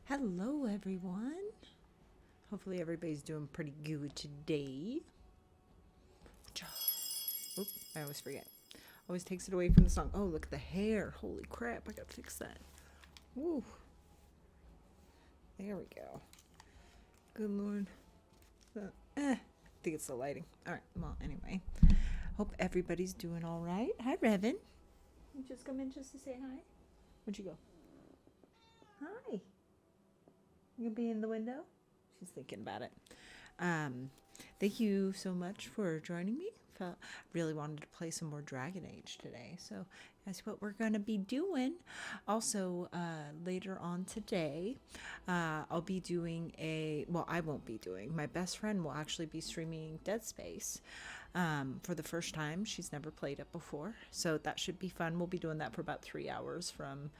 Hello, everyone. Hopefully, everybody's doing pretty good today. Oop, I always forget. Always takes it away from the song. Oh, look at the hair. Holy crap, I gotta fix that. Woo. There we go. Good lord. I think it's the lighting. Alright, well, anyway. Hope everybody's doing alright. Hi, Revan. You just come in just to say hi? Where'd you go? Hi. You gonna be in the window? She's thinking about it. Thank you so much for joining me. Really wanted to play some more Dragon Age today, so that's what we're gonna be doing. Also, later on today, I'll be doing I won't be doing. My best friend will actually be streaming Dead Space for the first time. She's never played it before, so that should be fun. We'll be doing that for about 3 hours from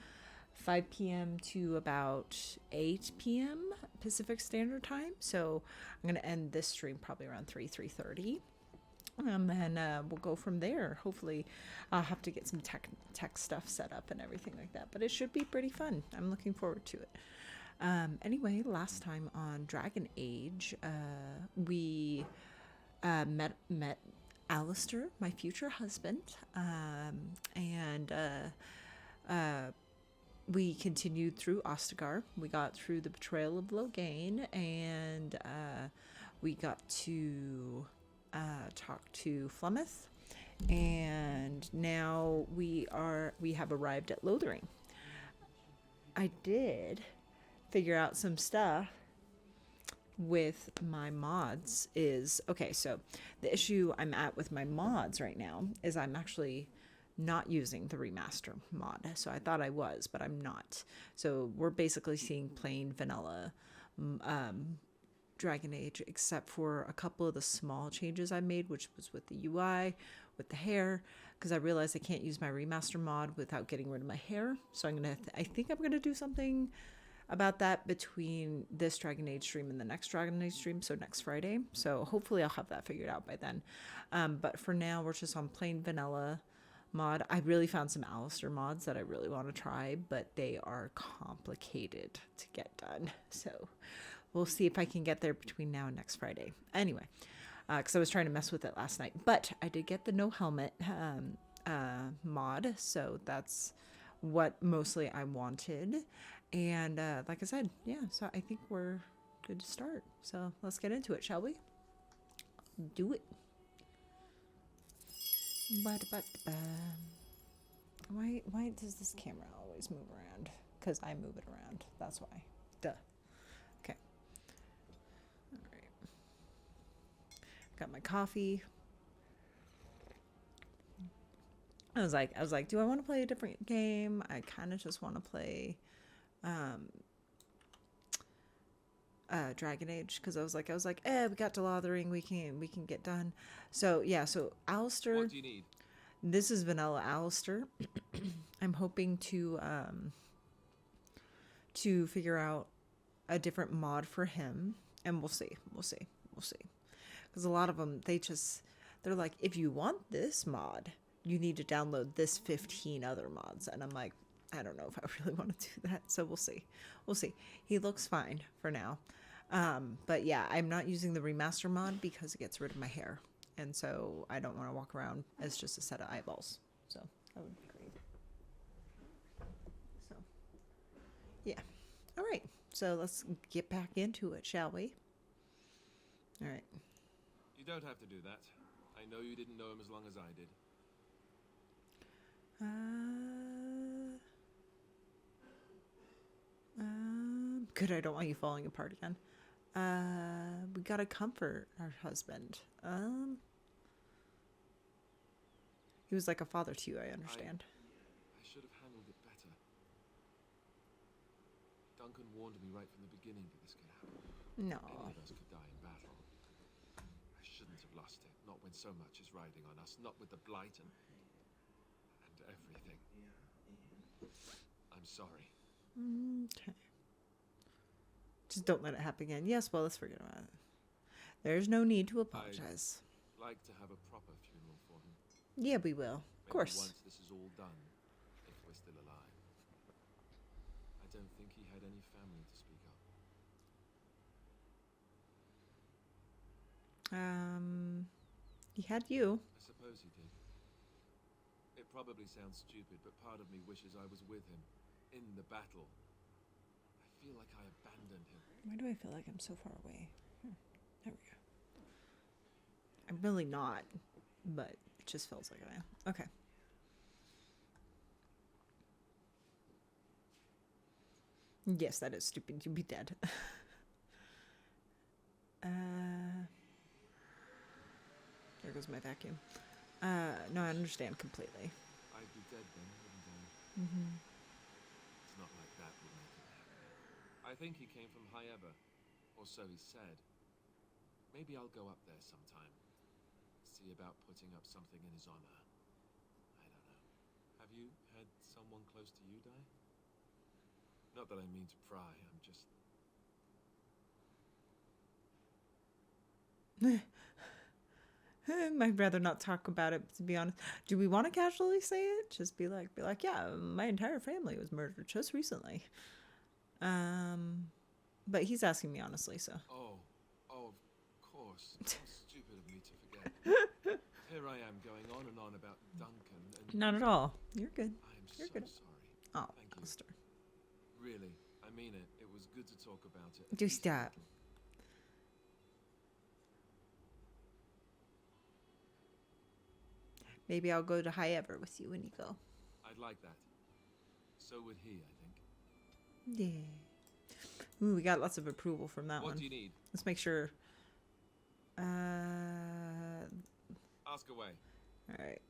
5 p.m. to about 8 p.m. Pacific Standard Time. So I'm going to end this stream probably around 3:30. And we'll go from there. Hopefully I'll have to get some tech stuff set up and everything like that. But it should be pretty fun. I'm looking forward to it. Anyway, last time on Dragon Age, we met Alistair, my future husband. And we continued through Ostagar. We got through the betrayal of Loghain, and we got to talk to Flemeth, and now we have arrived at Lothering. I did figure out some stuff with my mods. So the issue I'm at with my mods right now is I'm actually not using the remaster mod. So I thought I was, but I'm not. So we're basically seeing plain vanilla Dragon Age, except for a couple of the small changes I made, which was with the UI, with the hair, because I realized I can't use my remaster mod without getting rid of my hair. So I think I'm gonna do something about that between this Dragon Age stream and the next Dragon Age stream, so next Friday. So hopefully I'll have that figured out by then. But for now, we're just on plain vanilla mod. I really found some Alistair mods that I really want to try, but they are complicated to get done. So we'll see if I can get there between now and next Friday. Anyway, because I was trying to mess with it last night. But I did get the no helmet mod, so that's what mostly I wanted. And like I said, yeah, so I think we're good to start. So let's get into it, shall we? Do it. Why does this camera always move around? Because I move it around. That's why. Duh. Okay. All right. Got my coffee. I was like, do I want to play a different game? I kind of just want to play Dragon Age, because I was like, we got to Lothering, we can get done. So yeah, so Alistair. What do you need? This is vanilla Alistair. I'm hoping to figure out a different mod for him, and we'll see. Because a lot of them, they're like, if you want this mod, you need to download this 15 other mods, and I'm like, I don't know if I really want to do that. So we'll see. He looks fine for now. But yeah, I'm not using the remaster mod because it gets rid of my hair. And so I don't want to walk around as just a set of eyeballs. So that would be great. So, yeah. All right. So let's get back into it, shall we? All right. You don't have to do that. I know you didn't know him as long as I did. Good, I don't want you falling apart again. We gotta comfort our husband. He was like a father to you, I understand. I should have handled it better. Duncan warned me right from the beginning that this could happen. No. Any of us could die in battle. I shouldn't have lost it, not when so much is riding on us, not with the blight and everything. I'm sorry. Okay. Just don't let it happen again. Yes, well, let's forget about it. There's no need to apologize. I'd like to have a proper funeral for him. Yeah, we will. Of course. Once this is all done, if we're still alive. I don't think he had any family to speak of. He had you. I suppose he did. It probably sounds stupid, but part of me wishes I was with him, in the battle. I feel like I abandoned him. Why do I feel like I'm so far away? There we go. I'm really not, but it just feels like I am. Okay. Yes, that is stupid. You'd be dead. There goes my vacuum. No, I understand completely. I'd be dead then, wouldn't I? Mm-hmm. It's not like that would make it happen. I think he came from Hyeva, or so he said. Maybe I'll go up there sometime. See about putting up something in his honor. I don't know. Have you had someone close to you die? Not that I mean to pry, I'm just... I'd rather not talk about it, to be honest. Do we want to casually say it? Just be like, yeah, my entire family was murdered just recently. But he's asking me honestly, so. Oh, of course. How stupid of me to forget. Here I am going on and on about Duncan and... Not at all. You're good. You're good. Sorry. Oh, thank you. Alistair. Really, I mean it. It was good to talk about it. Do stop. Maybe I'll go to Hyeva with you when you go. I'd like that. So would he, I think. Yeah. Ooh, we got lots of approval from that one. What do you need? Let's make sure. Ask away. All right.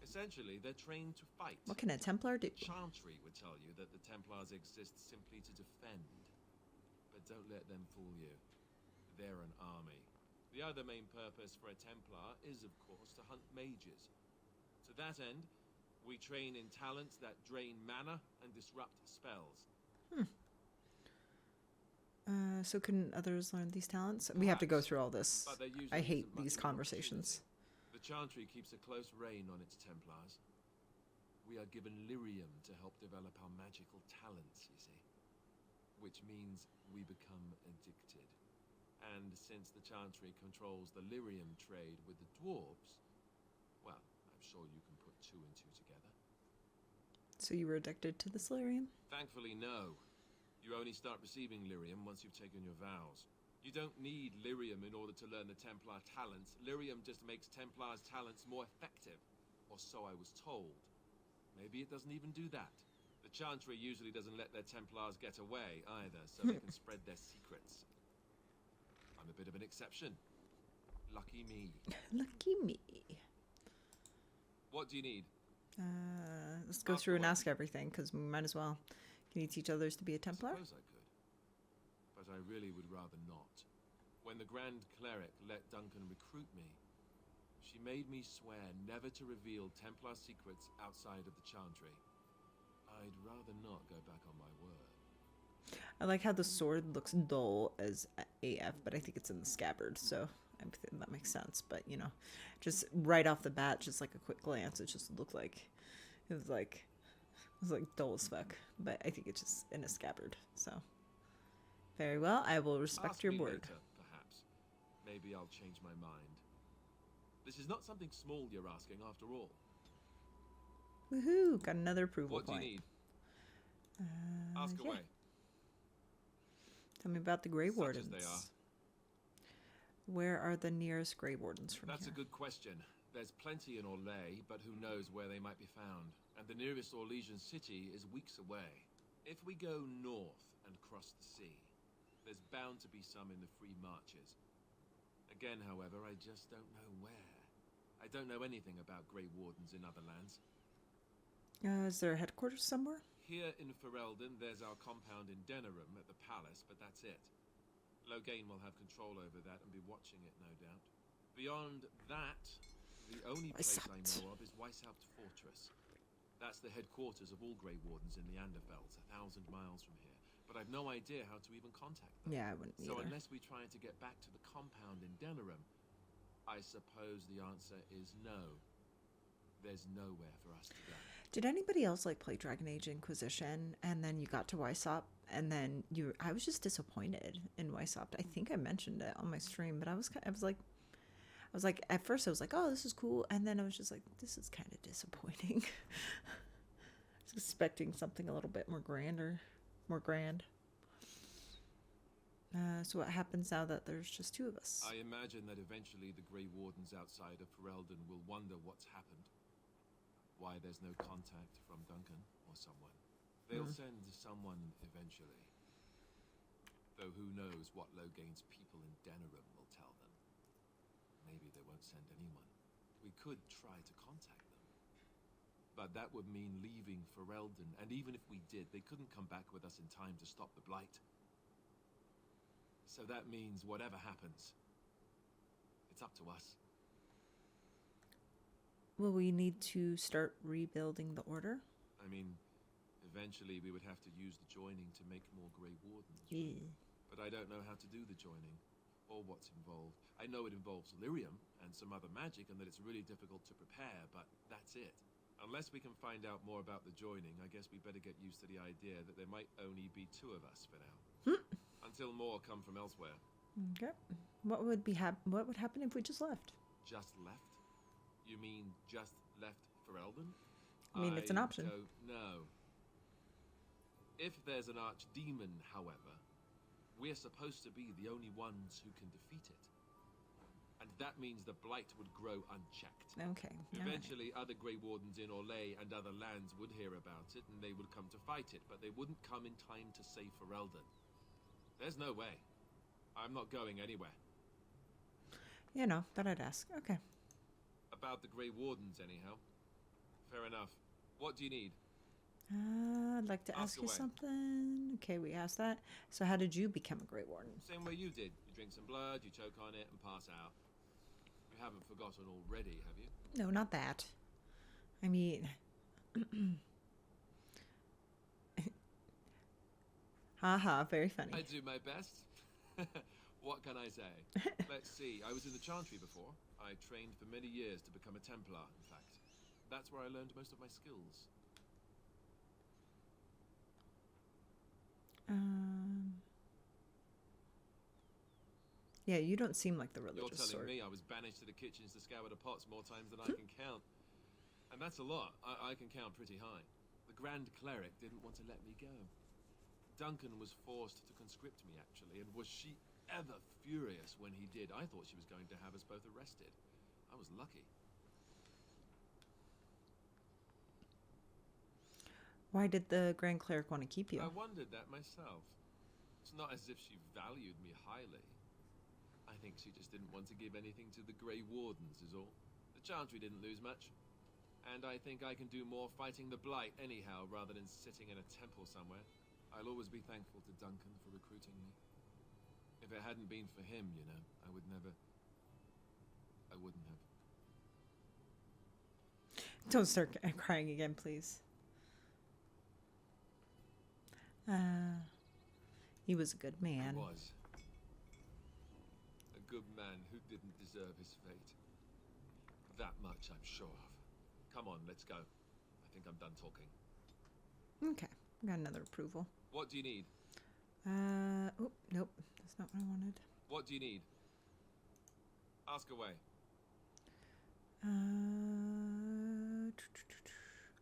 Essentially, they're trained to fight. What can a Templar do? Chantry would tell you that the Templars exist simply to defend. But don't let them fool you. They're an army. The other main purpose for a Templar is, of course, to hunt mages. To that end, we train in talents that drain mana and disrupt spells. So can others learn these talents? We have to go through all this. But there usually I hate isn't much these of an conversations. opportunity. The Chantry keeps a close rein on its Templars. We are given lyrium to help develop our magical talents, you see. Which means we become addicted. And since the Chantry controls the lyrium trade with the dwarves, well, I'm sure you can put two and two together. So you were addicted to this lyrium? Thankfully, no. You only start receiving lyrium once you've taken your vows. You don't need lyrium in order to learn the Templar talents. Lyrium just makes Templars' talents more effective. Or so I was told. Maybe it doesn't even do that. The Chantry usually doesn't let their Templars get away either, so they can spread their secrets. I'm a bit of an exception. Lucky me. Lucky me. What do you need? Let's go through and ask everything, because we might as well. Can you teach others to be a Templar? I suppose I could. But I really would rather not. When the Grand Cleric let Duncan recruit me, she made me swear never to reveal Templar secrets outside of the Chantry. I'd rather not go back on my word. I like how the sword looks dull as AF, but I think it's in the scabbard, so that makes sense. But, you know, just right off the bat, just like a quick glance, it just looked like it was like dull as fuck. But I think it's just in a scabbard, so. Very well, I will respect Ask your me word. later, perhaps. Maybe I'll change my mind. This is not something small you're asking, after all. Woohoo! Got another approval What do point. you need? Ask yeah. away. Tell me about the Grey Such Wardens. as they are. Where are the nearest Grey Wardens from That's here? a good question. There's plenty in Orlais, but who knows where they might be found. And the nearest Orlesian city is weeks away. If we go north and cross the sea, there's bound to be some in the Free Marches. Again, however, I just don't know where. I don't know anything about Grey Wardens in other lands. Is there a headquarters somewhere? Here in Ferelden, there's our compound in Denerim at the palace, but that's it. Loghain will have control over that and be watching it, no doubt. Beyond that, the only place I know of is Weishaupt Fortress. That's the headquarters of all Grey Wardens in the Anderfelds, 1,000 miles from here. But I've no idea how to even contact them. Yeah, I wouldn't either. So unless we try to get back to the compound in Denerim, I suppose the answer is no. There's nowhere for us to go. Did anybody else like play Dragon Age Inquisition and then you got to Weishaupt and then I was just disappointed in Weishaupt. I think I mentioned it on my stream, but I was like at first I was like, oh, this is cool, and then I was just like, this is kind of disappointing. I was expecting something a little bit more grand. So what happens now that there's just two of us? I imagine that eventually the Grey Wardens outside of Ferelden will wonder what's happened. Why there's no contact from Duncan or someone. They'll send someone eventually. Though who knows what Logain's people in Denerim will tell them. Maybe they won't send anyone. We could try to contact them. But that would mean leaving Ferelden, and even if we did, they couldn't come back with us in time to stop the Blight. So that means whatever happens, it's up to us. Will we need to start rebuilding the order? I mean, eventually we would have to use the joining to make more Grey Wardens. Yeah. But I don't know how to do the joining, or what's involved. I know it involves lyrium and some other magic, and that it's really difficult to prepare, but that's it. Unless we can find out more about the joining, I guess we better get used to the idea that there might only be two of us for now. Until more come from elsewhere. Okay. What would happen if we just left? Just left? You mean just left Ferelden? I mean, it's an option. Don't know. If there's an archdemon, however, we're supposed to be the only ones who can defeat it. And that means the Blight would grow unchecked. Okay. Eventually, other Grey Wardens in Orlais and other lands would hear about it, and they would come to fight it, but they wouldn't come in time to save Ferelden. There's no way. I'm not going anywhere. You know, thought I'd ask. Okay. About the Grey Wardens, anyhow. Fair enough. What do you need? I'd like to ask you away. something. Okay, we asked that. So how did you become a Grey Warden? Same way you did. You drink some blood, you choke on it, and pass out. You haven't forgotten already, have you? No, not that. I mean... Haha, very funny. I do my best. What can I say? Let's see. I was in the Chantry before. I trained for many years to become a Templar, in fact. That's where I learned most of my skills. Yeah, you don't seem like the You're religious telling sort. me I was banished to the kitchens to scour the pots more times than I can count. And that's a lot. I can count pretty high. The Grand Cleric didn't want to let me go. Duncan was forced to conscript me, actually, and was she ever furious when he did. I thought she was going to have us both arrested. I was lucky. Why did the Grand Cleric want to keep you? I wondered that myself. It's not as if she valued me highly. I think she just didn't want to give anything to the Grey Wardens, is all. The Chantry didn't lose much. And I think I can do more fighting the Blight anyhow, rather than sitting in a temple somewhere. I'll always be thankful to Duncan for recruiting me. If it hadn't been for him, you know, I wouldn't have. Don't start crying again, please. He was a good man. He was. A good man who didn't deserve his fate. That much I'm sure of. Come on, let's go. I think I'm done talking. Okay, got another approval. What do you need? Oh, nope, that's not what I wanted. What do you need? Ask away.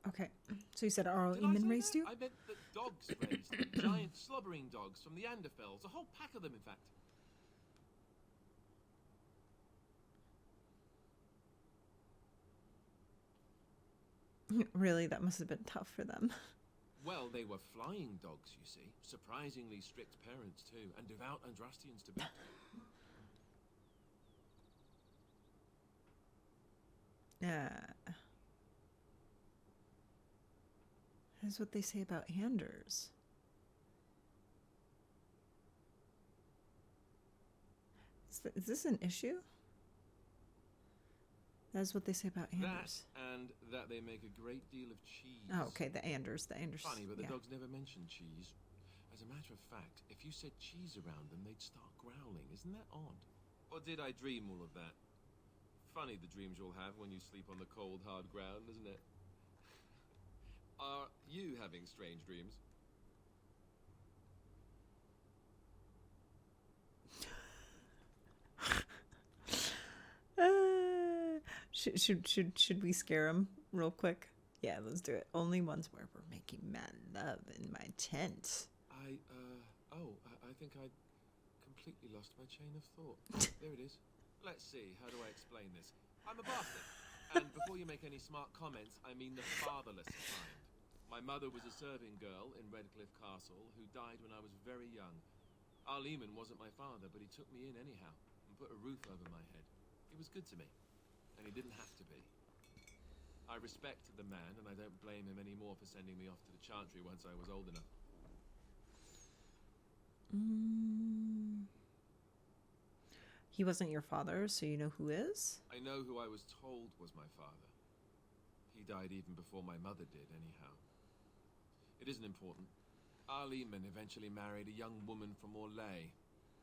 Okay, so you said Arl Did I Eamon say raised that? you? I meant that dogs raised them. Giant slobbering dogs from the Anderfells. A whole pack of them, in fact. Really, that must have been tough for them. Well, they were flying dogs, you see. Surprisingly strict parents, too. And devout Andrastians to boot. That's what they say about Anders. Is this an issue? That's what they say about Anders. That, and that they make a great deal of cheese. Oh, okay, the Anders. Funny, but the yeah. dogs never mention cheese. As a matter of fact, if you said cheese around them, they'd start growling. Isn't that odd? Or did I dream all of that? Funny the dreams you'll have when you sleep on the cold, hard ground, isn't it? Are you having strange dreams? Should we scare him real quick? Yeah, let's do it. Only ones where we're making mad love in my tent. I think I completely lost my chain of thought. There it is. Let's see, how do I explain this? I'm a bastard. And before you make any smart comments, I mean the fatherless kind. My mother was a serving girl in Redcliffe Castle who died when I was very young. Arleman wasn't my father, but he took me in anyhow and put a roof over my head. He was good to me, and he didn't have to be. I respect the man, and I don't blame him anymore for sending me off to the Chantry once I was old enough. He wasn't your father, so you know who is? I know who I was told was my father. He died even before my mother did, anyhow. It isn't important. Arleman eventually married a young woman from Orlais,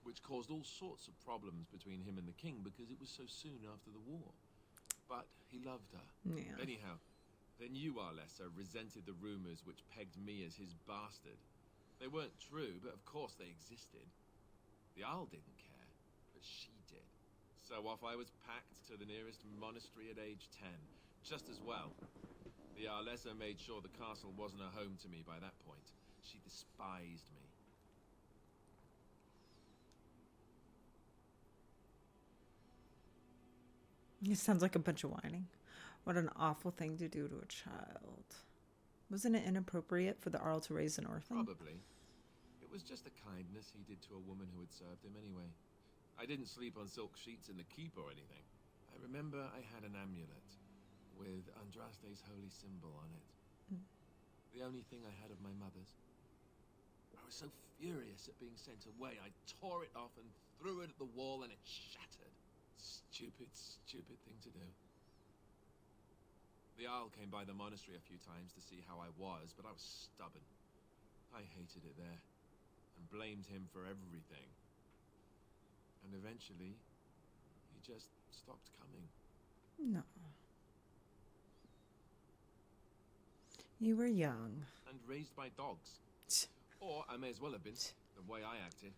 which caused all sorts of problems between him and the king because it was so soon after the war. But he loved her. Yeah. Anyhow, then you, Alistair, resented the rumors which pegged me as his bastard. They weren't true, but of course they existed. The Arl didn't care, but she did. So off I was packed to the nearest monastery at age 10, just as well. The Arlessa made sure the castle wasn't a home to me by that point. She despised me. It sounds like a bunch of whining. What an awful thing to do to a child. Wasn't it inappropriate for the Arl to raise an orphan? Probably. It was just a kindness he did to a woman who had served him anyway. I didn't sleep on silk sheets in the keep or anything. I remember I had an amulet with Andraste's holy symbol on it. The only thing I had of my mother's. I was so furious at being sent away, I tore it off and threw it at the wall and it shattered. Stupid, stupid thing to do. The Arl came by the monastery a few times to see how I was, but I was stubborn. I hated it there, and blamed him for everything. And eventually, he just stopped coming. No. You were young. And raised by dogs. Or I may as well have been, the way I acted.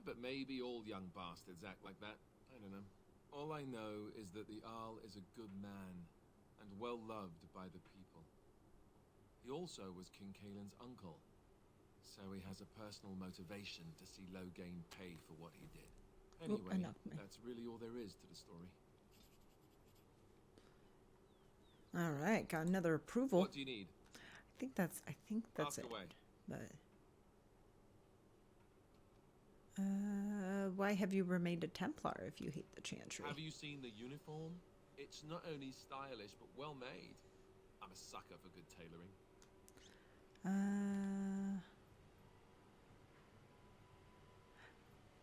But maybe all young bastards act like that. I don't know. All I know is that the Arl is a good man, and well loved by the people. He also was King Caelan's uncle, so he has a personal motivation to see Loghain pay for what he did. Anyway, that's really all there is to the story. All right, got another approval. What do you need? I think that's Ask it. away. But why have you remained a Templar if you hate the Chantry? Have you seen the uniform? It's not only stylish, but well made. I'm a sucker for good tailoring.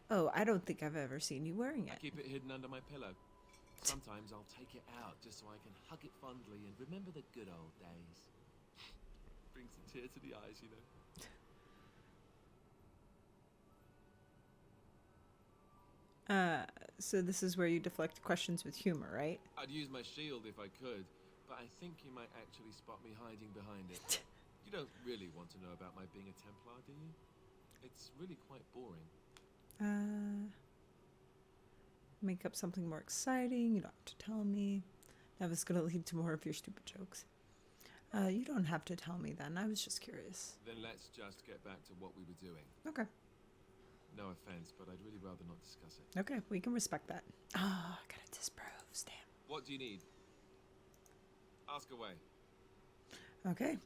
Oh, I don't think I've ever seen you wearing it. I keep it hidden under my pillow. Sometimes I'll take it out just so I can hug it fondly and remember the good old days. Brings a tear to the eyes, you know. So this is where you deflect questions with humor, right? I'd use my shield if I could, but I think you might actually spot me hiding behind it. You don't really want to know about my being a Templar, do you? It's really quite boring. Make up something more exciting. You don't have to tell me. That was going to lead to more of your stupid jokes. You don't have to tell me then. I was just curious. Then let's just get back to what we were doing. Okay. No offense, but I'd really rather not discuss it. Okay, we can respect that. Oh, I gotta disprove, Stan. What do you need? Ask away. Okay.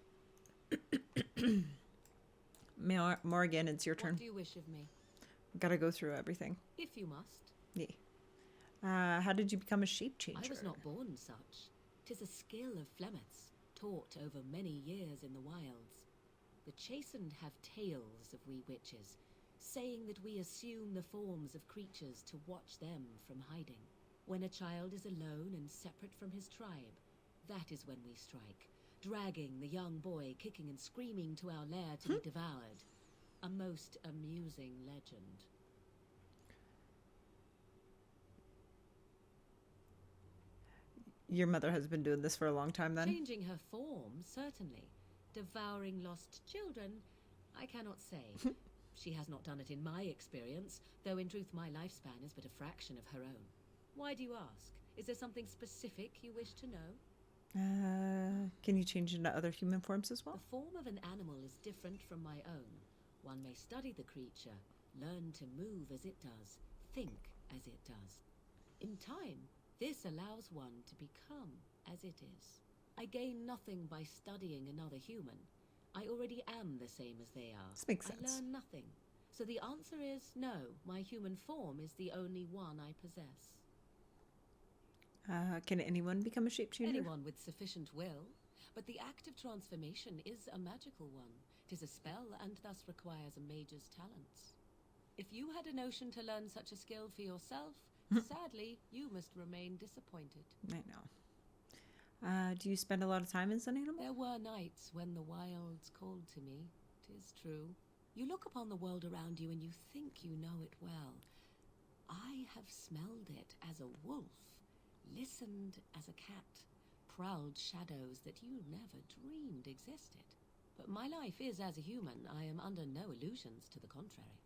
Morgan, it's your turn. What do you wish of me? Gotta go through everything. If you must. Yeah. How did you become a shape changer? I was not born such. 'Tis a skill of Flemeth's, taught over many years in the wilds. The chastened have tales of we witches, saying that we assume the forms of creatures to watch them from hiding. When a child is alone and separate from his tribe, that is when we strike, dragging the young boy kicking and screaming to our lair to be devoured. A most amusing legend. Your mother has been doing this for a long time then? Changing her form, certainly. Devouring lost children, I cannot say. She has not done it in my experience, though in truth my lifespan is but a fraction of her own. Why do you ask? Is there something specific you wish to know? Can you change into other human forms as well? The form of an animal is different from my own. One may study the creature, learn to move as it does, think as it does. In time, this allows one to become as it is. I gain nothing by studying another human. I already am the same as they are. This makes sense. I learn nothing. So the answer is no, my human form is the only one I possess. Can anyone become a shape changer? Anyone with sufficient will, but the act of transformation is a magical one. 'Tis a spell and thus requires a mage's talents. If you had a notion to learn such a skill for yourself, sadly, you must remain disappointed. I know. Do you spend a lot of time in Sun Animal? There were nights when the wilds called to me, 'tis true. You look upon the world around you and you think you know it well. I have smelled it as a wolf, listened as a cat, prowled shadows that you never dreamed existed. But my life is as a human. I am under no illusions to the contrary.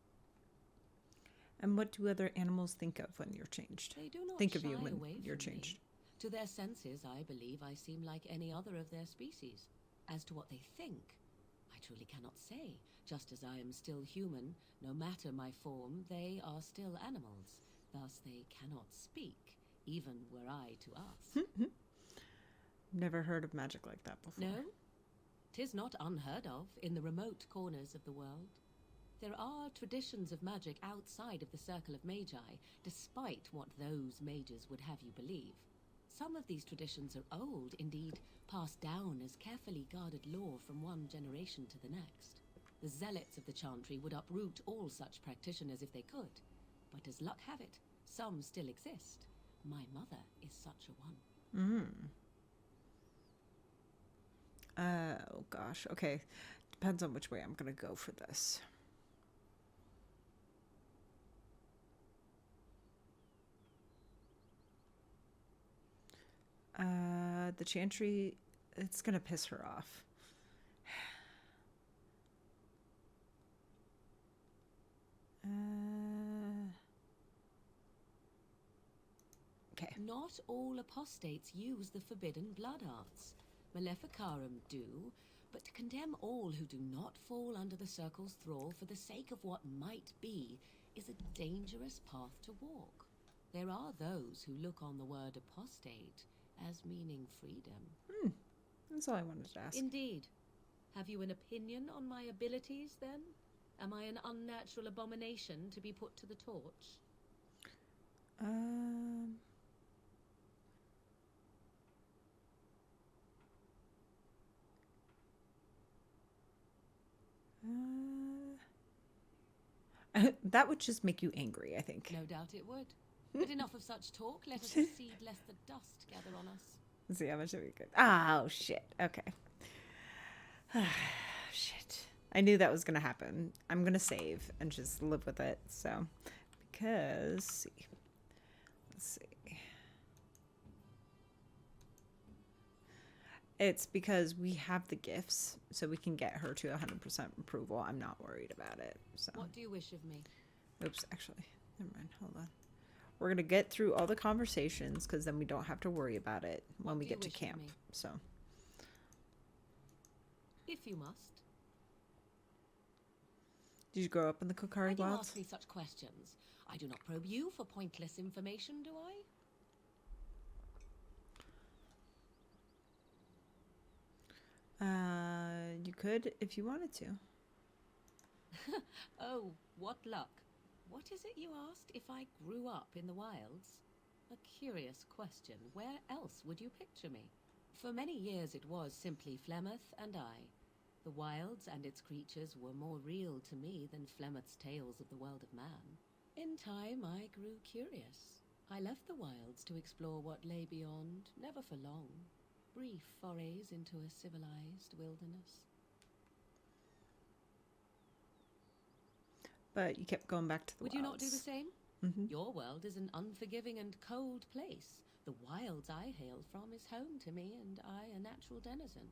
And what do other animals think of when you're changed? They do not think of shy you when away you're from me. changed. To their senses, I believe I seem like any other of their species. As to what they think, I truly cannot say. Just as I am still human, no matter my form, they are still animals. Thus they cannot speak, even were I to ask. Never heard of magic like that before. No? 'Tis not unheard of in the remote corners of the world. There are traditions of magic outside of the circle of magi, despite what those mages would have you believe. Some of these traditions are old, indeed, passed down as carefully guarded lore from one generation to the next. The zealots of the chantry would uproot all such practitioners if they could. But as luck have it, some still exist. My mother is such a one. Oh gosh, okay. Depends on which way I'm gonna go for this. The chantry, it's gonna piss her off. Okay. Not all apostates use the forbidden blood arts. Maleficarum do, but to condemn all who do not fall under the circle's thrall for the sake of what might be is a dangerous path to walk. There are those who look on the word apostate as meaning freedom. That's all I wanted to ask. Indeed. Have you an opinion on my abilities, then? Am I an unnatural abomination to be put to the torch? That would just make you angry, I think. No doubt it would. But enough of such talk. Let us proceed lest the dust gather on us. Let's see how much we could. Oh, shit. Okay. Shit. I knew that was going to happen. I'm going to save and just live with it. So, because, let's see. It's because we have the gifts, so we can get her to 100% approval. I'm not worried about it. So. What do you wish of me? Oops, actually, never mind. Hold on. We're going to get through all the conversations because then we don't have to worry about it when we get to camp. So, if you must. Did you grow up in the Qunari Why do you wilds? ask me such questions? I do not probe you for pointless information, do I? You could if you wanted to. Oh, what luck. What is it you asked if I grew up in the wilds? A curious question. Where else would you picture me? For many years it was simply Flemeth and I. The wilds and its creatures were more real to me than Flemeth's tales of the world of man. In time I grew curious. I left the wilds to explore what lay beyond, never for long. Brief forays into a civilized wilderness. But you kept going back to the Would wilds. you not do the same? Mm-hmm. Your world is an unforgiving and cold place, The wilds I hail from is home to me, and I a natural denizen.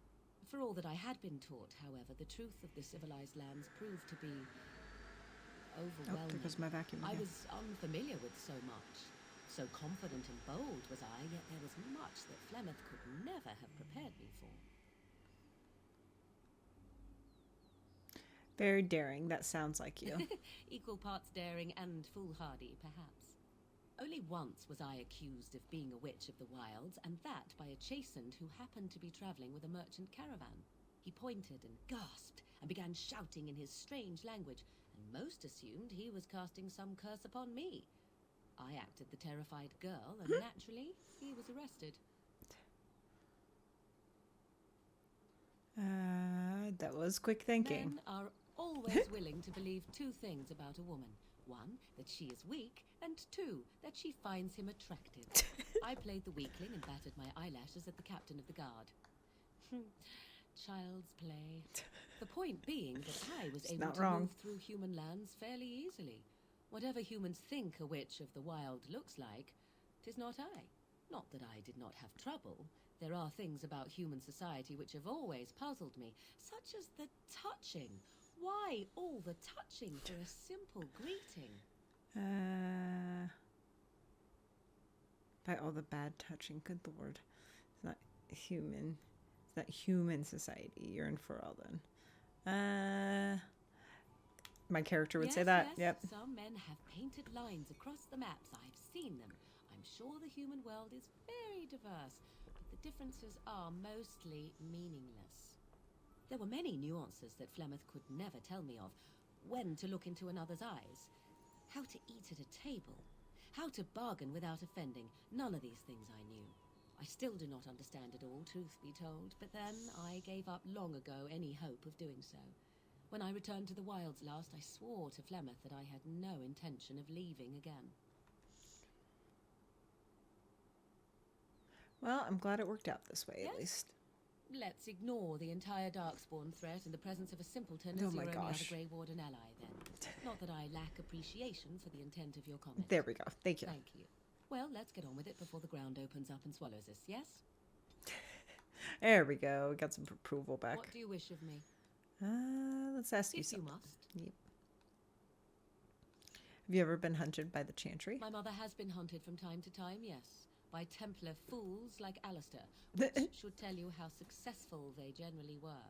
For all that I had been taught, however, the truth of the civilized lands proved to be Oh, overwhelming. there goes my vacuum I again. was unfamiliar with so much. So confident and bold was I, yet there was much that Flemeth could never have prepared me for. Very daring. That sounds like you. Equal parts daring and foolhardy, perhaps. Only once was I accused of being a witch of the wilds, and that by a chastened who happened to be travelling with a merchant caravan. He pointed and gasped, and began shouting in his strange language, and most assumed he was casting some curse upon me. I acted the terrified girl, and naturally, he was arrested. That was quick thinking. Men are always willing to believe two things about a woman. One, that she is weak, and two, that she finds him attractive. I played the weakling and batted my eyelashes at the captain of the guard. Child's play. The point being that I was able to move through human lands fairly easily. Whatever humans think a witch of the wild looks like, 'tis not I. Not that I did not have trouble. There are things about human society which have always puzzled me, such as the touching. Why all the touching for a simple greeting? By all the bad touching, good lord. It's not human. It's not human society. You're in for all then. My character would say that. Yes, Yep. some men have painted lines across the maps. I've seen them. I'm sure the human world is very diverse, but the differences are mostly meaningless. There were many nuances that Flemeth could never tell me of. When to look into another's eyes, how to eat at a table, how to bargain without offending. None of these things I knew. I still do not understand it all, truth be told, but then I gave up long ago any hope of doing so. When I returned to the wilds last, I swore to Flemeth that I had no intention of leaving again. Well, I'm glad it worked out this way, Yes? at least. Let's ignore the entire Darkspawn threat in the presence of a simpleton Oh as my your only other gosh. Grey Warden ally, then. Not that I lack appreciation for the intent of your comment. There we go. Thank you. Thank you. Well, let's get on with it before the ground opens up and swallows us, yes? There we go. We got some approval back. What do you wish of me? Let's ask you If you something. must. Yep. Have you ever been hunted by the Chantry? My mother has been hunted from time to time, yes. By Templar fools like Alistair, which should tell you how successful they generally were.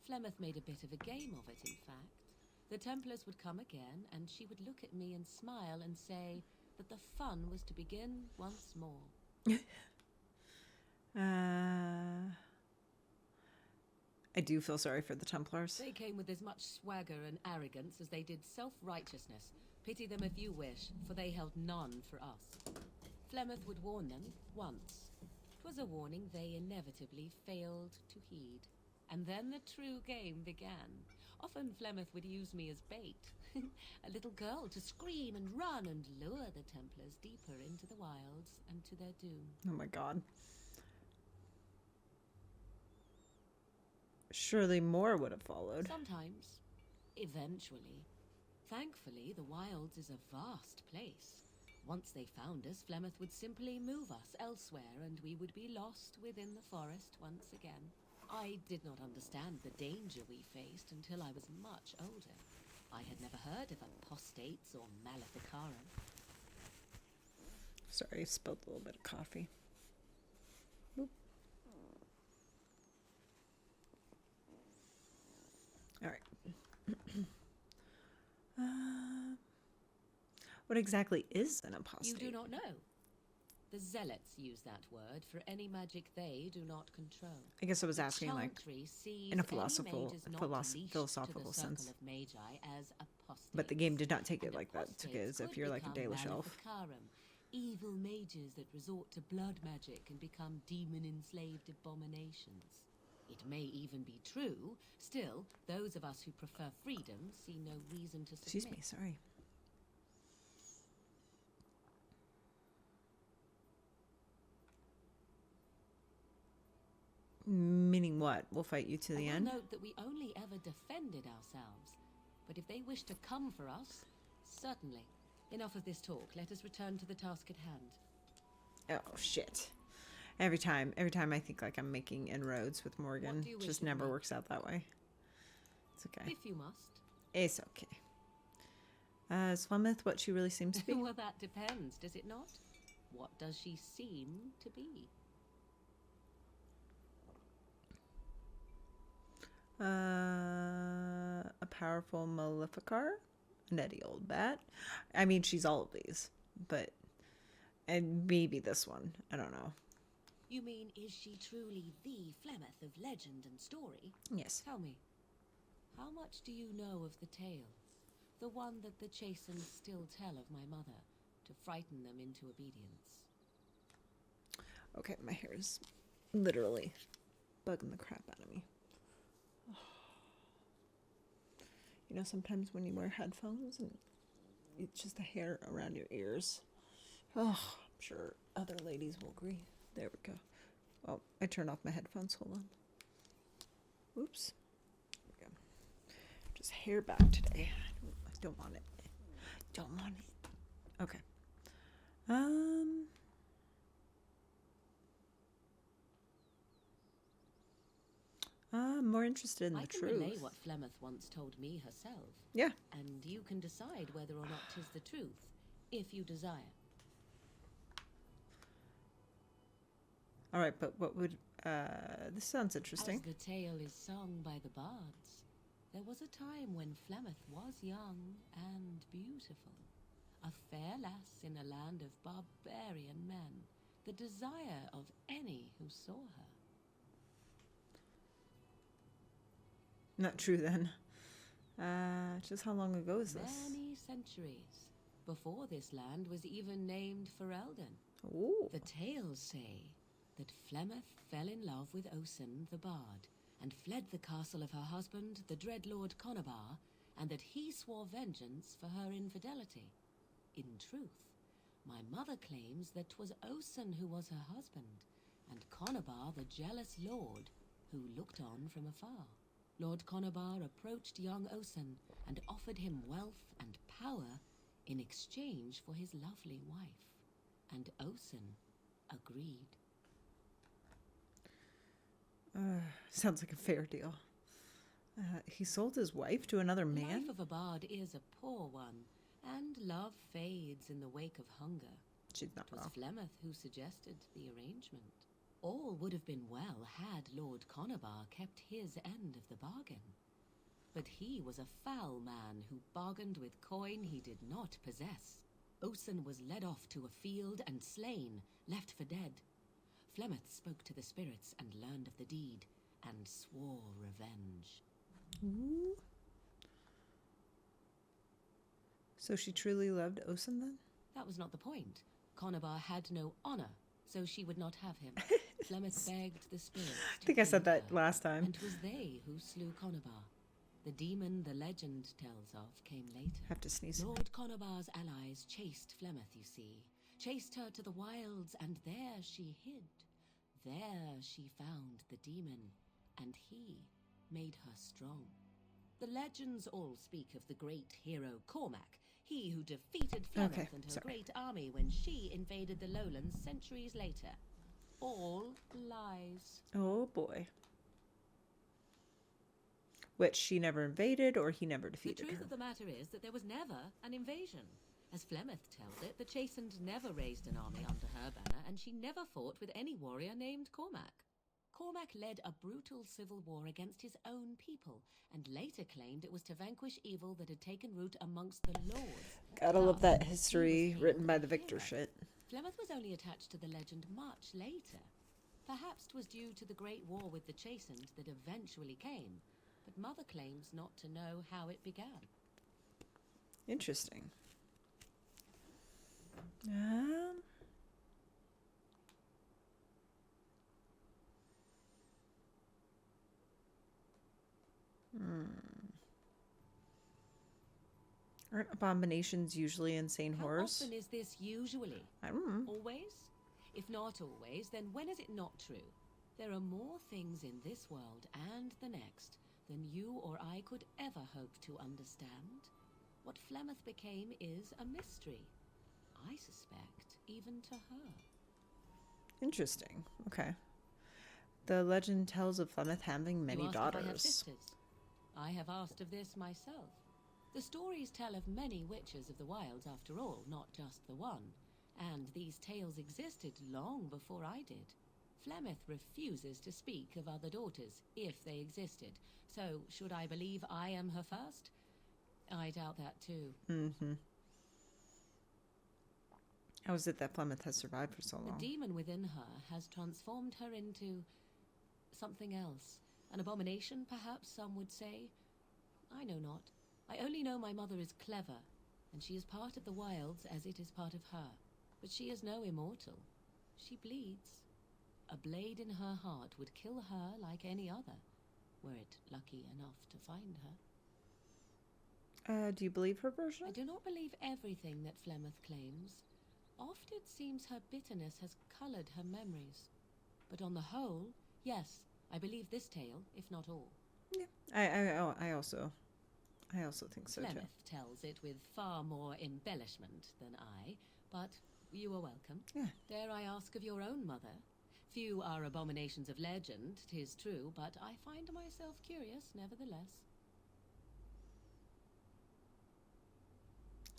Flemeth made a bit of a game of it, in fact. The Templars would come again, and she would look at me and smile and say that the fun was to begin once more. I do feel sorry for the Templars. They came with as much swagger and arrogance as they did self-righteousness. Pity them if you wish, for they held none for us. Flemeth would warn them once. 'Twas a warning they inevitably failed to heed. And then the true game began. Often Flemeth would use me as bait. A little girl to scream and run and lure the Templars deeper into the wilds and to their doom. Oh my god. Surely more would have followed. Sometimes. Eventually. Thankfully, the wilds is a vast place. Once they found us, Flemeth would simply move us elsewhere, and we would be lost within the forest once again. I did not understand the danger we faced until I was much older. I had never heard of apostates or maleficarum. Sorry, I spilled a little bit of coffee. Boop. All right. What exactly is an apostate? You do not know. The zealots use that word for any magic they do not control. I guess I was The asking, like, Chantry sees in a any philosophical- mages not leashed philosophical to the sense. circle of magi as apostates. But the game did not take it And like that. It took it apostates as if could you're like a become daily shelf. maleficarum, evil mages that resort to blood magic and become demon-enslaved abominations. It may even be true. Still, those of us who prefer freedom see no reason to submit. Excuse me, sorry. Meaning what? We'll fight you to the I will end? note that we only ever defended ourselves. But if they wish to come for us, certainly. Enough of this talk. Let us return to the task at hand. Oh, shit. Every time I think like I'm making inroads with Morgan, do you wish just of never me? works out that way. It's okay. If you must. It's okay. Is Flemeth what she really seems to be? Well, that depends, does it not? What does she seem to be? A powerful Maleficar? A nutty old bat? I mean, she's all of these, but... And maybe this one. I don't know. You mean, is she truly the Flemeth of legend and story? Yes. Tell me, how much do you know of the tales? The one that the Chastened still tell of my mother, to frighten them into obedience. Okay, my hair is literally bugging the crap out of me. You know, sometimes when you wear headphones and it's just the hair around your ears. Oh, I'm sure other ladies will agree. There we go. Oh, I turned off my headphones. Hold on. Oops. There we go. Just hair back today. I don't want it. Don't want it. Okay. I'm more interested in the I can truth. relay what Flemeth once told me herself. Yeah. And you can decide whether or not 'tis the truth, if you desire. All right, but what would... this sounds interesting. As the tale is sung by the bards, there was a time when Flemeth was young and beautiful. A fair lass in a land of barbarian men, the desire of any who saw her. Not true then. Just how long ago is this? Many centuries before this land was even named Ferelden. Ooh. The tales say that Flemeth fell in love with Osen the bard and fled the castle of her husband, the dread Lord Conabar, and that he swore vengeance for her infidelity. In truth, my mother claims that 'twas Osen who was her husband, and Conabar the jealous lord who looked on from afar. Lord Conabar approached young Osen and offered him wealth and power in exchange for his lovely wife, and Osen agreed. Sounds like a fair deal. He sold his wife to another The man? life of a bard is a poor one, and love fades in the wake of hunger. She's not 'Twas wrong. Flemeth who suggested the arrangement. All would have been well had Lord Conabar kept his end of the bargain. But he was a foul man who bargained with coin he did not possess. Osen was led off to a field and slain, left for dead. Flemeth spoke to the spirits and learned of the deed, and swore revenge. Ooh. So she truly loved Osen then? That was not the point. Conabar had no honor, so she would not have him. Flemeth begged the spirits I think I said that last time. and 'twas they who slew Conabar. The demon the legend tells of came later. Have to sneeze. Lord Conabar's allies chased Flemeth, you see. Chased her to the wilds, and there she hid. There she found the demon, and he made her strong. The legends all speak of the great hero Cormac, he who defeated Flemeth Okay, and her sorry. great army when she invaded the lowlands centuries later. All lies. Oh boy. Which she never invaded or he never The defeated truth her. of the matter is that there was never an invasion. As Flemeth tells it, the Chastened never raised an army under her banner, and she never fought with any warrior named Cormac. Cormac led a brutal civil war against his own people, and later claimed it was to vanquish evil that had taken root amongst the lords. Gotta love Thus, that he history was written hailed by as the a victor hero. shit. Flemeth was only attached to the legend much later. Perhaps 'twas due to the great war with the Chastened that eventually came, but Mother claims not to know how it began. Interesting. Aren't abominations usually insane How horrors? often is this usually? I don't know. Always? If not always, then when is it not true? There are more things in this world and the next than you or I could ever hope to understand. What Flemeth became is a mystery. I suspect even to her. Interesting. Okay. The legend tells of Flemeth having many You asked daughters. if I have sisters. I have asked of this myself. The stories tell of many witches of the wilds after all, not just the one. And these tales existed long before I did. Flemeth refuses to speak of other daughters, if they existed. So, should I believe I am her first? I doubt that too. Mm-hmm. How is it that Flemeth has survived for so long? The demon within her has transformed her into something else. An abomination, perhaps some would say. I know not. I only know my mother is clever, and she is part of the wilds as it is part of her. But she is no immortal. She bleeds. A blade in her heart would kill her like any other, were it lucky enough to find her. Do you believe her version? I do not believe everything that Flemeth claims. Oft it seems her bitterness has coloured her memories. But on the whole, yes, I believe this tale, if not all. Yeah, I also think so too. Flemeth tells it with far more embellishment than I, but you are welcome. Yeah. Dare I ask of your own mother? Few are abominations of legend, 'tis true, but I find myself curious nevertheless.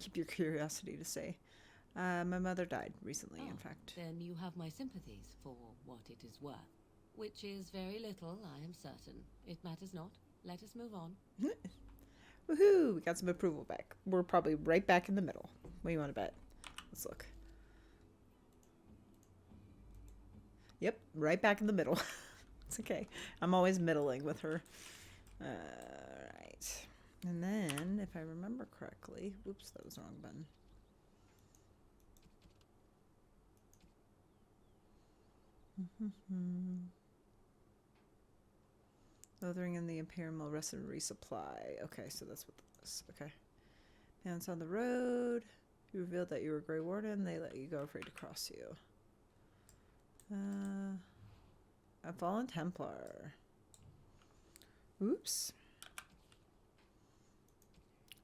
Keep your curiosity to say. My mother died recently, in fact. Then you have my sympathies for what it is worth. Which is very little, I am certain. It matters not. Let us move on. Woohoo! We got some approval back. We're probably right back in the middle. What do you want to bet? Let's look. Yep, right back in the middle. It's okay. I'm always middling with her. Right. And then, if I remember correctly... Whoops, that was the wrong button. Lothering and the Imperial rest and resupply. Okay, so that's what that is. Okay. Parents on the road. You revealed that you were Grey Warden. They let you go, afraid to cross you. A fallen Templar. Oops.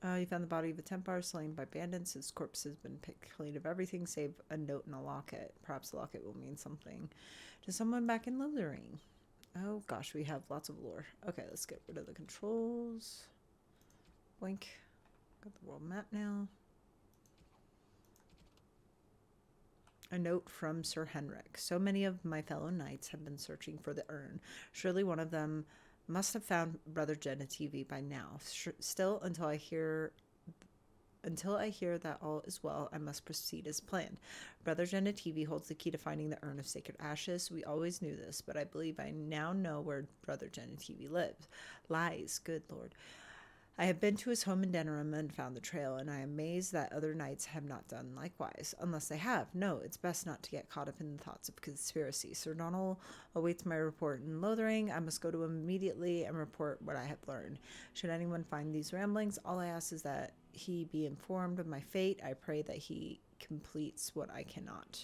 You found the body of a Templar slain by bandits. His corpse has been picked clean of everything save a note and a locket. Perhaps the locket will mean something to someone back in Lothering. Oh gosh, we have lots of lore. Okay, let's get rid of the controls. Blink. Got the world map now. A note from Sir Henrik. So many of my fellow knights have been searching for the urn. Surely one of them must have found Brother Genetivi by now. Still, until I hear that all is well, I must proceed as planned. Brother Genetivi holds the key to finding the urn of sacred ashes. We always knew this, but I believe I now know where Brother Genetivi lies. Good Lord. I have been to his home in Denerim and found the trail, and I am amazed that other knights have not done likewise. Unless they have. No, it's best not to get caught up in the thoughts of conspiracy. Sir Donald awaits my report in Lothering. I must go to him immediately and report what I have learned. Should anyone find these ramblings, all I ask is that he be informed of my fate. I pray that he completes what I cannot.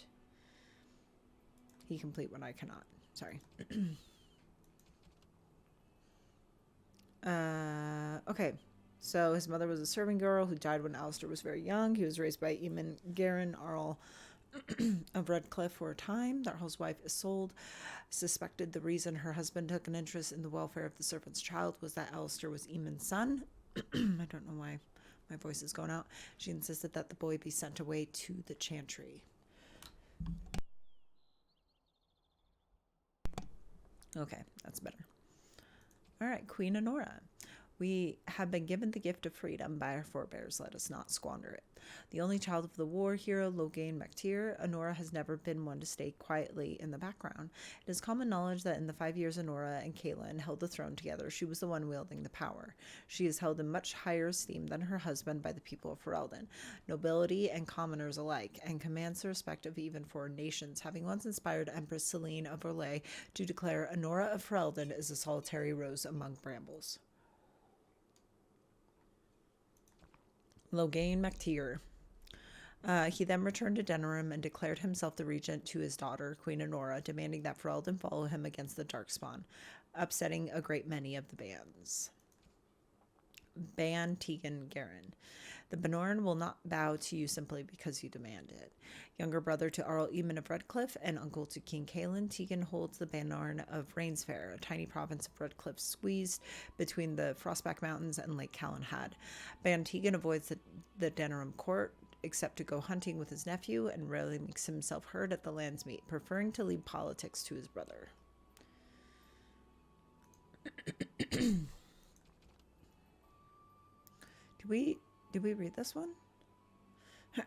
He complete what I cannot. Sorry. Okay, so his mother was a serving girl who died when Alistair was very young. He was raised by Eamon Garin, Earl of Redcliffe for a time. The Earl's wife, Isolde, suspected the reason her husband took an interest in the welfare of the servant's child was that Alistair was Eamon's son. I don't know why my voice is going out. She insisted that the boy be sent away to the Chantry. Okay, that's better. All right, Queen Honora. We have been given the gift of freedom by our forebears. Let us not squander it. The only child of the war hero, Lothering MacTair, Honora has never been one to stay quietly in the background. It is common knowledge that in the 5 years Honora and Caelan held the throne together, she was the one wielding the power. She is held in much higher esteem than her husband by the people of Ferelden, nobility and commoners alike, and commands the respect of even foreign nations, having once inspired Empress Celine of Orlais to declare Honora of Ferelden is a solitary rose among brambles. Lothering MacTair. He then returned to Denerim and declared himself the regent to his daughter, Queen Honora, demanding that Ferelden follow him against the Darkspawn, upsetting a great many of the bands. Ban Tegan Garen. The Benoran will not bow to you simply because you demand it. Younger brother to Arl Eamon of Redcliffe and uncle to King Caelan, Tegan holds the Benoran of Rainsfair, a tiny province of Redcliffe squeezed between the Frostback Mountains and Lake Callanhad. Ban Tegan avoids the Denerim court, except to go hunting with his nephew, and rarely makes himself heard at the land's meet, preferring to leave politics to his brother. Did we read this one? I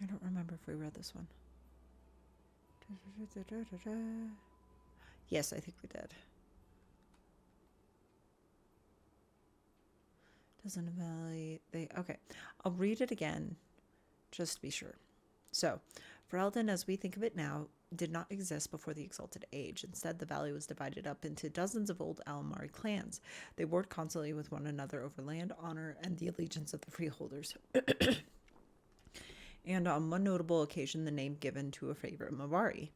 don't remember if we read this one. Yes, I think we did. Doesn't validate. Okay. I'll read it again, just to be sure. So, Ferelden, as we think of it now, did not exist before the Exalted Age. Instead, the valley was divided up into dozens of old Alamari clans. They warred constantly with one another over land, honor, and the allegiance of the freeholders. And on one notable occasion, the name given to a favorite Mavari.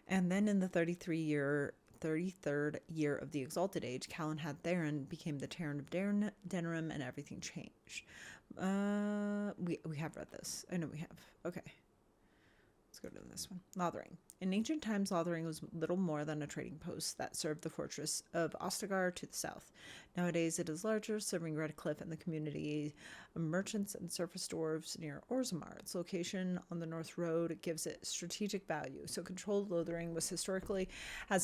And then in the 33rd year of the Exalted Age, Callanhad Theron became the Terran of Denerim, and everything changed. We have read this. I know we have. Okay. Let's go to this one. Lothering. In ancient times, Lothering was little more than a trading post that served the fortress of Ostagar to the south. Nowadays, it is larger, serving Redcliffe and the community of merchants and surface dwarves near Orzammar. Its location on the North Road gives it strategic value, so controlled Lothering has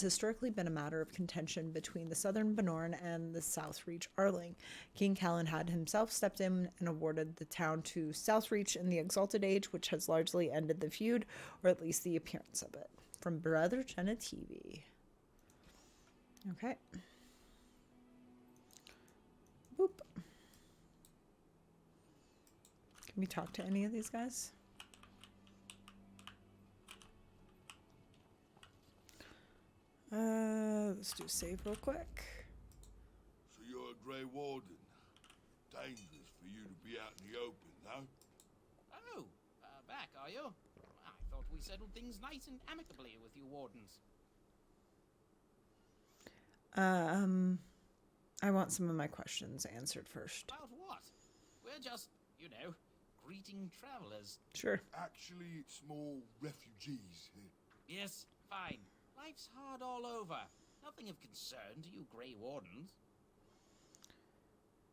historically been a matter of contention between the southern Benoran and the Southreach Arling. King Callanhad himself stepped in and awarded the town to Southreach in the Exalted Age, which has largely ended the feud, or at least the appearance of it. From Brother Jenna TV. Okay. Boop. Can we talk to any of these guys? Let's do save real quick. So you're a Grey Warden. Dangerous for you to be out in the open, no? Oh, back, are you? I thought we settled things nice and amicably with you wardens. I want some of my questions answered first. About what? We're just, greeting travelers. Sure. Actually, it's more refugees. Yes, fine. Life's hard all over. Nothing of concern to you Grey Wardens.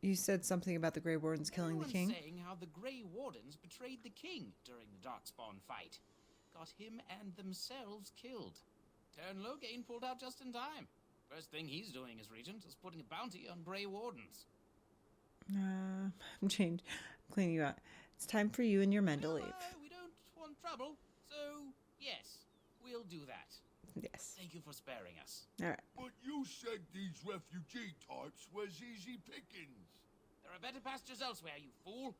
You said something about the Grey Wardens killing the king? Saying how the Grey Wardens betrayed the king during the Darkspawn fight. Got him and themselves killed. Tern Loghain pulled out just in time. First thing he's doing as regent is putting a bounty on Grey Wardens. I'm cleaning you out. It's time for you and your men to leave. We don't want trouble, so yes, we'll do that. Yes. Thank you for sparing us. All right. But you said these refugee types was easy pickings. There are better pastures elsewhere, you fool.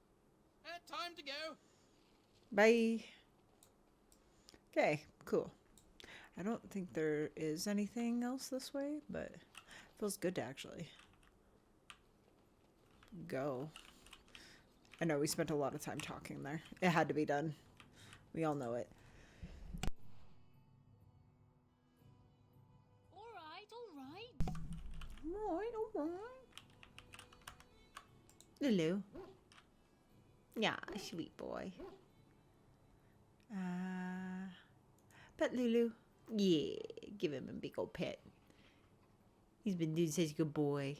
Time to go. Bye. Okay, cool. I don't think there is anything else this way, but it feels good to actually go. I know we spent a lot of time talking there. It had to be done. We all know it. All right. Lulu. Yeah, sweet boy. Pet Lulu. Yeah, give him a big old pet. He's been doing such a good boy.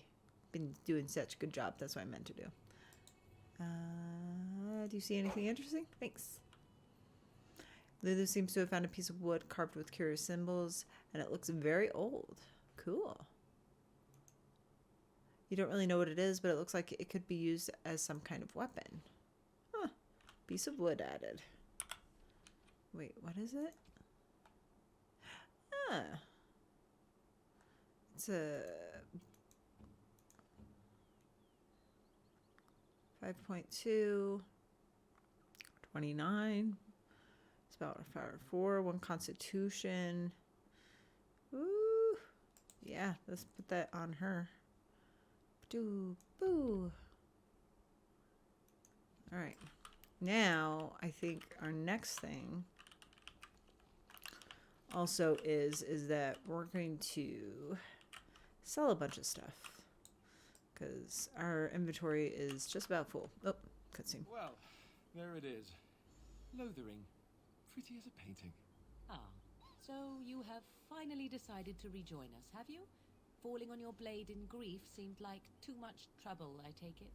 Been doing such a good job. That's what I meant to do. Do you see anything interesting? Thanks. Lulu seems to have found a piece of wood carved with curious symbols, and it looks very old. Cool. You don't really know what it is, but it looks like it could be used as some kind of weapon. Huh. Piece of wood added. Wait, what is it? Ah. It's a 5.2, 29. It's about a power 4, 1 constitution. Ooh. Yeah, let's put that on her. Boo. All right. Now, I think our next thing also is that we're going to sell a bunch of stuff because our inventory is just about full. Oh, cutscene. Well, there it is. Lothering. Pretty as a painting. Ah, so you have finally decided to rejoin us, have you? Falling on your blade in grief seemed like too much trouble, I take it.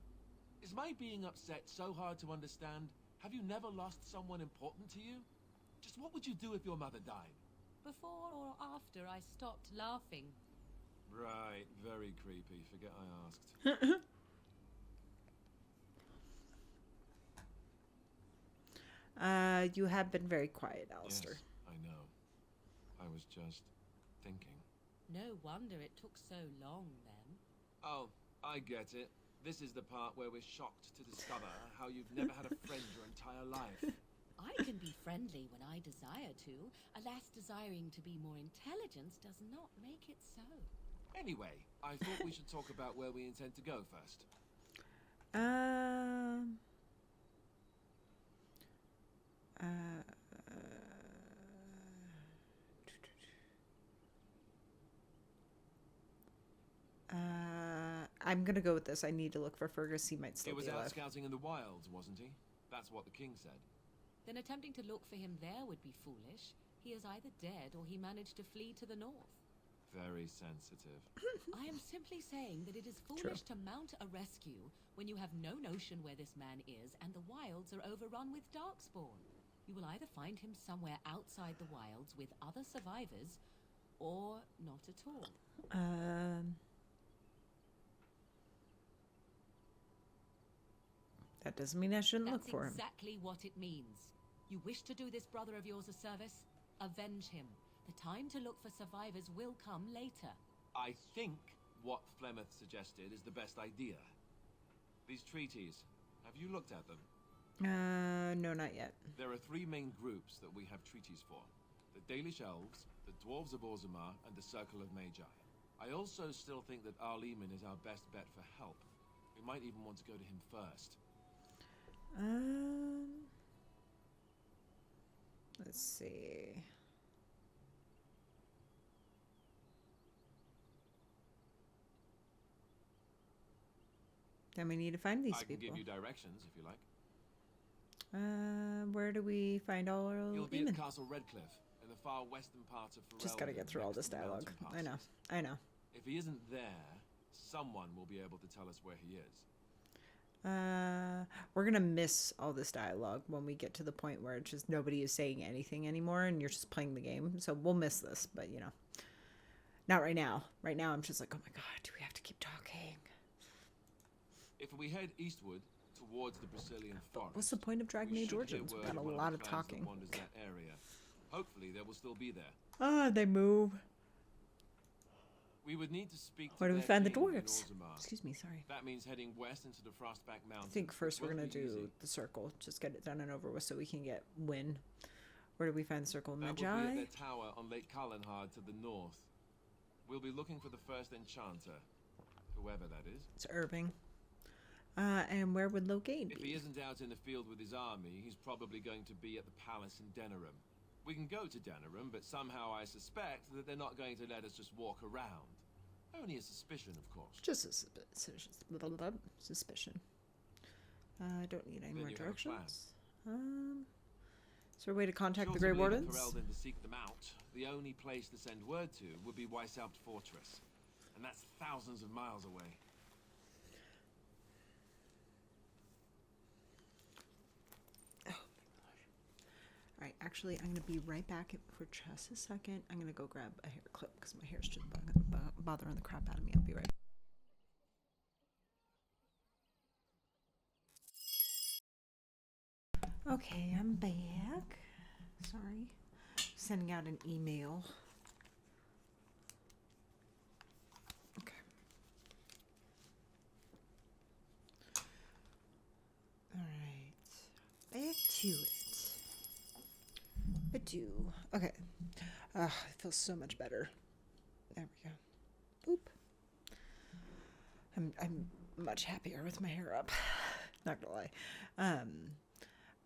Is my being upset so hard to understand? Have you never lost someone important to you? Just what would you do if your mother died? Before or after I stopped laughing? Right, very creepy. Forget I asked. You have been very quiet, Alistair. Yes, I know. I was just thinking. No wonder it took so long, then. Oh, I get it. This is the part where we're shocked to discover how you've never had a friend your entire life. I can be friendly when I desire to. Alas, desiring to be more intelligent does not make it so. Anyway, I thought we should talk about where we intend to go first. I'm gonna go with this. I need to look for Fergus. He might still He was be out alive. scouting in the wilds, wasn't he? That's what the king said. Then attempting to look for him there would be foolish. He is either dead or he managed to flee to the north. Very sensitive. I am simply saying that it is foolish to mount a rescue when you have no notion where this man is and the wilds are overrun with darkspawn. You will either find him somewhere outside the wilds with other survivors, or not at all. That doesn't mean I shouldn't look That's for him. exactly what it means. You wish to do this brother of yours a service? Avenge him. The time to look for survivors will come later. I think what Flemeth suggested is the best idea. These treaties, have you looked at them? No, not yet. There are three main groups that we have treaties for. The Dalish Elves, the Dwarves of Orzammar, and the Circle of Magi. I also still think that Arleman is our best bet for help. We might even want to go to him first. Let's see. Then we need to find these I can people. give you directions if you like. Where do we find all our You'll be demon? at Castle Redcliffe, in the far western part of Ferelden. Just gotta get through all next this to the dialogue. mountain I passes. know. I know. If he isn't there, someone will be able to tell us where he is. We're gonna miss all this dialogue when we get to the point where it's just nobody is saying anything anymore and you're just playing the game. So we'll miss this, but you know, not right now. Right now I'm just like, oh my god, do we have to keep talking? If we head eastward towards the Brazilian forest, What's the point of Dragon we Age should hear Origins? We've word got a one lot the of clans that talking. wanders that area. Hopefully, they will still be there. They move. We would need to speak to Where do we their find the king in dwarves? Orzammar. Excuse me, sorry. That means heading west into the Frostback I Mountains. think first we're Won't gonna be do easy. the circle. Just get it done and over with so we can get win. Where do we find the Circle of That will be at Magi? their tower on Lake Kallenhard to the north. We'll be looking for the first enchanter, whoever that is. It's Irving. And where would Logain If be? he isn't out in the field with his army, he's probably going to be at the palace in Denerim. We can go to Denerim, but somehow I suspect that they're not going to let us just walk around. Only a suspicion, of course. Just a suspicion. I don't need any Then more you have a plan. directions. Is there a way to contact Short the of Grey leaving Wardens? Ferelden to seek them out, the only place to send word to would be Weishaupt Fortress. And that's thousands of miles away. Alright, actually, I'm going to be right back for just a second. I'm going to go grab a hair clip because my hair's just bothering the crap out of me. I'll be right back. Okay, I'm back. Sorry. Sending out an email. Okay. Alright. Back to it. Badoo. Okay. It feels so much better. There we go. Boop. I'm much happier with my hair up. Not gonna lie.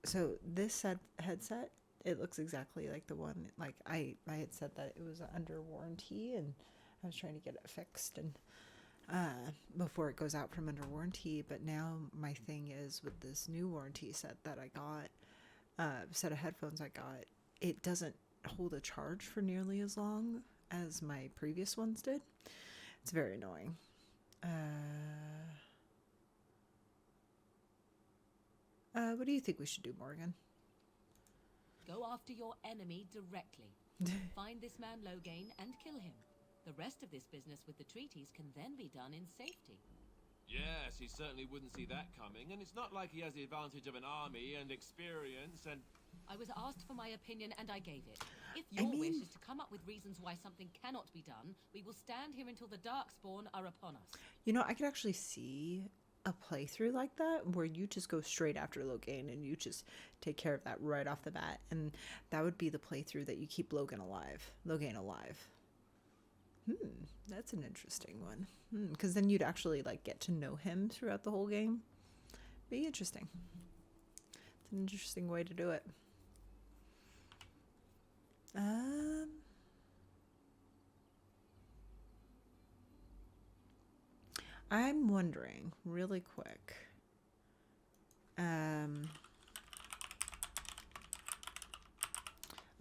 So this headset It looks exactly like the one, like I had said that it was under warranty, and I was trying to get it fixed and before it goes out from under warranty. But now my thing is with this new warranty set that I got, set of headphones I got, it doesn't hold a charge for nearly as long as my previous ones did. It's very annoying. What do you think we should do, Morgan? Go after your enemy directly. Find this man Logain and kill him. The rest of this business with the treaties can then be done in safety. Yes, he certainly wouldn't see that coming, and it's not like he has the advantage of an army and experience and... I was asked for my opinion and I gave it. If your wish is to come up with reasons why something cannot be done, we will stand here until the Darkspawn are upon us. You know, I could actually see a playthrough like that where you just go straight after Logain and you just take care of that right off the bat, and that would be the playthrough that you keep Logain alive. That's an interesting one. Because then you'd actually like get to know him throughout the whole game. Be interesting. It's an interesting way to do it. I'm wondering really quick.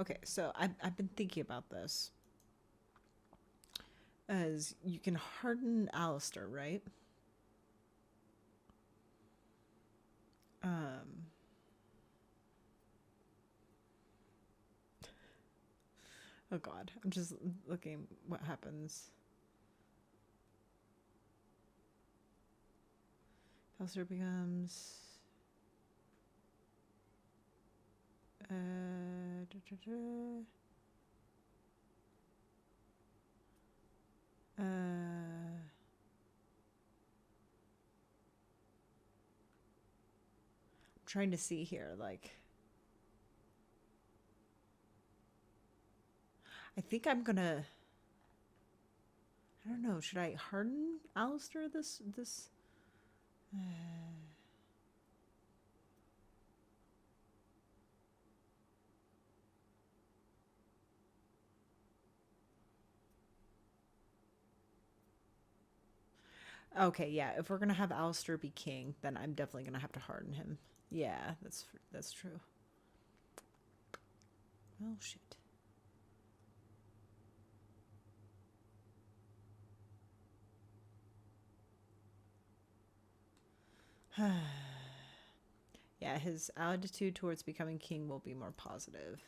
Okay, so I've been thinking about this. As you can harden Alistair, right? Oh god, I'm just looking what happens. Alistair becomes I'm trying to see here, like I think I'm gonna, I don't know, should I harden Alistair this Okay, yeah, if we're gonna have Alistair be king, then I'm definitely gonna have to harden him. Yeah, that's true. Oh shit. Yeah, his attitude towards becoming king will be more positive.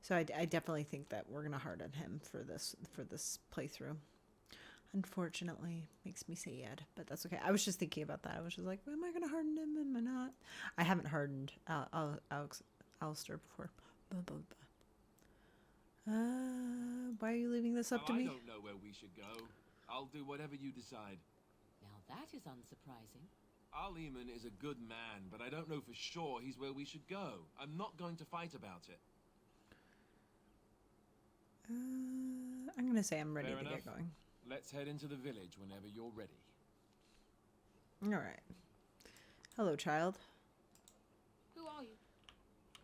So I definitely think that we're gonna harden him for this playthrough. Unfortunately, makes me sad, but that's okay. I was just thinking about that. I was just like, am I gonna harden him? Am I not? I haven't hardened Alistair before. Why are you leaving this up to me? I don't know where we should go. I'll do whatever you decide. Now that is unsurprising. Al-Eman is a good man, but I don't know for sure he's where we should go. I'm not going to fight about it. I'm gonna say I'm ready Fair to enough. get going. Let's head into the village whenever you're ready. All right. Hello, child. Who are you?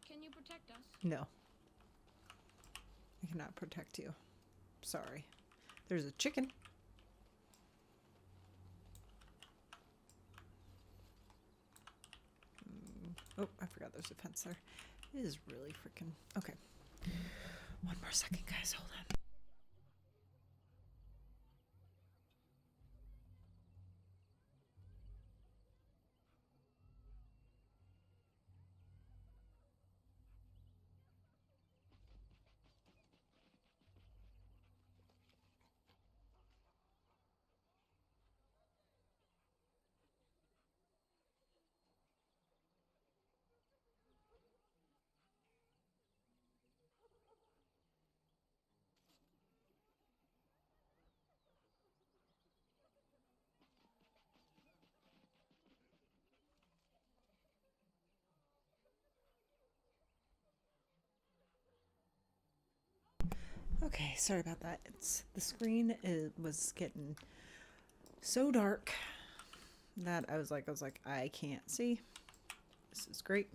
Can you protect us? No. I cannot protect you. Sorry. There's a chicken. Oh, I forgot there's a fence there. It is really freaking... Okay. One more second, guys. Hold on. Okay, sorry about that. It's the screen was getting so dark that I was like, I can't see. This is great.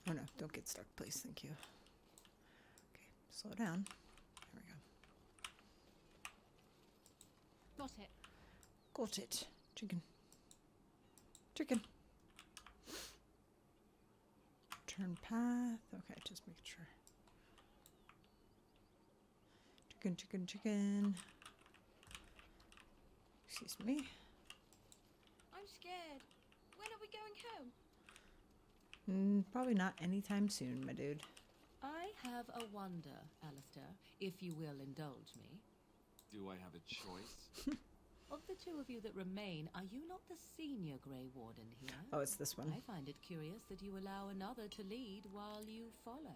Oh no, don't get stuck, please. Thank you. Okay, slow down. There we go. Got it. Got it. Chicken. Chicken. Turn path. Okay, just make sure. Chicken, chicken, chicken. Excuse me. I'm scared. When are we going home? Probably not anytime soon, my dude. I have a wonder, Alistair, if you will indulge me. Do I have a choice? Of the two of you that remain, are you not the senior Grey Warden here? Oh, it's this one. I find it curious that you allow another to lead while you follow.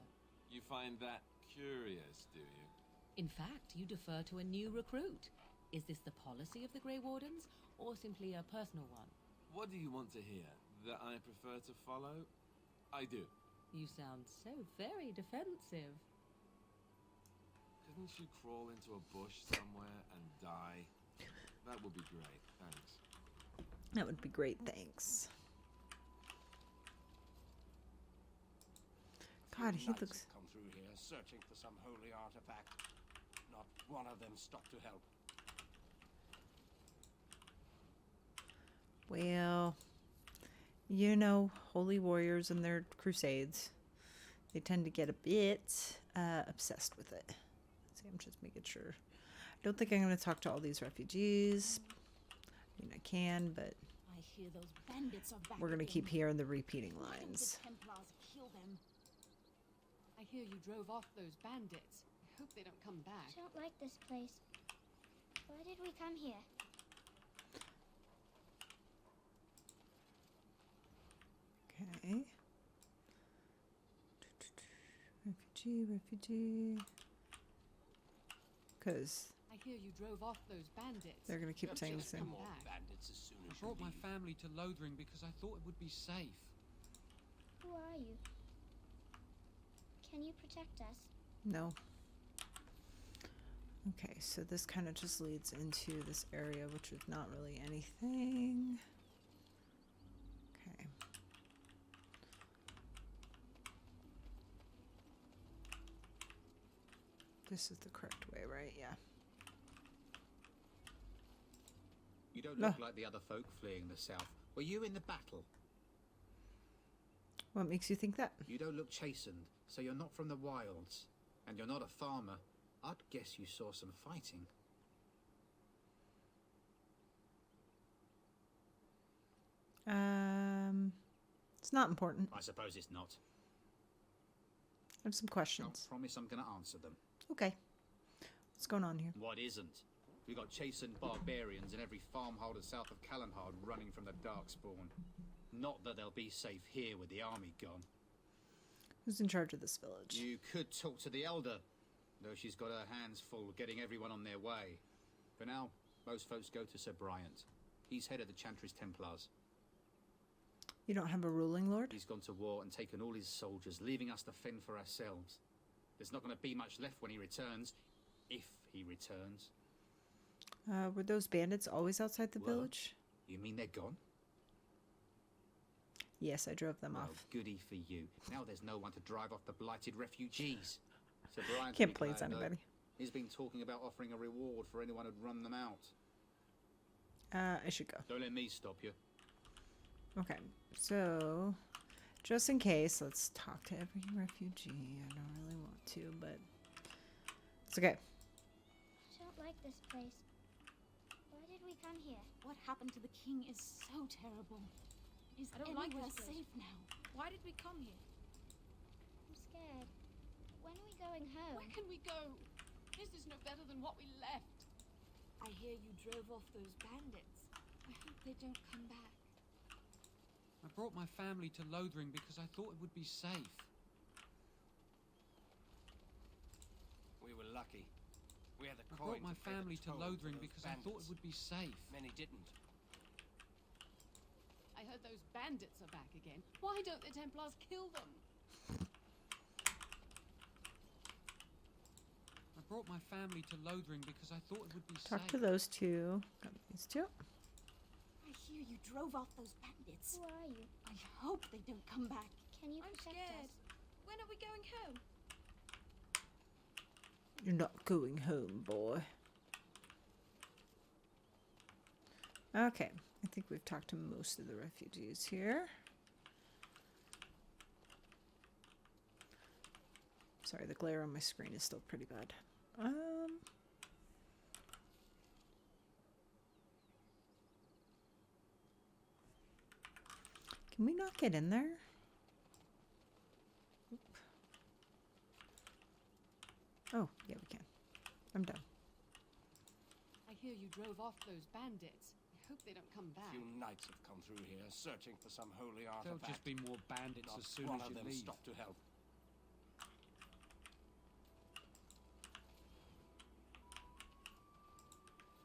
You find that curious, do you? In fact, you defer to a new recruit. Is this the policy of the Grey Wardens, or simply a personal one? What do you want to hear? That I prefer to follow? I do. You sound so very defensive. Couldn't you crawl into a bush somewhere and die? That would be great, thanks. That would be great, thanks. God, he Knights looks... have come through here searching for some holy artifact. Not one of them stopped to help. Well, you know, holy warriors and their crusades, they tend to get a bit obsessed with it. See, I'm just making sure. I don't think I'm going to talk to all these refugees. I mean, I can, but I hear those bandits are back we're going to keep again. hearing the repeating Why don't lines. the Templars kill them? I hear you drove off those bandits. I hope they don't come back. I don't like this place. Why did we come here? Okay. Refugee. Because I hear you drove off those bandits. they're going to keep saying the Just same. come on, Back. bandits, as soon I as you brought my leave. family to Lothering because I thought it would be safe. Who are you? Can you protect us? No. Okay, so this kind of just leads into this area, which is not really anything. Okay. This is the correct way, right? Yeah. You don't No. look like the other folk fleeing the south. Were you in the battle? What makes you think that? You don't look chastened, so you're not from the wilds. And you're not a farmer. I'd guess you saw some fighting. It's not important. I suppose it's not. I have some I questions. promise I'm going to answer them. Okay. What's going on here? What isn't? We got chastened barbarians in every farmholder south of Callanhard running from the Darkspawn. Not that they'll be safe here with the army gone. Who's in charge of this village? You could talk to the Elder, though she's got her hands full getting everyone on their way. For now, most folks go to Sir Bryant. He's head of the Chantry's Templars. You don't have a ruling lord? He's gone to war and taken all his soldiers, leaving us to fend for ourselves. There's not going to be much left when he returns, if he returns. Were those bandits always outside the What? village? You mean they're gone? Yes, I drove them Well, off. goody for you. Now there's no one to drive off the blighted refugees. Sir Bryant Can't will be please glad, though. anybody. He's been talking about offering a reward for anyone who'd run them out. I should go. Don't let me stop you. Okay, so just in case, let's talk to every refugee. I don't really want to, but it's okay. I don't like this place. Why did we come here? What happened to the king is so terrible. Is I don't like anywhere this place. safe now? Why did we come here? I'm scared. When are we going home? Where can we go? This is no better than what we left. I hear you drove off those bandits. I hope they don't come back. I brought my family to Lothering because I thought it would be safe. We were lucky. We had the I coin brought my to pay the family to toll for Lothering those because I thought it bandits. would be safe. Many didn't. I heard those bandits are back again. Why don't the Templars kill them? I brought my family to Lothering because I thought it would be Talk safe. to those two. Got these two. I hear you drove off those bandits. Who are you? I hope they don't come back. Can you I'm protect scared. us? When are we going home? You're not going home, boy. Okay, I think we've talked to most of the refugees here. Sorry, the glare on my screen is still pretty bad. Can we not get in there? Oop. Oh, yeah, we can. I'm done. I hear you drove off those bandits. I hope they don't come A back. few knights have come through here, searching for some holy There'll artifact. just be more bandits Not as soon one as of you them leave. stopped to help.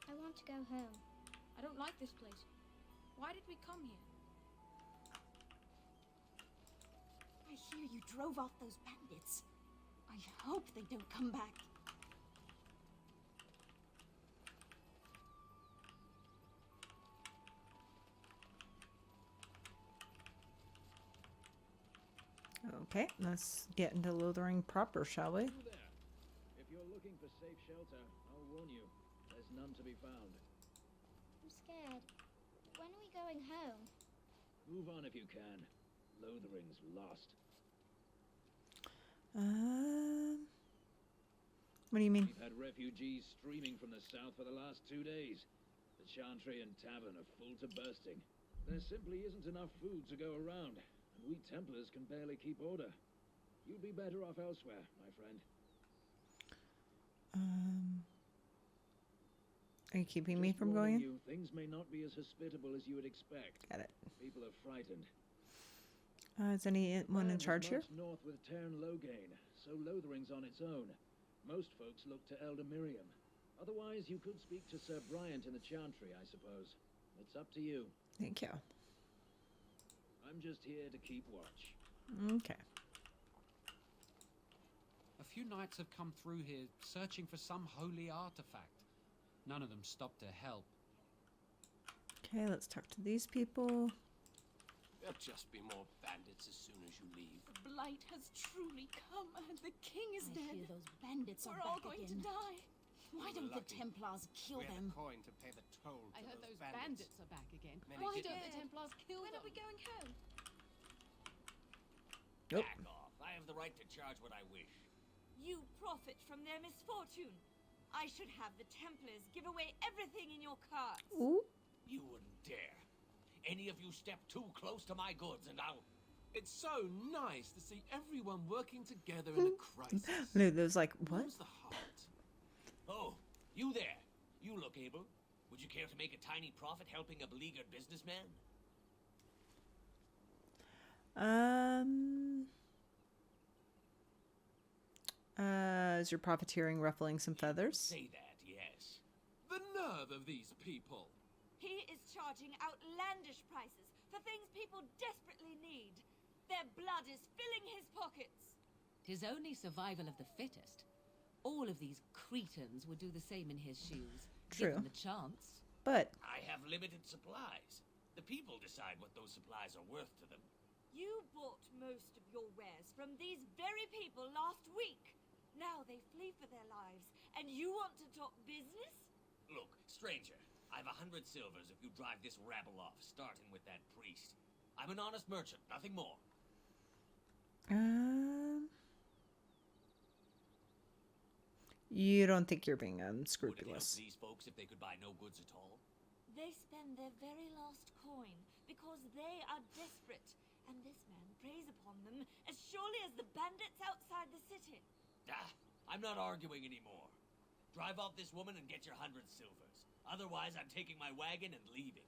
I want to go home. I don't like this place. Why did we come here? I hear you drove off those bandits. I hope they don't come back. Okay, let's get into Lothering proper, shall we? You there. If you're looking for safe shelter, I'll warn you. There's none to be found. I'm scared. When are we going home? Move on if you can. Lothering's lost. What do you mean? We've had refugees streaming from the south for the last 2 days. The Chantry and Tavern are full to bursting. There simply isn't enough food to go around, and we Templars can barely keep order. You'd be better off elsewhere, my friend. Are you keeping me Just from warning going? you, things may not be as hospitable as you would expect. Got it. People are frightened. Is anyone in charge here? North with Tern Logain, so Lothering's on its own. Most folks look to Elder Miriam. Otherwise, you could speak to Sir Bryant in the Chantry, I suppose. It's up to you. Thank you. I'm just here to keep watch. Okay. A few knights have come through here searching for some holy artifact. None of them stopped to help. Okay, let's talk to these people. There'll just be more bandits as soon as you leave. The blight has truly come, and the king is I dead. hear those bandits We're are all back going again. to die. Why We're don't the lucky. Templars kill We had them? a coin to pay the toll I to heard those bandits. bandits are back again. Many Why did. don't the Templars kill When them? are we going home? Nope. Back off. I have the right to charge what I wish. You profit from their misfortune. I should have the Templars give away everything in your carts. Ooh. You wouldn't dare. Any of you step too close to my goods and I'll... It's so nice to see everyone working together in a crisis. Lulu's like, what? Where's the heart? Oh, you there. You look able. Would you care to make a tiny profit helping a beleaguered businessman? Is your profiteering ruffling some feathers? Say that, yes. The nerve of these people. He is charging outlandish prices for things people desperately need. Their blood is filling his pockets. 'Tis only survival of the fittest. All of these cretins would do the same in his shoes, True. given the chance. But I have limited supplies. The people decide what those supplies are worth to them. You bought most of your wares from these very people last week. Now they flee for their lives, and you want to talk business? Look, stranger, I've 100 silvers if you drive this rabble off, starting with that priest. I'm an honest merchant, nothing more. You don't think you're being Would it help unscrupulous? these folks if they could buy no goods at all? They spend their very last coin because they are desperate, and this man preys upon them as surely as the bandits outside the city. Ah, I'm not arguing anymore. Drive off this woman and get your 100 silvers. Otherwise, I'm taking my wagon and leaving.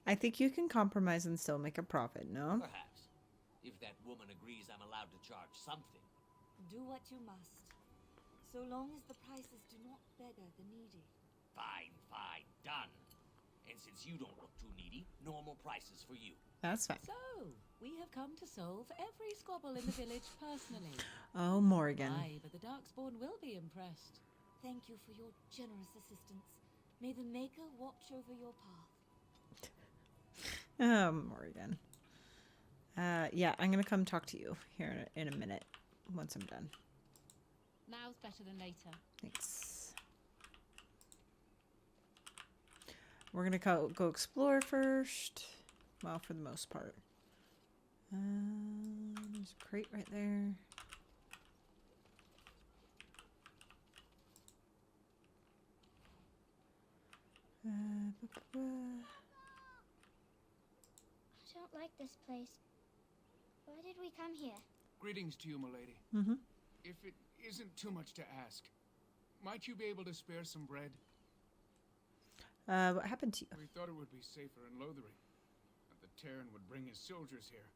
I think you can compromise and still make a profit, no? Perhaps. If that woman agrees I'm allowed to charge something. Do what you must, so long as the prices do not beggar the needy. Fine, fine, done. And since you don't look too needy, normal prices for you. That's fine. So, we have come to solve every squabble in the village personally. Oh, Morgan. Aye, but the Darkspawn will be impressed. Thank you for your generous assistance. May the Maker watch over your path. Morgan. Yeah, I'm gonna come talk to you here in a minute once I'm done. Now's better than later. Thanks. We're gonna go explore first. Well, for the most part. There's a crate right there. I don't like this place. Why did we come here? Greetings to you, milady. Mm-hmm. If it isn't too much to ask, might you be able to spare some bread? What happened to you? We thought it would be safer in Lothering, that the Terran would bring his soldiers here.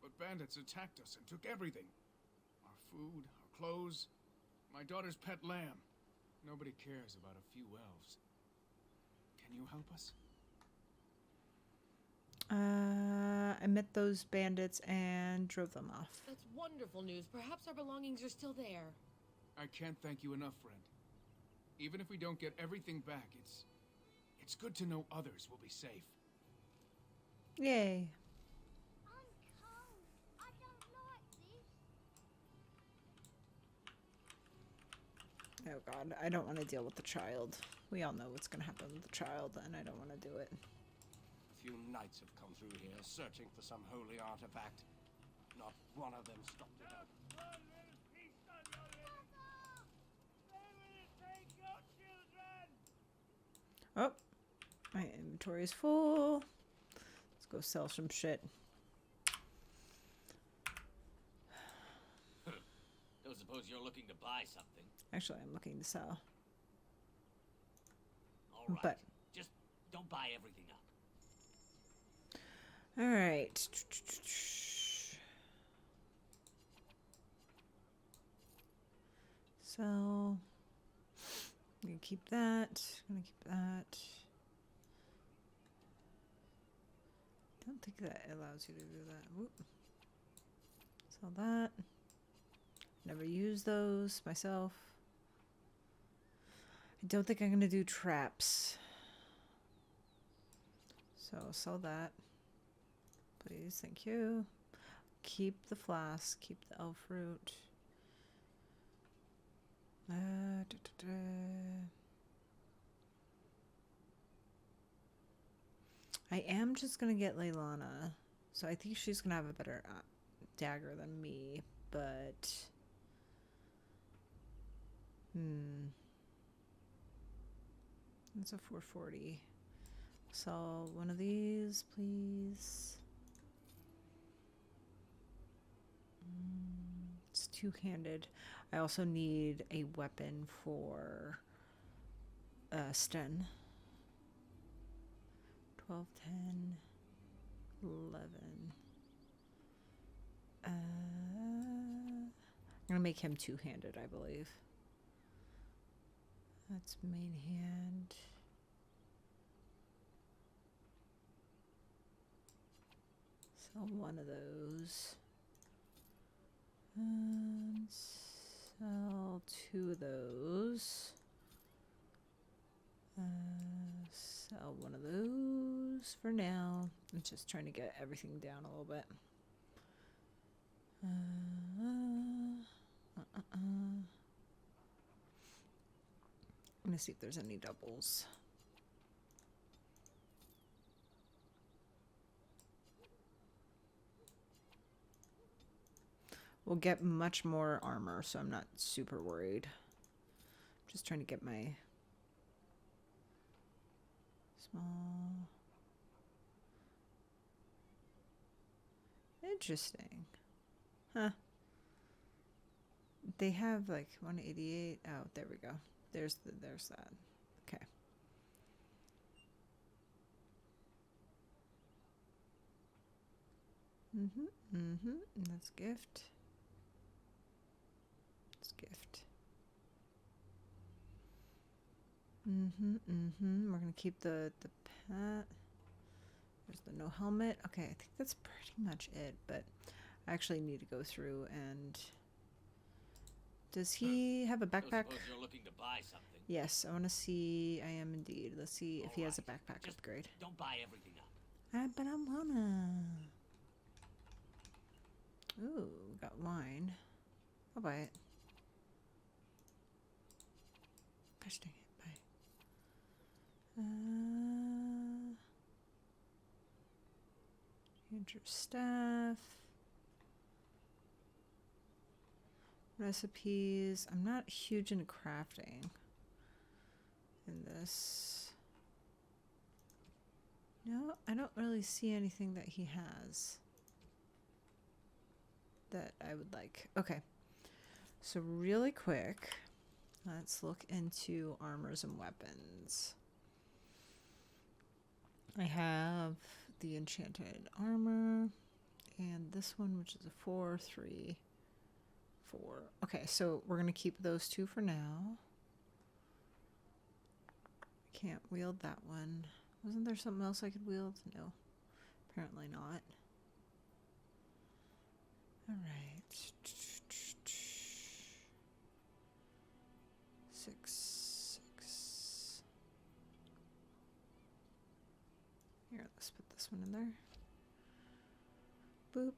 But bandits attacked us and took everything. Our food, our clothes, my daughter's pet lamb. Nobody cares about a few elves. Can you help us? I met those bandits and drove them off. That's wonderful news. Perhaps our belongings are still there. I can't thank you enough, friend. Even if we don't get everything back, it's good to know others will be safe. Yay. I'm cold. I don't like this. Oh god, I don't want to deal with the child. We all know what's going to happen with the child, and I don't want to do it. A few knights have come through here, searching for some holy artifact. Not one of them stopped it up. Oh, my inventory is full. Let's go sell some shit. Don't suppose you're looking to buy something? Actually, I'm looking to sell. All right. But just don't buy everything up. all right. So I'm gonna keep that. Gonna keep that. I don't think that allows you to do that. Whoop. Sell that. Never use those myself. I don't think I'm gonna do traps. So sell that. Please, thank you. Keep the flask, keep the elf fruit. I am just gonna get Leilana, so I think she's gonna have a better dagger than me, but it's a 440. So one of these, please. It's two-handed. I also need a weapon for Sten. 12, 10, 11. I'm gonna make him two-handed, I believe. That's main hand. Sell one of those. And sell two of those. Sell one of those for now. I'm just trying to get everything down a little bit. I'm gonna see if there's any doubles. We'll get much more armor, so I'm not super worried. Just trying to get my small. Interesting. Huh. They have like 188. Oh, there we go. There's that. Okay. That's gift. Gift. We're gonna keep the pet. There's the no helmet. Okay, I think that's pretty much it, but I actually need to go through and Does he have a Don't backpack? suppose you're looking to buy something. Yes, I want to see. I am indeed. Let's see if he has a backpack Just upgrade. don't buy everything up. But I wanna. Ooh, got wine. I'll buy it. Gosh dang it, bye. Enter staff. Recipes. I'm not huge into crafting in this. No, I don't really see anything that he has that I would like. Okay. So really quick, let's look into armors and weapons. I have the enchanted armor and this one, which is a 4, 3, 4. Okay, so we're going to keep those two for now. Can't wield that one. Wasn't there something else I could wield? No, apparently not. All right. 6, 6. Here, let's put this one in there. Boop.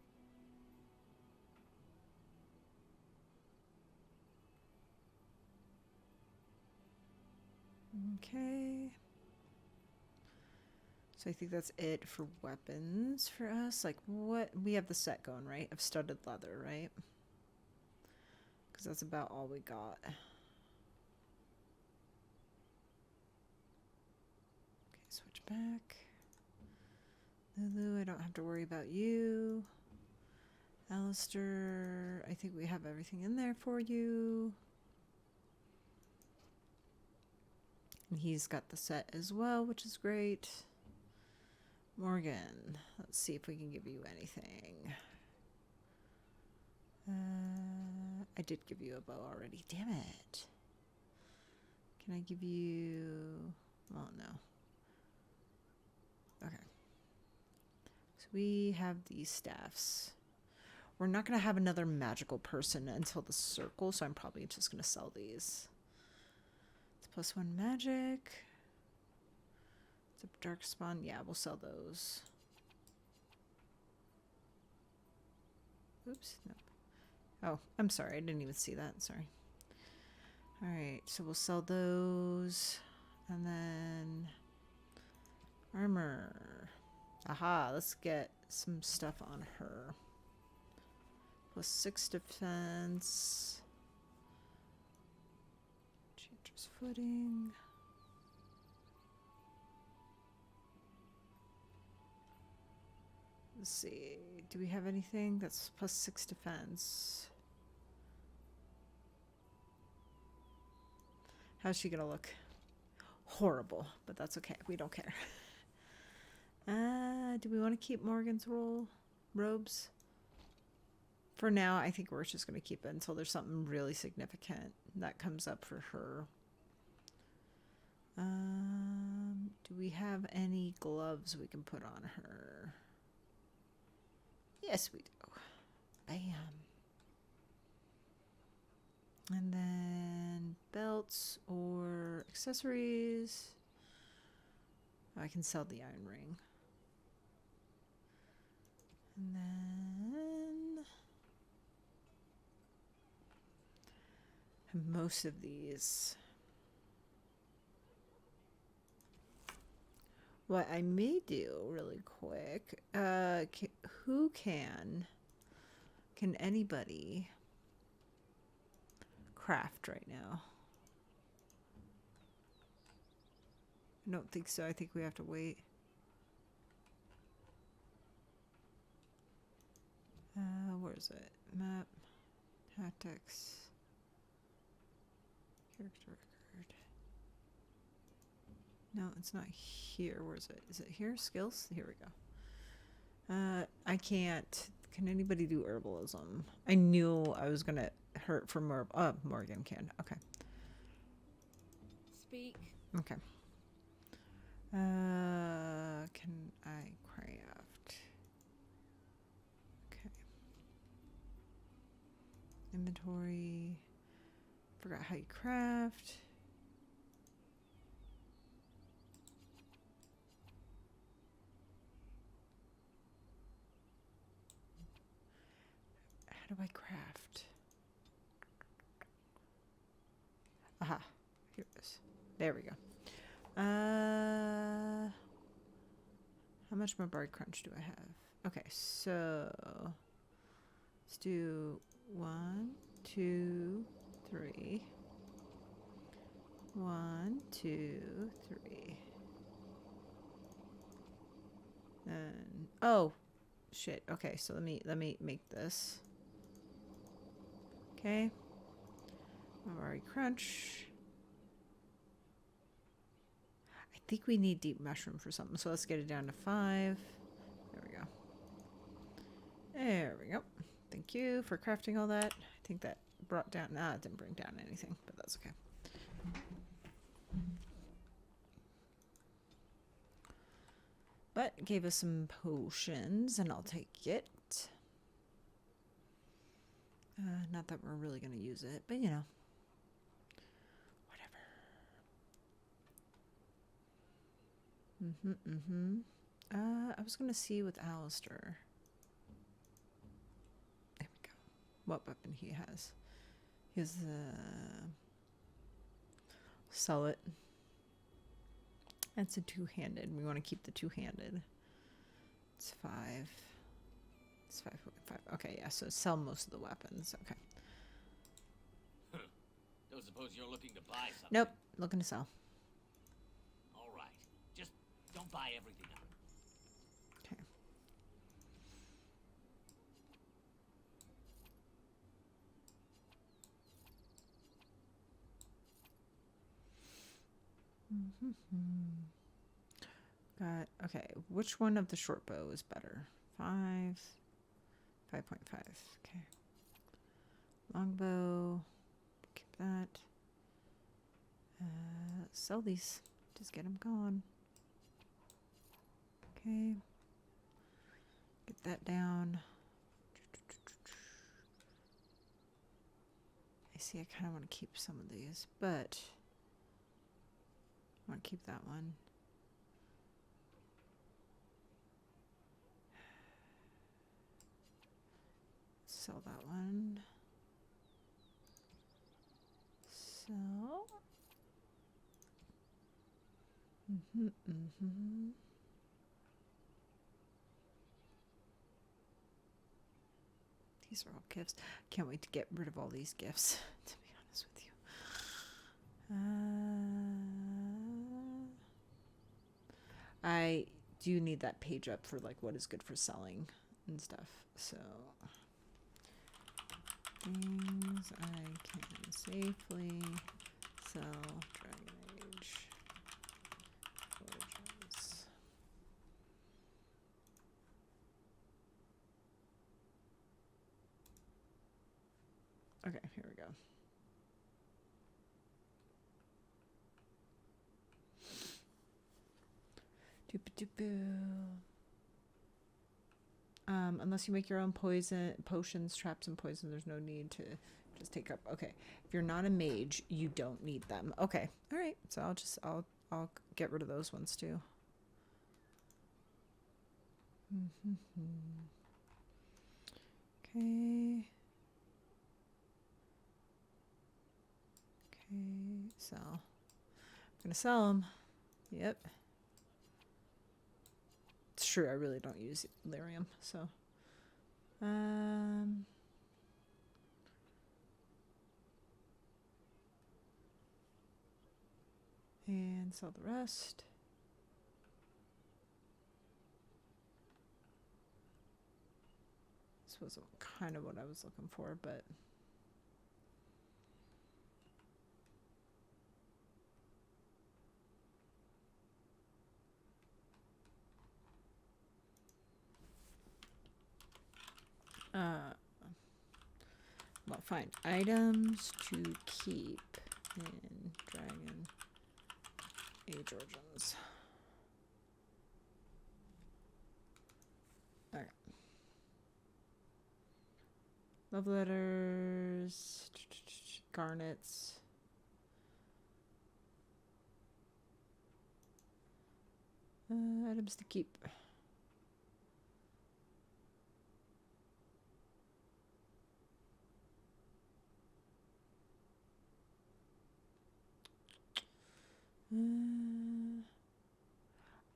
Okay. So I think that's it for weapons for us. Like, what? We have the set going, right? Of studded leather, right? Because that's about all we got. Okay, switch back. Lulu, I don't have to worry about you. Alistair, I think we have everything in there for you. And he's got the set as well, which is great. Morgan, let's see if we can give you anything. I did give you a bow already. Damn it. Can I give you... Well, no. Okay. So we have these staffs. We're not going to have another magical person until the circle, so I'm probably just going to sell these. It's +1 magic. It's a dark spawn. Yeah, we'll sell those. Oops. No. Oh, I'm sorry. I didn't even see that. Sorry. All right. So we'll sell those. And then armor. Aha. Let's get some stuff on her. +6 defense. Changer's footing. Let's see. Do we have anything that's +6 defense? How's she gonna look? Horrible, but that's okay. We don't care. Do we want to keep Morgan's robes? For now, I think we're just going to keep it until there's something really significant that comes up for her. Do we have any gloves we can put on her? Yes, we do. Bam. And then belts or accessories. I can sell the iron ring. And then most of these. What I may do really quick, who can anybody craft right now? I don't think so. I think we have to wait. Where is it? Map, tactics, character record. No, it's not here. Where is it? Is it here? Skills? Here we go. I can't. Can anybody do herbalism? I knew I was gonna hurt for more. Morgan can. Okay. Speak. Okay. Can I craft? Okay. Inventory. Forgot how you craft. How do I craft? Aha. Here it is. There we go. How much more barley crunch do I have? Okay, so let's do 1, 2, 3. 1, 2, 3. And oh shit. Okay, so let me make this. Okay. Barley crunch. I think we need deep mushroom for something, so let's get it down to 5. There we go. There we go. Thank you for crafting all that. I think that brought down... Nah, it didn't bring down anything, but that's okay. But it gave us some potions, and I'll take it. Not that we're really going to use it, but you know. I was gonna see with Alistair. There we go. What weapon he has. He has the... Sell it. That's a two-handed. We want to keep the two-handed. It's 5. It's 5.5. Okay, yeah, so sell most of the weapons. Okay. Don't suppose you're looking to buy something? Nope. Looking to sell. Don't buy everything up. Okay. Got, okay, which one of the short bow is better? 5, 5.5. Okay. Longbow. Keep that. Sell these. Just get them going. Okay. Get that down. I see I kind of want to keep some of these, but I want to keep that one. Sell that one. Sell. These are all gifts. Can't wait to get rid of all these gifts, to be honest with you. I do need that page up for like what is good for selling and stuff. So things I can safely sell. Dragon Age Origins. Okay, here we go. Unless you make your own potions, traps, and poison, there's no need to just take up. Okay, if you're not a mage, you don't need them. Okay, all right. So I'll get rid of those ones too. Okay. Okay, sell. I'm gonna sell them. Yep. It's true, I really don't use lyrium, so. And sell the rest. This was kind of what I was looking for, but. Well, find items to keep in Dragon Age Origins. Alright. Love letters, garnets. Items to keep.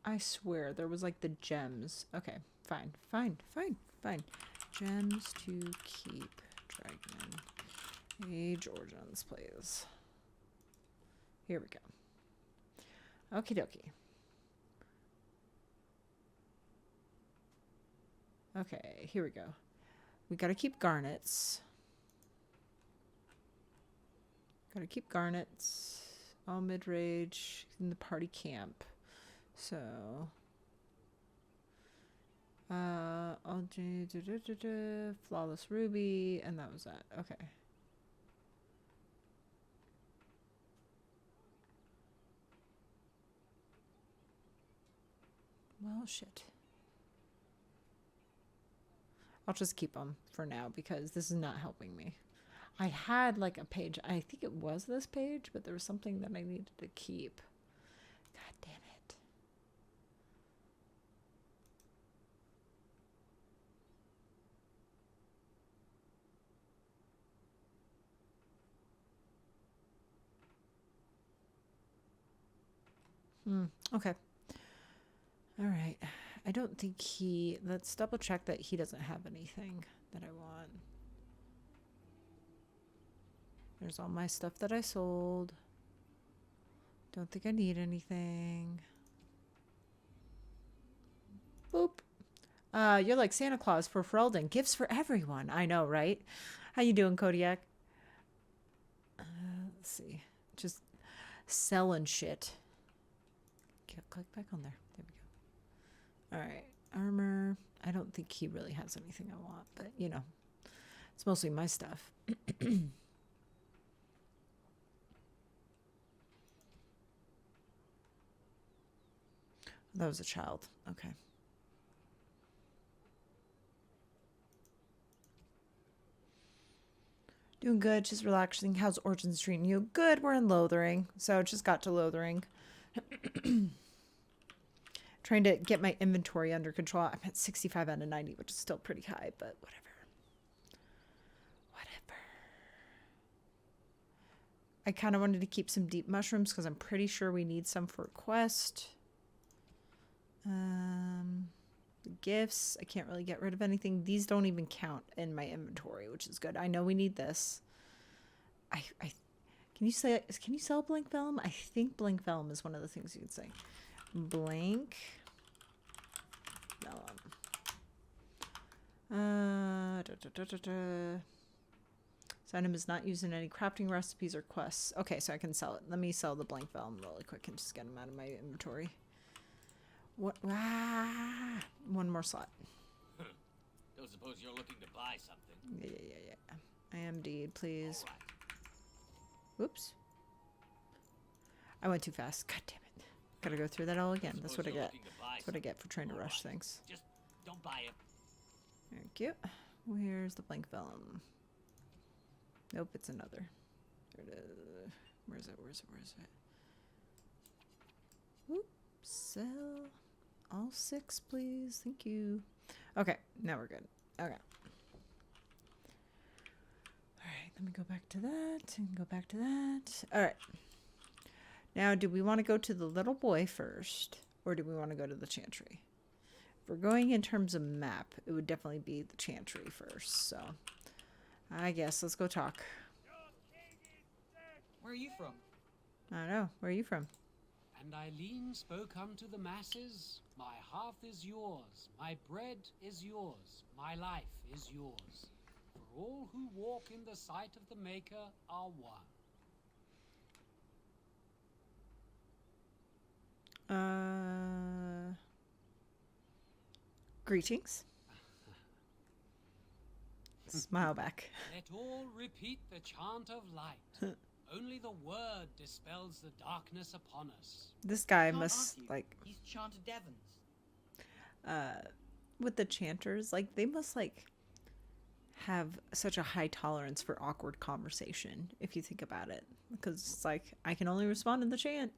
I swear there was like the gems. Okay, fine. Gems to keep. Dragon. Age Origins, please. Here we go. Okie dokie. Okay, here we go. We gotta keep garnets. Gotta keep garnets. All mid-range in the party camp. So, I'll do Flawless Ruby, and that was that. Okay. Well, shit. I'll just keep them for now because this is not helping me. I had like a page, I think it was this page, but there was something that I needed to keep. God damn it. Okay. All right. I don't think let's double check that he doesn't have anything that I want. There's all my stuff that I sold. Don't think I need anything. Boop. You're like Santa Claus for Ferelden. Gifts for everyone. I know, right? How you doing, Kodiak? Let's see. Just selling shit. Click back on there. There we go. All right. Armor. I don't think he really has anything I want, but you know, it's mostly my stuff. That was a child. Okay. Doing good. Just relaxing. How's Origins treating you? Good. We're in Lothering. So just got to Lothering. Trying to get my inventory under control. I'm at 65 out of 90, which is still pretty high, but whatever. I kind of wanted to keep some deep mushrooms because I'm pretty sure we need some for a quest. The gifts, I can't really get rid of anything. These don't even count in my inventory, which is good. I know we need this. Can you sell blank vellum? I think blank vellum is one of the things you could say. Blank vellum. This item is not used in any crafting recipes or quests. Okay, so I can sell it. Let me sell the blank vellum really quick and just get them out of my inventory. What? Ah, one more slot. Don't suppose you're looking to buy something? Yeah. I am indeed, please. Oops. I went too fast. God damn it. Gotta go through that all again. That's what I get. That's what I get for trying to rush things. Just don't buy it. Thank you. Where's the blank vellum? Nope, it's another. There it is. Where is it? Oops. Sell all 6, please. Thank you. Okay, now we're good. Okay. Alright, let me go back to that and go back to that. Alright. Now, do we want to go to the little boy first, or do we want to go to the Chantry? If we're going in terms of map, it would definitely be the Chantry first, so I guess let's go talk. Where are you from? I don't know. Where are you from? And Eileen spoke unto the masses, my hearth is yours, my bread is yours, my life is yours. For all who walk in the sight of the Maker are one. Greetings. Smile back. Let all repeat the chant of light. Only the word dispels the darkness upon us. This guy must, like... He's chanted Devons. With the chanters, like, they must, like, have such a high tolerance for awkward conversation, if you think about it. Because it's like, I can only respond in the chant.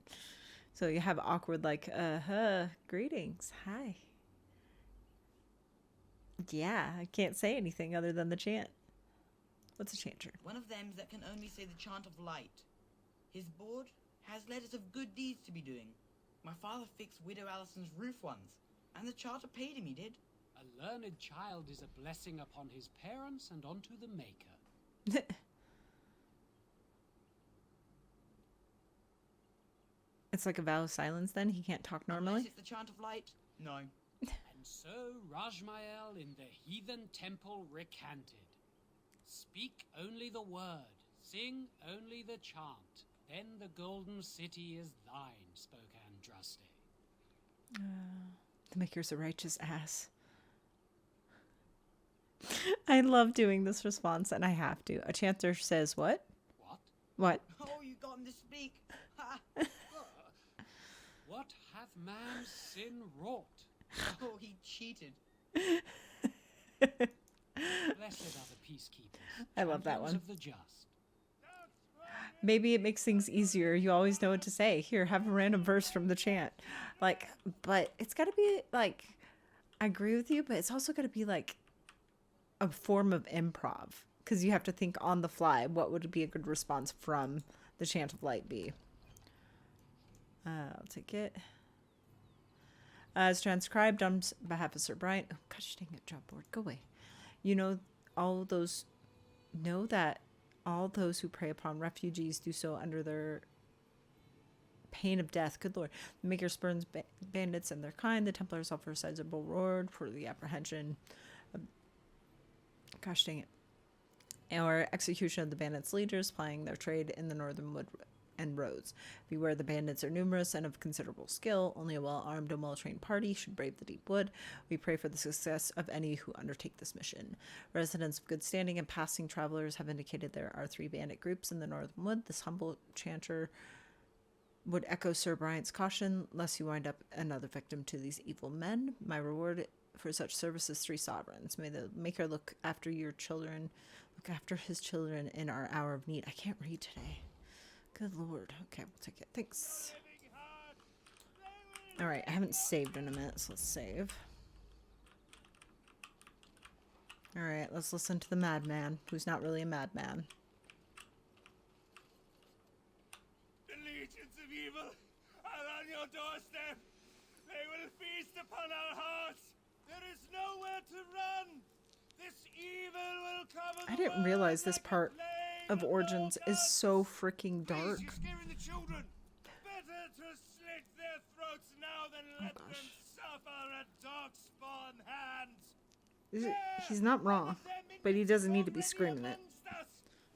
So you have awkward like, greetings, hi. Yeah, I can't say anything other than the chant. What's a chanter? One of them that can only say the chant of light. His board has letters of good deeds to be doing. My father fixed Widow Alison's roof once, and the charter paid him, he did. A learned child is a blessing upon his parents and onto the Maker. It's like a vow of silence then? He can't talk normally? Unless it's the chant of light? No. And so Rajmael in the heathen temple recanted. Speak only the word, sing only the chant, then the golden city is thine, spoke Andraste. The Maker's a righteous ass. I love doing this response, and I have to. A chanter says what? What? Oh, you got him to speak. What hath man's sin wrought? Oh, he cheated. Blessed are the peacekeepers. I love that one. Of the just. Maybe it makes things easier. You always know what to say. Here, have a random verse from the chant. Like, but it's got to be like, I agree with you, but it's also got to be like a form of improv, because you have to think on the fly. What would be a good response from the chant of light be? I'll take it. As transcribed on behalf of Sir Brian. Oh, gosh dang it, job board. Go away. You know that all those who prey upon refugees do so under their pain of death. Good Lord. The Maker spurns bandits and their kind. The Templars offer a sizable reward for the apprehension of, gosh dang it, or execution of the bandits' leaders plying their trade in the northern wood and roads. Beware, the bandits are numerous and of considerable skill. Only a well-armed and well-trained party should brave the deep wood. We pray for the success of any who undertake this mission. Residents of good standing and passing travelers have indicated there are 3 bandit groups in the northern wood. This humble chanter would echo Sir Bryant's caution, lest you wind up another victim to these evil men. My reward for such service is 3 sovereigns. May the Maker look after his children in our hour of need. I can't read today. Good Lord. Okay, we'll take it. Thanks. Alright, I haven't saved in a minute, so let's save. Alright, let's listen to the madman, who's not really a madman. The legions of evil are on your doorstep. They will feast upon our hearts. There is nowhere to run. This evil will cover the I didn't realize this part of Origins is so freaking dark. You're scaring the children. Better to slit their throats now than let them suffer at darkspawn hands. He's not wrong, but he doesn't need to be screaming it.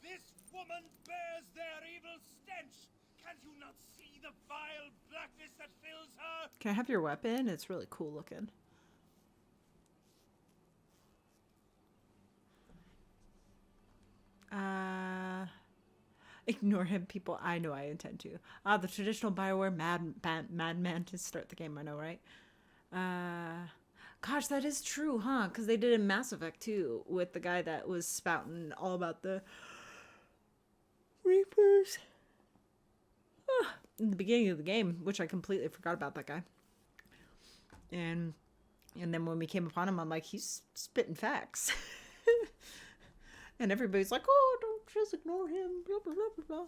This woman bears their evil stench. Can't you not see the vile blackness that fills her? Can I have your weapon? It's really cool looking. Ignore him, people. I know I intend to. The traditional Bioware madman to start the game. I know, right? Gosh, that is true, huh? Because they did in Mass Effect too, with the guy that was spouting all about the Reapers in the beginning of the game, which I completely forgot about that guy. And then when we came upon him, I'm like, he's spitting facts. And everybody's like, oh, don't just ignore him, blah, blah, blah, blah,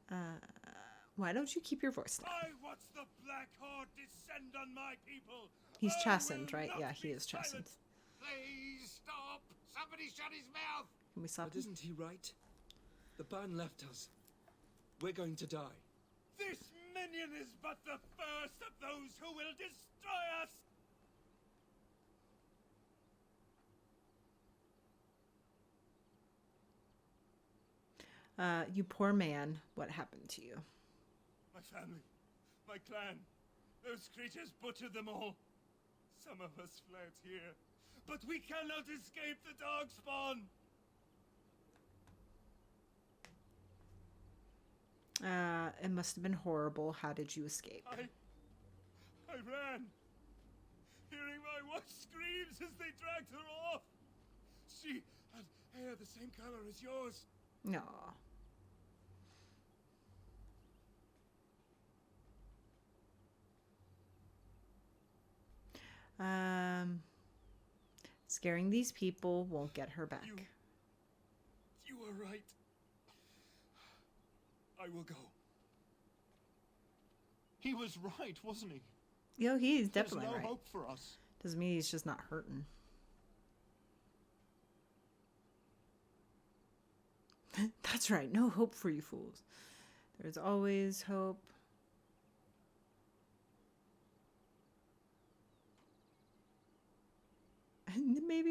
blah. Why don't you keep your voice down? I watch the Black Horde descend on my people. He's chastened, right? Yeah, he is chastened. Please stop. Somebody shut his mouth. Can we stop? But isn't he right? The ban left us. We're going to die. This minion is but the first of those who will destroy us. You poor man, what happened to you? My family, my clan, those creatures butchered them all. Some of us fled here, but we cannot escape the darkspawn. It must have been horrible. How did you escape? I ran, hearing my wife's screams as they dragged her off. She had hair the same color as yours. No. Scaring these people won't get her back. You were right. I will go. He was right, wasn't he? Yo, he's definitely There's no right. hope for us. Doesn't mean he's just not hurting. That's right. No hope for you fools. There's always hope.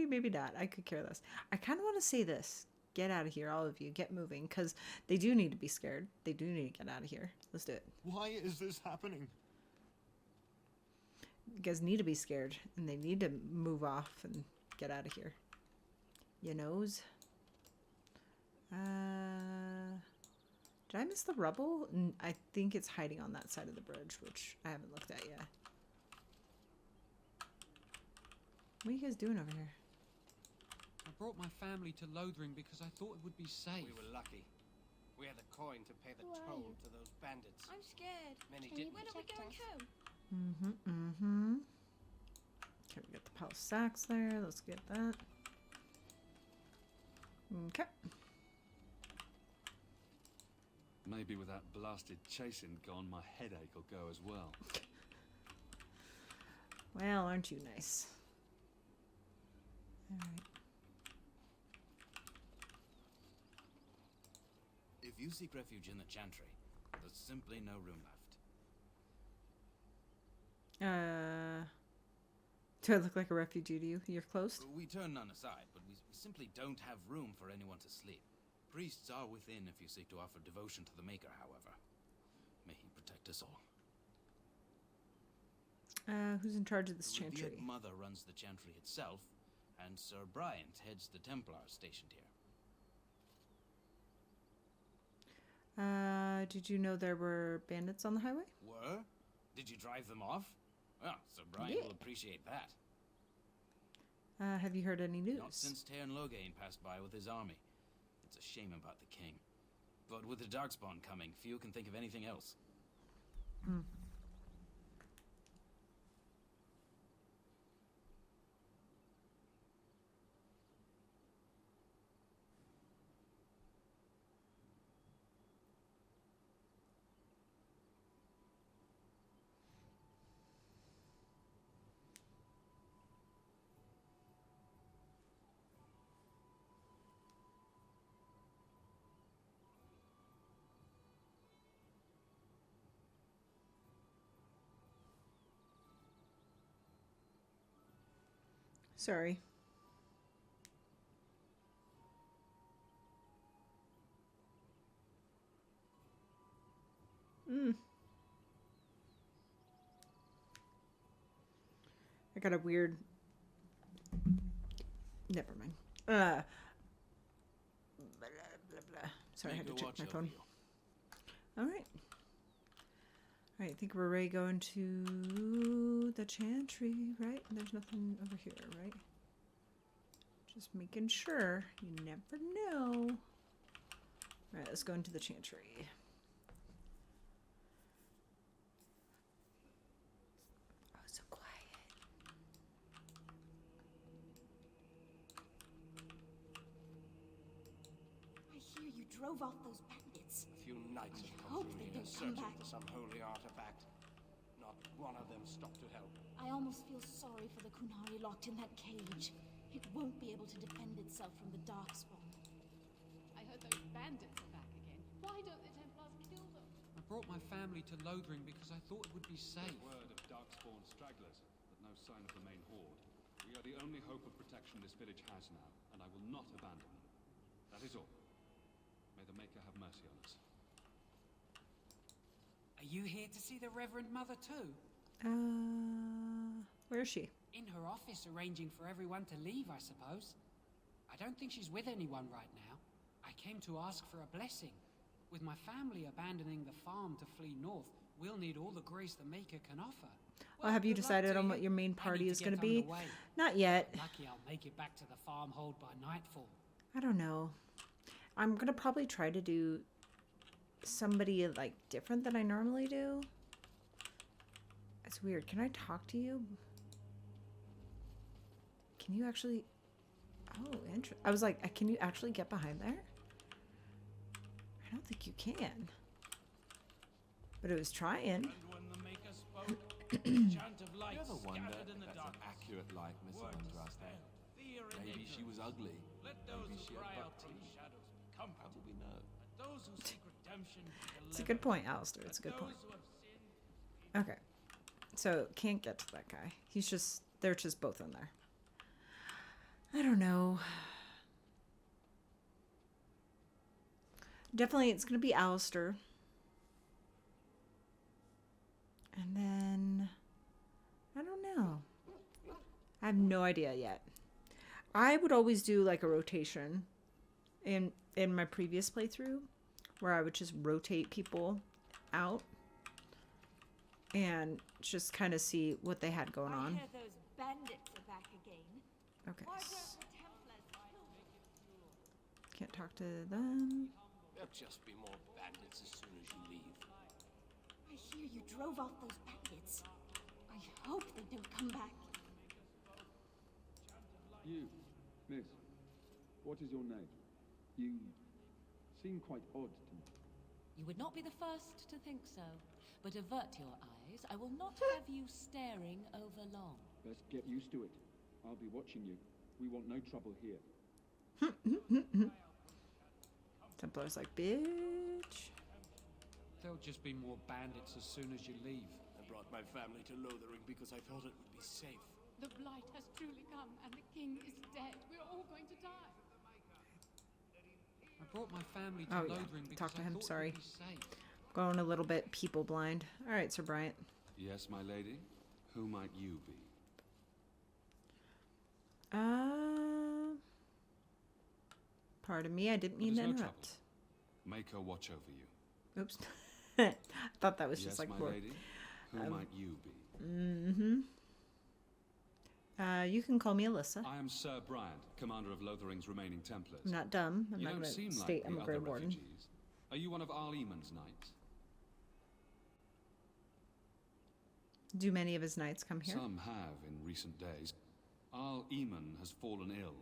Maybe not. I could care less. I kind of want to say this. Get out of here, all of you. Get moving, because they do need to be scared. They do need to get out of here. Let's do it. Why is this happening? You guys need to be scared, and they need to move off and get out of here. You knows? Did I miss the rubble? I think it's hiding on that side of the bridge, which I haven't looked at yet. What are you guys doing over here? I brought my family to Lothering because I thought it would be safe. We were lucky. We had the coin to pay the toll to those bandits. I'm scared. Many When didn't. are we going home? Okay, we got the pile of sacks there. Let's get that. Okay. Maybe with that blasted chasing gone, my headache will go as well. Well, aren't you nice? Alright. If you seek refuge in the Chantry, there's simply no room left. Do I look like a refugee to you? You're close? We turn none aside, but we simply don't have room for anyone to sleep. Priests are within if you seek to offer devotion to the Maker, however. May he protect us all. Who's in charge of this The chantry? revered Mother runs the Chantry itself, and Sir Bryant heads the Templars stationed here. Did you know there were bandits on the highway? Were? Did you drive them off? Well, Sir Bryant will appreciate that. Have you heard any news? Not since Sten Logain passed by with his army. It's a shame about the king. But with the Darkspawn coming, few can think of anything else. Sorry. I got a weird... Never mind. Blah, blah, blah. Sorry, I had to check my phone. Alright. Alright, I think we're ready going to the Chantry, right? There's nothing over here, right? Just making sure. You never know. Alright, let's go into the Chantry. Oh, so quiet. I hear you drove off those bandits. A few knights have I come hope through they here don't come searching back. for some holy artifact. Not one of them stopped to help. I almost feel sorry for the Qunari locked in that cage. It won't be able to defend itself from the Darkspawn. I heard those bandits are back again. Why don't the Templars kill them? I brought my family to Lothering because I thought it would be safe. Word of Darkspawn stragglers, but no sign of the main horde. We are the only hope of protection this village has now, and I will not abandon them. That is all. May the Maker have mercy on us. Are you here to see the Reverend Mother too? Where is she? In her office arranging for everyone to leave, I suppose. I don't think she's with anyone right now. I came to ask for a blessing. With my family abandoning the farm to flee north, we'll need all the grace the Maker can offer. Well, have you decided on what your main party is going to be? Not yet. Lucky I'll make it back to the farmhold by nightfall. I don't know. I'm going to probably try to do somebody like different than I normally do. It's weird. Can I talk to you? Can you actually... Oh, interesting. I was like, can you actually get behind there? I don't think you can. But it was trying. You ever wonder if that's an accurate likeness of Andraste? Maybe she was ugly. Maybe she had buck teeth. How do we know? It's a good point, Alistair. It's a good point. Okay. So, can't get to that guy. He's just... They're just both in there. I don't know. Definitely, it's going to be Alistair. And then... I don't know. I have no idea yet. I would always do like a rotation in my previous playthrough where I would just rotate people out and just kind of see what they had going on. I hear those bandits are back again. Okay. Why don't the Templars kill them? Can't talk to them. There'll just be more bandits as soon as you leave. I hear you drove off those bandits. I hope they don't come back. You, miss, what is your name? You seem quite odd to me. You would not be the first to think so. But avert your eyes. I will not have you staring over long. Best get used to it. I'll be watching you. We want no trouble here. Templar's like, bitch. There'll just be more bandits as soon as you leave. I brought my family to Lothering because I thought it would be safe. The blight has truly come, and the king is dead. We're all going to die. I brought my family to Lothering because Talk to I him, thought sorry. you'd be safe. Going a little bit people blind. All right, Sir Bryant. Yes, my lady? Who might you be? Pardon me, I didn't mean to interrupt. Make her watch over you. Oops. I thought that was just like my for... lady? Who might you be? You can call me Alyssa. I am Sir Bryant, commander of Lothering's remaining Templars. I'm not dumb. I'm You not don't going seem to like state the I'm a other Grey Warden. refugees. Are you one of Arl Eamon's knights? Do many of his knights come here? Some have in recent days. Arl Eamon has fallen ill,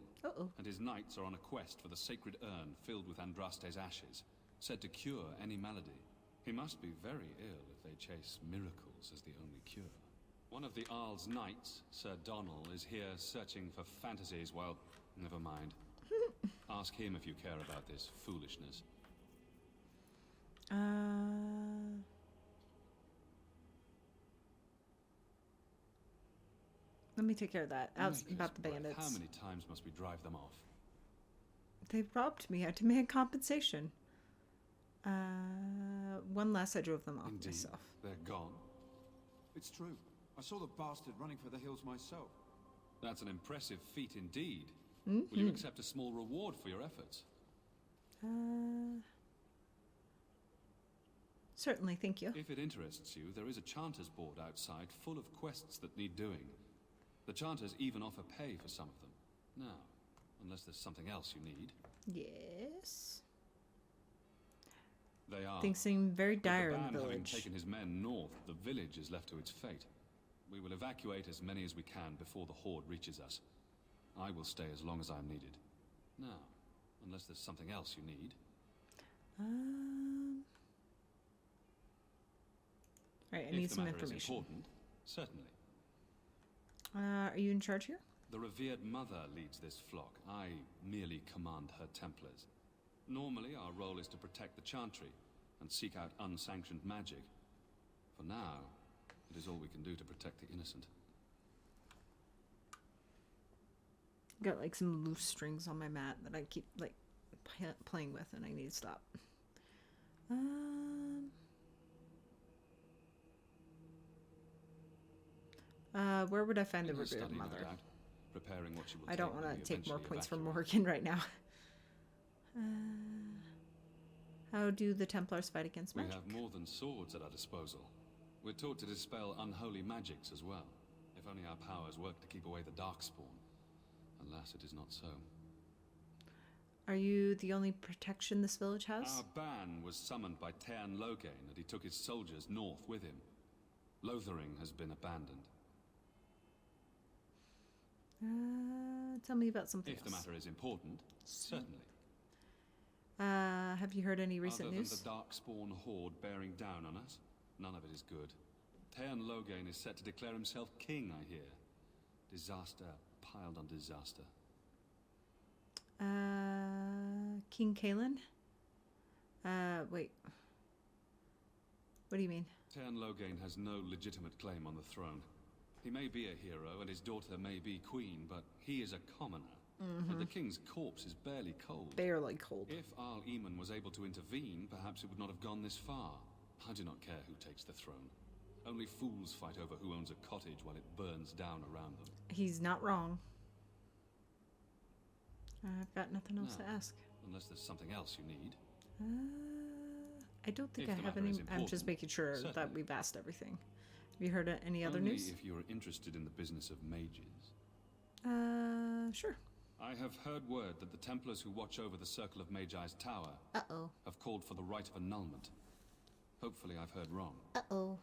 and his knights are on a quest for the sacred urn filled with Andraste's ashes, said to cure any malady. He must be very ill if they chase miracles as the only cure. One of the Arl's knights, Sir Donal, is here searching for fantasies while... Never mind. Ask him if you care about this foolishness. Let me take care of that. About the bandits. How many times must we drive them off? They robbed me. I demand compensation. One last I drove them off myself. They're gone. It's true. I saw the bastard running for the hills myself. That's an impressive feat indeed. Will you accept a small reward for your efforts? Certainly, thank you. If it interests you, there is a Chanters board outside full of quests that need doing. The Chanters even offer pay for some of them. Now, unless there's something else you need. Yes. They are. Things seem very dire With in the the band having village. taken his men north, the village is left to its fate. We will evacuate as many as we can before the horde reaches us. I will stay as long as I am needed. Now, unless there's something else you need. Right, I need some If the matter is information. important, certainly. Are you in charge here? The revered mother leads this flock. I merely command her Templars. Normally, our role is to protect the Chantry and seek out unsanctioned magic. For now, it is all we can do to protect the innocent. Got like some loose strings on my mat that I keep like playing with, and I need to stop. Where would I find the revered mother? Preparing what she will I don't take want when to we take more eventually points from evacuate. Morgan right now. How do the Templars fight against We magic? have more than swords at our disposal. We're taught to dispel unholy magics as well. If only our powers work to keep away the Darkspawn. Alas, it is not so. Are you the only protection this village has? Our ban was summoned by Sten Logain, and he took his soldiers north with him. Lothering has been abandoned. tell me about something If the else. matter is important, certainly. Have you heard any recent Other news? than the Darkspawn horde bearing down on us, none of it is good. Tearn Logain is set to declare himself king, I hear. Disaster piled on disaster. King Kalen? Wait. What do you mean? Tearn Logain has no legitimate claim on the throne. He may be a hero and his daughter may be queen, but he is a commoner. And the king's corpse is barely cold. Barely cold. If Arl Eamon was able to intervene, perhaps it would not have gone this far. I do not care who takes the throne. Only fools fight over who owns a cottage while it burns down around them. He's not wrong. I've got nothing else to ask. Unless there's something else you need. I don't think If I the have matter any. is I'm just important, making sure that certainly. we've asked everything. Have you heard any other Only news? if you're interested in the business of mages. Sure. I have heard word that the Templars who watch over the Circle of Magi's tower have called for the rite of annulment. Hopefully I've heard wrong.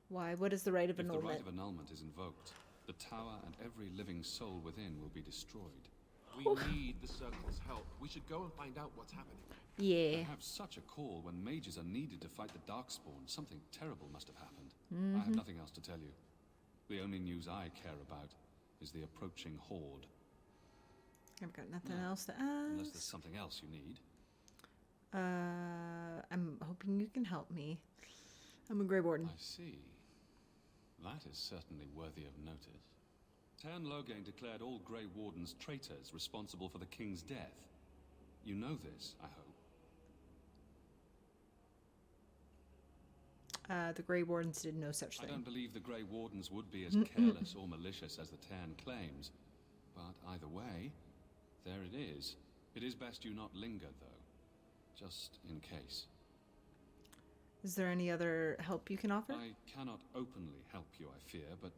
Why? What is the right of If the annulment? rite of annulment is invoked, the tower and every living soul within will be destroyed. We need the Circle's help. We should go and find out what's happening. Yeah. To have such a call when mages are needed to fight the Darkspawn, something terrible must have happened. I have nothing else to tell you. The only news I care about is the approaching horde. I've got nothing else to Unless ask. there's something else you need. I'm hoping you can help me. I'm a Grey Warden. I see. That is certainly worthy of notice. Tearn Logain declared all Grey Wardens traitors responsible for the king's death. You know this, I hope. The Grey Wardens did no such I thing. don't believe the Grey Wardens would be as careless or malicious as the Tearn claims. But either way, there it is. It is best you not linger, though. Just in case. Is there any other help you can offer? I cannot openly help you, I fear, but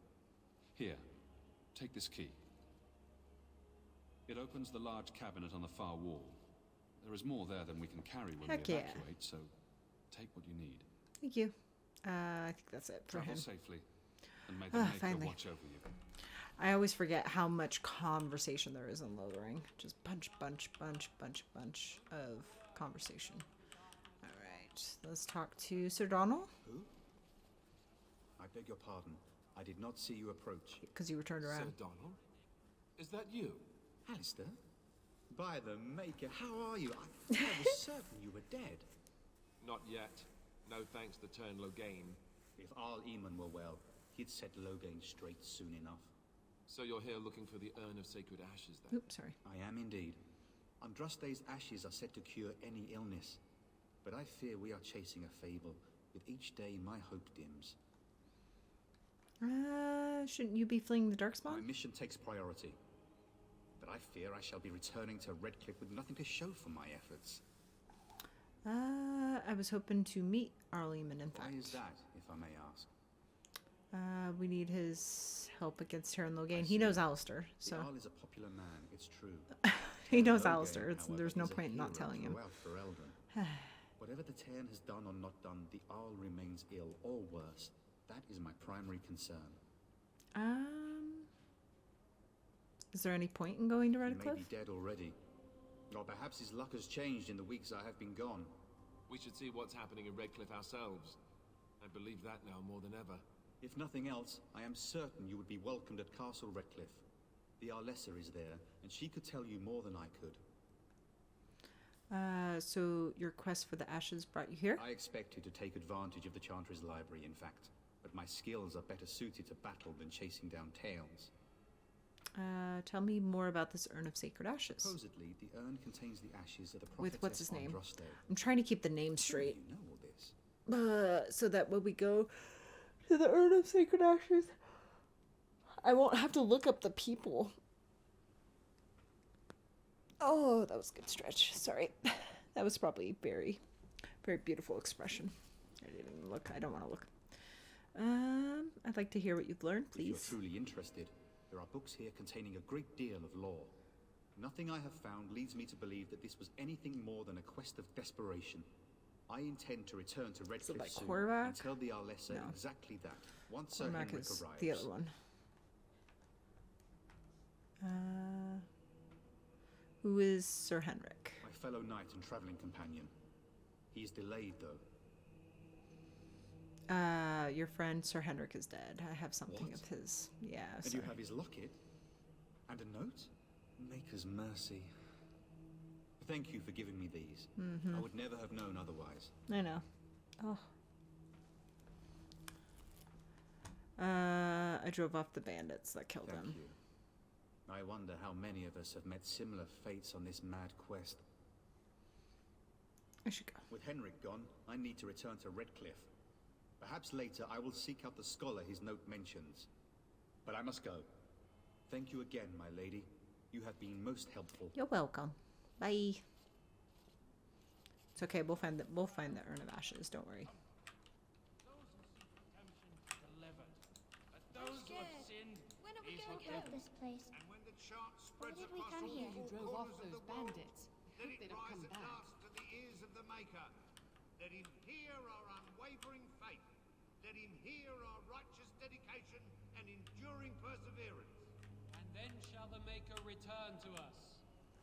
here, take this key. It opens the large cabinet on the far wall. There is more there than we can carry when Heck we yeah. evacuate, so take what you need. Thank you. I think that's it for Travel him. safely, and may the Maker Finally. watch over you. I always forget how much conversation there is in Lothering. Just bunch of conversation. Alright, let's talk to Sir Donald. Who? I beg your pardon. I did not see you approach. Because you were turned around. Sir Donald? Is that you? Alistair? By the Maker, how are you? I was certain you were dead. Not yet. No thanks to Tearn Logain. If Arl Eamon were well, he'd set Logain straight soon enough. So you're here looking for the Urn of Sacred Ashes, then? Oops, sorry. I am indeed. Andraste's ashes are said to cure any illness. But I fear we are chasing a fable. With each day, my hope dims. Shouldn't you be fleeing the My Darkspawn? mission takes priority. But I fear I shall be returning to Redcliffe with nothing to show for my efforts. I was hoping to meet Arleman, in fact. Why is that, if I may ask? We need his help against Tearn Logain. He knows Alistair, so... The Arl is a popular man, it's true. he knows Logain, Alistair. however, There's no is a point in not hero telling him. throughout Ferelden. Whatever the Tearn has done or not done, the Arl remains ill, or worse. That is my primary concern. Is there any point in going to He may Redcliffe? be dead already. Or perhaps his luck has changed in the weeks I have been gone. We should see what's happening in Redcliffe ourselves. I believe that now more than ever. If nothing else, I am certain you would be welcomed at Castle Redcliffe. The Arlessa is there, and she could tell you more than I could. So your quest for the ashes brought you here? I expected to take advantage of the Chantry's library, in fact. But my skills are better suited to battle than chasing down tales. Tell me more about this Urn of Sacred Ashes. Supposedly, the urn contains the ashes of the prophetess With what's his name? Andraste. I'm trying to keep the name straight. You know all this. So that when we go to the Urn of Sacred Ashes, I won't have to look up the people. Oh, that was a good stretch. Sorry. That was probably very, very beautiful expression. I didn't even look. I don't want to look. I'd like to hear what you've learned, please. If you're truly interested, there are books here containing a great deal of lore. Nothing I have found leads me to believe that this was anything more than a quest of desperation. I intend to return to Redcliffe like soon Korvac? and tell the Arlessa No. exactly that. Once Sir Cormac Henrik is arrives. the other one. Who is Sir Henrik? My fellow knight and traveling companion. He is delayed, though. Your friend Sir Henrik is dead. I have something What? of his. Yeah, And sorry. you have his locket? And a note? Maker's mercy. Thank you for giving me these. I would never have known otherwise. I know. Oh. I drove off the bandits that killed him. Thank you. I wonder how many of us have met similar fates on this mad quest. I should go. With Henrik gone, I need to return to Redcliffe. Perhaps later I will seek out the scholar his note mentions. But I must go. Thank you again, my lady. You have been most helpful. You're welcome. Bye. It's okay. We'll find the urn of ashes. Don't worry. When are we going home? This place. And when the chart Why spreads did we across come all here? You four drove off corners of those the world, bandits. I let hope it they don't rise come at back. last to the ears of the Maker. Let him hear our unwavering faith. Let him hear our righteous dedication and enduring perseverance. And then shall the Maker return to us.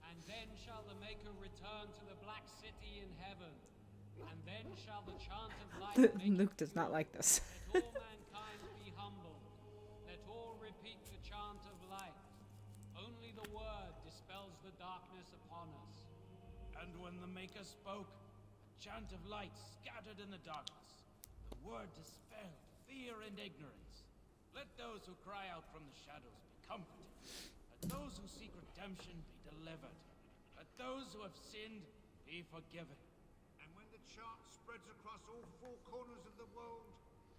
And then shall the Maker return to the Black City in heaven. And then shall the chant of light make Luke does not like this. Let all mankind be humble. Let all repeat the chant of light. Only the word dispels the darkness upon us. And when the Maker spoke, a chant of light scattered in the darkness. The word dispelled fear and ignorance. Let those who cry out from the shadows be comforted. Let those who seek redemption be delivered. Let those who have sinned be forgiven. And when the chart spreads across all four corners of the world,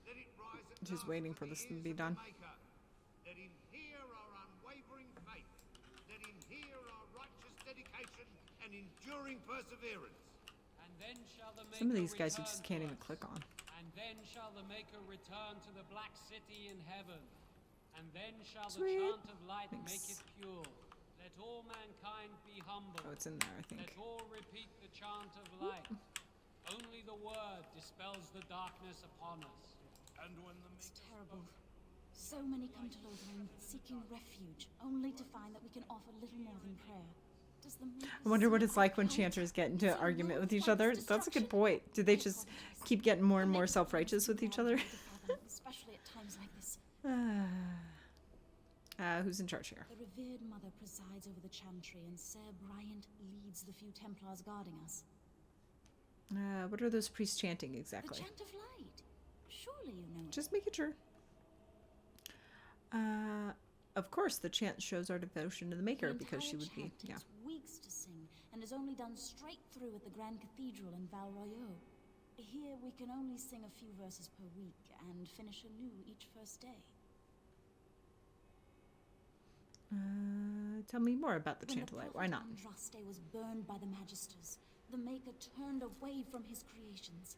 let it rise at Just last waiting to for the this to ears be of done. the Maker. Let him hear our unwavering faith. Let him hear our righteous dedication and enduring perseverance. And then shall the Maker Some of these guys you return just can't to even us. click on. And then shall the Maker return to the Black City in heaven. And then shall Sweet. the chant of light Thanks. make it pure. Let all mankind be humble. Oh, it's in there, I think. Let all repeat the chant of light. Only the word dispels the darkness upon us. And when the It's terrible. So many come to Lothering seeking refuge, only to find that we can offer little more than prayer. Does the Maker I wonder what see it's like when our chanters get into Is it argument with Lord each other. Father's That's a good destruction? point. Do they just keep getting more and more self-righteous with each other? Especially at times like this. Who's in charge here? The revered mother presides over the chantry, and Sir Bryant leads the few Templars guarding us. What are those priests chanting The exactly? chant of light. Surely you know it. Just making sure. Of course, the chant shows our devotion to the Maker The because she entire would be, chant yeah. takes weeks to sing, and is only done straight through at the Grand Cathedral in Val Royeaux. Here we can only sing a few verses per week, and finish anew each first day. Tell me more about the When chant of light. prophet Why not? Andraste was burned by the Magisters, the Maker turned away from his creations.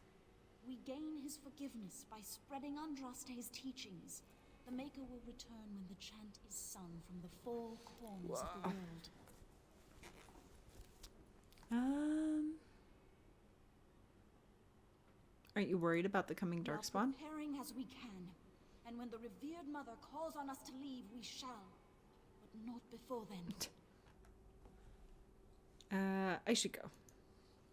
We gain his forgiveness by spreading Andraste's teachings. The Maker will return when the chant is sung from the four corners of the world. Aren't you worried about the coming We are darkspawn? preparing as we can, and when the revered mother calls on us to leave, we shall. But not before then. I should go.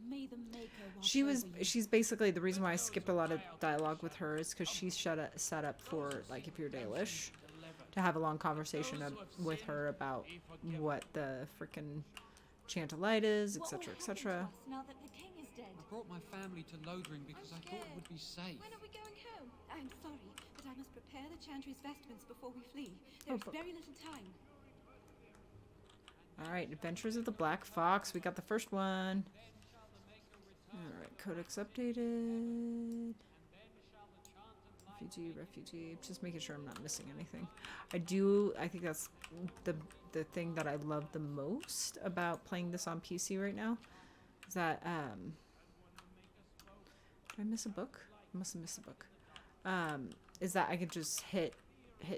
May the Maker watch She's over you. she's basically the reason why I skipped a lot of dialogue with her is because she's set up for, like, if you're Dalish, to have a long conversation with her about what the frickin' chant of light is, etc., etc. Now that the king is dead. I brought my family to Lothering because I thought it would be safe. When are we going home? I'm sorry, but I must prepare the chantry's vestments before we flee. Oh, There's very little time. Alright, Adventures of the Black Fox. We got the first one. Alright, Codex updated. Refugee. Just making sure I'm not missing anything. I think that's the thing that I love the most about playing this on PC right now. Is that, did I miss a book? I must have missed a book. Is that I can just hit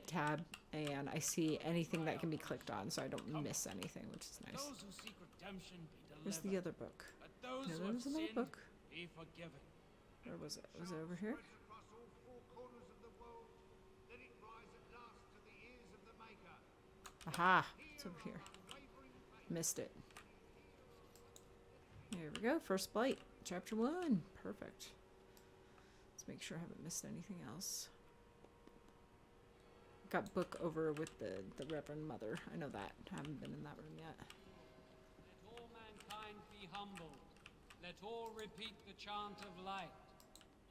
tab and I see anything that can be clicked on, so I don't miss anything, which is nice. Those who seek redemption be Where's the delivered. other book? Let those No, who there have was another sinned book. be forgiven. Where was it? Was it over here? Across all four corners of the world, let it rise at last to the ears of the Maker. Aha! It's What's over here? Missed it. There we go. First Blight. Chapter 1. Perfect. Let's make sure I haven't missed anything else. Got book over with the Reverend Mother. I know that. I haven't been in that room yet. Let all mankind be humbled. Let all repeat the chant of light.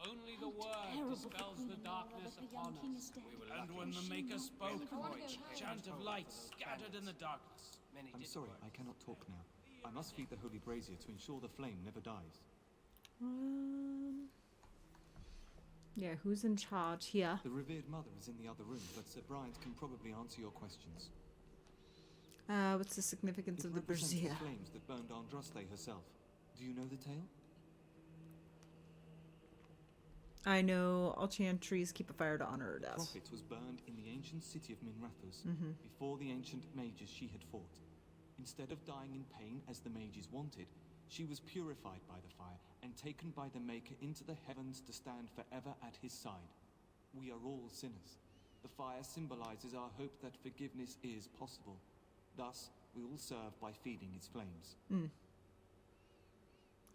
Only the word dispels the darkness upon us. And when the Maker spoke, a chant of light scattered in the darkness. I'm sorry, I cannot talk now. I must feed the holy brazier to ensure the flame never dies. Yeah, who's in charge here? The revered mother is in the other room, but Sir Bryant can probably answer your questions. What's the significance of the brazier? The flames that burned Andraste herself. Do you know the tale? I know all chantries keep a fire to honor her death. Prophet was burned in the ancient city of Minrathous before the ancient mages she had fought. Instead of dying in pain as the mages wanted, she was purified by the fire and taken by the Maker into the heavens to stand forever at his side. We are all sinners. The fire symbolizes our hope that forgiveness is possible. Thus, we all serve by feeding its flames.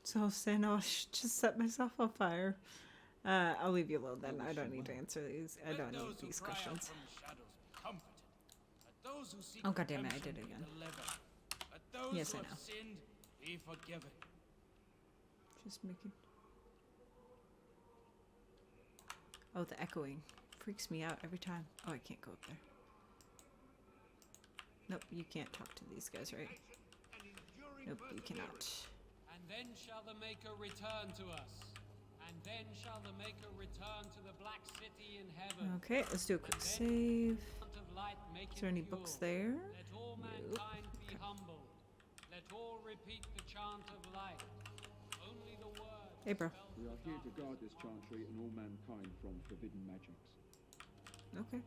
So I was saying, I just set myself on fire. I'll leave you alone then. I don't need to answer these. I don't need these questions. Oh god damn it, I did it again. Yes, I know. Be forgiven. Just making... Oh, the echoing freaks me out every time. Oh, I can't go up there. Nope, you can't talk to these guys, right? Nope, you cannot. And then shall the Maker return to us. And then shall the Maker return to the Black City in heaven. Okay, let's do a quick save. Is there any books there? Let all mankind be humbled. Let all repeat the chant of light. Only the word. Hey, bro. We are here to guard this chantry and all mankind from forbidden magics. Okay.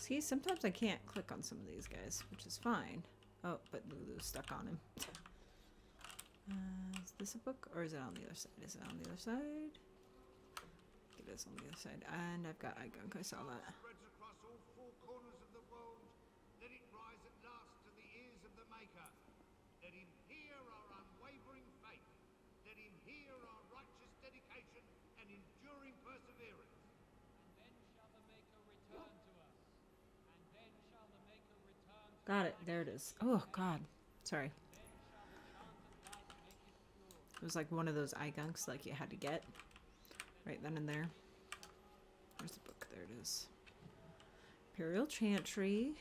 See, sometimes I can't click on some of these guys, which is fine. Oh, but Lulu's stuck on him. Is this a book, or is it on the other side? Is it on the other side? It is on the other side. And I've got eye gunk. I saw that. Got it. There it is. Oh, God. Sorry. It was like one of those eye gunks like you had to get right then and there. Where's the book? There it is. Imperial Chantry.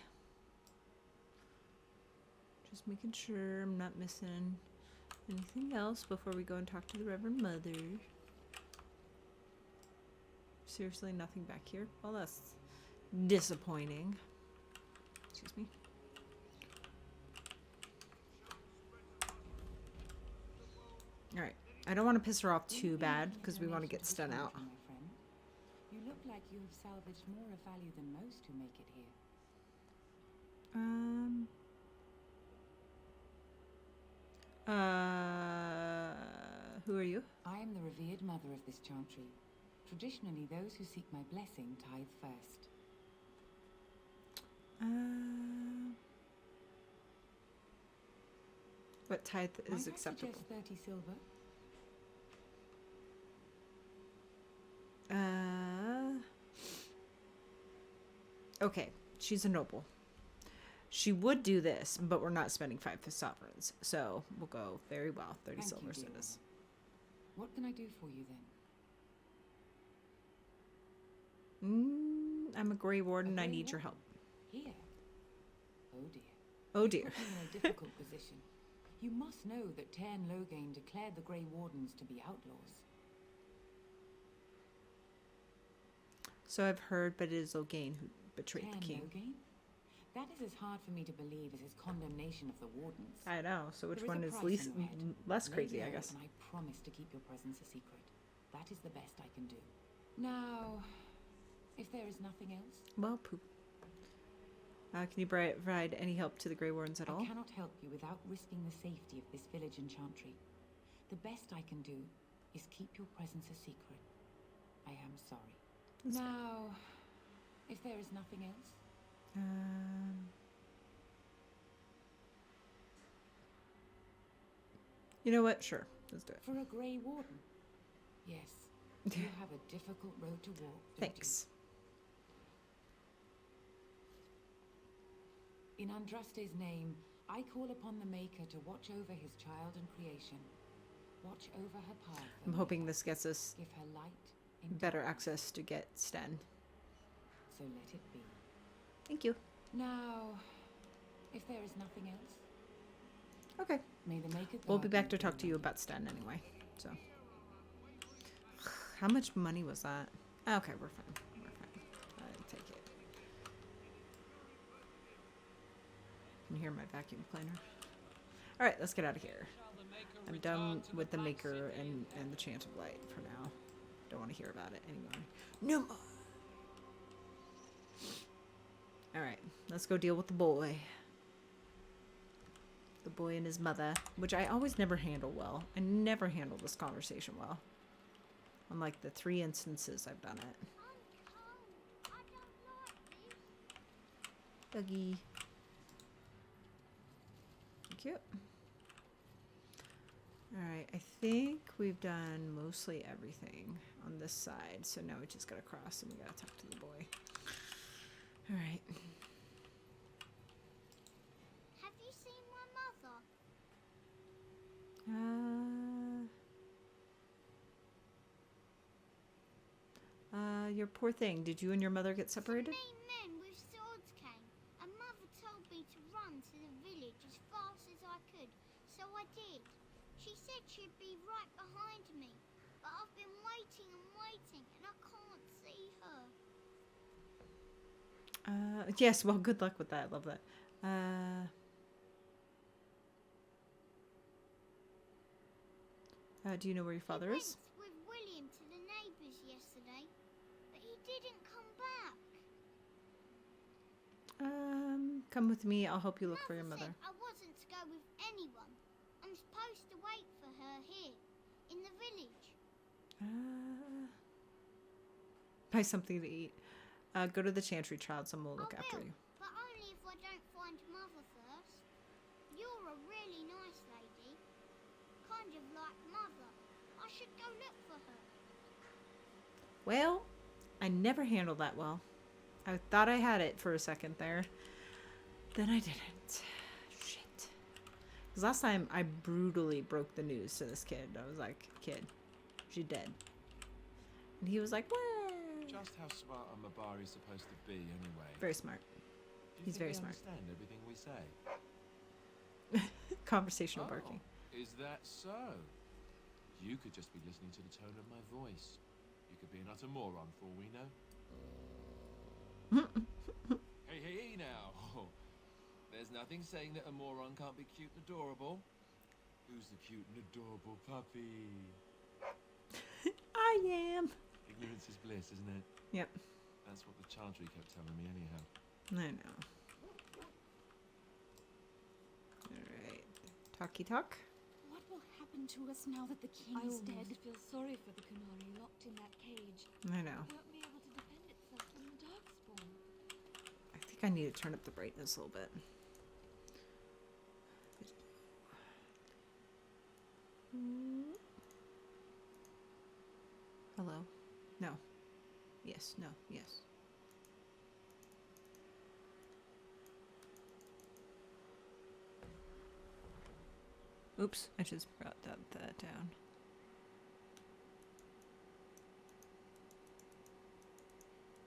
Just making sure I'm not missing anything else before we go and talk to the Reverend Mother. Seriously, nothing back here? Well, that's disappointing. Excuse me. Alright, I don't want to piss her off too bad, because we want to get Sten out. You look like you have salvaged more of value than most who make it here. Who are you? I am the revered mother of this chantry. Traditionally, those who seek my blessing tithe first. What tithe is acceptable? Might I suggest 30 silver? Okay, she's a noble. She would do this, but we're not spending 5 sovereigns, so we'll go very well. 30 silvers it is. What can I do for you then? I'm a Grey Warden. I need your help. Here. Oh dear. Oh dear. You put me in a difficult position. You must know that Sten Logain declared the Grey Wardens to be outlaws. So I've heard, but it is Logain who betrayed the king. Logain? That is as hard for me to believe as his condemnation of the Wardens. I know. So which one is less crazy, I guess? And I promise to keep your presence a secret. That is the best I can do. Now, if there is nothing else... Well, poop. Can you provide any help to the Grey Wardens at all? I cannot help you without risking the safety of this village and chantry. The best I can do is keep your presence a secret. I am sorry. Now, if there is nothing else... You know what? Sure. Let's do it. For a Grey Warden? Yes. You have a difficult road to walk. Thanks. In Andraste's name, I call upon the Maker to watch over his child and creation. Watch over her path. I'm hoping this gets us Give her light. better access to get Sten. So let it be. Thank you. Now, if there is nothing else. Okay. May the Maker We'll be back to talk to you about Sten anyway. So. How much money was that? Okay, we're fine. We're fine. I'll take it. Can you hear my vacuum cleaner? All right, let's get out of here. I'm done with the Maker and the Chant of Light for now. Don't want to hear about it anymore. No more. All right, let's go deal with the boy. The boy and his mother, which I always never handle well. I never handle this conversation well. Unlike the 3 instances I've done it. Buggy. Thank you. Alright, I think we've done mostly everything on this side. So now we just gotta cross and we gotta talk to the boy. Alright. Have you seen my mother? Your poor thing. Did you and your mother get separated? Some men with swords came, and Mother told me to run to the village as fast as I could, so I did. She said she'd be right behind me, but I've been waiting and waiting, and I can't see her. Yes, well, good luck with that. I love that. Do you know where your father is? With William to the neighbours yesterday, but he didn't come back. Come with me. I'll help you look for your mother. Said I wasn't to go with anyone. I'm supposed to wait for her here, in the village. Buy something to eat. Go to the Chantry Child. Someone will look after you. But only if I don't find Mother first. You're a really nice lady. Kind of like Mother. I should go look for her. Well, I never handled that well. I thought I had it for a second there. Then I didn't. Shit. Because last time I brutally broke the news to this kid. I was like, kid, she's dead. And he was like, what? Just how smart a Mabari's supposed to be, anyway. Very smart. He's very smart. Understand everything we say. Conversational barking. Is that so? You could just be listening to the tone of my voice. You could be an utter moron for all we know. Hey now. There's nothing saying that a moron can't be cute and adorable. Who's the cute and adorable puppy? I am. Ignorance is bliss, isn't it? Yep. That's what the Chantry kept telling me anyhow. I know. Alright. Talky talk. What will happen to us now that the king I is dead? almost feel sorry for the Qunari locked in that cage. I know. It won't be able to defend itself from the Darkspawn. I think I need to turn up the brightness a little bit. Hello? No. Yes, no, yes. Oops, I just brought that down.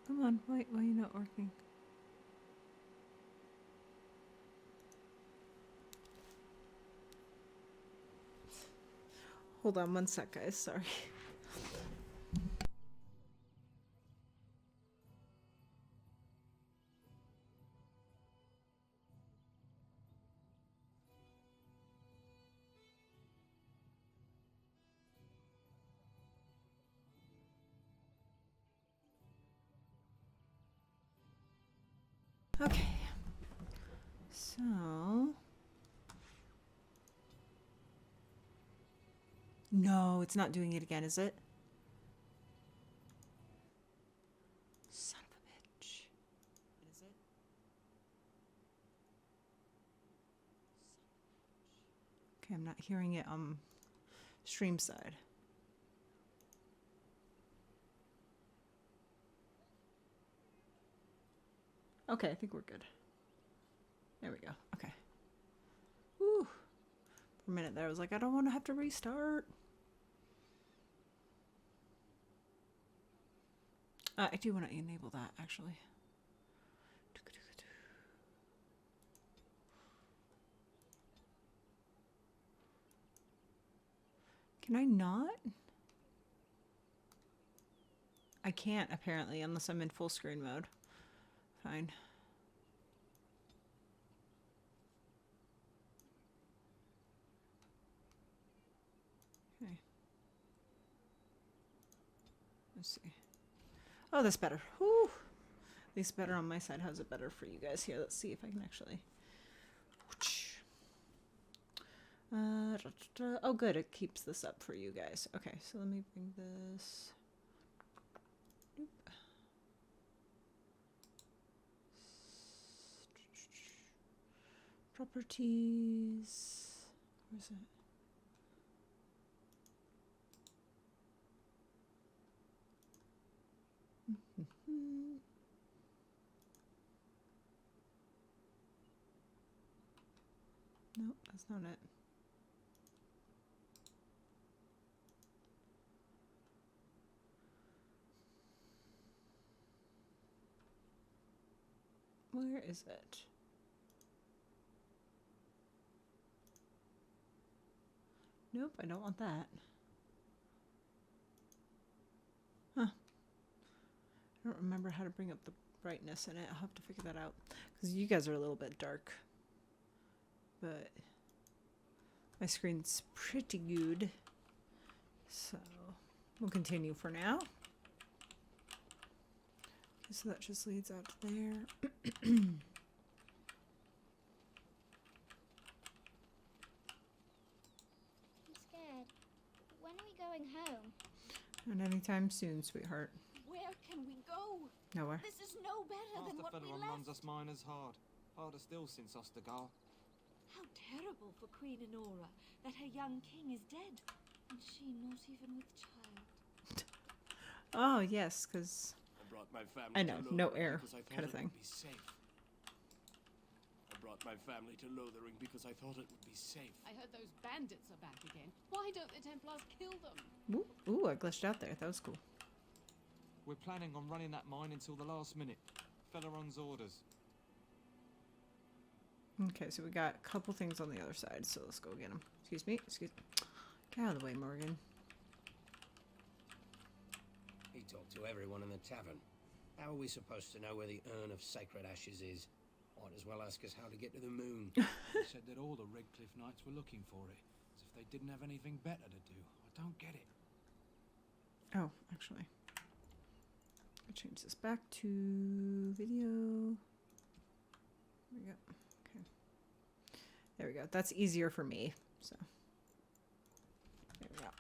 Come on, why are you not working? Hold on one sec, guys, sorry. Okay, so no, it's not doing it again, is it? Son of a bitch. Is it? Okay, I'm not hearing it on stream side. Okay, I think we're good. There we go. Okay. Woo. For a minute there, I was like, I don't want to have to restart. I do want to enable that, actually. Can I not? I can't, apparently, unless I'm in full screen mode. Fine. Okay. Let's see. Oh, that's better. Whew. At least better on my side. How's it better for you guys here? Let's see if I can actually... oh, good. It keeps this up for you guys. Okay, so let me bring this... Oop. Properties... Where's it? Nope, that's not it. Where is it? Nope, I don't want that. Huh. I don't remember how to bring up the brightness in it. I'll have to figure that out. Because you guys are a little bit dark. But my screen's pretty good. So we'll continue for now. Okay, so that just leads out to there. I'm scared. When are we going home? Not anytime soon, sweetheart. Where can we go? Nowhere. This is no better than what we Federer left. runs us miners hard. Harder still since Ostergar. How terrible for Queen Honora that her young king is dead, and she not even with child. Oh, yes, because I brought my family I know, to no Lothering air because I thought kind of it thing. would be safe. I brought my family to Lothering because I thought it would be safe. I heard those bandits are back again. Why don't the Templars kill them? Ooh, I glitched out there. That was cool. We're planning on running that mine until the last minute. Federer's orders. Okay, so we got a couple things on the other side, so let's go get them. Excuse me. Get out of the way, Morgan. He talked to everyone in the tavern. How are we supposed to know where the urn of sacred ashes is? Might as well ask us how to get to the moon. He said that all the Redcliffe Knights were looking for it, as if they didn't have anything better to do. I don't get it. Oh, actually. I'll change this back to video. There we go. Okay. There we go. That's easier for me. So there we go.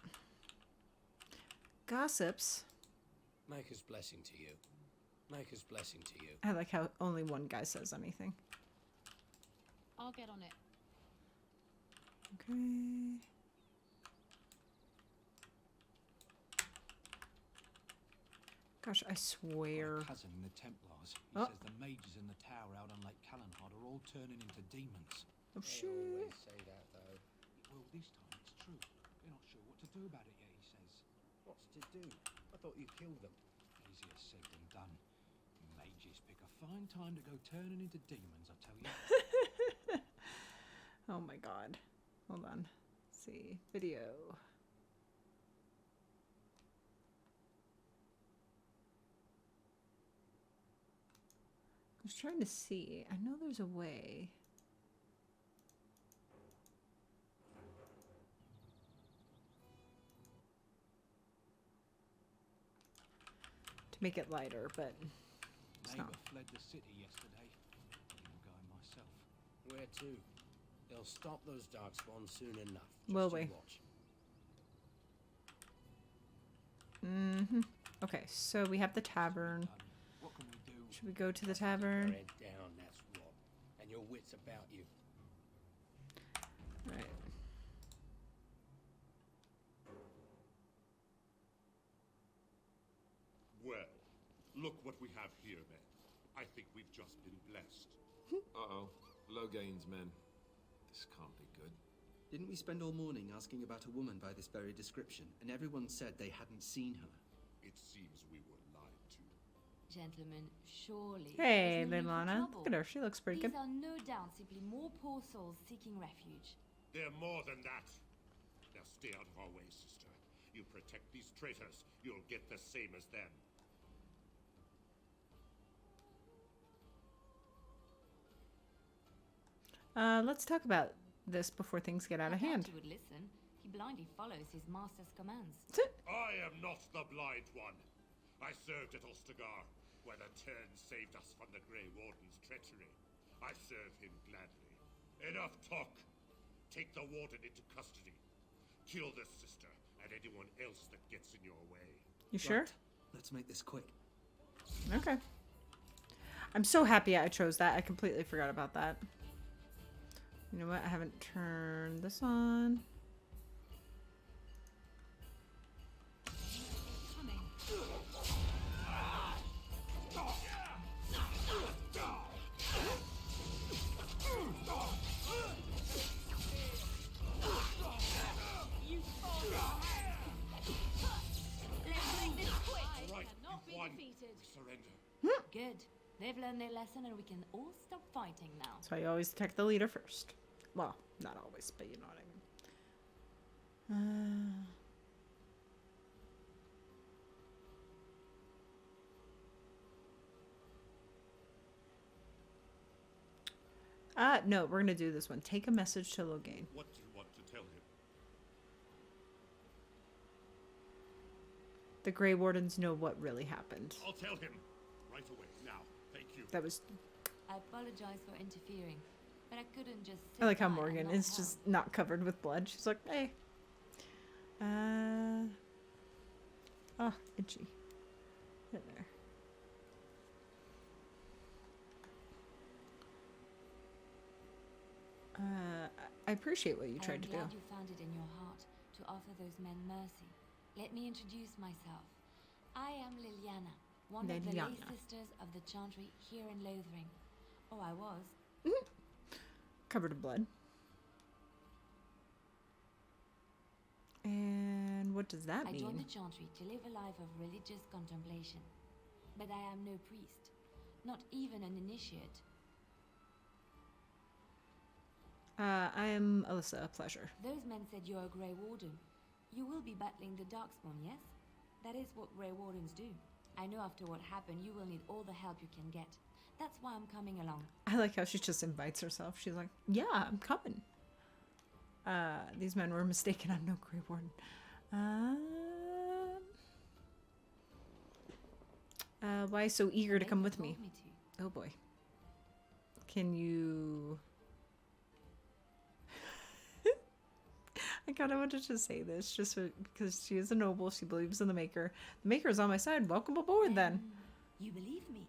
Gossips. Maker's blessing to you. Maker's blessing to you. I like how only one guy says anything. I'll get on it. Okay. Gosh, I swear. My cousin in the Templars. He Oh. says the mages in the tower out on Lake Callanhard are all turning into demons. Oh, They shit. always say that, though. Well, this time it's true. They're not sure what to do about it yet, he says. What's to do? I thought you killed them. Easier said than done. Mages pick a fine time to go turning into demons, I tell you. Oh my god. Hold on. Let's see. Video. I was trying to see. I know there's a way. To make it lighter, but it's Neighbour not. fled the city yesterday. I'm going myself. Where to? They'll stop those darkspawns soon enough. Will Just you we? watch. Mm-hmm. Okay, so we have the tavern. What can we do? Should we go to the Keep your tavern? head down, that's what. And your wits about you. Right. Look what we have here, men. I think we've just been blessed. Uh-oh. Logain's men. This can't be good. Didn't we spend all morning asking about a woman by this very description, and everyone said they hadn't seen her? It seems we were lied to. Gentlemen, surely. Hey, there's no need for Leilana. trouble. Look at her. She looks pretty These good. are no doubt simply more poor souls seeking refuge. They're more than that. Now stay out of our way, sister. You protect these traitors, you'll get the same as them. Let's talk about this before things get out of hand. He would listen. He blindly follows his master's commands. I am not the blind one. I served at Ostagar, where the Turn saved us from the Grey Warden's treachery. I serve him gladly. Enough talk. Take the Warden into custody. Kill this sister and anyone else that gets in your way. You sure? Right. Let's make this quick. Okay. I'm so happy I chose that. I completely forgot about that. You know what? I haven't turned this on. Good. They've learned their lesson and we can all stop fighting now. So I always attack the leader first. Well, not always, but you know what I mean. No, we're gonna do this one. Take a message to Logain. What do you want to tell him? The Grey Wardens know what really happened. I'll tell him right away. Now, thank you. That was. I apologize for interfering, but I couldn't just. I like how Morgan is just not covered with blood. She's like, hey. Oh, itchy. Right there. I appreciate what you tried to do. I'm glad you found it in your heart to offer those men mercy. Let me introduce myself. I am Liliana, one of the lay sisters of the Chantry here in Lothering. Oh, I was. Covered in blood. And what does that mean? I joined the Chantry to live a life of religious contemplation. But I am no priest, not even an initiate. I am Alyssa, a pleasure. Those men said you're a Grey Warden. You will be battling the Darkspawn, yes? That is what Grey Wardens do. I know after what happened, you will need all the help you can get. That's why I'm coming along. I like how she just invites herself. She's like, yeah, I'm coming. These men were mistaken. I'm no Grey Warden. Why so eager to come with me? Oh boy. Can you... I kind of wanted to say this just because she is a noble. She believes in the Maker. The Maker is on my side. Welcome aboard, then. You believe me?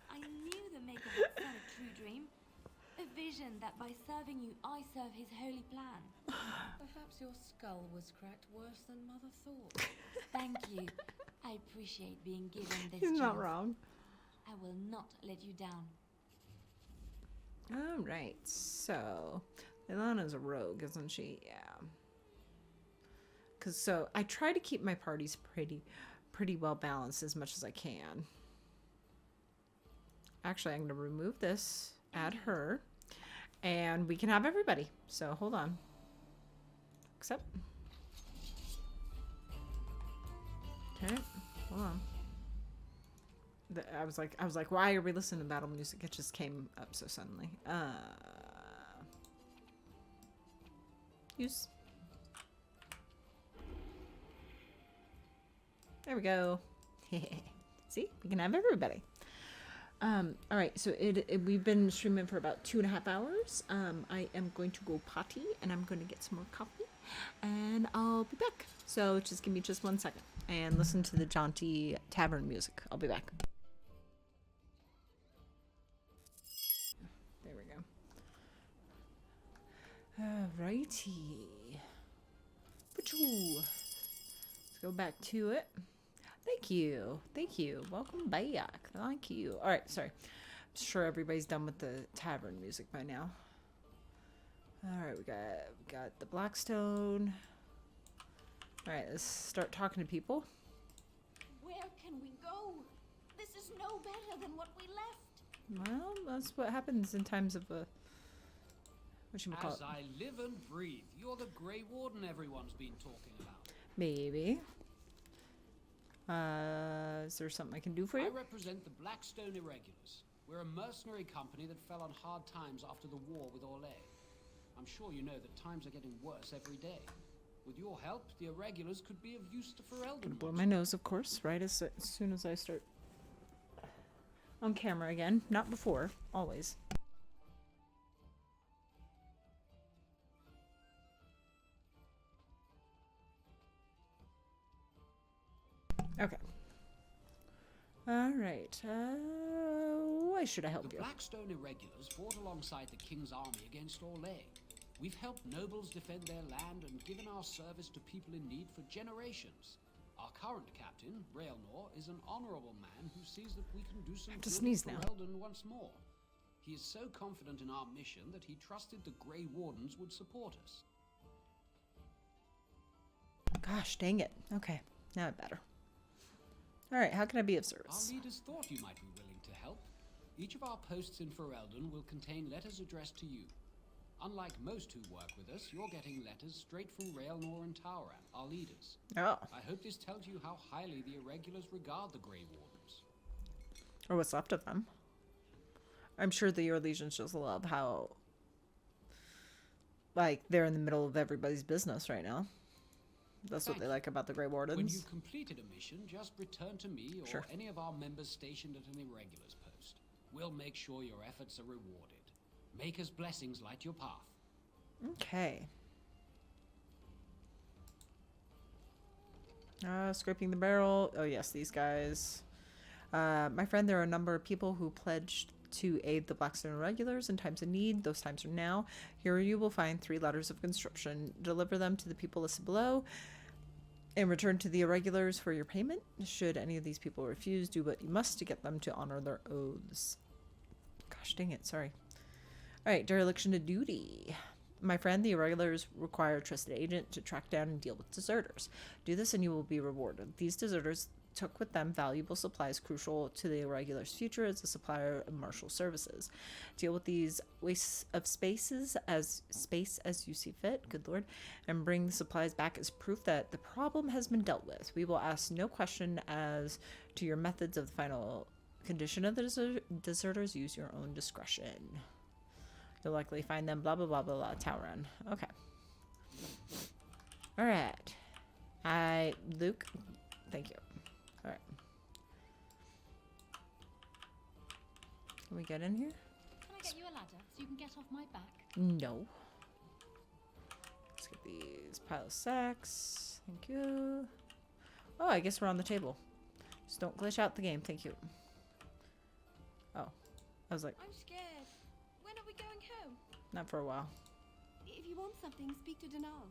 I knew the Maker would send a true dream. A vision that by serving you, I serve his holy plan. Perhaps your skull was cracked worse than Mother thought. Thank you. I appreciate being given this He's chance. not wrong. I will not let you down. All right, so Leilana's a rogue, isn't she? Yeah. Cause so I try to keep my parties pretty well balanced as much as I can. Actually, I'm gonna remove this, add her, and we can have everybody. So hold on. Accept. Okay, hold on. I was like, why are we listening to battle music? It just came up so suddenly. Use. There we go. See, we can have everybody. All right, so we've been streaming for about 2.5 hours. I am going to go potty, and I'm going to get some more coffee, and I'll be back. So just give me just 1 second and listen to the jaunty tavern music. I'll be back. There we go. Alrighty. Let's go back to it. Thank you. Thank you. Welcome back. Thank you. All right, sorry. I'm sure everybody's done with the tavern music by now. All right, we got the Blackstone. All right, let's start talking to people. Where can we go? This is no better than what we left. Well, that's what happens in times of a... whatchamacallit? As I live and breathe, you're the Grey Warden everyone's been talking about. Maybe. Is there something I can do for you? I represent the Blackstone Irregulars. We're a mercenary company that fell on hard times after the war with Orlais. I'm sure you know that times are getting worse every day. With your help, the Irregulars could be of use to Ferelden. Gonna blow my nose, of course, right as soon as I start on camera again. Not before, always. Okay. All right. Why should I help you? The Blackstone Irregulars fought alongside the King's army against Orlais. We've helped nobles defend their land and given our service to people in need for generations. Our current captain, Raelnor, is an honorable man who sees that we can do some good for Ferelden once more. He is so confident in our mission that he trusted the Grey Wardens would support us. Gosh, dang it. Okay, now I better. All right, how can I be of service? Our leaders thought you might be willing to help. Each of our posts in Ferelden will contain letters addressed to you. Unlike most who work with us, you're getting letters straight from Raelnor and Tauran, our leaders. Oh. I hope this tells you how highly the Irregulars regard the Grey Wardens. Or what's left of them. I'm sure the Legions just love how, like, they're in the middle of everybody's business right now. That's what they like about the Grey Wardens. When you've completed a mission, just return to me or Sure. any of our members stationed at an Irregulars post. We'll make sure your efforts are rewarded. Maker's blessings light your path. Okay. Scraping the barrel. Oh yes, these guys. My friend, there are a number of people who pledged to aid the Blackstone Irregulars in times of need. Those times are now. Here you will find 3 letters of construction. Deliver them to the people listed below and return to the Irregulars for your payment. Should any of these people refuse, do what you must to get them to honor their oaths. Gosh dang it, sorry. Alright, dereliction of duty. My friend, the Irregulars require a trusted agent to track down and deal with deserters. Do this and you will be rewarded. These deserters took with them valuable supplies crucial to the Irregulars' future as a supplier of martial services. Deal with these wastes of space as you see fit, good lord, and bring the supplies back as proof that the problem has been dealt with. We will ask no question as to your methods of the final condition of the deserters. Use your own discretion. You'll likely find them blah blah blah blah blah. Tauran. Okay. Alright. Luke, thank you. Alright. Can we get in here? Can I get you a ladder so you can get off my back? No. Let's get these pile of sacks. Thank you. Oh, I guess we're on the table. Just don't glitch out the game. Thank you. Oh. I was like, I'm scared. When are we going home? not for a while. If you want something, speak to Denal.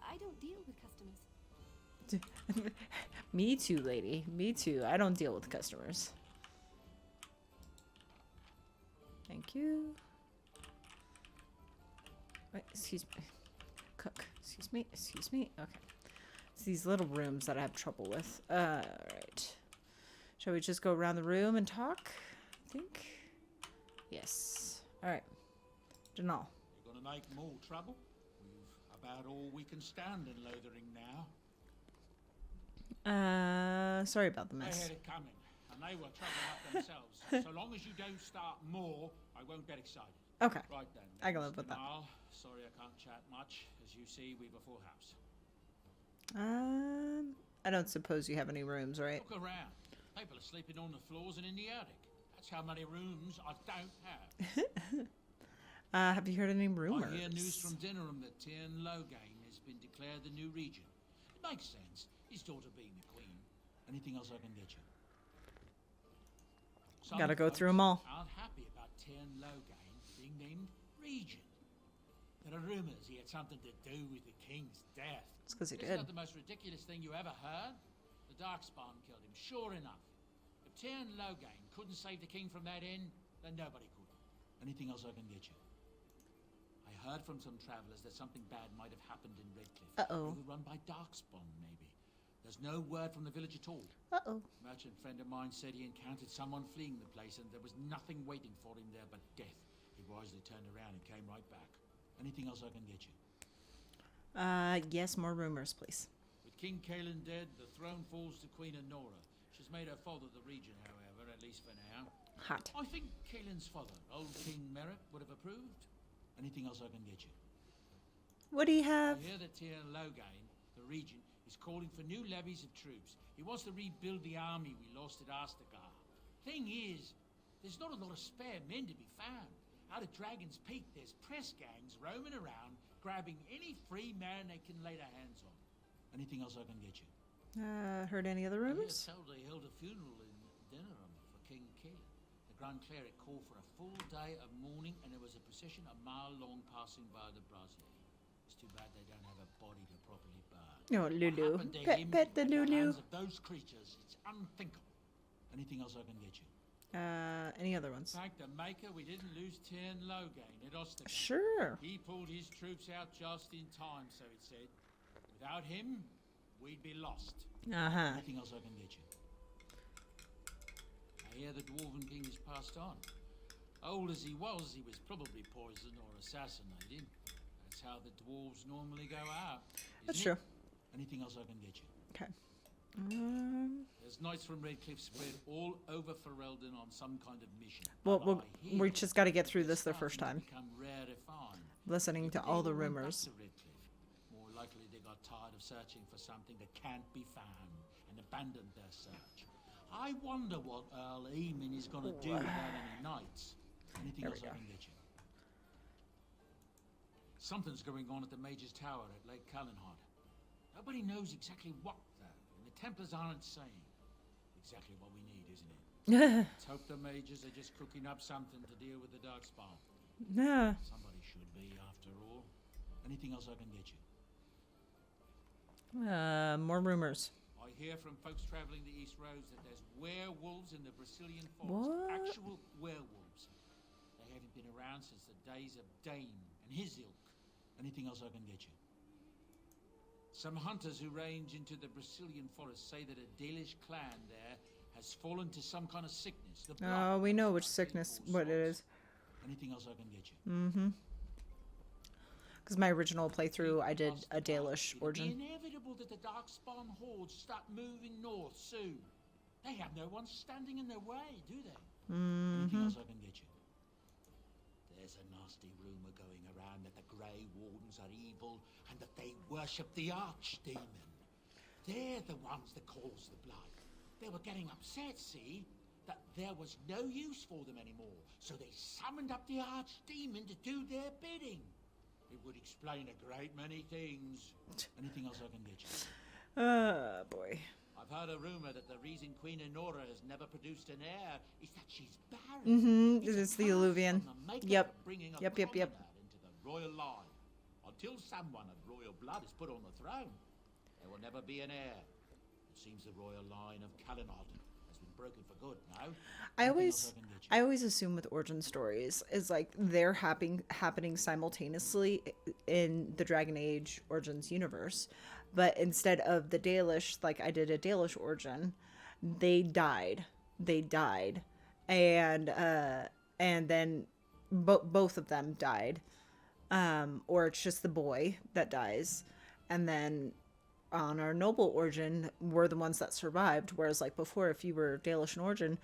I don't deal with customers. Me too, lady. Me too. I don't deal with customers. Thank you. Wait, excuse me. Cook. Excuse me. Excuse me. Okay. It's these little rooms that I have trouble with. Alright. Shall we just go around the room and talk? I think. Yes. Alright. Denal. You're gonna make more trouble? We've about all we can stand in Lothering now. Sorry about the They mess. had it coming, and they were troubling up themselves. So long as you don't start more, I won't get excited. Okay. Right then. I can live with that. Denal, sorry I can't chat much. As you see, we've a full house. I don't suppose you have any rooms, right? Look around. People are sleeping on the floors and in the attic. That's how many rooms I don't have. Have you heard any rumors? I hear news from Dinnerham that Tyrn Logain has been declared the new regent. It makes sense. His daughter being the queen. Anything else I can get you? Some Gotta go folks through them all. aren't happy about Tyrn Logain being named regent. There are rumors he had something to do with the king's death. It's 'cause he Isn't did. that the most ridiculous thing you ever heard? The Darkspawn killed him, sure enough. If Tyrn Logain couldn't save the king from that inn, then nobody could. Anything else I can get you? I heard from some travelers that something bad might have happened in Redcliffe. Overrun by Darkspawn, maybe. There's no word from the village at all. A merchant friend of mine said he encountered someone fleeing the place and there was nothing waiting for him there but death. He wisely turned around and came right back. Anything else I can get you? Yes, more rumors, please. With King Caelan dead, the throne falls to Queen Anora. She's made her father the regent, however, at least for now. Hot. I think Caelan's father, old King Merritt, would have approved. Anything else I can get you? What do you have? I hear that Tyrn Logain, the regent, is calling for new levies of troops. He wants to rebuild the army we lost at Astagar. Thing is, there's not a lot of spare men to be found. Out of Dragon's Peak, there's press gangs roaming around, grabbing any free man they can lay their hands on. Anything else I can get you? Heard any other rumors? I hear told they held a funeral in Denerim for King Caelan. The Grand Cleric called for a full day of mourning, and there was a procession a mile long passing by the brazier. It's too bad they don't have a body to properly burn. Oh, Lulu. What happened to him Pet the at Lulu. hands of those creatures, it's unthinkable. Anything else I can get you? Any other ones? In fact, the Maker, we didn't lose Tyrn Logain at Ostagar. Sure. He pulled his troops out just in time, so it said. Without him, we'd be lost. Anything else I can get you? I hear the Dwarven King has passed on. Old as he was probably poisoned or assassinated. That's how the dwarves normally go out. That's true. Anything else I can get you? Okay. There's knights from Redcliffe spread all over Ferelden on some kind of mission. Well, we just got to get through this the first time. Rare to find. Listening to all the rumors. More likely they got tired of searching for something that can't be found and abandoned their search. I wonder what Earl Eamon is going to do without any knights. Anything else I can get you? Something's going on at the Mage's Tower at Lake Callanhard. Nobody knows exactly what, though, and the Templars aren't saying. Exactly what we need, isn't it? Let's hope the Mages are just cooking up something to deal with the Darkspawn. Nah. Somebody should be, after all. Anything else I can get you? More rumors. I hear from folks traveling the East Roads that there's werewolves in the Brazilian forest. What? Actual werewolves. They haven't been around since the days of Dane and his ilk. Anything else I can get you? Some hunters who range into the Brazilian forest say that a Dalish clan there has fallen to some kind of sickness. The Oh, we know which sickness, what it is. Anything else I can get you? Because my original playthrough, I did a Dalish It'll origin. be inevitable that the Darkspawn hordes start moving north soon. They have no one standing in their way, do they? Anything else I can get you? There's a nasty rumor going around that the Grey Wardens are evil and that they worship the Archdemon. They're the ones that cause the blood. They were getting upset, see, that there was no use for them anymore, so they summoned up the Archdemon to do their bidding. It would explain a great many things. Anything else I can get you? Boy. I've heard a rumor that the reason Queen Anora has never produced an heir is that she's barren. It's the Alluvian. Yep. Yep. Into the royal line. Until someone of royal blood is put on the throne, there will never be an heir. It seems the royal line of Callanhard has been broken for good now. I always assume with origin stories is like they're happening simultaneously in the Dragon Age Origins universe, but instead of the Dalish, like I did a Dalish origin, they died, and then both of them died, or it's just the boy that dies, and then on our noble origin, we're the ones that survived. Whereas like before, if you were Dalish in origin,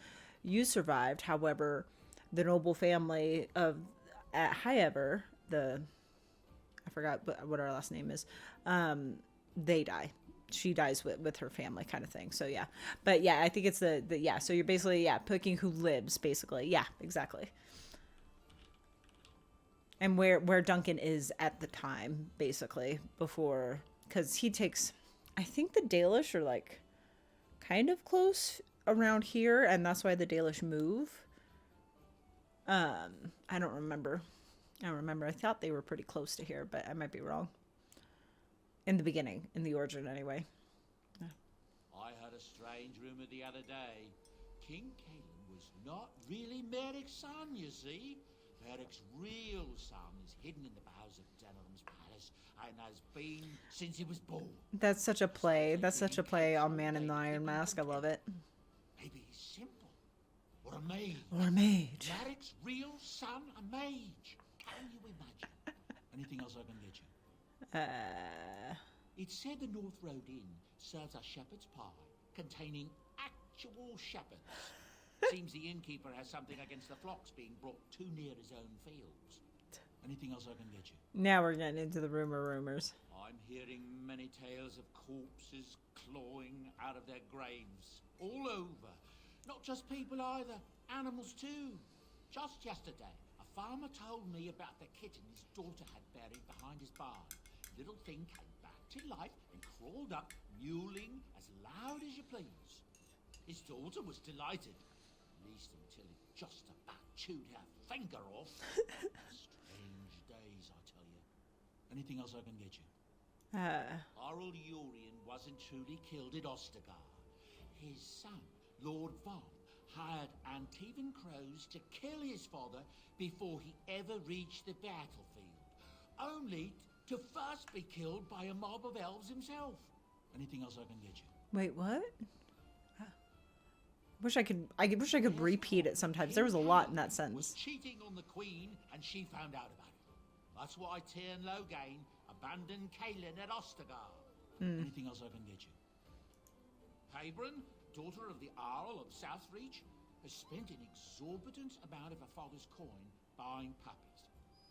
you survived. However, the noble family of at Highever, I forgot what our last name is, they die. She dies with her family kind of thing. So yeah, but yeah, I think it's the so you're basically picking who lives basically. Yeah, exactly. And where Duncan is at the time, basically, before, because he takes, I think the Dalish are like kind of close around here, and that's why the Dalish move. I don't remember. I thought they were pretty close to here, but I might be wrong. In the beginning, in the origin anyway. I heard a a strange rumour the other day. King Cain was not really Merrick's son, you see. Merrick's real son is hidden in the bowels of Denham's palace and has been since he was born. That's such a play. That's such a play on Man in the Iron Mask. I love it. Maybe he's simple. Or a mage. Or a mage. Merrick's real son, a mage. Can you imagine? Anything else I can get you? It's said the North Road Inn serves a shepherd's pie containing actual shepherds. Seems the innkeeper has something against the flocks being brought too near his own fields. Anything else I can get you? Now we're getting into the rumors. I'm hearing many tales of corpses clawing out of their graves all over. Not just people either, animals too. Just yesterday, a farmer told me about the kitten his daughter had buried behind his barn. Little thing came back to life and crawled up, mewling as loud as you please. His daughter was delighted, at least until it just about chewed her finger off. Strange days, I tell you. Anything else I can get you? Our old Urian wasn't truly killed at Ostagar. His son, Lord Von, hired Antivan crows to kill his father before he ever reached the battlefield, only to first be killed by a mob of elves himself. Anything else I can get you? Wait, what? I wish I could repeat it sometimes. There was a lot in that sentence. Was cheating on the queen, and she found out about it. That's why Tyrn Logain abandoned Kaelin at Ostagar. Anything else I can get you? Habron, daughter of the Earl of Southreach, has spent an exorbitant amount of her father's coin buying puppies.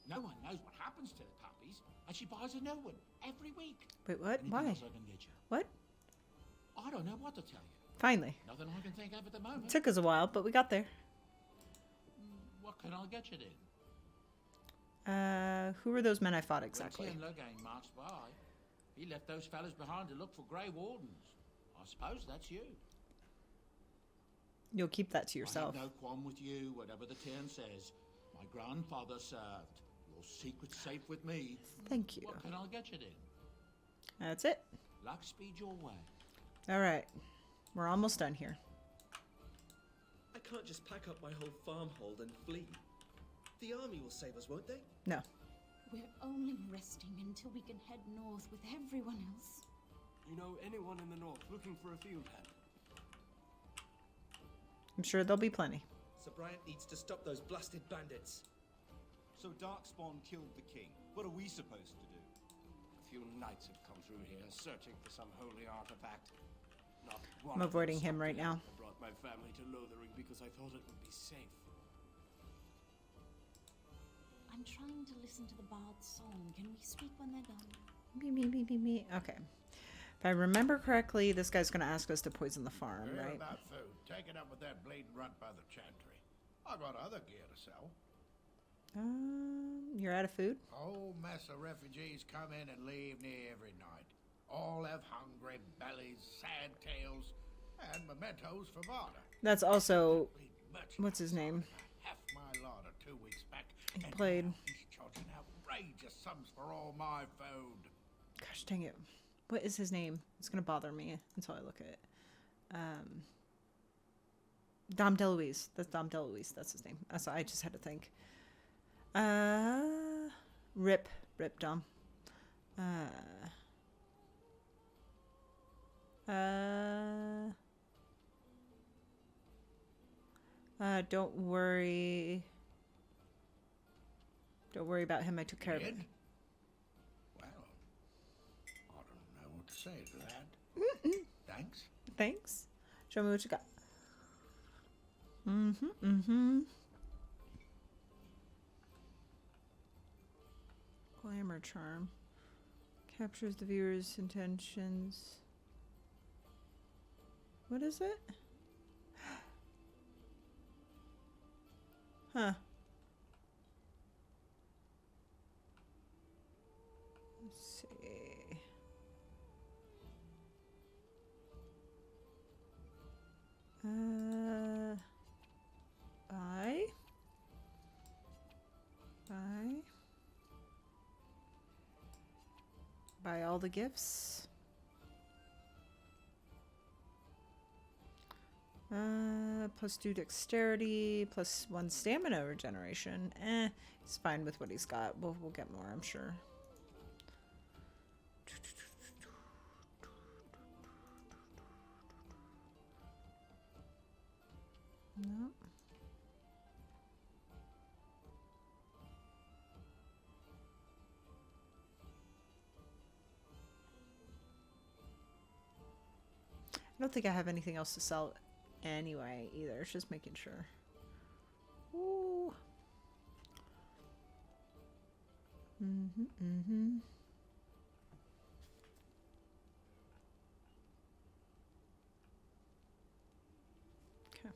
No one knows what happens to the puppies, and she buys a new one every week. Wait, what? Anything Why? else I can get you? What? I don't know what to tell you. Finally. Nothing I can think of at the moment. It took us a while, but we got there. What can I get you then? Who were those men I fought exactly? When Tyrn Logain marched by, he left those fellas behind to look for Grey Wardens. I suppose that's you. You'll keep that to yourself. I have no qualm with you, whatever the Tyrn says. My grandfather served. Your secret's safe with me. Thank you. What can I get you then? That's it. Luck speed your way. All right. We're almost done here. I can't just pack up my whole farmhold and flee. The army will save us, won't they? No. We're only resting until we can head north with everyone else. You know anyone in the north looking for a field hand? I'm sure there'll be plenty. Sir Bryant needs to stop those blasted bandits. So Darkspawn killed the king. What are we supposed to do? A few knights have come through here, searching for some holy artifact. Not one I'm of them avoiding him right stopped now. I brought my family to Lothering because I thought it would be safe. I'm trying to listen to the bard's song. Can we speak when they're done? Me. Okay. If I remember correctly, this guy's going to ask us to poison the farm, Hear right? about food. Take it up with that bleeding runt by the chantry. I got other gear to sell. You're out of food? Whole mess of refugees come in and leave near every night. All have hungry bellies, sad tales, and mementos for barter. That's also... What's his name? Half my larder 2 weeks back. He and played. now he's charging outrageous sums for all my food. Gosh dang it. What is his name? It's going to bother me until I look at it. Dom DeLuise. That's Dom DeLuise. That's his name. That's, I just had to think. Rip Dom. Don't worry. Don't worry about him. I took care of it. Well, I don't know what to say to that. Thanks. Thanks. Show me what you got. Glamour charm. Captures the viewer's intentions. What is it? Huh. Let's see. Buy all the gifts. +2 dexterity, +1 stamina regeneration. He's fine with what he's got. We'll get more, I'm sure. No. I don't think I have anything else to sell anyway either. It's just making sure. Ooh. Okay.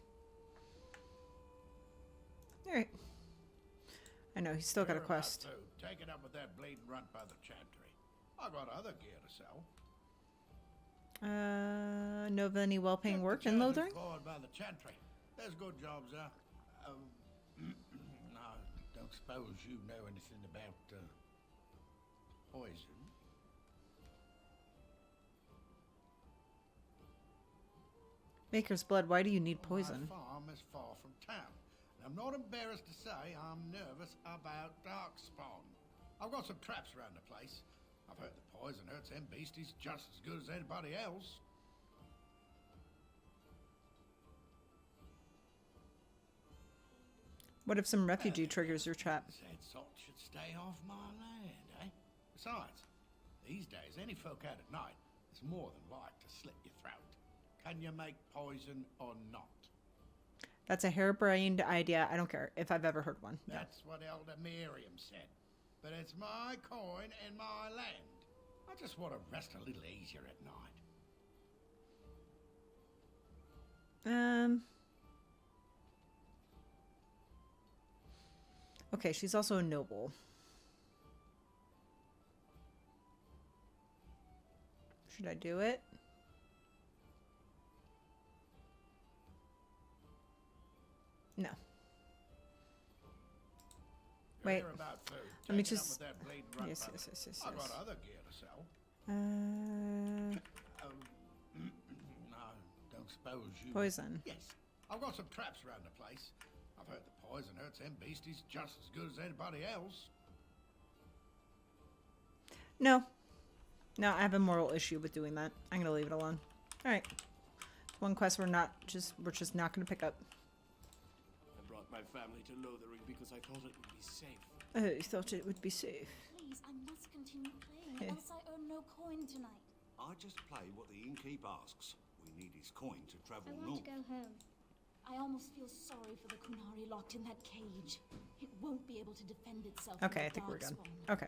All right. I know he's still got a quest. Take it up with that bleeding runt by the chantry. I got other gear to sell. Know of any well-paying work in Lothering? By the chantry. There's good jobs there. I don't suppose you know anything about poison. Maker's blood. Why do you need poison? My farm is far from town. And I'm not embarrassed to say I'm nervous about darkspawn. I've got some traps around the place. I've heard the poison hurts them beasties just as good as anybody else. What if some refugee triggers your trap? Said salt should stay off my land, eh? Besides, these days, any folk out at night is more than like to slit your throat. Can you make poison or not? That's a harebrained idea. I don't care if I've ever heard one. No. That's what Elder Miriam said. But it's my coin and my land. I just want to rest a little easier at night. Okay, she's also a noble. Should I do it? No. Wait. Let me just. Yes. I got other gear to sell. No, don't suppose you. Poison. Yes, I've got some traps around the place. I've heard the poison hurts them beasties just as good as anybody else. No, I have a moral issue with doing that. I'm gonna leave it alone. All right, one quest we're just not gonna pick up. I brought my family to Lothering because I thought it would be safe. Oh, you thought it would be safe. Please, I must continue playing, else I earn no coin tonight. I just play what the innkeep asks. We need his coin to travel I want to go home. I almost feel sorry for the Qunari locked in that cage. It won't be able to defend itself. Okay, I think we're done. Okay.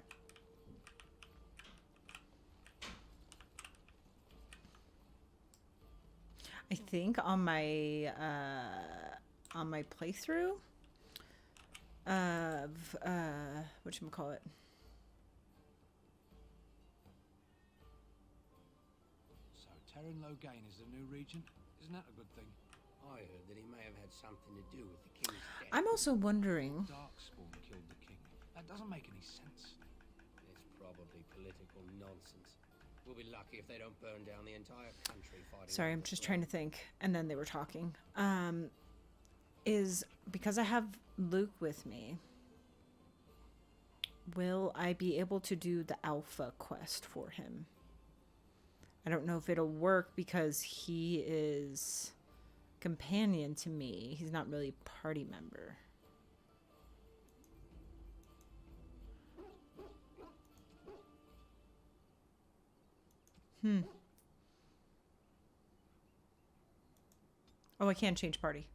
I think on my playthrough of whatchamacallit. So Terran Logain is the new regent? Isn't that a good thing? I heard that he may have had something to do with the king's death. I'm also wondering. Darkspawn killed the king. That doesn't make any sense. It's probably political nonsense. We'll be lucky if they don't burn down the entire country fighting. Sorry, I'm just trying to think. And then they were talking. Is because I have Luke with me, will I be able to do the alpha quest for him? I don't know if it'll work because he is companion to me. He's not really a party member. Oh, I can't change party.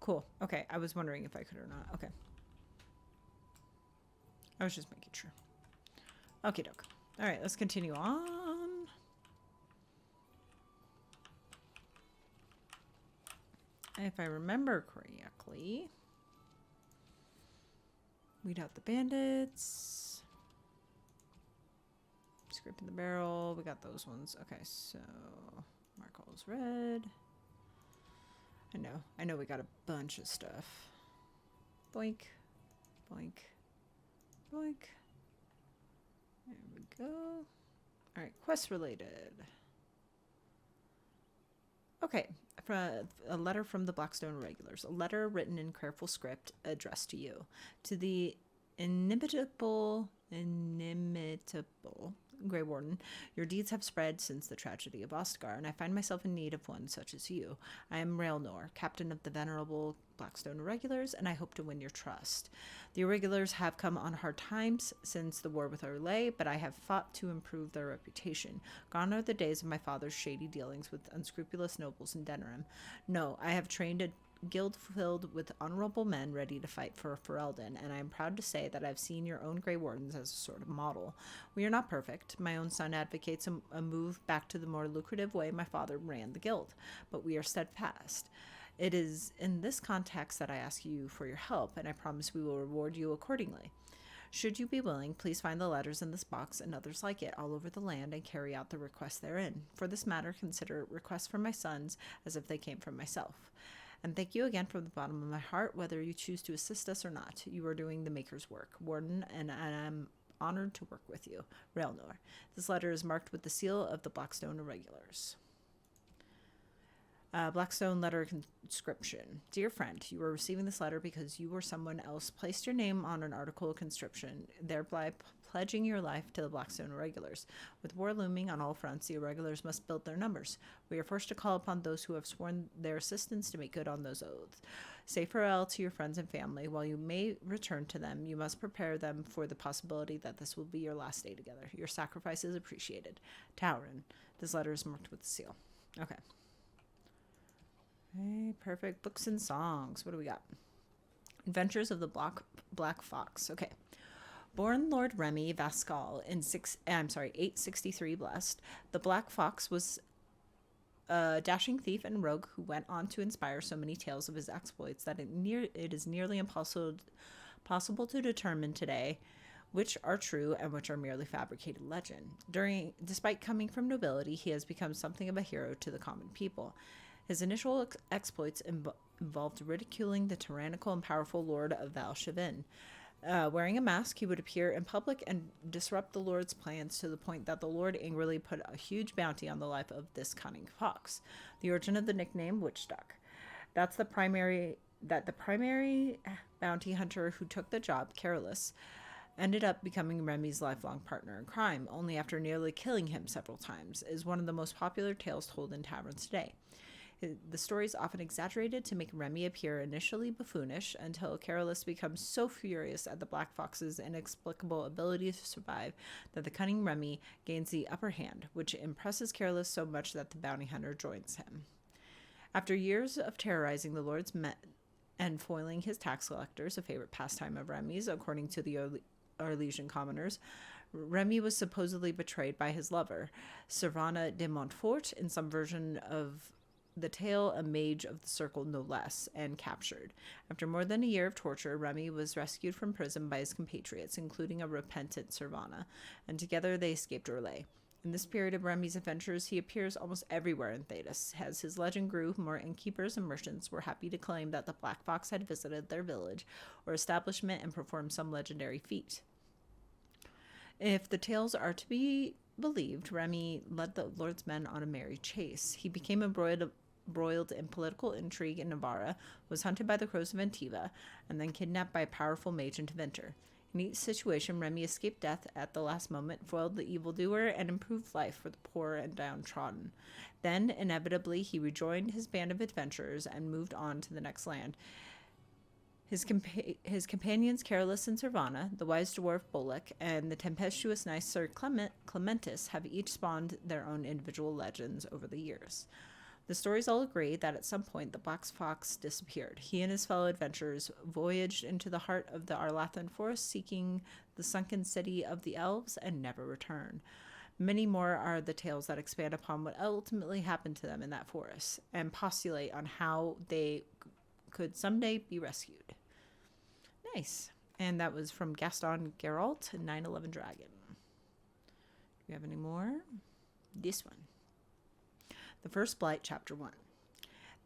Cool. Okay, I was wondering if I could or not. Okay. I was just making sure. Okie doke. All right, let's continue on. If I remember correctly, weed out the bandits. Scraping the barrel. We got those ones. Okay, so mark all as red. I know we got a bunch of stuff. Boink. Boink. Boink. There we go. Alright, quest related. Okay, a letter from the Blackstone Irregulars. A letter written in careful script addressed to you. To the inimitable Grey Warden, your deeds have spread since the tragedy of Ostgar, and I find myself in need of one such as you. I am Raelnor, captain of the venerable Blackstone Irregulars, and I hope to win your trust. The Irregulars have come on hard times since the war with Orlais, but I have fought to improve their reputation. Gone are the days of my father's shady dealings with unscrupulous nobles in Denerim. No, I have trained a guild filled with honorable men ready to fight for Ferelden, and I am proud to say that I've seen your own Grey Wardens as a sort of model. We are not perfect. My own son advocates a move back to the more lucrative way my father ran the guild, but we are steadfast. It is in this context that I ask you for your help, and I promise we will reward you accordingly. Should you be willing, please find the letters in this box and others like it all over the land and carry out the requests therein. For this matter, consider requests from my sons as if they came from myself. And thank you again from the bottom of my heart, whether you choose to assist us or not. You are doing the Maker's work, Warden, and I am honored to work with you. Raelnor. This letter is marked with the seal of the Blackstone Irregulars. Blackstone letter conscription. Dear friend, you are receiving this letter because you or someone else placed your name on an article of conscription, thereby pledging your life to the Blackstone Irregulars. With war looming on all fronts, the Irregulars must build their numbers. We are forced to call upon those who have sworn their assistance to make good on those oaths. Say farewell to your friends and family. While you may return to them, you must prepare them for the possibility that this will be your last day together. Your sacrifice is appreciated. Tauren. This letter is marked with a seal. Okay. Okay, perfect. Books and songs. What do we got? Adventures of the Black Fox. Okay. Born Lord Remy Vascal in 863 Blessed, the Black Fox was a dashing thief and rogue who went on to inspire so many tales of his exploits that it is nearly impossible to determine today which are true and which are merely fabricated legend. Despite coming from nobility, he has become something of a hero to the common people. His initial exploits involved ridiculing the tyrannical and powerful Lord of Val Chevin. Wearing a mask, he would appear in public and disrupt the Lord's plans to the point that the Lord angrily put a huge bounty on the life of this cunning fox. The origin of the nickname Witchduck. The primary bounty hunter who took the job, Careless, ended up becoming Remy's lifelong partner in crime, only after nearly killing him several times, is one of the most popular tales told in taverns today. The story is often exaggerated to make Remy appear initially buffoonish until Careless becomes so furious at the Black Fox's inexplicable ability to survive that the cunning Remy gains the upper hand, which impresses Careless so much that the bounty hunter joins him. After years of terrorizing the Lord's men and foiling his tax collectors, a favorite pastime of Remy's, according to the Arlesian commoners, Remy was supposedly betrayed by his lover, Servana de Montfort, in some version of the tale, a mage of the circle no less, and captured. After more than a year of torture, Remy was rescued from prison by his compatriots, including a repentant Servana, and together they escaped Orlais. In this period of Remy's adventures, he appears almost everywhere in Thedas. As his legend grew, more innkeepers and merchants were happy to claim that the Black Fox had visited their village or establishment and performed some legendary feat. If the tales are to be believed, Remy led the Lord's men on a merry chase. He became embroiled in political intrigue in Navarra, was hunted by the crows of Antiva, and then kidnapped by a powerful mage in Tevinter. In each situation, Remy escaped death at the last moment, foiled the evildoer, and improved life for the poor and downtrodden. Then, inevitably, he rejoined his band of adventurers and moved on to the next land. His companions Careless and Servana, the wise dwarf Bolek, and the tempestuous nice Sir Clementis have each spawned their own individual legends over the years. The stories all agree that at some point the Black Fox disappeared. He and his fellow adventurers voyaged into the heart of the Arlathan forest, seeking the sunken city of the elves, and never returned. Many more are the tales that expand upon what ultimately happened to them in that forest, and postulate on how they could someday be rescued. Nice. And that was from Gaston Geralt, 9/11 Dragon. Do we have any more? This one. The First Blight, Chapter 1.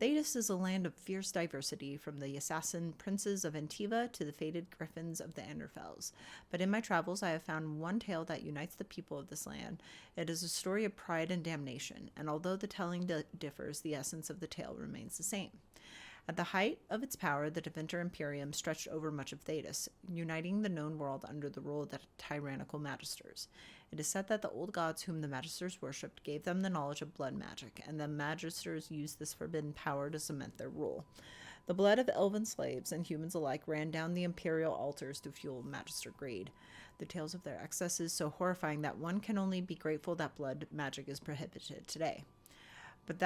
Thedas is a land of fierce diversity, from the assassin princes of Antiva to the fated griffins of the Enderfells. But in my travels, I have found one tale that unites the people of this land. It is a story of pride and damnation, and although the telling differs, the essence of the tale remains the same. At the height of its power, the Deventer Imperium stretched over much of Thedas, uniting the known world under the rule of the tyrannical magisters. It is said that the old gods whom the magisters worshipped gave them the knowledge of blood magic, and the magisters used this forbidden power to cement their rule. The blood of elven slaves and humans alike ran down the imperial altars to fuel magister greed. The tales of their excess is so horrifying that one can only be grateful that blood magic is prohibited today. But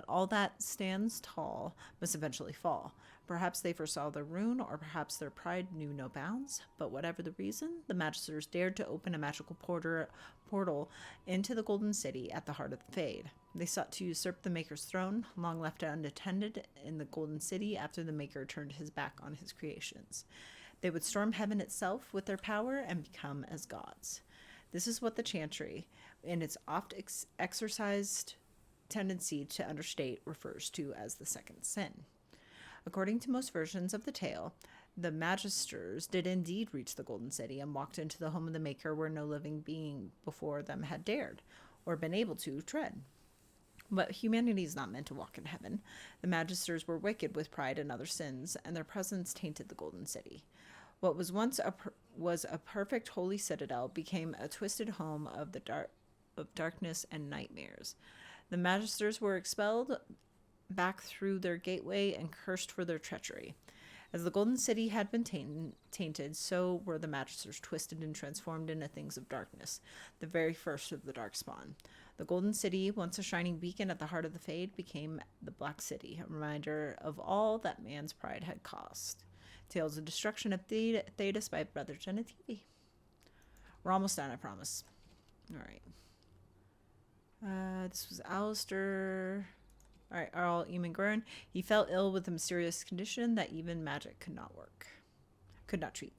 all that stands tall must eventually fall. Perhaps they foresaw the ruin, or perhaps their pride knew no bounds. But whatever the reason, the magisters dared to open a magical portal into the Golden City at the heart of the Fade. They sought to usurp the Maker's throne, long left unattended in the Golden City after the Maker turned his back on his creations. They would storm heaven itself with their power and become as gods. This is what the Chantry, in its oft exercised tendency to understate, refers to as the second sin. According to most versions of the tale, the magisters did indeed reach the Golden City and walked into the home of the Maker where no living being before them had dared, or been able to, tread. But humanity is not meant to walk in heaven. The magisters were wicked with pride and other sins, and their presence tainted the Golden City. What was once a perfect holy citadel became a twisted home of darkness and nightmares. The magisters were expelled back through their gateway and cursed for their treachery. As the Golden City had been tainted, so were the magisters twisted and transformed into things of darkness, the very first of the Darkspawn. The Golden City, once a shining beacon at the heart of the Fade, became the Black City, a reminder of all that man's pride had cost. Tales of Destruction of Thedas by Brother Genetivi. We're almost done, I promise. All right. This was Alistair. All right, Arl Eamon Gurn. He fell ill with a mysterious condition that even magic could not treat.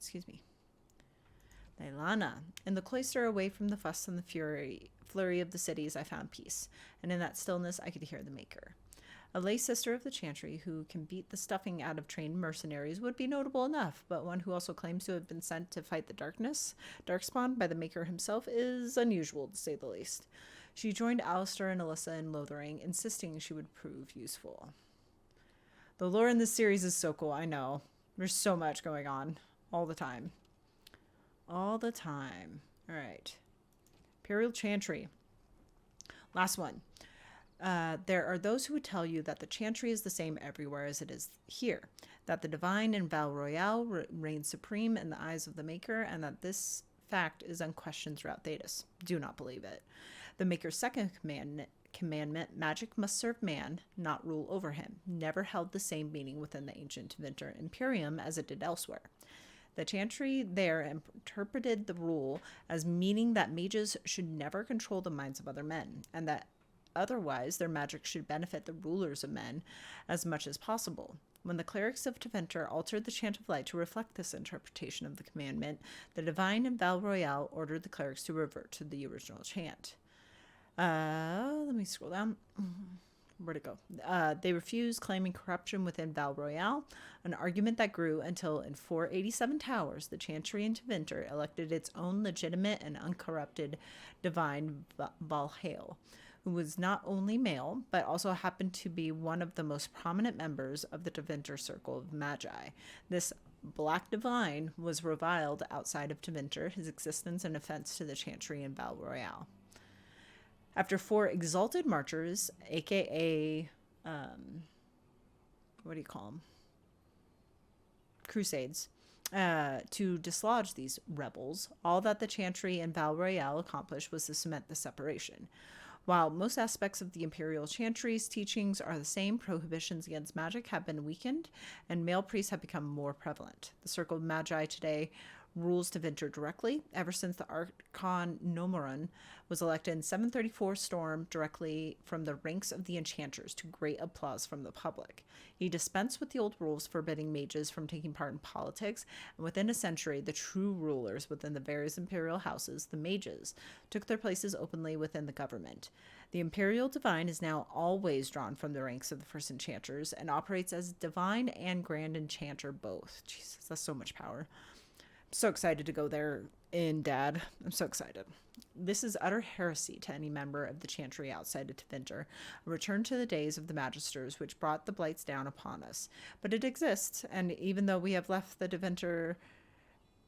Leilana. In the cloister, away from the fuss and the flurry of the cities, I found peace, and in that stillness I could hear the Maker. A lay sister of the Chantry who can beat the stuffing out of trained mercenaries would be notable enough, but one who also claims to have been sent to fight the Darkspawn by the Maker himself is unusual, to say the least. She joined Alistair and Alyssa in Lothering, insisting she would prove useful. The lore in this series is so cool, I know. There's so much going on. All the time. All right. Imperial Chantry. Last one. There are those who would tell you that the Chantry is the same everywhere as it is here, that the divine in Val Royale reigns supreme in the eyes of the Maker, and that this fact is unquestioned throughout Thedas. Do not believe it. The Maker's second commandment, magic must serve man, not rule over him, never held the same meaning within the ancient Deventer Imperium as it did elsewhere. The Chantry there interpreted the rule as meaning that mages should never control the minds of other men, and that otherwise their magic should benefit the rulers of men as much as possible. When the clerics of Deventer altered the Chant of Light to reflect this interpretation of the commandment, the Divine in Val Royale ordered the clerics to revert to the original chant. Let me scroll down. Where'd it go? They refused, claiming corruption within Val Royale, an argument that grew until in 487 Towers, the Chantry in Deventer elected its own legitimate and uncorrupted divine Valhale, who was not only male, but also happened to be one of the most prominent members of the Deventer Circle of Magi. This black divine was reviled outside of Deventer, his existence an offense to the Chantry in Val Royale. After 4 exalted marchers, aka, crusades, to dislodge these rebels, all that the Chantry and Val Royale accomplished was to cement the separation. While most aspects of the Imperial Chantry's teachings are the same, prohibitions against magic have been weakened, and male priests have become more prevalent. The Circle of Magi today rules Deventer directly, ever since the Archon Nomoran was elected in 734 Storm directly from the ranks of the enchanters, to great applause from the public. He dispensed with the old rules forbidding mages from taking part in politics, and within a century, the true rulers within the various imperial houses, the mages, took their places openly within the government. The Imperial Divine is now always drawn from the ranks of the First Enchanters and operates as Divine and Grand Enchanter both. Jesus, that's so much power. I'm so excited to go there in Dad. I'm so excited. This is utter heresy to any member of the Chantry outside of Tevinter, a return to the days of the Magisters which brought the blights down upon us. But it exists, and even though we have left the Tevinter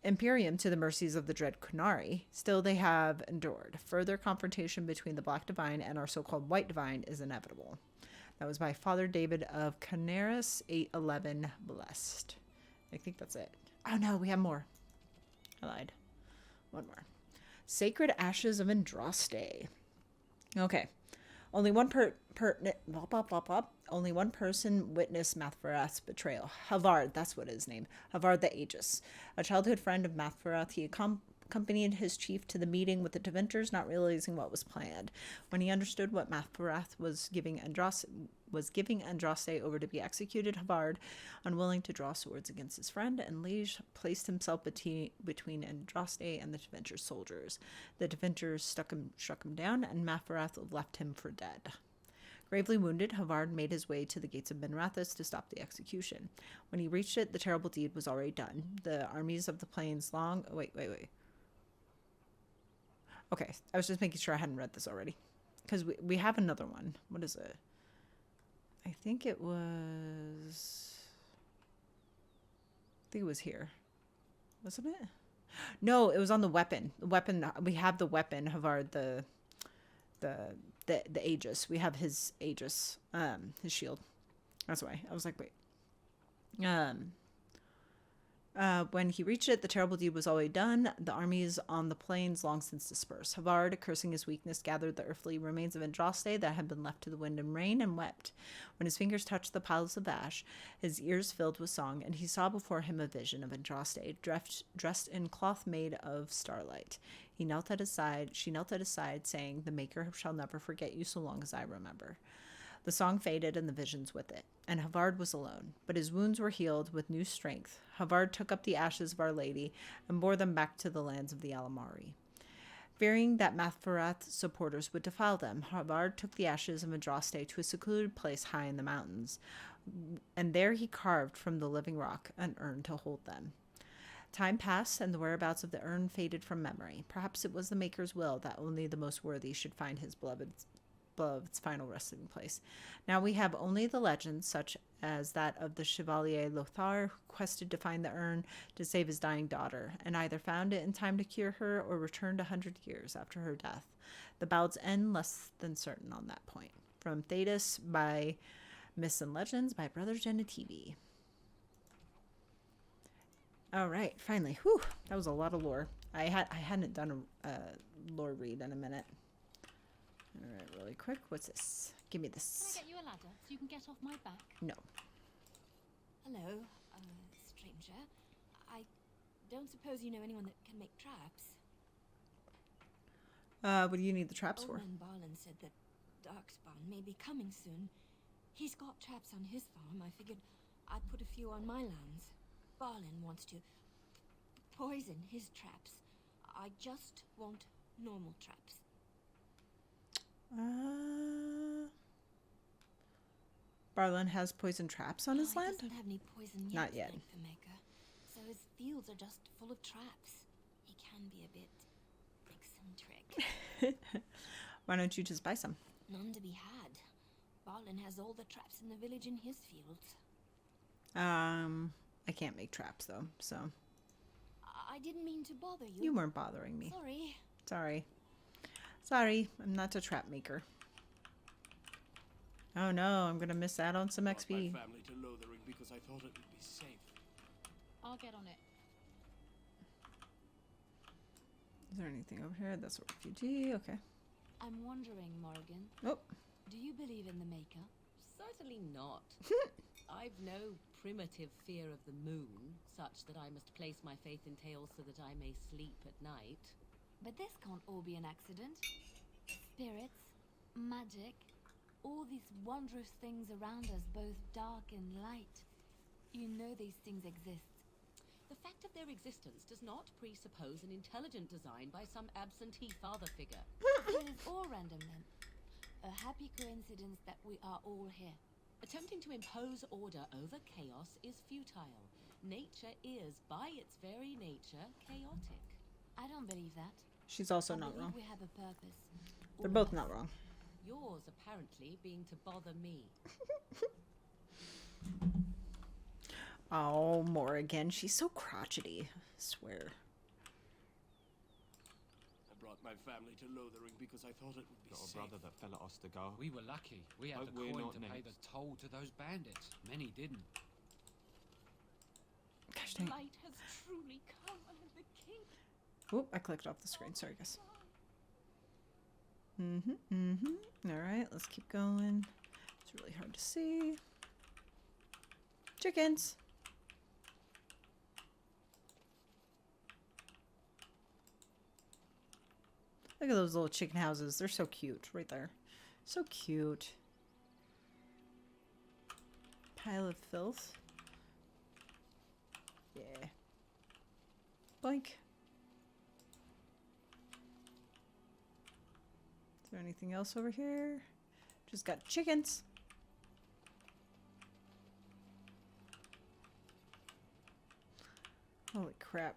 Imperium to the mercies of the dread Qunari, still they have endured. Further confrontation between the Black Divine and our so-called White Divine is inevitable. That was by Father David of Canaris, 811 Blessed. I think that's it. Oh no, we have more. I lied. One more. Sacred Ashes of Andraste. Okay. Only one only one person witnessed Mathfarath's betrayal. Havard, that's what his name. Havard the Aegis. A childhood friend of Mathfarath, he accompanied his chief to the meeting with the Tevinters, not realizing what was planned. When he understood what Mathfarath was giving Andraste over to be executed, Havard, unwilling to draw swords against his friend and liege, placed himself between Andraste and the Tevinter soldiers. The Tevinters struck him down, and Mathfarath left him for dead. Gravely wounded, Havard made his way to the gates of Minrathous to stop the execution. When he reached it, the terrible deed was already done. The armies of the plains Wait. Okay, I was just making sure I hadn't read this already. Because we have another one. What is it? I think it was here. Wasn't it? No, it was on the weapon. The weapon, we have the weapon, Havard, the Aegis. We have his Aegis, his shield. That's why. I was like, wait. When he reached it, the terrible deed was already done. The armies on the plains long since dispersed. Havard, cursing his weakness, gathered the earthly remains of Andraste that had been left to the wind and rain, and wept. When his fingers touched the piles of ash, his ears filled with song, and he saw before him a vision of Andraste, dressed in cloth made of starlight. She knelt at his side, saying, "The Maker shall never forget you so long as I remember." The song faded and the visions with it, and Havard was alone, but his wounds were healed with new strength. Havard took up the ashes of Our Lady and bore them back to the lands of the Alamari. Fearing that Mathfarath's supporters would defile them, Havard took the ashes of Andraste to a secluded place high in the mountains, and there he carved from the living rock an urn to hold them. Time passed, and the whereabouts of the urn faded from memory. Perhaps it was the Maker's will that only the most worthy should find his beloved's final resting place. Now we have only the legends, such as that of the Chevalier Lothar, who quested to find the urn to save his dying daughter, and either found it in time to cure her or returned 100 years after her death. The Bald's End less than certain on that point. From Thetis by Myths and Legends by Brother Genitivi. All right, finally. Whew, that was a lot of lore. I hadn't done a lore read in a minute. All right, really quick. What's this? Give me this. Can I get you a ladder so you can get off my back? No. Hello, stranger. I don't suppose you know anyone that can make traps? What do you need the traps for? Old man Barlin said that Darkspawn may be coming soon. He's got traps on his farm. I figured I'd put a few on my lands. Barlin wants to poison his traps. I just want normal traps. Barlin has poison traps on his land? He doesn't have any poison yet. Not yet. Like the Maker. So his fields are just full of traps. He can be a bit eccentric. Why don't you just buy some? None to be had. Barlin has all the traps in the village in his fields. I can't make traps though, so. I didn't mean to bother you. You weren't bothering me. Sorry. Sorry, I'm not a trap maker. Oh no, I'm gonna miss out on some XP. My family to Lothering because I thought it would be safe. I'll get on it. Is there anything over here? That's a refugee. Okay. I'm wondering, Morrigan. Oh. Do you believe in the Maker? Certainly not. I've no primitive fear of the moon, such that I must place my faith in tales so that I may sleep at night. But this can't all be an accident. Spirits, magic, all these wondrous things around us, both dark and light. You know these things exist. The fact of their existence does not presuppose an intelligent design by some absentee father figure. It is all random then. A happy coincidence that we are all here. Attempting to impose order over chaos is futile. Nature is, by its very nature, chaotic. I don't believe that. She's also I not believe wrong. we have a purpose. They're both not wrong. Yours, apparently, being to bother me. Oh, Morrigan. She's so crotchety. I swear. I brought my family to Lothering because I thought it would be Got a safe. brother that fell at Ostagar. We were lucky. We had Hope the we're coin not to pay the next. toll to those bandits. Many didn't. Gosh The dang. light has truly come, and the king. Oop, I clicked off the screen. Sorry, guys. Alright, let's keep going. It's really hard to see. Chickens! Look at those little chicken houses. They're so cute right there. So cute. Pile of filth. Yeah. Boink. Is there anything else over here? Just got chickens. Holy crap.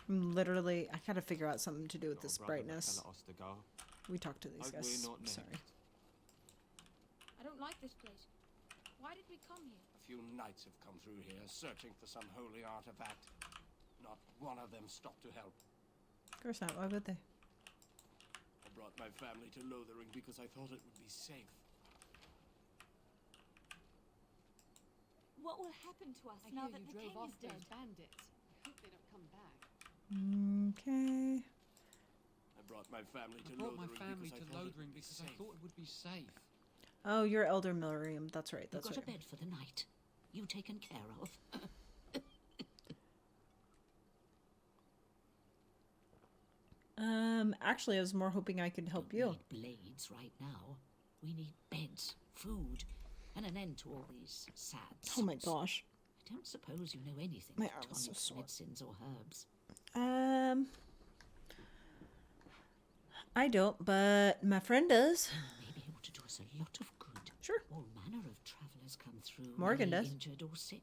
I'm literally, I gotta figure out something to do with Got a this brother that brightness. fell at Ostagar. We talked to these Hope guys. we're not next. Sorry. I don't like this place. Why did we come here? A few knights have come through here, searching for some holy artifact. Not one of them stopped to help. Of course not. Why would they? I brought my family to Lothering because I thought it would be safe. What will happen to us I now hear that you the king drove off is dead? those bandits. I hope they don't come back. Okay. I brought my family I to brought my Lothering family because to I thought it Lothering would be because I safe. thought it would be safe. Oh, you're Elder Miriam. That's right. That's You've got right. a bed for the night. You taken care of. Actually, I was more hoping I could help you. We need blades right now. We need beds, food, and an end to all these sad Oh my sots. gosh. I don't suppose you know anything My of arm is so tonics, sore. medicines, or herbs. I don't, but my friend does. You may be able to do us a lot of good. Sure. All manner of travellers come through, Morgan ill, does. injured or sick.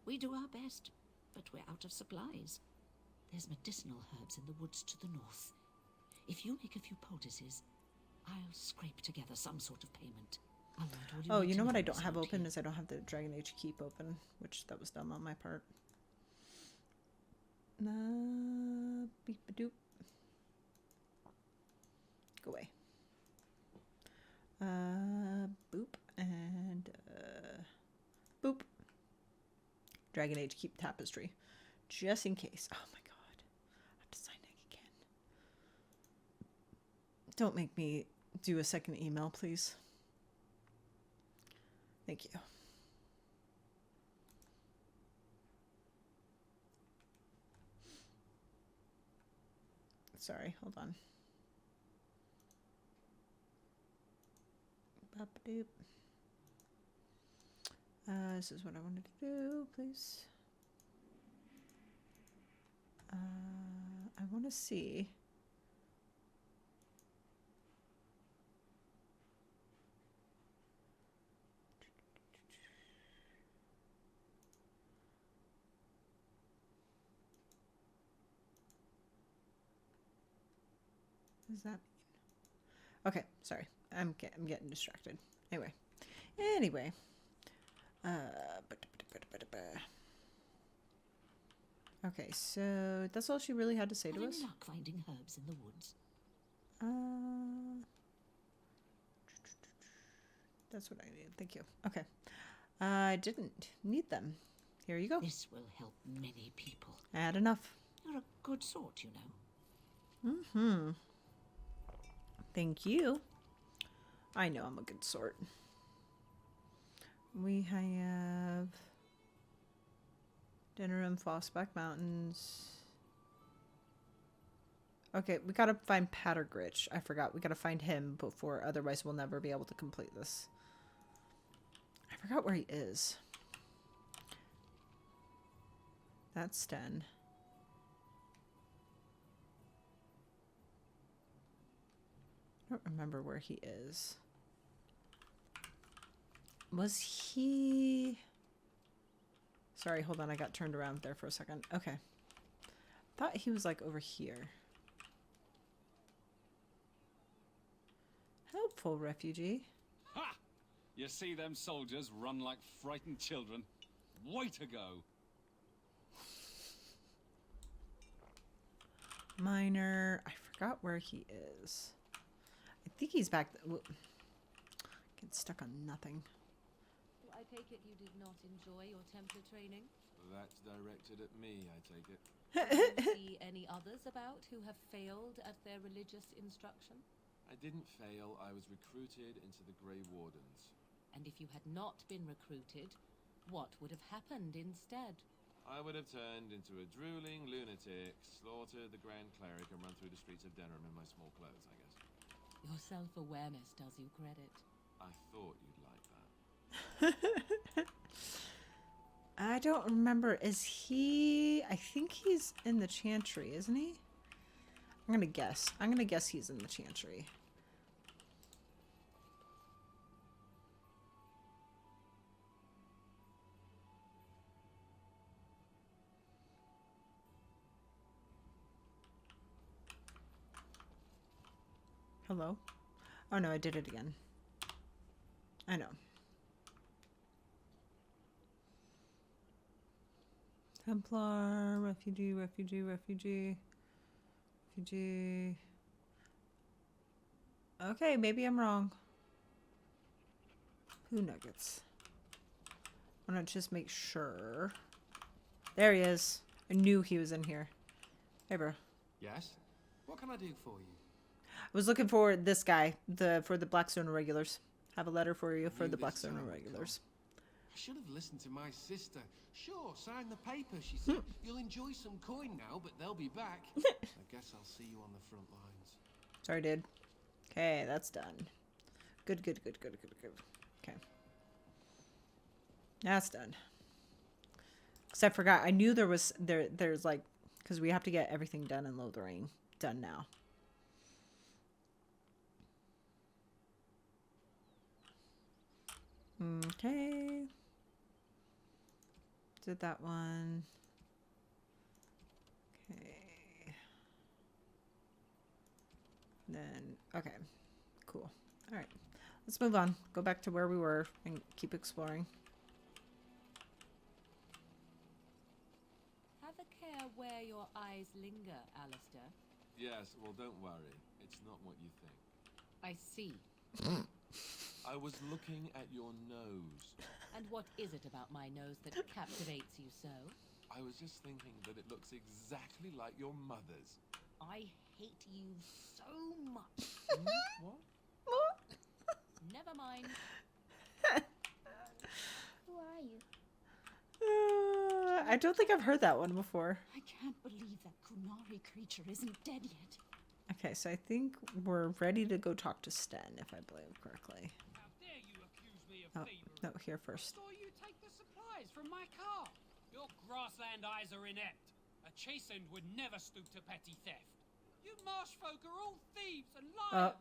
We do our best, but we're out of supplies. There's medicinal herbs in the woods to the north. If you make a few poultices, I'll scrape together some sort of payment. I'll write all Oh, need you to know what I on don't this have note open here. is I don't have the Dragon Age Keep open, which that was dumb on my part. Beep a doop. Go away. Boop and boop. Dragon Age Keep Tapestry, just in case. Oh my god, I have to sign it again. Don't make me do a second email, please. Thank you. Sorry, hold on. Bop-a-doop. This is what I wanted to do, please. I want to see. What does that mean? Okay, sorry. I'm getting distracted. Anyway. Okay, so that's all she really had to say Had to any us? luck finding herbs in the woods? That's what I needed. Thank you. Okay. I didn't need them. Here you go. This will help many people. I had enough. You're a good sort, you know. Mm-hmm. Thank you. I know I'm a good sort. We have dinner in Fossback Mountains. Okay, we gotta find Pattergritch. I forgot. We gotta find him before, otherwise we'll never be able to complete this. I forgot where he is. That's Sten. don't remember where he is. Was he... Sorry, hold on. I got turned around there for a second. Okay. Thought he was like over here. Helpful refugee. Ha! You see them soldiers run like frightened children. Way to go. Miner. I forgot where he is. I think he's back. Get stuck on nothing. I take it you did not enjoy your Templar training? That's directed at me, I take it. Do you see any others about who have failed at their religious instruction? I didn't fail. I was recruited into the Grey Wardens. And if you had not been recruited, what would have happened instead? I would have turned into a drooling lunatic, slaughtered the Grand Cleric, and run through the streets of Denham in my small clothes, I guess. Your self-awareness does you credit. I thought you'd like that. I don't remember. Is he... I think he's in the Chantry, isn't he? I'm gonna guess. I'm gonna guess he's in the Chantry. Hello? Oh no, I did it again. I know. Templar, refugee, refugee, refugee, refugee. Okay, maybe I'm wrong. Poo nuggets. I'm gonna just make sure. There he is. I knew he was in here. Hey, bro. Yes? What can I do for you? I was looking for this guy, for the Blackstone Irregulars. Have a letter for you for the Blackstone Irregulars. I should have listened to my sister. Sure, sign the paper, she said. You'll enjoy some coin now, but they'll be back. I guess I'll see you on the front lines. Sorry, dude. Okay, that's done. Good, good, good, good, good, good. Okay. That's done. Because I forgot. I knew there was... There's like... Because we have to get everything done in Lothering. Done now. Okay. Did that one. Okay. Then, okay. Cool. All right. Let's move on. Go back to where we were and keep exploring. Have a care where your eyes linger, Alistair. Yes, well, don't worry. It's not what you think. I see. I was looking at your nose. And what is it about my nose that captivates you so? I was just thinking that it looks exactly like your mother's. I hate you so much. What? Never mind. Who are you? I don't think I've heard that one before. I can't believe that Qunari creature isn't dead yet. Okay, so I think we're ready to go talk to Sten, if I believe correctly. How dare you accuse me of Oh, thievery? no, here first. Saw you take the supplies from my car. Your grassland eyes are inept. A chastened would never stoop to petty theft. You marsh folk are all thieves and liars.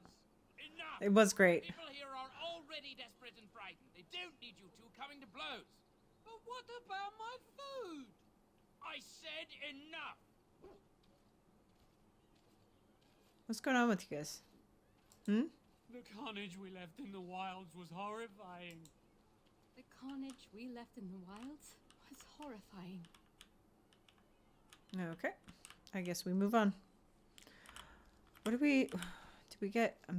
Enough! It was great. People here are already desperate and frightened. They don't need you two coming to blows. But what about my food? I said enough! What's going on with you guys? Hmm? The carnage we left in the wilds was horrifying. The carnage we left in the wilds was horrifying. Okay. I guess we move on. What did we get a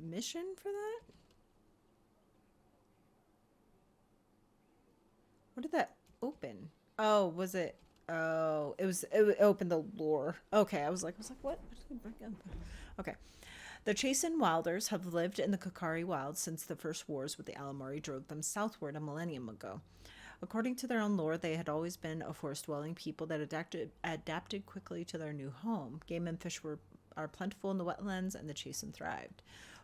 mission for that? What did that open? Oh, was it? Oh, it opened the lore. Okay, I was like, what? What did we bring up? Okay. The Chastened Wilders have lived in the Qunari wilds since the first wars with the Alamari drove them southward a millennium ago. According to their own lore, they had always been a forest-dwelling people that adapted quickly to their new home. Game and fish are plentiful in the wetlands, and the Chastened thrived.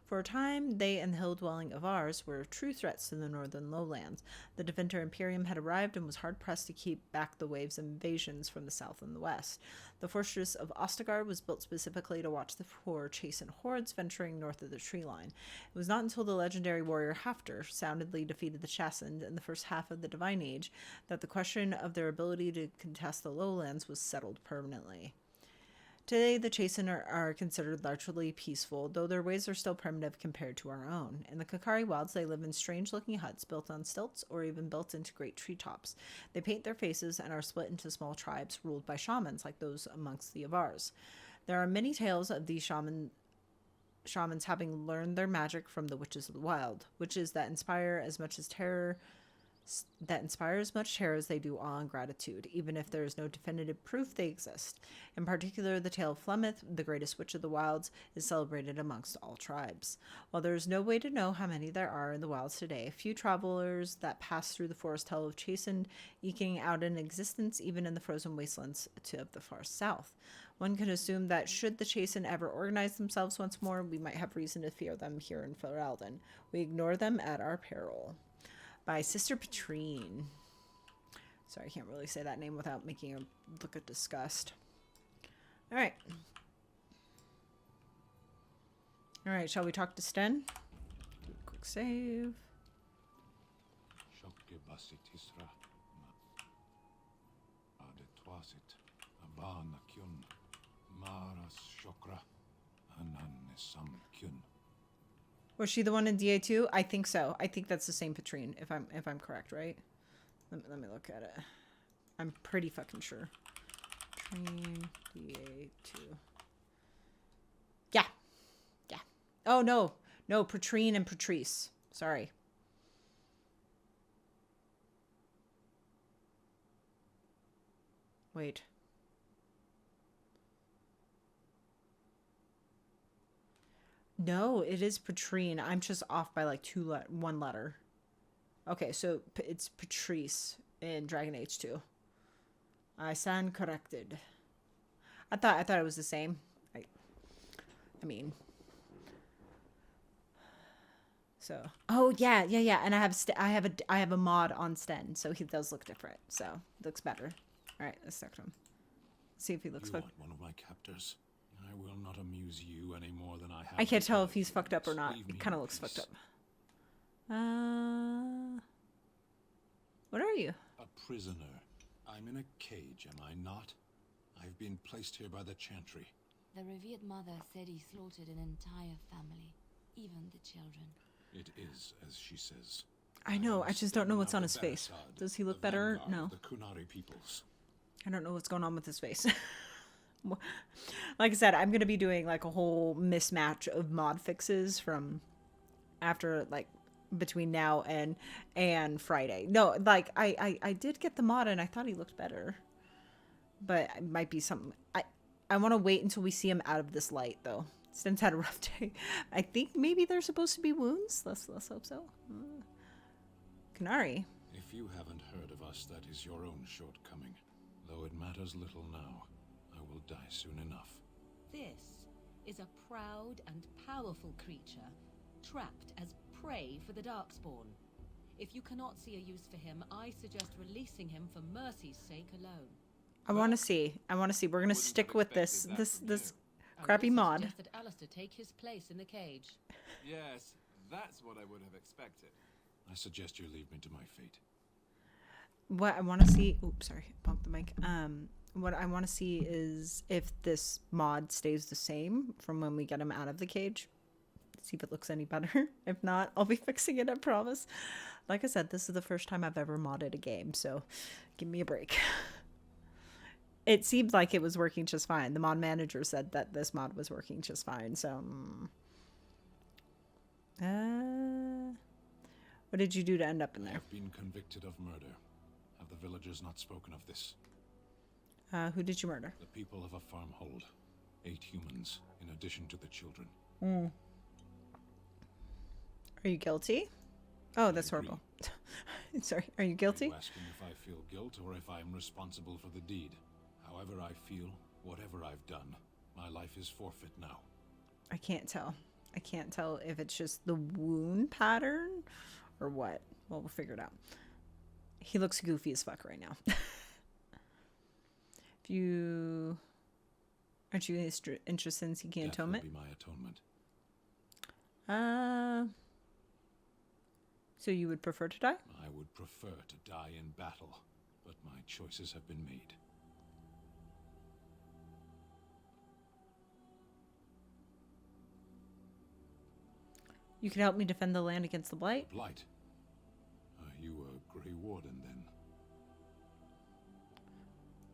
For a time, they and the hill-dwelling Avars were true threats to the northern lowlands. The Defender Imperium had arrived and was hard-pressed to keep back the waves of invasions from the south and the west. The fortress of Ostagar was built specifically to watch for Chasen hordes venturing north of the tree line. It was not until the legendary warrior Hafter soundedly defeated the Chasend in the first half of the Divine Age that the question of their ability to contest the lowlands was settled permanently. Today, the Chasen are considered largely peaceful, though their ways are still primitive compared to our own. In the Qunari wilds, they live in strange-looking huts built on stilts or even built into great treetops. They paint their faces and are split into small tribes ruled by shamans like those amongst the Avars. There are many tales of these shamans having learned their magic from the witches of the wild, witches that inspire as much terror as they do awe and gratitude, even if there is no definitive proof they exist. In particular, the tale of Flemeth, the greatest witch of the wilds, is celebrated amongst all tribes. While there is no way to know how many there are in the wilds today, few travelers that pass through the forest tell of Chasen eking out an existence even in the frozen wastelands of the far south. One can assume that should the Chasen ever organize themselves once more, we might have reason to fear them here in Ferelden. We ignore them at our peril. By Sister Petrine. Sorry, I can't really say that name without making her look at disgust. Alright. Alright, shall we talk to Sten? Do a quick save. Was she the one in DA2? I think so. I think that's the same Petrine, if I'm correct, right? Let me look at it. I'm pretty fucking sure. Petrine DA2. Yeah. Yeah. Oh no. No, Petrine and Patrice. Sorry. Wait. No, it is Petrine. I'm just off by like one letter. Okay, so it's Patrice in Dragon Age 2. I stand corrected. I thought it was the same. I mean. So, oh yeah, and I have a mod on Sten, so he does look different. So, looks better. All right, let's talk to him. See if he looks fucked. One of my captors. I will not amuse you any more than I have. I can't tell if he's fucked up or not. It kind of looks fucked up. What are you? A prisoner. I'm in a cage, am I not? I've been placed here by the Chantry. The revered mother said he slaughtered an entire family, even the children. It is, as she says. I know, I just don't know what's on his face. Does he look better? No. The Qunari peoples. I don't know what's going on with his face. Like I said, I'm going to be doing like a whole mismatch of mod fixes from after like between now and Friday. No, like I did get the mod and I thought he looked better. But it might be something. I want to wait until we see him out of this light though. Sten's had a rough day. I think maybe they're supposed to be wounds. Let's hope so. Qunari. If you haven't heard of us, that is your own shortcoming. Though it matters little now. I will die soon enough. This is a proud and powerful creature, trapped as prey for the Darkspawn. If you cannot see a use for him, I suggest releasing him for mercy's sake alone. I want to see. We're gonna stick with this crappy mod. Suggested Alistair take his place in the cage. Yes, that's what I would have expected. I suggest you leave me to my fate. What I want to see. Oops, sorry, bumped the mic. What I want to see is if this mod stays the same from when we get him out of the cage. See if it looks any better. If not, I'll be fixing it, I promise. Like I said, this is the first time I've ever modded a game, so give me a break. It seemed like it was working just fine. The mod manager said that this mod was working just fine, so... What did you do to end up in there? I have been convicted of murder. Have the villagers not spoken of this? Who did you murder? The people of a farmhold. 8 humans, in addition to the children. Are you guilty? Oh, that's horrible. Sorry, are you guilty? Are you asking if I feel guilt or if I'm responsible for the deed? However I feel, whatever I've done, my life is forfeit now. I can't tell. I can't tell if it's just the wound pattern or what. Well, we'll figure it out. He looks goofy as fuck right now. If you... Aren't you interested in seeking atonement? That will be my atonement. So you would prefer to die? I would prefer to die in battle, but my choices have been made. You can help me defend the land against the Blight? The Blight? Are you a Grey Warden, then?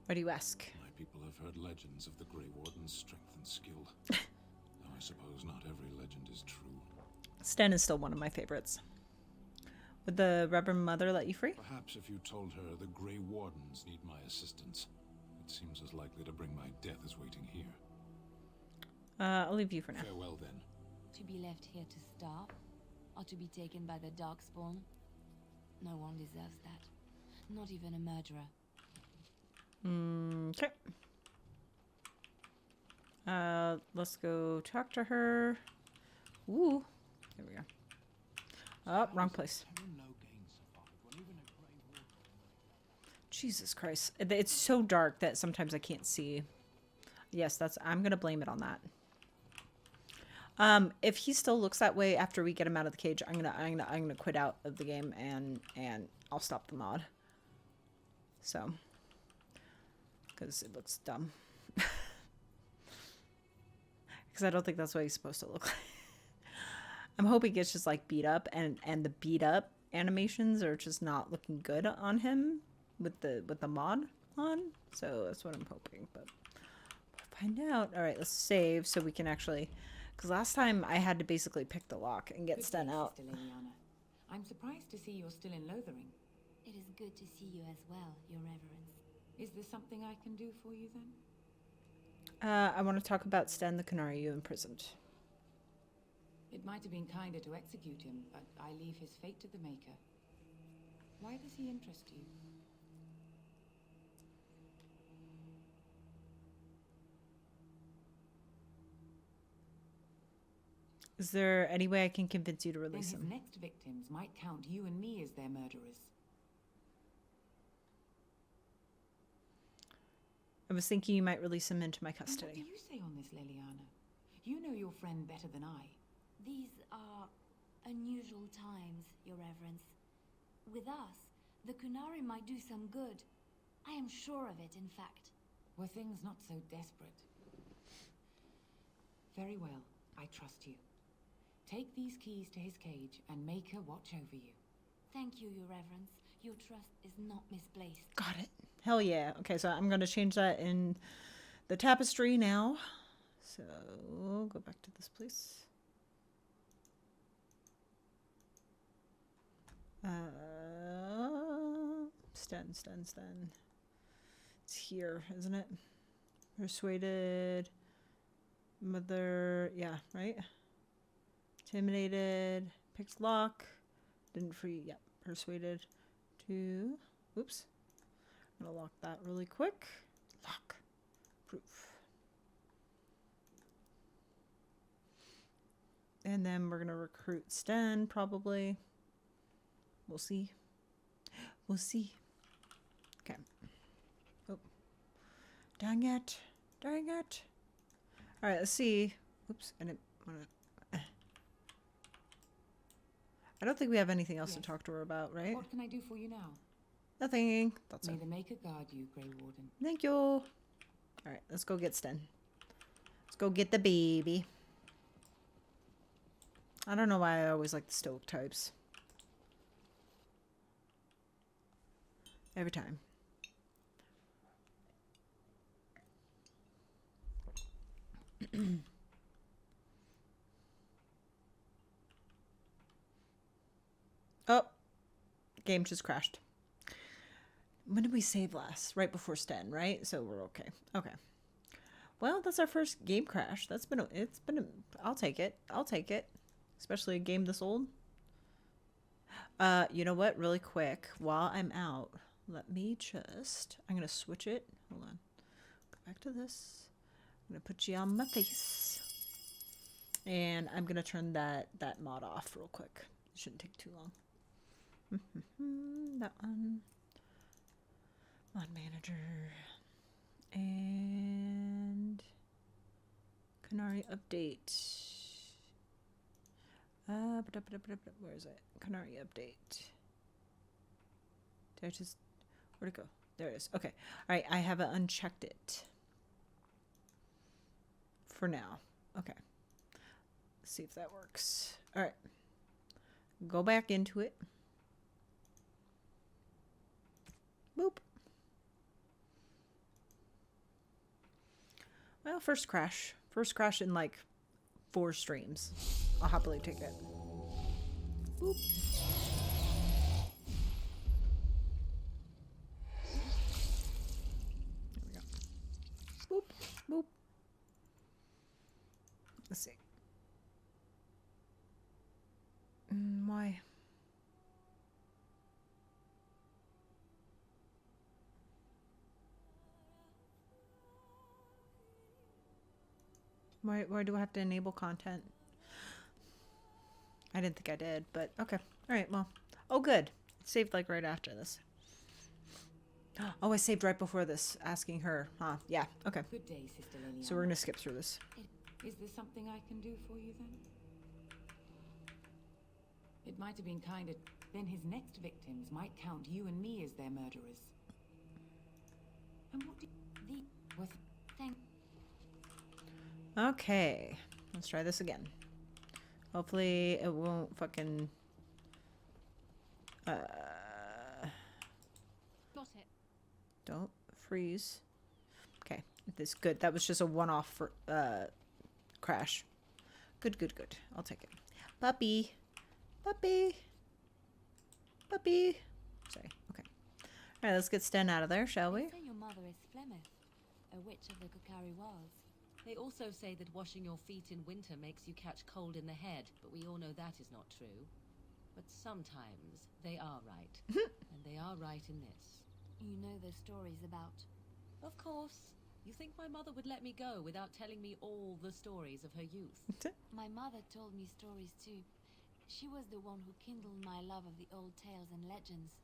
Why do you ask? My people have heard legends of the Grey Warden's strength and skill. Though I suppose not every legend is true. Sten is still one of my favorites. Would the Reverend Mother let you free? Perhaps if you told her the Grey Wardens need my assistance. It seems as likely to bring my death as waiting here. I'll leave you for now. Farewell, then. To be left here to starve? Or to be taken by the Darkspawn? No one deserves that. Not even a murderer. Okay. Let's go talk to her. Ooh. There we go. Oh, wrong place. Jesus Christ. It's so dark that sometimes I can't see. Yes, I'm going to blame it on that. If he still looks that way after we get him out of the cage, I'm gonna quit out of the game and I'll stop the mod. So, because it looks dumb. Because I don't think that's what he's supposed to look like. I'm hoping it's just like beat up, and the beat up animations are just not looking good on him with the mod on. So that's what I'm hoping, but we'll find out. All right, let's save so we can actually. Because last time I had to basically pick the lock and get Sten out. I'm surprised to see you're still in Lothering. It is good to see you as well, Your Reverence. Is there something I can do for you then? I want to talk about Sten the Qunari you imprisoned. It might have been kinder to execute him, but I leave his fate to the Maker. Why does he interest you? Is there any way I can convince you to release then him? His next victims might count you and me as their murderers. I was thinking you might release him into my And custody. what do you say on this, Liliana? You know your friend better than I. These are unusual times, Your Reverence. With us, the Qunari might do some good. I am sure of it, in fact. Were things not so desperate? Very well, I trust you. Take these keys to his cage and make her watch over you. Thank you, Your Reverence. Your trust is not misplaced. Got it. Hell yeah. Okay, so I'm going to change that in the tapestry now. So, go back to this place. Sten. It's here, isn't it? Persuaded. Mother. Yeah, right? Intimidated. Picked lock. Didn't free. Yep. Persuaded to. Oops. I'm going to lock that really quick. Lock. Proof. And then we're going to recruit Sten, probably. We'll see. We'll see. Okay. Oh. Dang it. Dang it. All right, let's see. Oops. I didn't want to... I don't think we have anything else to talk to her about, right? What can I do for you now? Nothing. That's May it. the Maker guard you, Grey Warden. Thank you. All right, let's go get Sten. Let's go get the baby. I don't know why I always like the stoic types. Every time. Oh, game just crashed. When did we save last? Right before Sten, right? So we're okay. Okay. Well, that's our first game crash. I'll take it. I'll take it. Especially a game this old. You know what? Really quick, while I'm out, let me just... I'm going to switch it. Hold on. Go back to this. I'm going to put you on my face. And I'm gonna turn that mod off real quick. It shouldn't take too long. That one. Mod manager. And Qunari update. Where is it? Qunari update. Did I just... Where'd it go? There it is. Okay. All right. I haven't unchecked it. For now. Okay. Let's see if that works. All right. Go back into it. Boop. Well, first crash. First crash in like 4 streams. I'll happily take it. Boop. There we go. Boop. Boop. Let's see. Why? Why do I have to enable content? I didn't think I did, but okay. All right, well. Oh, good. It saved like right after this. Oh, I saved right before this, asking her. Huh, yeah, okay. Good day, Sister Liliana. So we're going to skip through this. Is there something I can do for you then? It might have been kinder. Then his next victims might count you and me as their murderers. And what did was thank. Okay, let's try this again. Hopefully it won't fucking... Got it. Don't freeze. Okay, this is good. That was just a one-off for, crash. Good, good, good. I'll take it. Puppy. Puppy. Puppy. Sorry, okay. All right, let's get Sten out of there, shall we? They say your mother is Flemeth, a witch of the Qunari wilds. They also say that washing your feet in winter makes you catch cold in the head, but we all know that is not true. But sometimes they are right. And they are right in this. You know the stories about... Of course. You think my mother would let me go without telling me all the stories of her youth? My mother told me stories too. She was the one who kindled my love of the old tales and legends.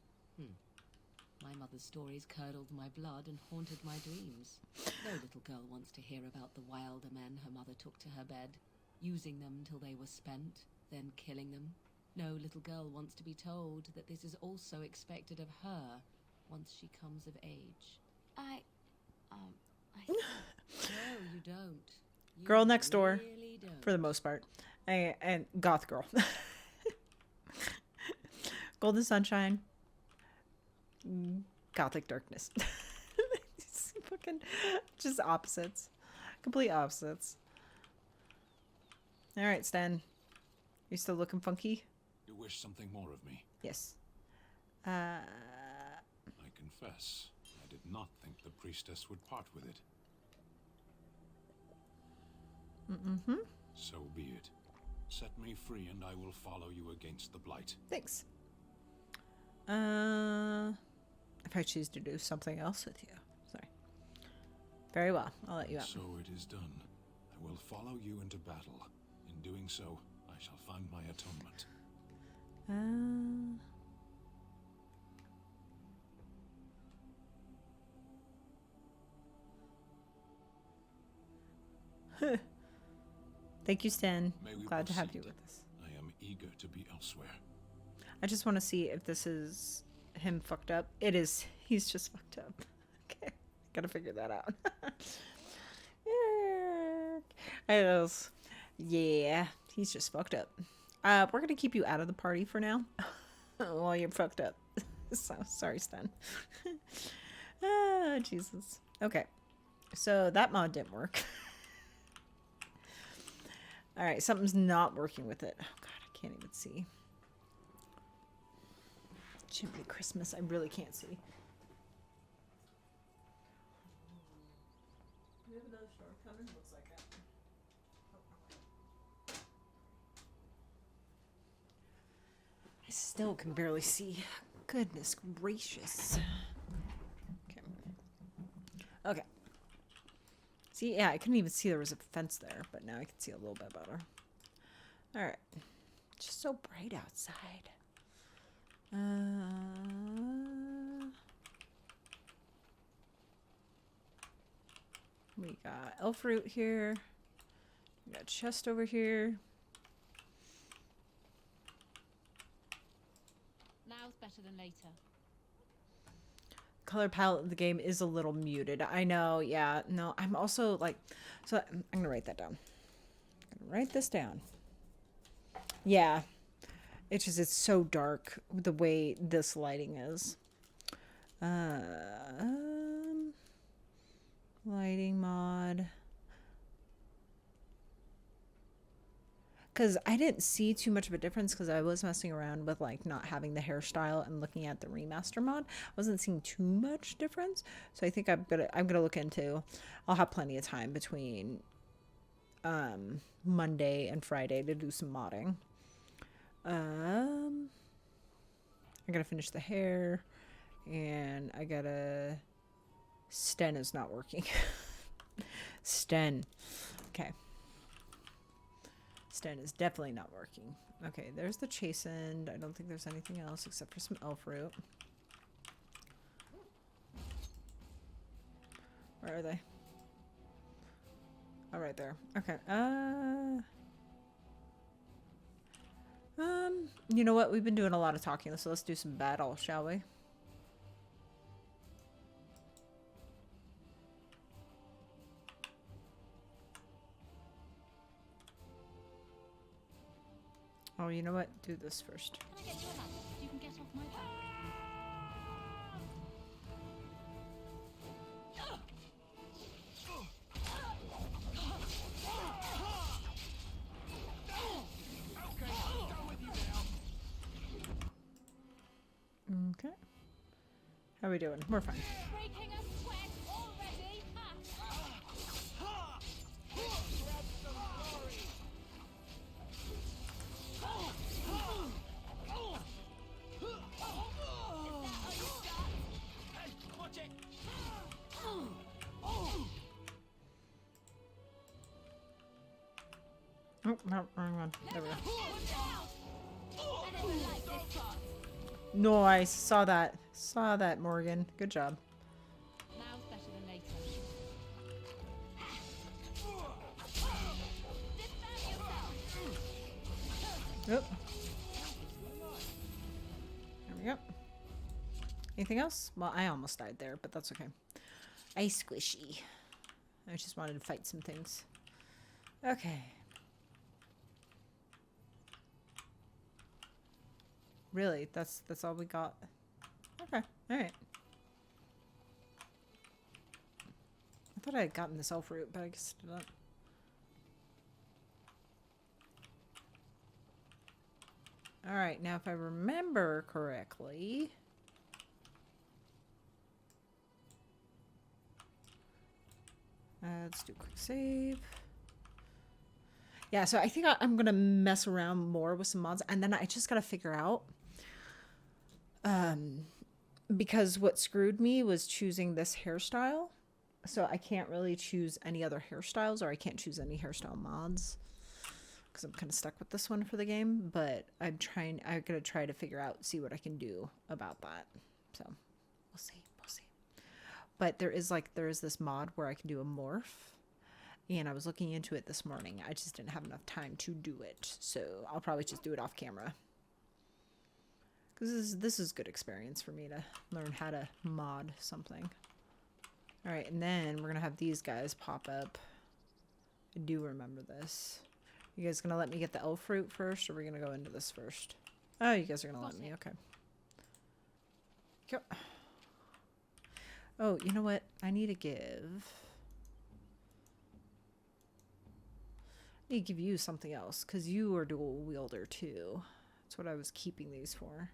My mother's stories curdled my blood and haunted my dreams. No little girl wants to hear about the wilder men her mother took to her bed, using them till they were spent, then killing them. No little girl wants to be told that this is also expected of her once she comes of age. I No, you don't. You Girl next door, really don't. for the most part. And goth girl. Golden sunshine. Gothic darkness. Fucking just opposites. Complete opposites. Alright, Sten. You still looking funky? You wish something more of me? Yes. I confess, I did not think the priestess would part with it. So be it. Set me free and I will follow you against the blight. Thanks. If I choose to do something else with you. Sorry. Very well. I'll let you out. So it is done. I will follow you into battle. In doing so, I shall find my atonement. Thank you, Sten. May we Glad to have you proceed? with us. I am eager to be elsewhere. I just want to see if this is him fucked up. It is. He's just fucked up. Okay. Gotta figure that out. Yeah. He's just fucked up. We're gonna keep you out of the party for now. While you're fucked up. So sorry, Sten. Ah, Jesus. Okay. So that mod didn't work. Alright, something's not working with it. Oh god, I can't even see. Chimney Christmas, I really can't see. We have another storm coming? Looks like it. I still can barely see. Goodness gracious. Okay. Okay. See, yeah, I couldn't even see there was a fence there, but now I can see a little bit better. All right. It's just so bright outside. We got elf root here. We got chest over here. Now's better than later. Color palette of the game is a little muted. I know, yeah. No, I'm also like, so I'm gonna write that down. I'm gonna write this down. Yeah. It's just, it's so dark the way this lighting is. Lighting mod. Because I didn't see too much of a difference because I was messing around with like not having the hairstyle and looking at the remaster mod. I wasn't seeing too much difference. So I think I'm gonna look into. I'll have plenty of time between Monday and Friday to do some modding. I gotta finish the hair, and I gotta. Sten is not working. Sten. Okay. Sten is definitely not working. Okay, there's the chastened. I don't think there's anything else except for some elf root. Where are they? Oh, right there. Okay. You know what? We've been doing a lot of talking, so let's do some battle, shall we? Oh, you know what? Do this first. Can I get you a ladder? You can get off my back. Okay. How are we doing? We're fine. Breaking a sweat already. Oh, no, wrong one. There we go. Nice. Saw that. Saw that, Morgan. Good job. Now's better than later. Oop. There we go. Anything else? Well, I almost died there, but that's okay. Ice squishy. I just wanted to fight some things. Okay. Really? That's all we got? Okay. Alright. I thought I had gotten this elf root, but I guess I didn't. Alright, now if I remember correctly... let's do a quick save. Yeah, so I think I'm going to mess around more with some mods. And then I just got to figure out... because what screwed me was choosing this hairstyle. So I can't really choose any other hairstyles, or I can't choose any hairstyle mods. Because I'm kind of stuck with this one for the game. But I'm going to try to figure out, see what I can do about that. So, we'll see. But there is this mod where I can do a morph, and I was looking into it this morning. I just didn't have enough time to do it, so I'll probably just do it off camera. Because this is good experience for me to learn how to mod something. All right, and then we're gonna have these guys pop up. I do remember this. You guys gonna let me get the elf fruit first, or are we gonna go into this first? Oh, you guys are gonna let me. Okay. Yep. Oh, you know what? I need to give you something else, because you are dual wielder too. That's what I was keeping these for.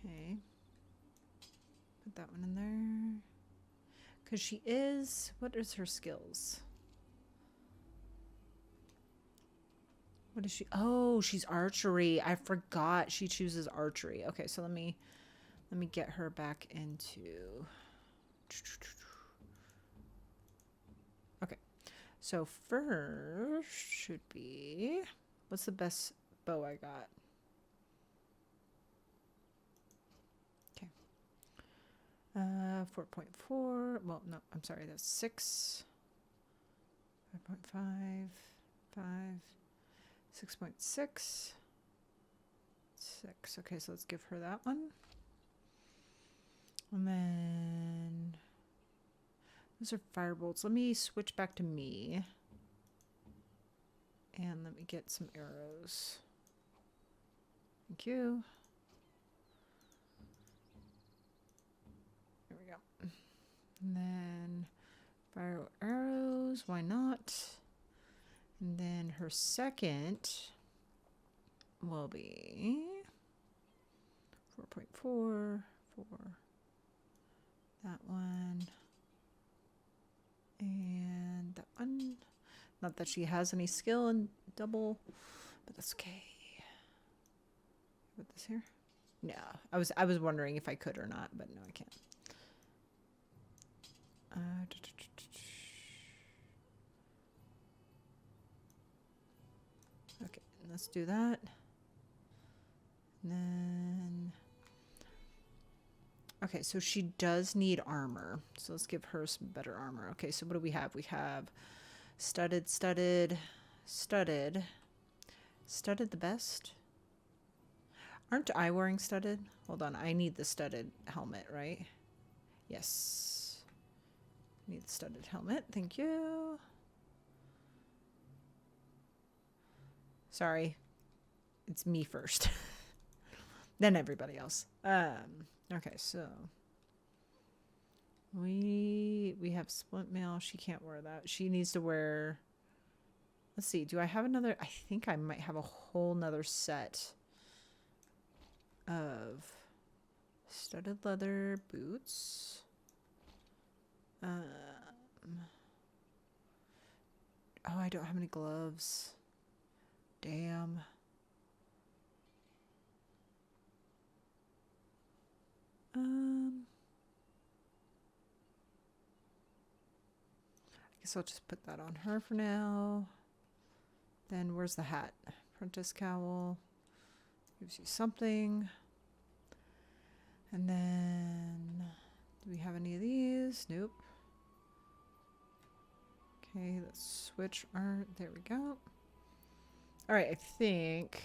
Okay. Put that one in there. Because she is... What is her skills? What is she? Oh, she's archery. I forgot she chooses archery. Okay, so let me get her back into... So first should be, what's the best bow I got? Okay. 4.4. Well, no, I'm sorry. That's 6. 5.5. 5. 6.6. 6. Okay, so let's give her that one. And then those are firebolts. Let me switch back to me. And let me get some arrows. Thank you. There we go. And then fire arrows. Why not? And then her second will be 4.4. 4. That one. And that one. Not that she has any skill in double, but that's okay. Put this here. No, I was wondering if I could or not, but no, I can't. Okay, let's do that. And then, okay, so she does need armor. So let's give her some better armor. Okay, so what do we have? We have studded, studded, studded. Studded the best? Aren't I wearing studded? Hold on, I need the studded helmet, right? Yes. Need the studded helmet, thank you. Sorry. It's me first. Then everybody else. Okay, so we have splint mail. She can't wear that. She needs to wear, let's see, do I have another? I think I might have a whole nother set of studded leather boots. Oh, I don't have any gloves. Damn. I guess I'll just put that on her for now. Then where's the hat? Apprentice cowl. Gives you something. And then, do we have any of these? Nope. Okay, let's switch our, there we go. All right, I think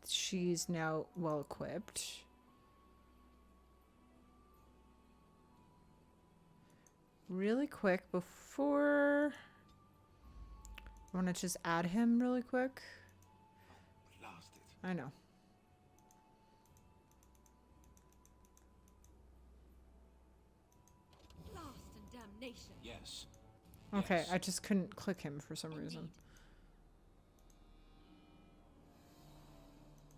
she's now well equipped. Really quick before, I want to just add him really quick. Blast it. I know. Blast and damnation. Yes. Okay, Yes. I just couldn't click him for some reason.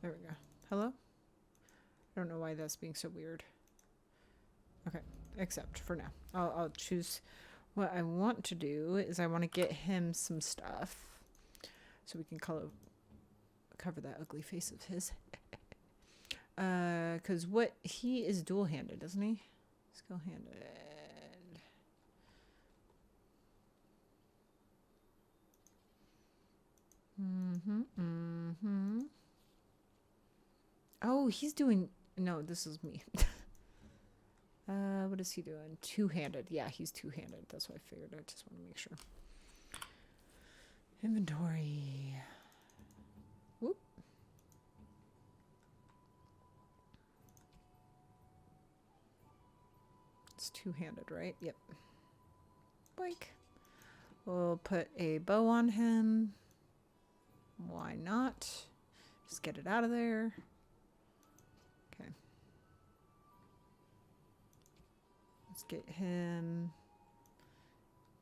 There we go. Hello? I don't know why that's being so weird. Okay, accept for now. I'll choose. What I want to do is I want to get him some stuff so we can cover that ugly face of his. Because what he is dual-handed, isn't he? Skill-handed. Oh, he's doing, no, this is me. What is he doing? Two-handed. Yeah, he's two-handed. That's what I figured. I just want to make sure. Inventory. Whoop. It's two-handed, right? Yep. Boink. We'll put a bow on him. Why not? Just get it out of there. Okay. Let's get him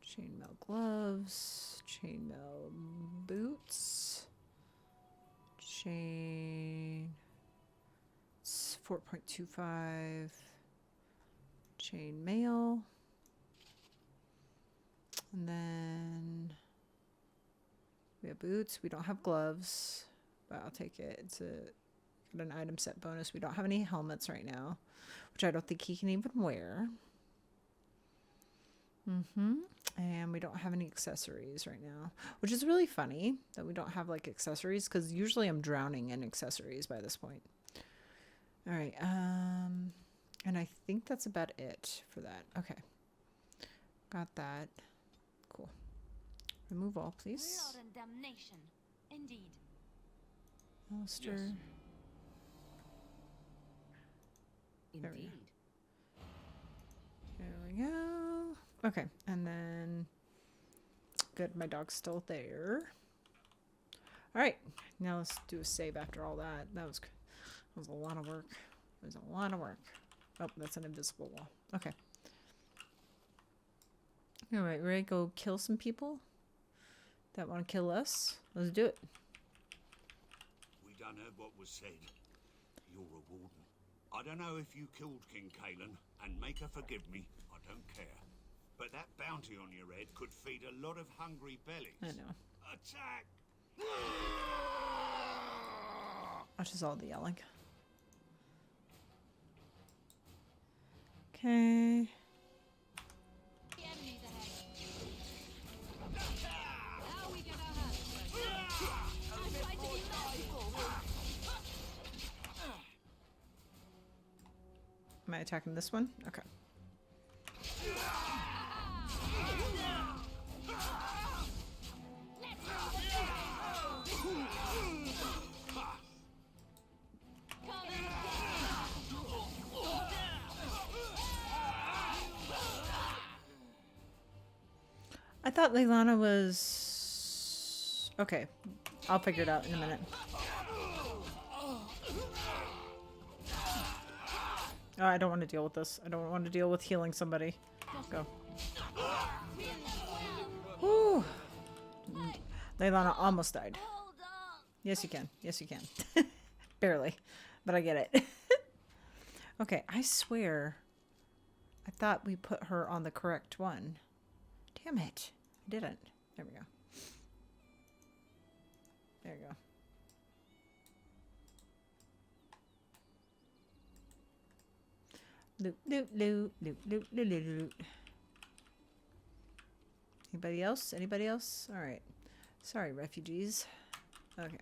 chainmail gloves, chainmail boots, chain. It's 4.25 chainmail, and then we have boots. We don't have gloves, but I'll take it. It's got an item set bonus. We don't have any helmets right now, which I don't think he can even wear. And we don't have any accessories right now, which is really funny that we don't have like accessories, because usually I'm drowning in accessories by this point. All right. And I think that's about it for that. Okay. Got that. Cool. Remove all, please. Blood and damnation. Indeed. Alistair. Yes. There we Indeed. go. There we go. Okay, and then good, my dog's still there. All right, now let's do a save after all that. That was a lot of work. It was a lot of work. Oh, that's an invisible wall. Okay. All right, ready to go kill some people that want to kill us? Let's do it. We done heard what was said. You're a warden. I don't know if you killed King Caelan, and make her forgive me, I don't care. But that bounty on your head could feed a lot of hungry bellies. I know. Attack! Watch us all the yelling. Okay. Am I attacking this one? Okay. I thought Leilana was... Okay. I'll figure it out in a minute. Oh, I don't want to deal with this. I don't want to deal with healing somebody. Go. Whew. Leilana almost died. Yes, you can. Yes, you can. Barely. But I get it. Okay, I swear. I thought we put her on the correct one. Damn it. I didn't. There we go. There you go. Loot, loot, loot, loot, loot, loot, loot, loot. Anybody else? Anybody else? All right. Sorry, refugees. Okay.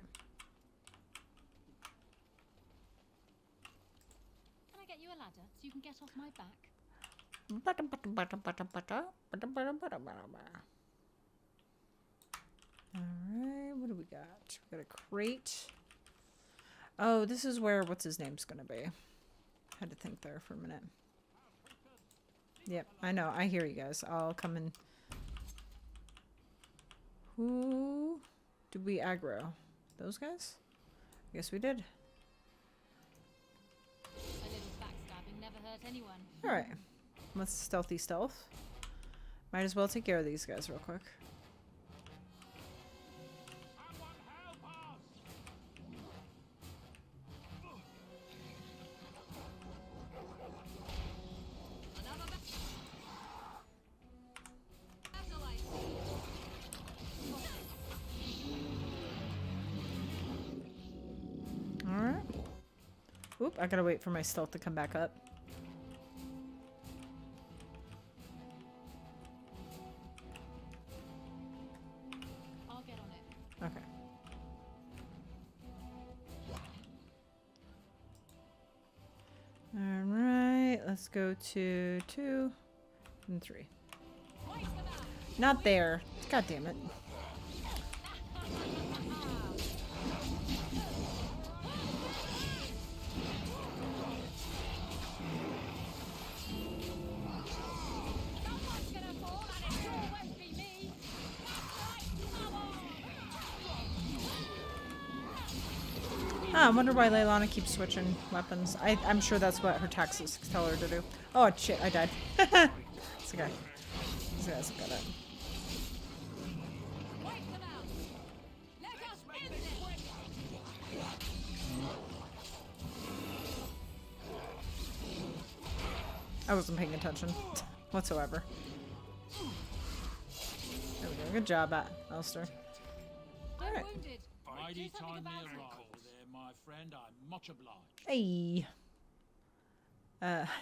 Can I get you a ladder so you can get off my back? Alright, what do we got? We got a crate. Oh, this is where what's his name's gonna be. Had to think there for a minute. Yep, I know. I hear you guys. I'll come in. Who did we aggro? Those guys? I guess we did. A little backstabbing never hurt anyone. Alright. Let's stealthy stealth. Might as well take care of these guys real quick. Alright. Oop, I gotta wait for my stealth to come back up. I'll get on it. Okay. Alright, let's go to 2 and 3. Not there. God damn it. I wonder why Leilana keeps switching weapons. I'm sure that's what her taxes tell her to do. Oh, shit, I died. It's okay. This guy's got it. I wasn't paying attention whatsoever. There we go. Good job, Alistair. Alright. Mighty time me arrival there, my friend. I'm much obliged. Hey.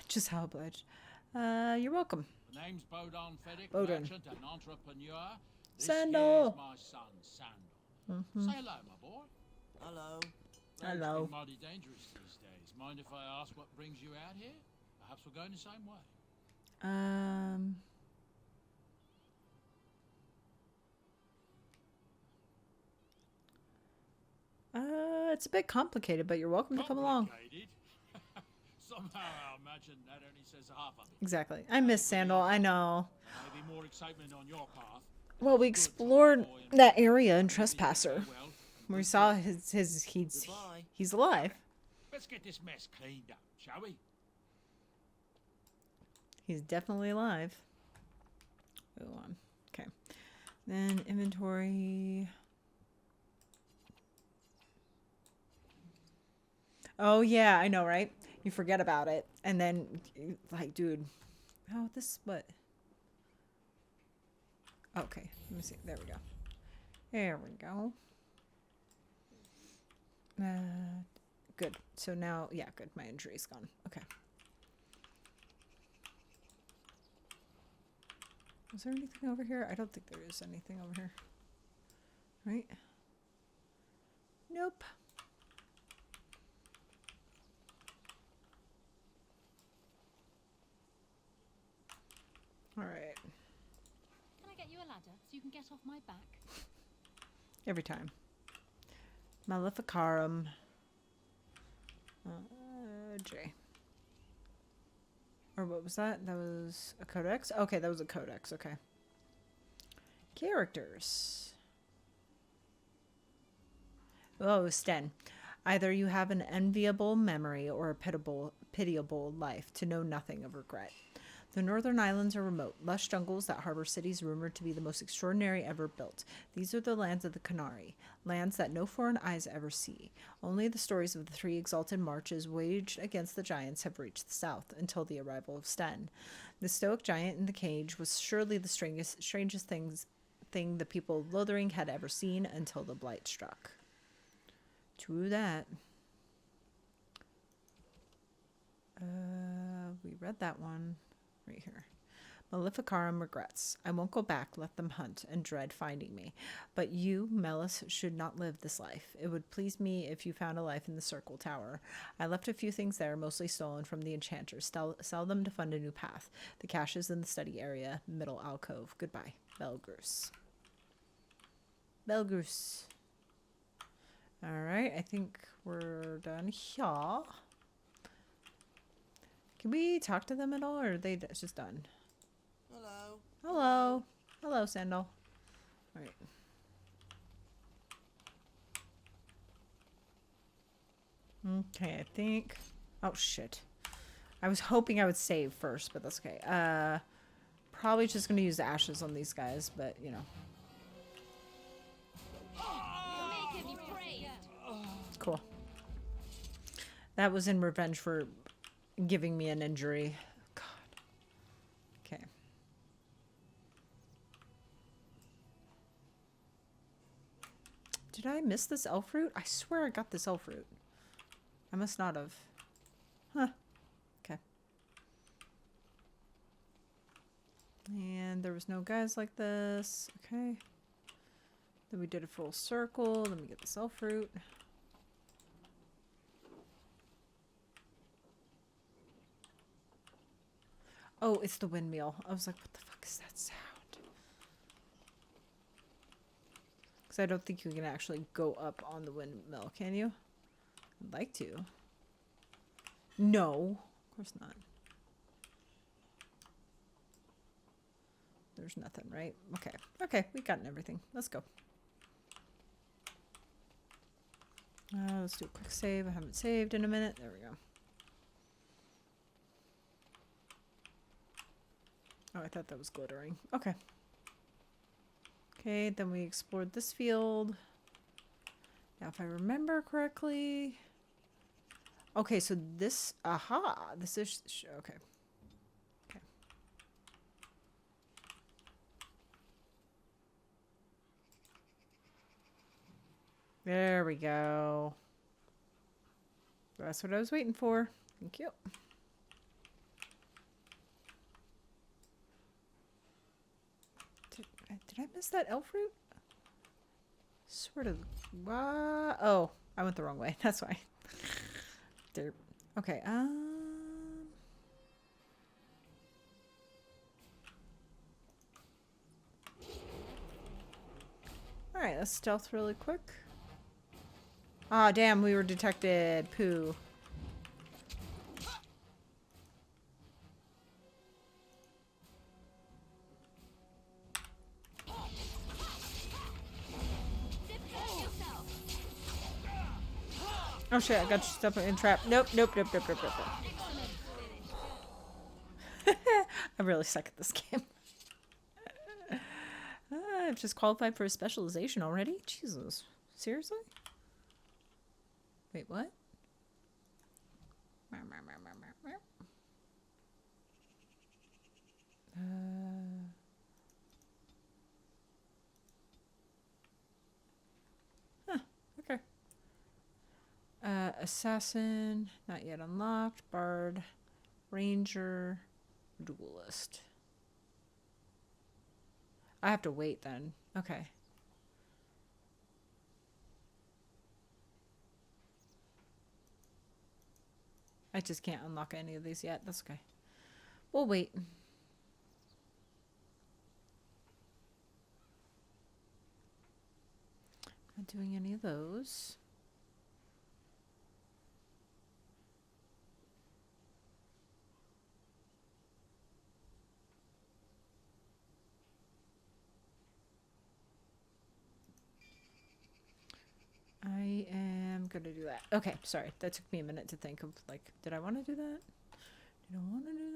Just how obliged. You're welcome. The name's Bodon Feddick, Bodon. merchant and entrepreneur. This Sandal. is my son, Sandal. Say hello, my boy. Hello. Hello. It's been mighty dangerous these days. Mind if I ask what brings you out here? Perhaps we're going the same way. It's a bit complicated, but you're welcome to come along. Complicated? Somehow I imagine that only says half of it. Exactly. I miss Sandal. I know. Maybe more excitement on your part. Well, we explored that area in Trespasser. We saw he's alive. Let's get this mess cleaned up, shall we? He's definitely alive. Go on. Okay. Then inventory. Oh yeah, I know, right? You forget about it, and then like, dude, oh, this what? Okay, let me see. There we go. There we go. Good. So now, yeah, good. My injury's gone. Okay. Is there anything over here? I don't think there is anything over here. Right? Nope. All right. Can I get you a ladder so you can get off my back? Every time. Maleficarum. J. Or what was that? That was a codex? Okay, that was a codex. Okay. Characters. Oh, Sten. Either you have an enviable memory or a pitiable life to know nothing of regret. The northern islands are remote, lush jungles that harbor cities rumored to be the most extraordinary ever built. These are the lands of the Qunari, lands that no foreign eyes ever see. Only the stories of the 3 exalted marches waged against the giants have reached the south until the arrival of Sten. The stoic giant in the cage was surely the strangest thing the people of Lothering had ever seen until the blight struck. True that. We read that one. Right here. Maleficarum regrets. I won't go back, let them hunt, and dread finding me. But you, Melis, should not live this life. It would please me if you found a life in the Circle Tower. I left a few things there, mostly stolen from the enchanters. Sell them to fund a new path. The cache is in the study area, middle alcove. Goodbye. Belgrus. Belgrus. Alright, I think we're done here. Can we talk to them at all, or are they just done? Hello. Hello. Hello, Sandal. All right. Okay, I think... Oh, shit. I was hoping I would save first, but that's okay. Probably just going to use the ashes on these guys, but, you know. Cool. That was in revenge for giving me an injury. God. Okay. Did I miss this elf root? I swear I got this elf root. I must not have. Huh. Okay. And there was no guys like this. Okay. Then we did a full circle. Let me get this elf root. Oh, it's the windmill. I was like, what the fuck is that sound? Because I don't think you can actually go up on the windmill, can you? I'd like to. No, of course not. There's nothing, right? Okay. Okay, we've gotten everything. Let's go. Let's do a quick save. I haven't saved in a minute. There we go. Oh, I thought that was glittering. Okay. Okay, then we explored this field. Now, if I remember correctly... Okay, so this... Aha! This is... Okay. Okay. There we go. That's what I was waiting for. Thank you. Did I miss that elf route? Sort of. Oh, I went the wrong way. That's why. Derp. Okay. All right. Let's stealth really quick. Ah, damn. We were detected. Poo. Oh shit, I got you stuck in trap. Nope. I'm really suck at this game. I've just qualified for a specialization already? Jesus. Seriously? Wait, what? Okay. Assassin, not yet unlocked. Bard, Ranger, Duelist. I have to wait then. Okay. I just can't unlock any of these yet. That's okay. We'll wait. Not doing any of those. I am gonna do that. Okay, sorry. That took me a minute to think of, like, did I want to do that? Did I want to do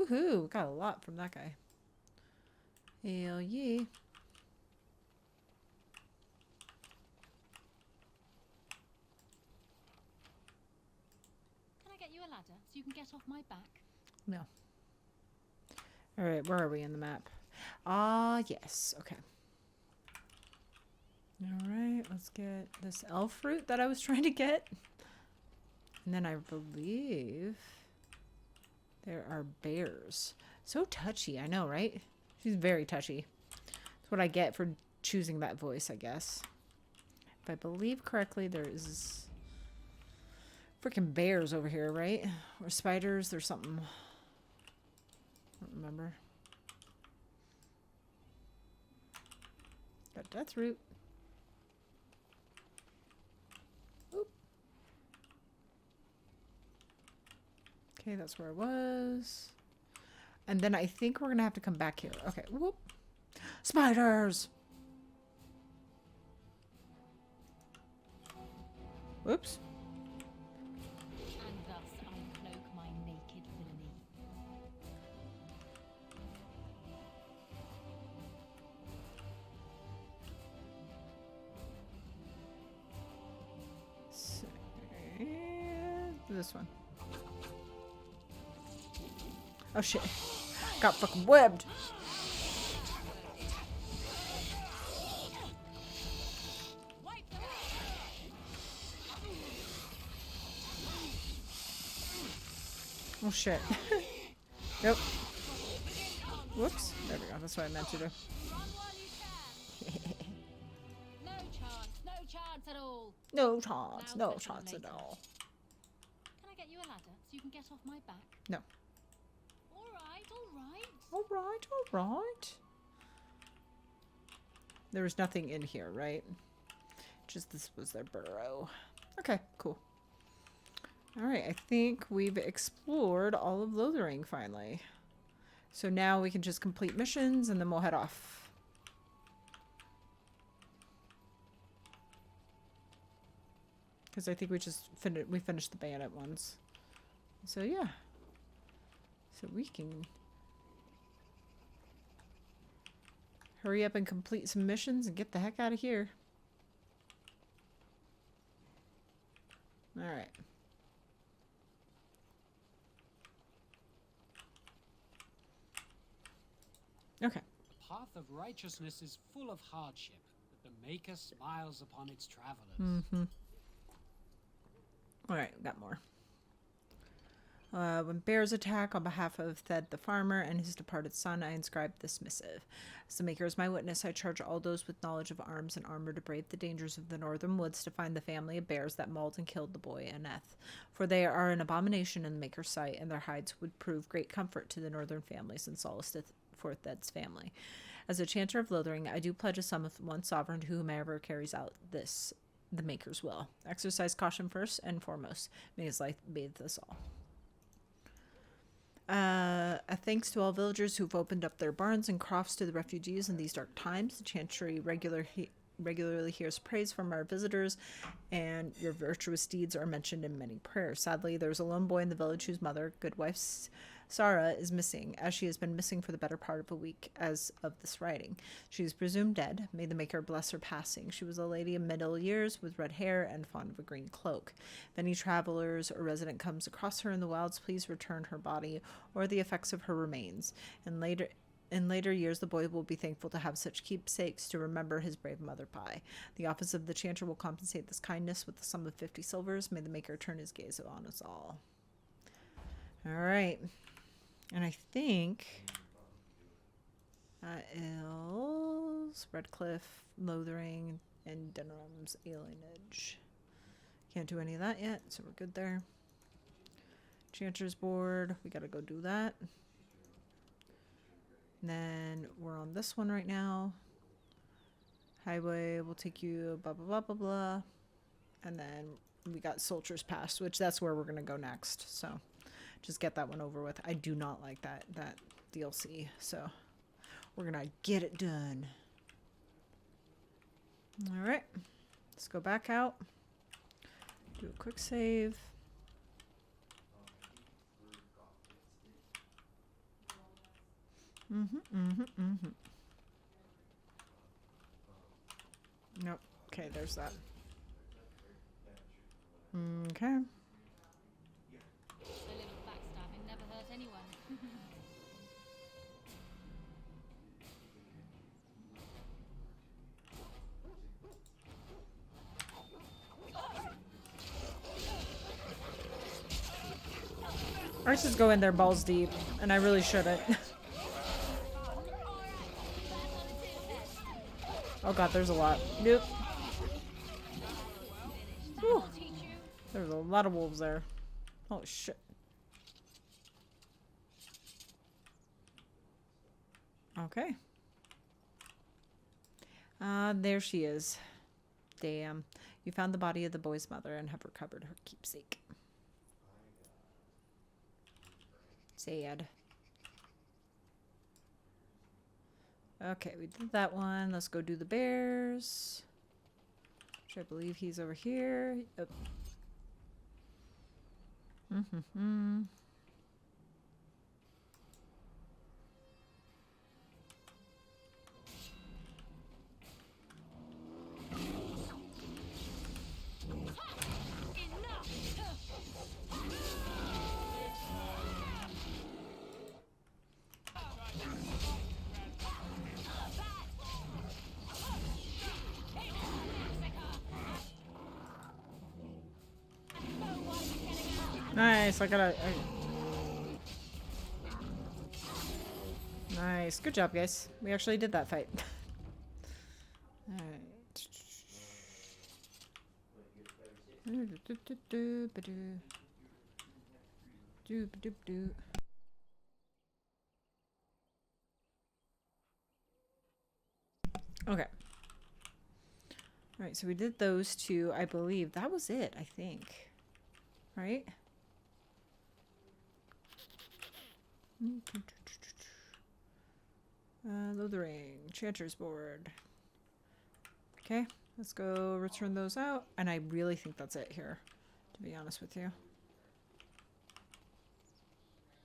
that? Woohoo! Got a lot from that guy. Hell yeah. Can I get you a ladder so you can get off my back? No. Alright, where are we in the map? Ah, yes. Okay. Alright, let's get this elf fruit that I was trying to get. And then I believe there are bears. So touchy, I know, right? She's very touchy. That's what I get for choosing that voice, I guess. If I believe correctly, there's freaking bears over here, right? Or spiders, there's something. I don't remember. Got death root. Okay, that's where I was. And then I think we're going to have to come back here. Okay, whoop. Spiders! Whoops. And thus I cloak my naked villainy. So, this one. Oh shit. Got fucking webbed. Oh shit. Nope. Whoops. There we go. That's what I meant to do. No chance at all. No chance. No chance at all. Can I get you a ladder so you can get off my back? No. Alright. There was nothing in here, right? Just this was their burrow. Okay, cool. Alright, I think we've explored all of Lothering finally. So now we can just complete missions and then we'll head off. Because I think we just finished the bandit ones. So yeah. So we can hurry up and complete some missions and get the heck out of here. Alright. Okay. The path of righteousness is full of hardship, but the Maker smiles upon its travelers. Alright, we got more. When bears attack on behalf of Thed the farmer and his departed son, I inscribe this missive. As the Maker is my witness, I charge all those with knowledge of arms and armor to brave the dangers of the northern woods to find the family of bears that mauled and killed the boy Aneth. For they are an abomination in the Maker's sight, and their hides would prove great comfort to the northern families and solace for Thed's family. As a chanter of Lothering, I do pledge a sum of 1 sovereign to whomever carries out this, the Maker's will. Exercise caution first and foremost. May his light bathe us all. A thanks to all villagers who've opened up their barns and crofts to the refugees in these dark times. The Chantry regularly hears praise from our visitors, and your virtuous deeds are mentioned in many prayers. Sadly, there's a lone boy in the village whose mother, good wife Sarah, is missing, as she has been missing for the better part of a week as of this writing. She is presumed dead. May the Maker bless her passing. She was a lady of middle years with red hair and fond of a green cloak. If any travelers or resident comes across her in the wilds, please return her body or the effects of her remains. In later years, the boy will be thankful to have such keepsakes to remember his brave mother by. The office of the chanter will compensate this kindness with the sum of 50 silvers. May the Maker turn his gaze on us all. All right. And I think that is Redcliffe, Lothering, and Denram's alienage. Can't do any of that yet, so we're good there. Chanter's board, we gotta go do that. And then we're on this one right now. Highway will take you blah, blah, blah, blah, blah. And then we got Soldier's Pass, which that's where we're gonna go next, so just get that one over with. I do not like that DLC, so we're gonna get it done. All right, let's go back out, do a quick save. Nope. Okay, there's that. Okay. I should go in there balls deep, and I really shouldn't. Oh god, there's a lot. Nope. Whew. There's a lot of wolves there. Holy shit. Okay. There she is. Damn. You found the body of the boy's mother and have recovered her keepsake. Sad. Okay, we did that one. Let's go do the bears. Which I believe he's over here. Yep. Nice, I gotta... Nice, good job, guys. We actually did that fight. Alright. Okay. Alright, so we did those two, I believe. That was it, I think. Right? Lothering, Chanter's board. Okay, let's go return those out. And I really think that's it here, to be honest with you.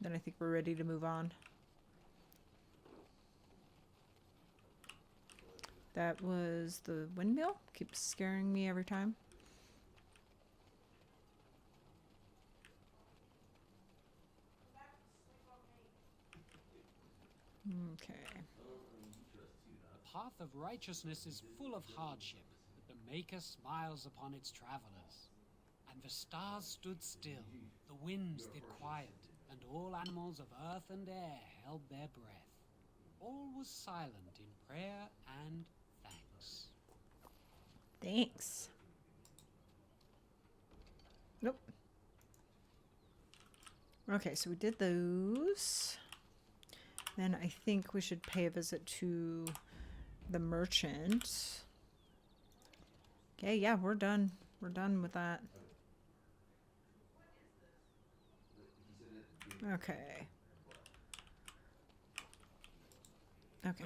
Then I think we're ready to move on. That was the windmill. Keeps scaring me every time. Okay. The path of righteousness is full of hardship, but the Maker smiles upon its travelers. And the stars stood still, the winds did quiet, all animals of earth and air held their breath. All was silent in prayer and thanks. Thanks. Nope. Okay, so we did those. Then I think we should pay a visit to the merchant. Okay, yeah, we're done. We're done with that. Okay. Okay.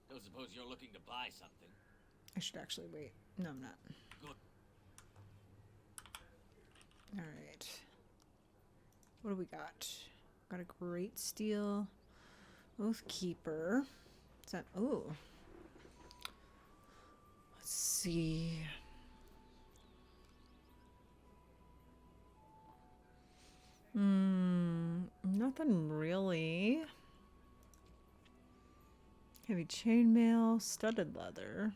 Don't suppose you're looking to buy something? I should actually wait. No, I'm not. Good. All right. What do we got? Got a great steel. Oathkeeper. Is that? Oh. Let's see. Nothing really. Heavy chainmail, studded leather.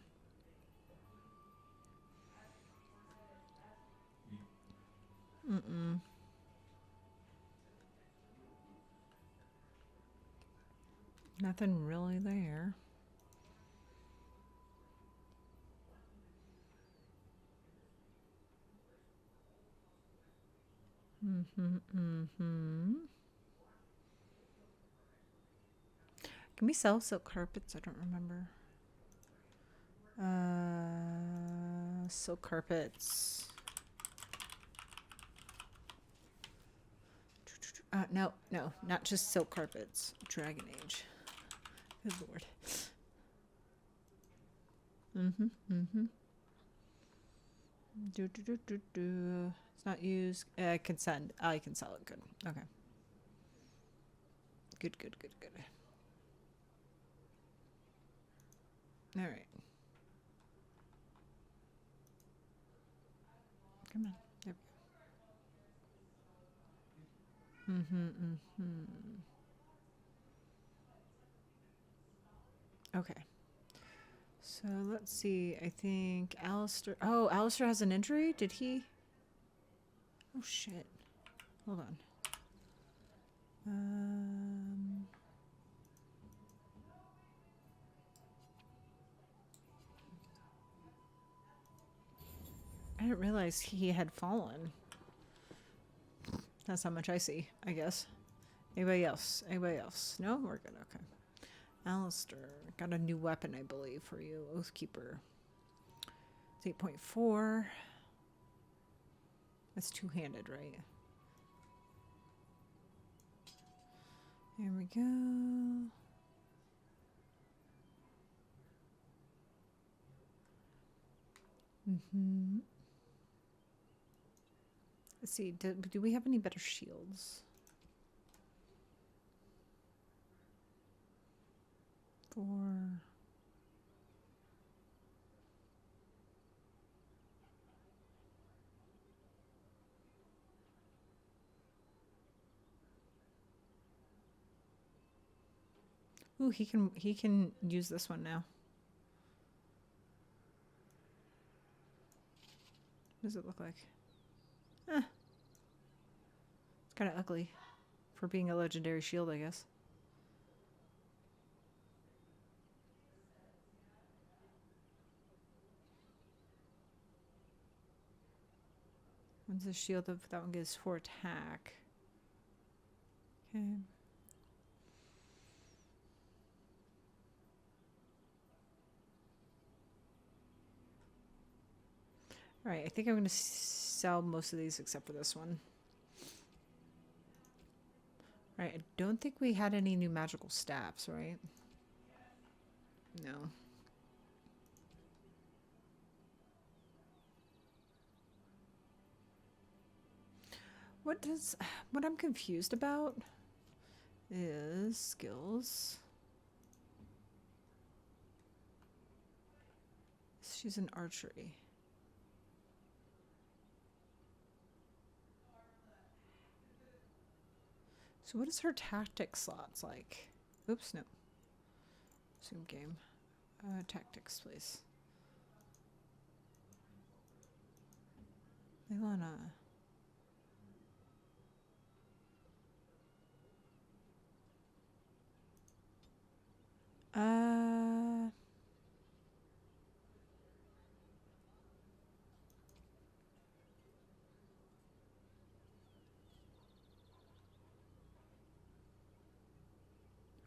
Nothing really there. Can we sell silk carpets? I don't remember. Silk carpets. No, not just silk carpets. Dragon Age. Good lord. It's not used. I can send. I can sell it. Good. Okay. Good. All right. Come on. There we go. Okay. So let's see. I think Alistair. Oh, Alistair has an injury? Did he? Oh, shit. Hold on. I didn't realize he had fallen. That's how much I see, I guess. Anybody else? Anybody else? No? We're good. Okay. Alistair. Got a new weapon, I believe, for you. Oathkeeper. It's 8.4. That's two-handed, right? Here we go. Let's see. Do we have any better shields? Ooh, he can use this one now. What does it look like? It's kind of ugly for being a legendary shield, I guess. When's the shield of that one gives 4 attack? Okay. All right, I think I'm going to sell most of these except for this one. All right, I don't think we had any new magical staffs, right? No. What I'm confused about is skills. She's an archery. So what is her tactics slots like? Oops, no. Zoom game. Tactics, please. Leilana.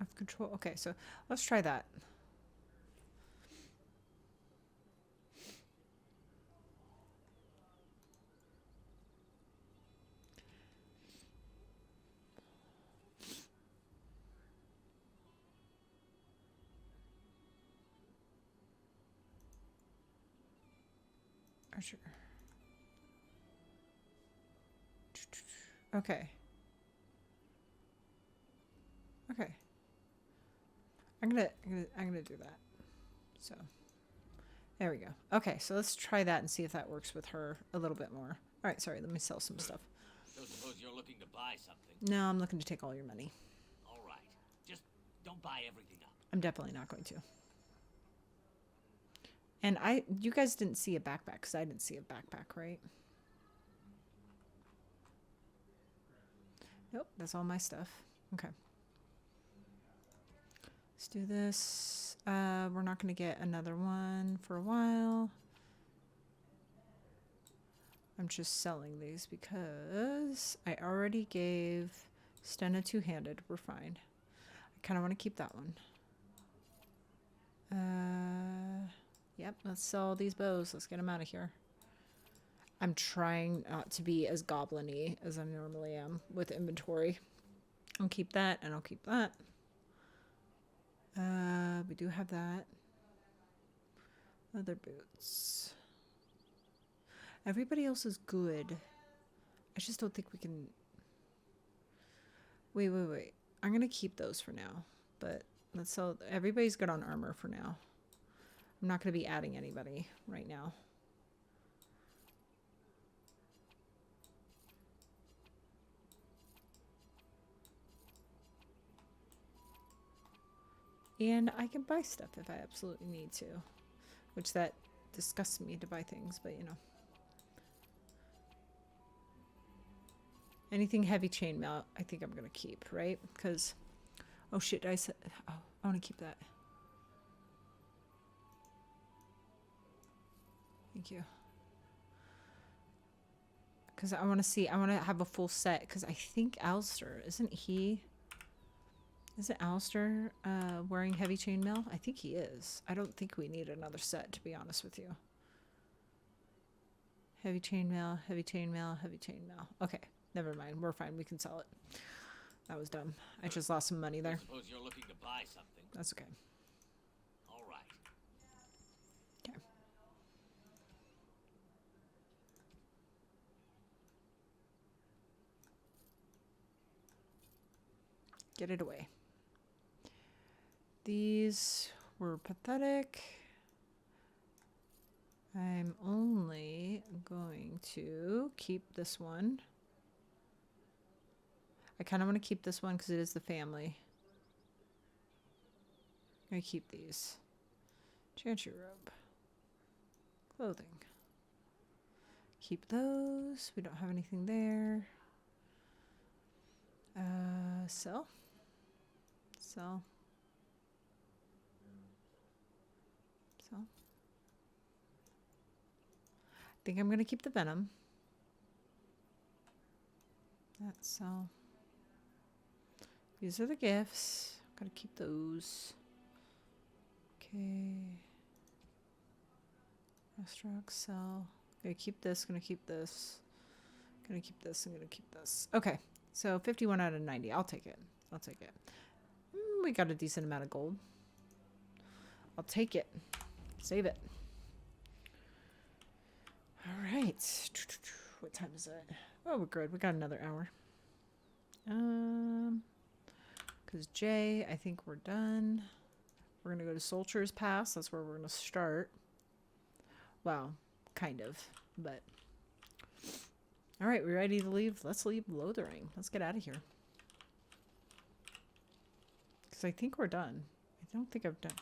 Path control. Okay, so let's try that. Archer. Okay. Okay. I'm gonna do that. So there we go. Okay, so let's try that and see if that works with her a little bit more. All right, sorry, let me sell some stuff. Don't suppose you're looking to buy something? No, I'm looking to take all your money. All right. Just don't buy everything up. I'm definitely not going to. And you guys didn't see a backpack because I didn't see a backpack, right? Nope, that's all my stuff. Okay. Let's do this. We're not going to get another one for a while. I'm just selling these because I already gave Sten a two-handed. We're fine. I kind of want to keep that one. Yep, let's sell these bows. Let's get them out of here. I'm trying not to be as goblin-y as I normally am with inventory. I'll keep that, and I'll keep that. We do have that. Leather boots. Everybody else is good. I just don't think we can... Wait. I'm going to keep those for now. But let's sell... Everybody's good on armor for now. I'm not going to be adding anybody right now. And I can buy stuff if I absolutely need to. Which that disgusts me to buy things, but you know. Anything heavy chainmail, I think I'm going to keep, right? Because... Oh shit, I said... Oh, I want to keep that. Thank you. Because I want to see... I want to have a full set. Because I think Alistair... Isn't Alistair wearing heavy chainmail? I think he is. I don't think we need another set, to be honest with you. Heavy chainmail, heavy chainmail, heavy chainmail. Okay, never mind. We're fine. We can sell it. That was dumb. I just lost some money there. I suppose you're looking to buy something. That's okay. All right. Okay. Get it away. These were pathetic. I'm only going to keep this one. I kind of want to keep this one because it is the family. I'm going to keep these. Chantry robe. Clothing. Keep those. We don't have anything there. Sell. Sell. Sell. I think I'm going to keep the venom. That's sell. These are the gifts. Gotta keep those. Okay. Restaurant sell. Gonna keep this. Gonna keep this. Gonna keep this. I'm gonna keep this. Okay. So 51 out of 90. I'll take it. I'll take it. We got a decent amount of gold. I'll take it. Save it. All right. What time is it? Oh, we're good. We got another hour. Because Jay, I think we're done. We're going to go to Soldier's Pass. That's where we're going to start. Well, kind of, but... All right, we ready to leave? Let's leave Lothering. Let's get out of here. Because I think we're done. I don't think I've done...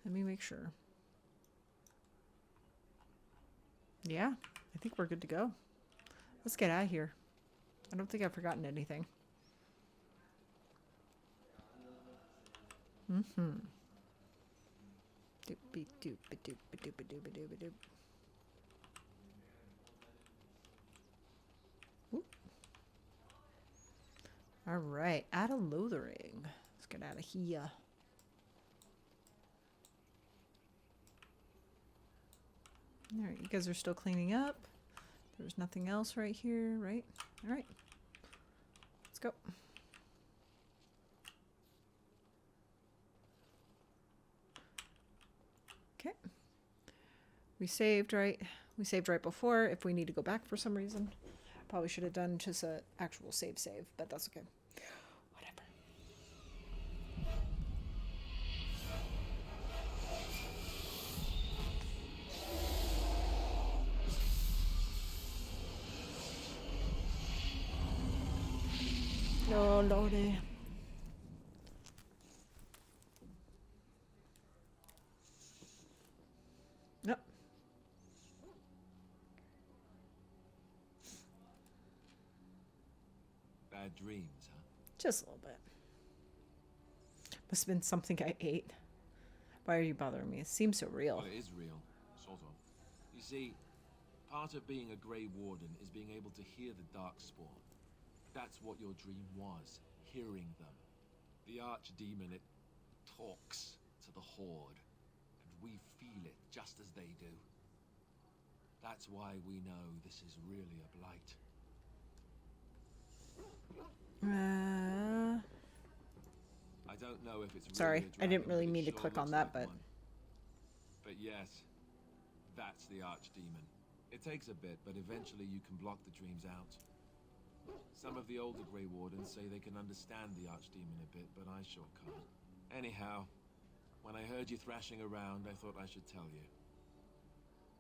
Let me make sure. Yeah, I think we're good to go. Let's get out of here. I don't think I've forgotten anything. Mm-hmm. Doopy doop a doop a doop a doop a doop a doop. All right, out of Lothering. Let's get out of here. All right, you guys are still cleaning up. There's nothing else right here, right? All right. Let's go. Okay. We saved right. We saved right before. If we need to go back for some reason, probably should have done just an actual save, but that's okay. Whatever. Oh, Lordy. Nope. Bad dreams, huh? Just a little bit. Must have been something I ate. Why are you bothering me? It seems so real. Well, it is real, sort of. You see, part of being a Grey Warden is being able to hear the Darkspawn. That's what your dream was, hearing them. The Archdemon, it talks to the Horde, and we feel it just as they do. That's why we know this is really a blight. I don't know if it's sorry, really a I didn't dragon, really but it mean to sure click on looks that, like but... one. But yes, that's the Archdemon. It takes a bit, but eventually you can block the dreams out. Some of the older Grey Wardens say they can understand the Archdemon a bit, but I sure can't. Anyhow, when I heard you thrashing around, I thought I should tell you.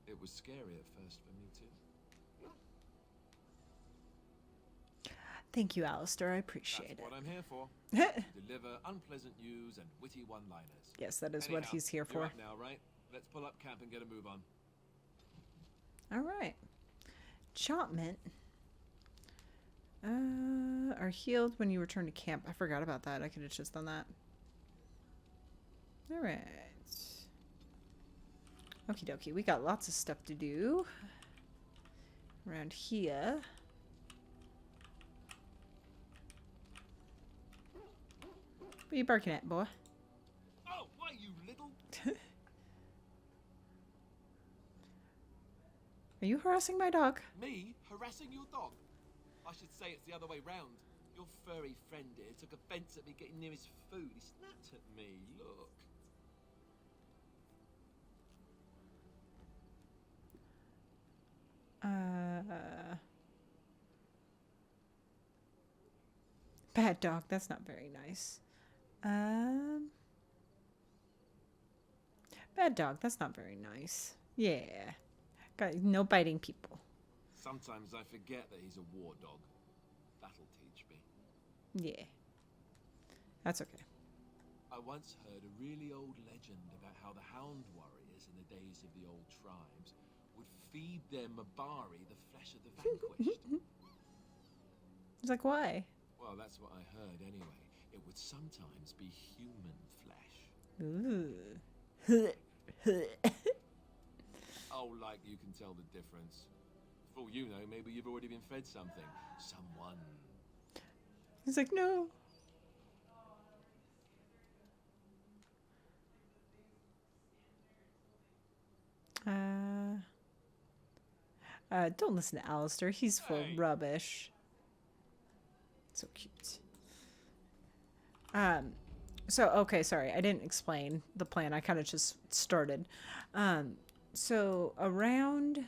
It was scary at first for me too. Thank you, Alistair. I appreciate That's what I'm here for. Deliver unpleasant news and witty one-liners. Yes, that is what he's here for. You're up now, right? Let's pull up camp and get a move on. All right. Enchantment. Are healed when you return to camp. I forgot about that. I could have just done that. All right. Okie dokie. We got lots of stuff to do around here. What are you barking at, boy? Oh, why, you little... Are you harassing my dog? Me? Harassing your dog? I should say it's the other way round. Your furry friend here took offense at me getting near his food. He snapped at me. Look. Bad dog. That's not very nice. Bad dog. That's not very nice. Yeah. Got no biting people. Sometimes I forget that he's a war dog. That'll teach me. Yeah. That's okay. I once heard a really old legend about how the Hound warriors in the days of the old tribes would feed their Mabari the flesh of the vanquished. It's like, why? Well, that's what I heard anyway. It would sometimes be human flesh. Ooh. Oh, like you can tell the difference. For all you know, maybe you've already been fed something. Someone. He's like, no. Don't listen to Alistair. He's full of rubbish. So cute. So, okay, sorry. I didn't explain the plan. I kind of just started. So around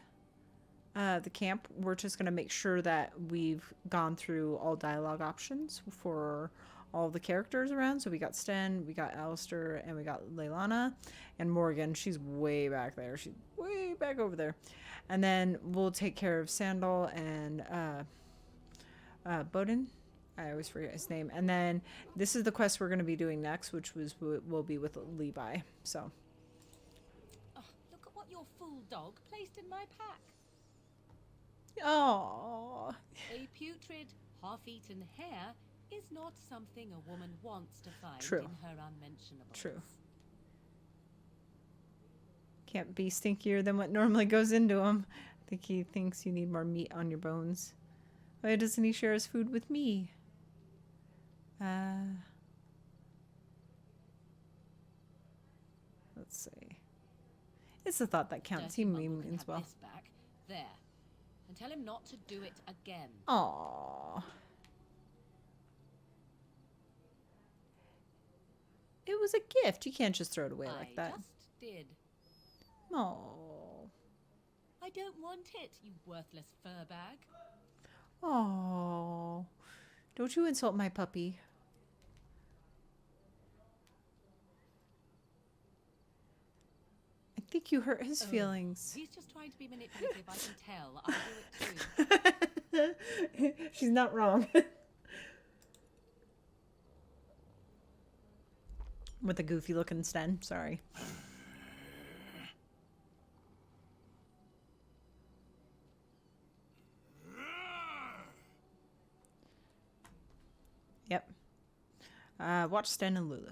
the camp, we're just going to make sure that we've gone through all dialogue options for all the characters around. So we got Sten, we got Alistair, and we got Leilana. And Morgan, she's way back there. She's way back over there. And then we'll take care of Sandal and Bowden. I always forget his name. And then this is the quest we're going to be doing next, which will be with Levi. So. Oh, look at what your fool dog placed in my pack. Oh. A putrid, half-eaten hare is not something a woman wants to find True. in her unmentionables. True. Can't be stinkier than what normally goes into him. I think he thinks you need more meat on your bones. Why doesn't he share his food with me? It's the thought that counts. He means well. This back. There. And tell him not to do it again. Aww. It was a gift. You can't just throw it away like that. I just did. Oh. I don't want it, you worthless fur bag. Oh. Don't you insult my puppy. I think you hurt his feelings. He's just trying to be manipulative, I can tell. I do it too. She's not wrong. With the goofy looking Sten, sorry. Yep. Watch Sten and Lulu.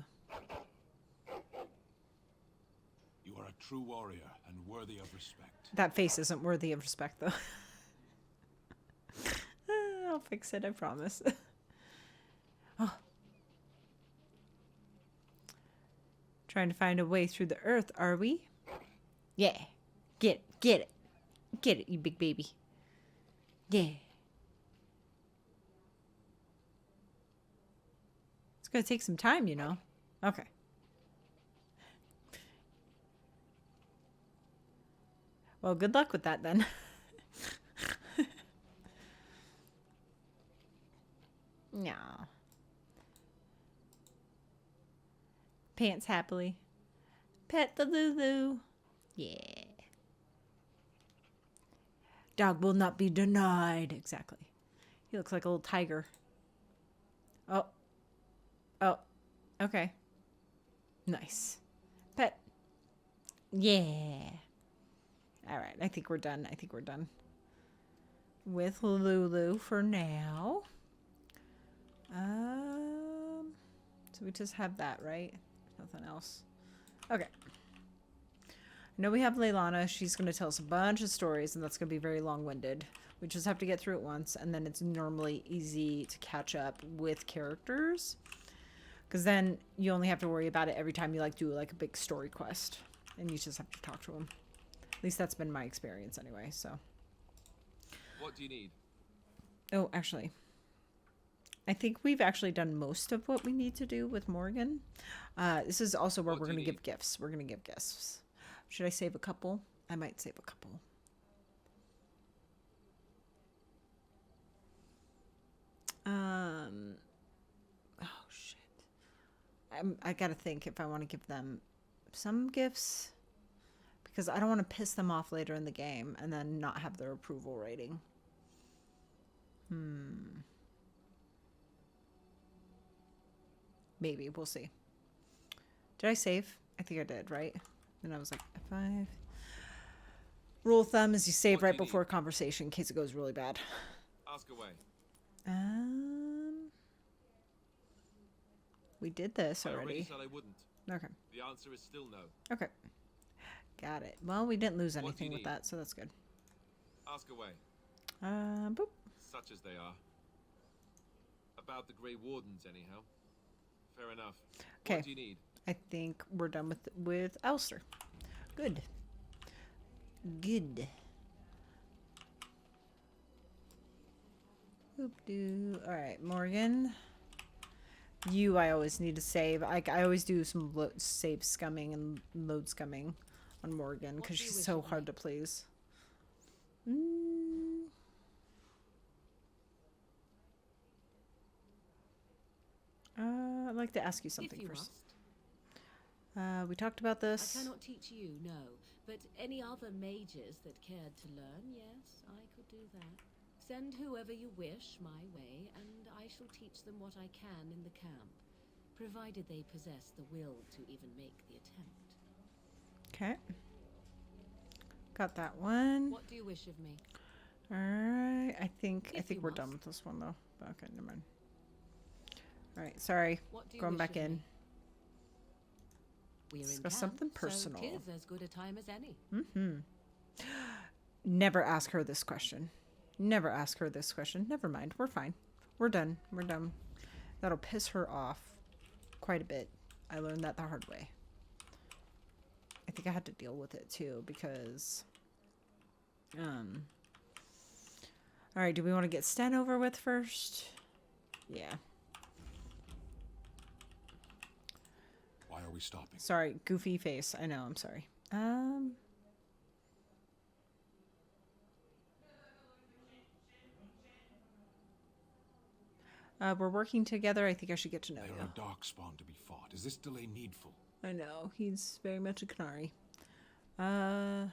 You are a true warrior and worthy of respect. That face isn't worthy of respect, though. I'll fix it, I promise. Oh. Trying to find a way through the earth, are we? Yeah. Get it. Get it. Get it, you big baby. Yeah. It's going to take some time, you know. Okay. Well, good luck with that then. No. Pants happily. Pet the Lulu. Yeah. Dog will not be denied. Exactly. He looks like a little tiger. Oh. Oh. Okay. Nice. Pet. Yeah. All right. I think we're done. I think we're done with Lulu for now. So we just have that, right? Nothing else. Okay. I know we have Leilana. She's going to tell us a bunch of stories, and that's going to be very long-winded. We just have to get through it once, and then it's normally easy to catch up with characters. Because then you only have to worry about it every time you like do like a big story quest. And you just have to talk to them. At least that's been my experience anyway, so. What do you need? Oh, actually. I think we've actually done most of what we need to do with Morgan. This is also where we're going to give gifts. We're going to give gifts. Should I save a couple? I might save a couple. Oh, shit. I got to think if I want to give them some gifts. Because I don't want to piss them off later in the game and then not have their approval rating. Maybe. We'll see. Did I save? I think I did, right? And I was like, F5. Rule of thumb is you save right before a conversation in case it goes really bad. Ask away. We did this already. I already said I wouldn't. Okay. The answer is still no. Okay. Got it. Well, we didn't lose anything with that, so that's good. Ask away. Boop. Such as they are. About the Grey Wardens, anyhow. Fair enough. Okay. What do you need? I think we're done with Alistair. Good. Good. Oop-doo. All right, Morgan. You, I always need to save. I always do some save scumming and load scumming on Morgan because she's so hard to please. I'd like to ask you something first. We talked about this. I cannot teach you, no. But any other mages that cared to learn, yes, I could do that. Send whoever you wish my way, and I shall teach them what I can in the camp, provided they possess the will to even make the attempt. Okay. Got that one. What do you wish of me? Alright, I think we're done with this one though. Okay, never mind. Alright, sorry. Going back in. We're Discuss in something camp, personal. So 'tis as good a time as any. Never ask her this question. Never ask her this question. Never mind. We're fine. We're done. We're done. That'll piss her off quite a bit. I learned that the hard way. I think I had to deal with it too because all right, do we want to get Sten over with first? Yeah. Why are we stopping? Sorry, goofy face. I know, I'm sorry. We're working together. I think I should get to know you. There are darkspawn to be fought. Is this delay needful? I know. He's very much a Qunari. Are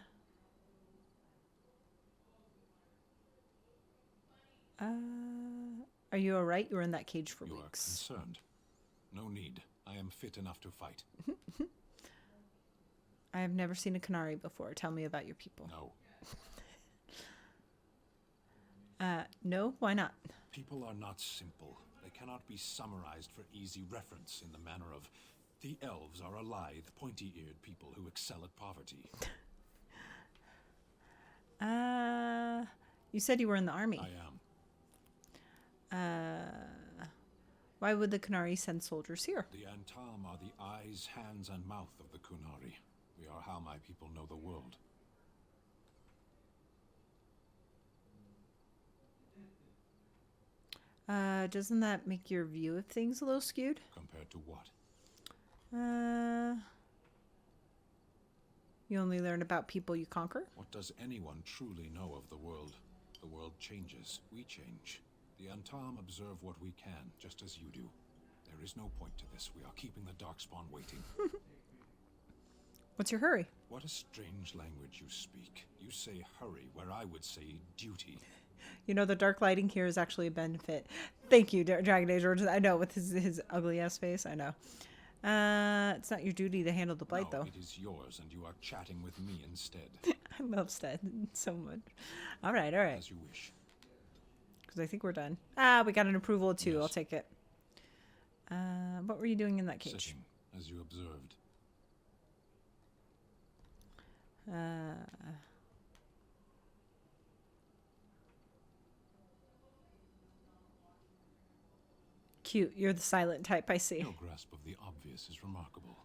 you alright? You were in that cage for weeks. You are concerned. No need. I am fit enough to fight. I have never seen a Qunari before. Tell me about your people. No. No? Why not? People are not simple. They cannot be summarized for easy reference in the manner of the elves are a lithe, pointy-eared people who excel at poverty. You said you were in the army. I am. Why would the Qunari send soldiers here? The Antam are the eyes, hands, and mouth of the Qunari. We are how my people know the world. Doesn't that make your view of things a little skewed? Compared to what? You only learn about people you conquer? What does anyone truly know of the world? The world changes. We change. The Antam observe what we can, just as you do. There is no point to this. We are keeping the darkspawn waiting. What's your hurry? What a strange language you speak. You say hurry, where I would say duty. You know, the dark lighting here is actually a benefit. Thank you, Dragon Age Origins. I know, with his ugly-ass face, I know. It's not your duty to handle the blight, though. It is yours, and you are chatting with me instead. I love Sten so much. All right, all right. As you wish. Because I think we're done. We got an approval, too. Yes. I'll take it. What were you doing in that cage? Sitting, as you observed. Cute. You're the silent type, I see. Your grasp of the obvious is remarkable.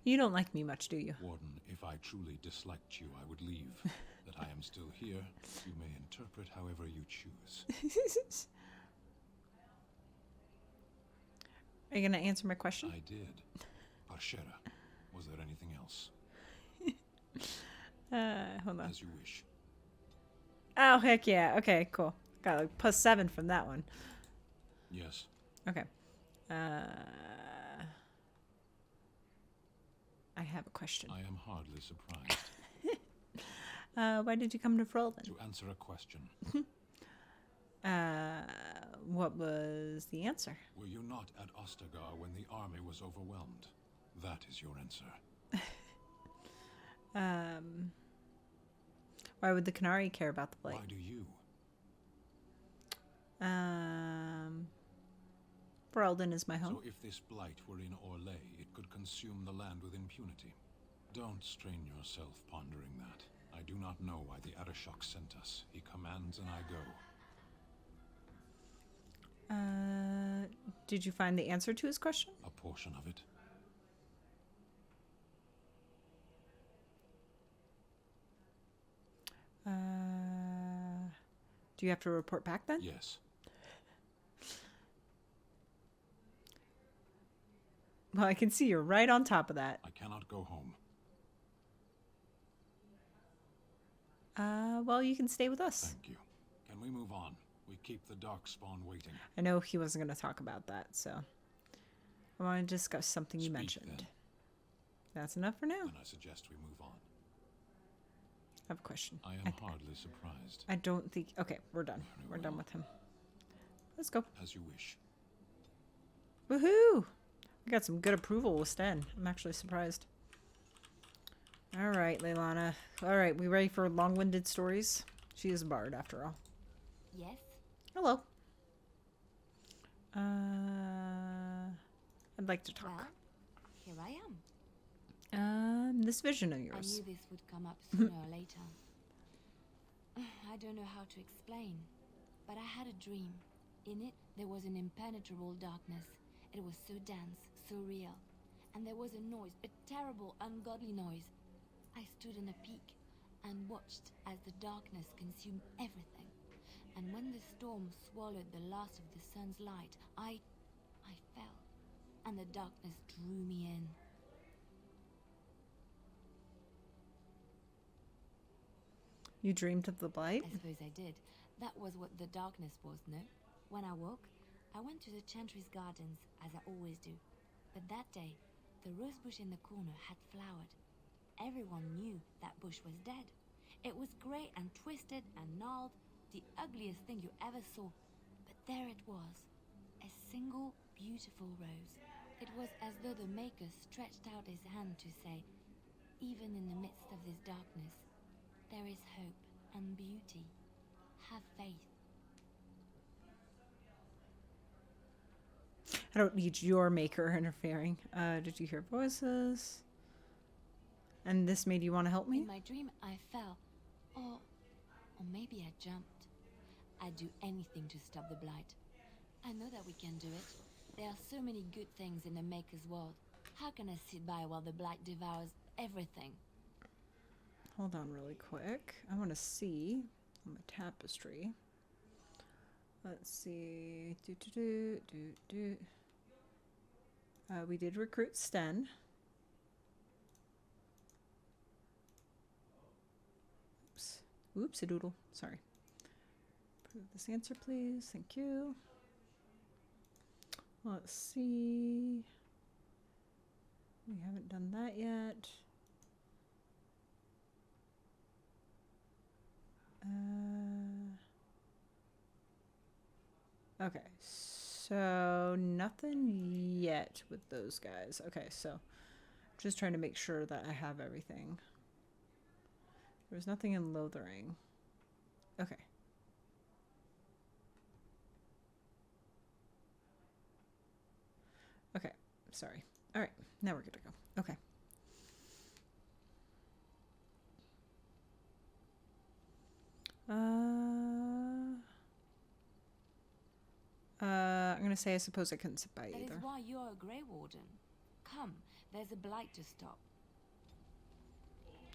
You don't like me much, do you? Warden, if I truly disliked you, I would leave. That I am still here, you may interpret however you choose. Are you going to answer my question? I did. Bashera, was there anything else? Hold on. As you wish. Oh, heck yeah. Okay, cool. Got like +7 from that one. Yes. Okay. I have a question. I am hardly surprised. Why did you come to Frolden? To answer a question. What was the answer? Were you not at Ostagar when the army was overwhelmed? That is your answer. Why would the Qunari care about the blight? Why do you? Frolden is my home. So if this blight were in Orlais, it could consume the land with impunity. Don't strain yourself pondering that. I do not know why the Arishok sent us. He commands and I go. Did you find the answer to his question? A portion of it. Do you have to report back then? Yes. Well, I can see you're right on top of that. I cannot go home. Well, you can stay with us. Thank you. Can we move on? We keep the darkspawn waiting. I know he wasn't going to talk about that, so I want to discuss something you mentioned. Then. That's enough for now. Then I suggest we move on. I have a question. I am hardly surprised. I don't think... Okay, we're done. We're done with him. Let's go. As you wish. Woohoo! We got some good approval with Sten. I'm actually surprised. All right, Leilana. All right, we ready for long-winded stories? She is a bard, after all. Yes. Hello. I'd like to talk. Well, here I am. This vision of I yours. knew this would come up sooner or later. I don't know how to explain, but I had a dream. In it, there was an impenetrable darkness. It was so dense, surreal. And there was a noise, a terrible, ungodly noise. I stood on a peak and watched as the darkness consumed everything. And when the storm swallowed the last of the sun's light, I fell, and the darkness drew me in. You dreamed of the blight? I suppose I did. That was what the darkness was, no? When I woke, I went to the Chantry's gardens, as I always do. But that day, the rose bush in the corner had flowered. Everyone knew that bush was dead. It was grey and twisted and gnarled, the ugliest thing you ever saw. But there it was, a single beautiful rose. It was as though the Maker stretched out his hand to say, even in the midst of this darkness, there is hope and beauty. Have faith. I don't need your Maker interfering. Did you hear voices? And this made you want to help me? In my dream, I fell. Or maybe I jumped. I'd do anything to stop the blight. I know that we can do it. There are so many good things in the Maker's world. How can I sit by while the blight devours everything? Hold on really quick. I want to see on the tapestry. Let's see. We did recruit Sten. Oops. Whoopsie-doodle. Sorry. Prove this answer, please. Thank you. Let's see. We haven't done that yet. Okay, so nothing yet with those guys. Okay, so just trying to make sure that I have everything. There's nothing in Lothering. Okay. Okay, sorry. All right, now we're good to go. Okay. I'm going to say I suppose I couldn't sit by either. That is why you're a Grey Warden. Come, there's a blight to stop.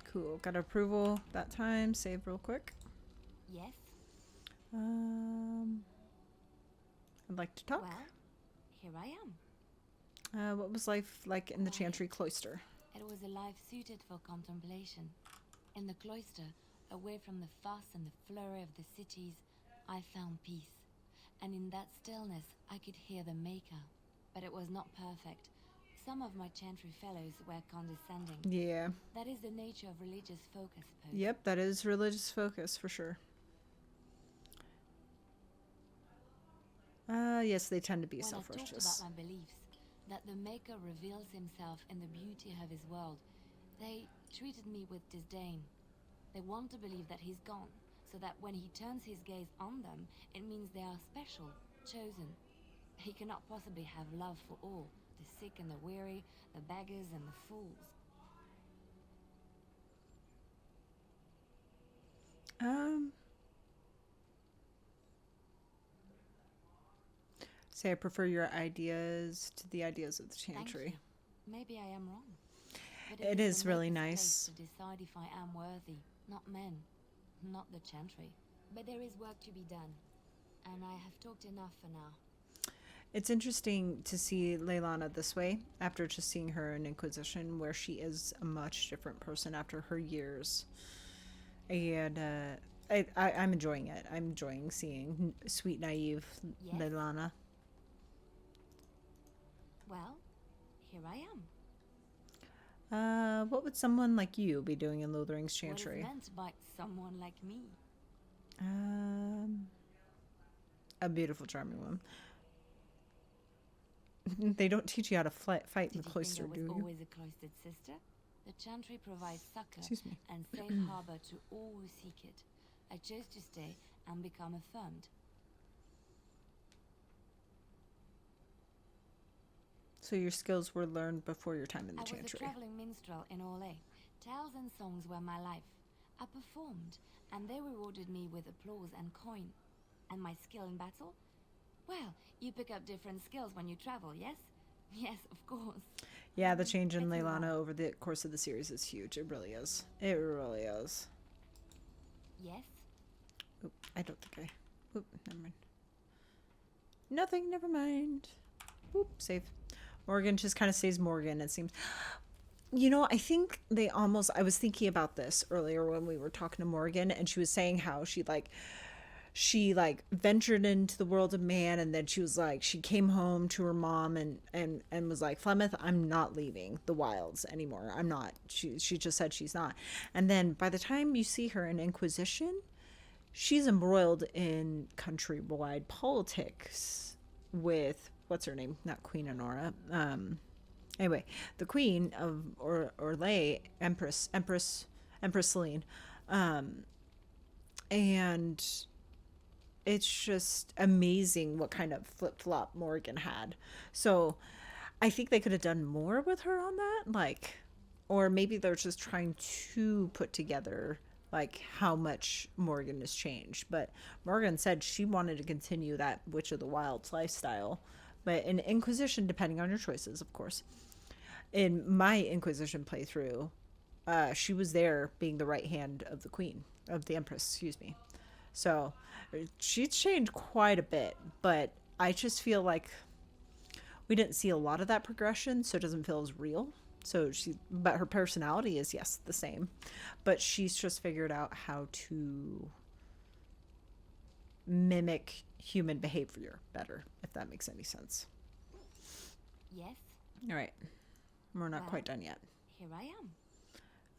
Cool. Got approval that time. Save real quick. Yes? I'd like to talk. Well, here I am. What was life like in the Chantry Cloister? It was a life suited for contemplation. In the cloister, away from the fuss and the flurry of the cities, I found peace. And in that stillness, I could hear the Maker. But it was not perfect. Some of my Chantry fellows were condescending. Yeah. That is the nature of religious folk, I suppose. Yep, that is religious focus for sure. Yes, they tend to be self-righteous. When I talked about my beliefs, that the Maker reveals himself in the beauty of his world, they treated me with disdain. They want to believe that he's gone, so that when he turns his gaze on them, it means they are special, chosen. He cannot possibly have love for all, the sick and the weary, the beggars and the fools. Say I prefer your ideas to the ideas of the Chantry. Maybe I am wrong. But It is really nice. To decide if I am worthy, not men, not the Chantry. But there is work to be done, and I have talked enough for now. It's interesting to see Leilana this way, after just seeing her in Inquisition, where she is a much different person after her years. And I'm enjoying it. I'm enjoying seeing sweet, naive Leilana. Well, here I am. What would someone like you be doing in Lothering's Chantry? What is meant by someone like me? A beautiful, charming woman. They don't teach you how to fight in the cloister, do you? Always a cloistered sister. The Chantry provides succor and safe harbor to all who seek it. I chose to stay and become affirmed. So your skills were learned before your time in the Chantry. I was a traveling minstrel in Orlais. Tales and songs were my life. I performed, and they rewarded me with applause and coin. And my skill in battle? Well, you pick up different skills when you travel, yes? Yes, of course. Yeah, the change in Leilana over the course of the series is huge. It really is. It really is. Yes? Oop, I don't think I... Oop, never mind. Nothing, never mind. Oop, save. Morgan just kind of stays Morgan, it seems. You know, I think they almost... I was thinking about this earlier when we were talking to Morgan, and she was saying how she ventured into the world of man, and then she was like, she came home to her mom and was like, Flemeth, I'm not leaving the wilds anymore. I'm not. She just said she's not. And then by the time you see her in Inquisition, she's embroiled in countrywide politics with, what's her name? Not Queen Honora. Anyway, the Queen of Orlais, Empress Celine. And it's just amazing what kind of flip-flop Morgan had. So I think they could have done more with her on that. Like, or maybe they're just trying to put together like how much Morgan has changed. But Morgan said she wanted to continue that Witch of the Wilds lifestyle. But in Inquisition, depending on your choices, of course. In my Inquisition playthrough, she was there being the right hand of the Queen, of the Empress, excuse me. So she's changed quite a bit, but I just feel like we didn't see a lot of that progression, so it doesn't feel as real. But her personality is, yes, the same. But she's just figured out how to mimic human behavior better, if that makes any sense. Yes? All right. We're not quite done yet. Here I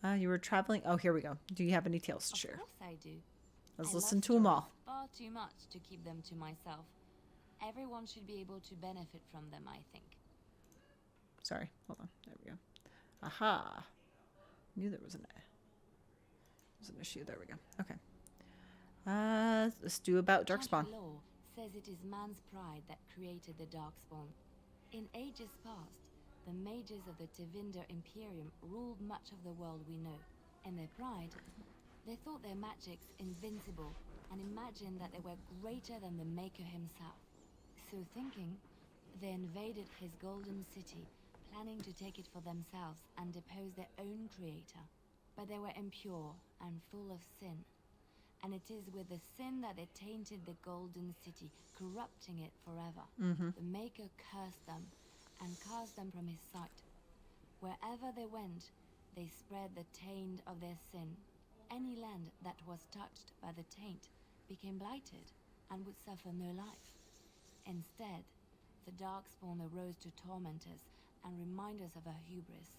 am. You were traveling. Oh, here we go. Do you have any tales to share? Of course I do. Let's I listen love to them all. stories far too much to keep them to myself. Everyone should be able to benefit from them, I think. Sorry. Hold on. There we go. Aha. Knew there was an issue. There we go. Okay. Let's do about Darkspawn. Law says it is man's pride that created the Darkspawn. In ages past, the mages of the Tevinder Imperium ruled much of the world we know. In their pride, they thought their magics invincible and imagined that they were greater than the Maker himself. So thinking, they invaded his golden city, planning to take it for themselves and depose their own creator. But they were impure and full of sin. And it is with the sin that they tainted the golden city, corrupting it forever. The Maker cursed them and cast them from his sight. Wherever they went, they spread the taint of their sin. Any land that was touched by the taint became blighted and would suffer no life. Instead, the Darkspawn arose to torment us and remind us of our hubris.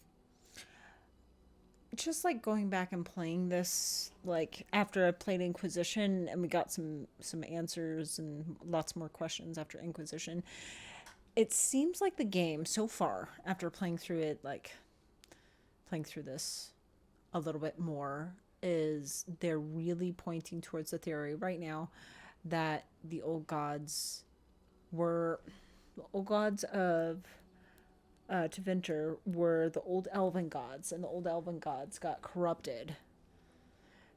Just like going back and playing this, like after I played Inquisition and we got some answers and lots more questions after Inquisition, it seems like the game so far, after playing through it, like playing through this a little bit more, is they're really pointing towards the theory right now that the old gods of Tevinter were the old elven gods, and the old elven gods got corrupted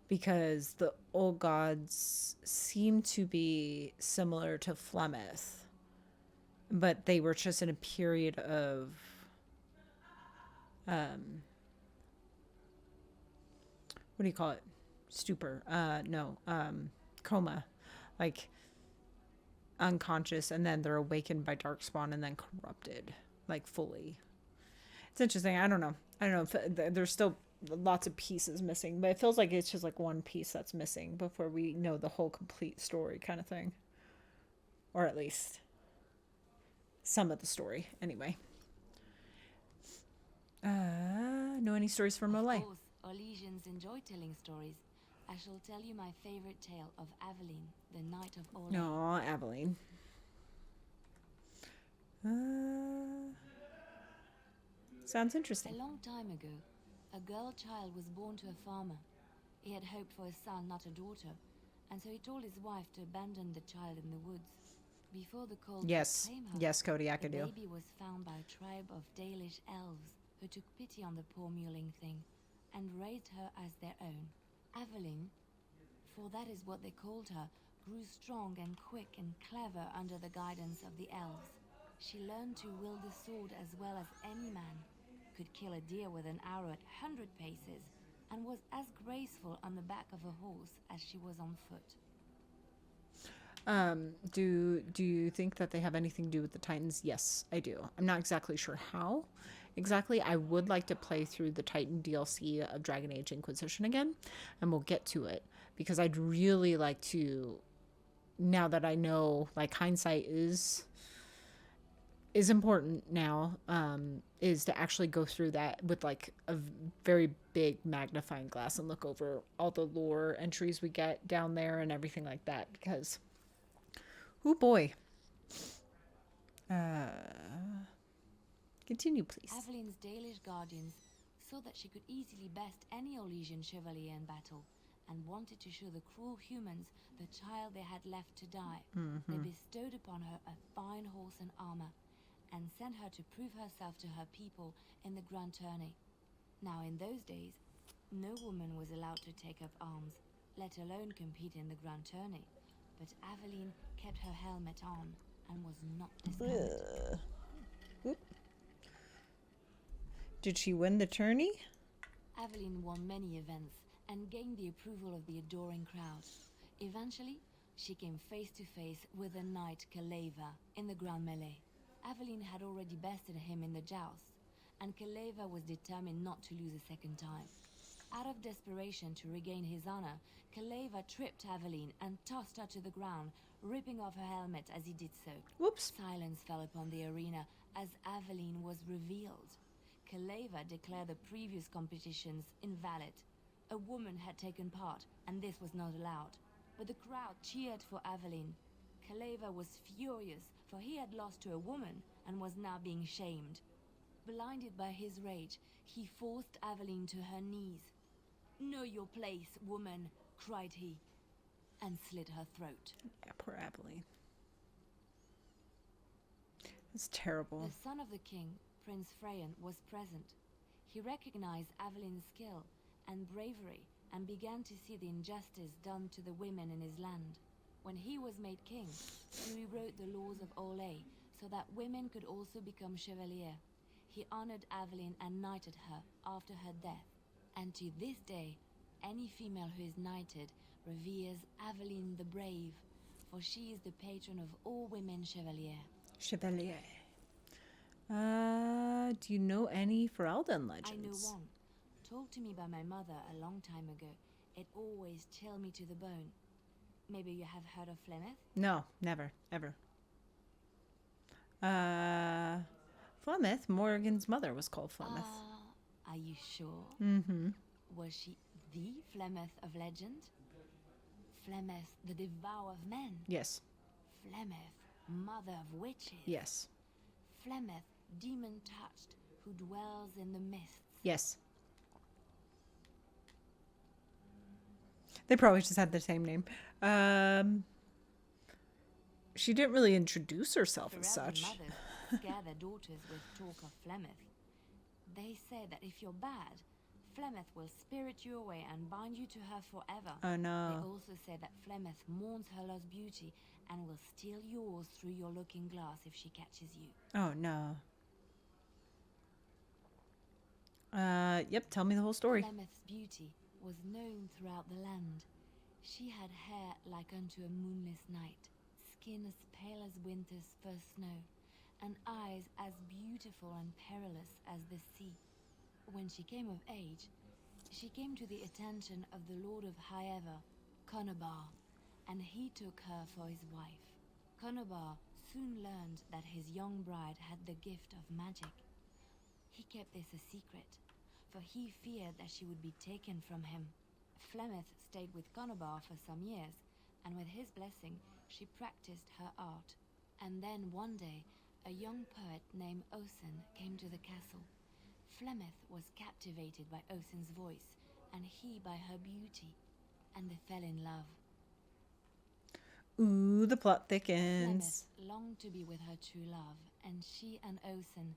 because the old gods seem to be similar to Flemeth, but they were just in a period of what do you call it? Stupor. Coma. Like unconscious, and then they're awakened by Darkspawn and then corrupted, like fully. It's interesting. I don't know. There's still lots of pieces missing, but it feels like it's just like one piece that's missing before we know the whole complete story kind of thing. Or at least some of the story, anyway. Know any stories from Olay? Of course, Orlesians enjoy telling stories. I shall tell you my favorite tale of Aveline, the Knight of Orlais. Aw, Aveline. Sounds interesting. A long time ago, a girl child was born to a farmer. He had hoped for a son, not a daughter, and so he told his wife to abandon the child in the woods. Before the cold could claim her, Yes, Cody, I could the do. baby was found by a tribe of Dalish elves who took pity on the poor mewling thing and raised her as their own. Aveline, for that is what they called her, grew strong and quick and clever under the guidance of the elves. She learned to wield the sword as well as any man, could kill a deer with an arrow at 100 paces, and was as graceful on the back of a horse as she was on foot. Do you think that they have anything to do with the Titans? Yes, I do. I'm not exactly sure how. Exactly, I would like to play through the Titan DLC of Dragon Age Inquisition again, and we'll get to it, because I'd really like to, now that I know, like, Hindsight is important now, is to actually go through that with, like, a very big magnifying glass and look over all the lore entries we get down there and everything like that, because, oh boy. Continue, please. Avelin's Dalish guardians saw that she could easily best any Orlesian chevalier in battle, and wanted to show the cruel humans the child they had left to die. They bestowed upon her a fine horse and armor, and sent her to prove herself to her people in the grand tourney. Now, in those days, no woman was allowed to take up arms, let alone compete in the grand tourney. But Aveline kept her helmet on and was not discovered. Did she win the tourney? Aveline won many events and gained the approval of the adoring crowd. Eventually, she came face to face with the knight Kaleva in the grand melee. Aveline had already bested him in the joust, and Kaleva was determined not to lose a second time. Out of desperation to regain his honor, Kaleva tripped Aveline and tossed her to the ground, ripping off her helmet as he did so. Whoops. Silence fell upon the arena as Aveline was revealed. Kaleva declared the previous competitions invalid. A woman had taken part, and this was not allowed. But the crowd cheered for Aveline. Kaleva was furious, for he had lost to a woman and was now being shamed. Blinded by his rage, he forced Aveline to her knees. "Know your place, woman," cried he, and slit her throat. Yeah, poor Aveline. It's terrible. The son of the king, Prince Freyan, was present. He recognized Aveline's skill and bravery and began to see the injustice done to the women in his land. When he was made king, he rewrote the laws of Olay so that women could also become chevalier. He honored Aveline and knighted her after her death. And to this day, any female who is knighted reveres Aveline the Brave, for she is the patron of all women chevalier. Chevalier. Do you know any Ferelden legends? I know one, told to me by my mother a long time ago. It always chilled me to the bone. Maybe you have heard of Flemeth? No, never, ever. Flemeth, Morgan's mother was called Flemeth. Are you sure? Mm-hmm. Was she the Flemeth of legend? Flemeth, the devourer of men? Yes. Flemeth, mother of witches? Yes. Flemeth, demon-touched, who dwells in the mists? Yes. They probably just had the same name. She didn't really introduce herself as such. Mothers scare their daughters with talk of Flemeth. They say that if you're bad, Flemeth will spirit you away and bind you to her forever. Oh no. They also say that Flemeth mourns her lost beauty and will steal yours through your looking glass if she catches you. Oh no. Yep, tell me the whole story. Flemeth's beauty was known throughout the land. She had hair like unto a moonless night, skin as pale as winter's first snow, and eyes as beautiful and perilous as the sea. When she came of age, she came to the attention of the Lord of Highever, Conobar, and he took her for his wife. Conobar soon learned that his young bride had the gift of magic. He kept this a secret, for he feared that she would be taken from him. Flemeth stayed with Conobar for some years, and with his blessing, she practiced her art. And then one day, a young poet named Osen came to the castle. Flemeth was captivated by Osen's voice, and he by her beauty, and they fell in love. Ooh, the plot thickens. Flemeth longed to be with her true love, and she and Osen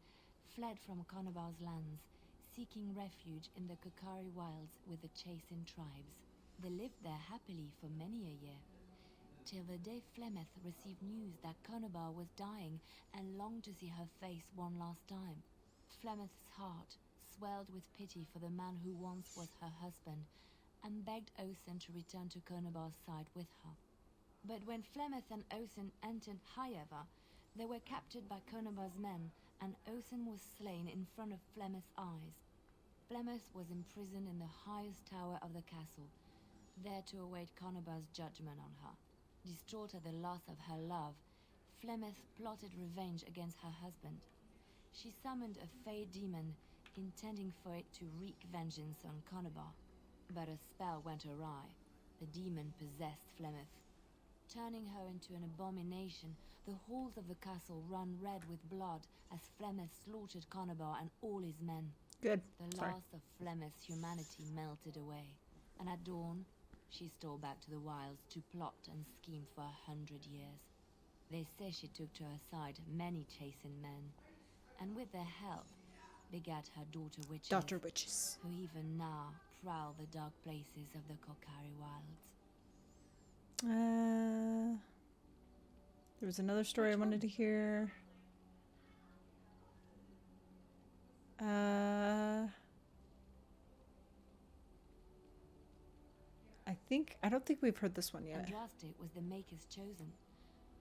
fled from Conobar's lands, seeking refuge in the Qunari wilds with the Chasing tribes. They lived there happily for many a year. till the day Flemeth received news that Qunari was dying and longed to see her face one last time. Flemeth's heart swelled with pity for the man who once was her husband, and begged Osen to return to Qunari's side with her. But when Flemeth and Osen entered Highever, they were captured by Qunari's men, and Osen was slain in front of Flemeth's eyes. Flemeth was imprisoned in the highest tower of the castle, there to await Qunari's judgment on her. Distraught at the loss of her love, Flemeth plotted revenge against her husband. She summoned a fey demon, intending for it to wreak vengeance on Qunari. But a spell went awry. The demon possessed Flemeth. Turning her into an abomination, the halls of the castle ran red with blood as Flemeth slaughtered Qunari and all his men. Good. The last of Flemeth's humanity melted away, and at dawn, she stole back to the wilds to plot and scheme for 100 years. They say she took to her side many chastened men, and with their help, begat her daughter witches, who even now prowl the dark places of the Qunari wilds. There was another story I wanted to hear. I don't think we've heard this one yet. Andraste was the Maker's chosen.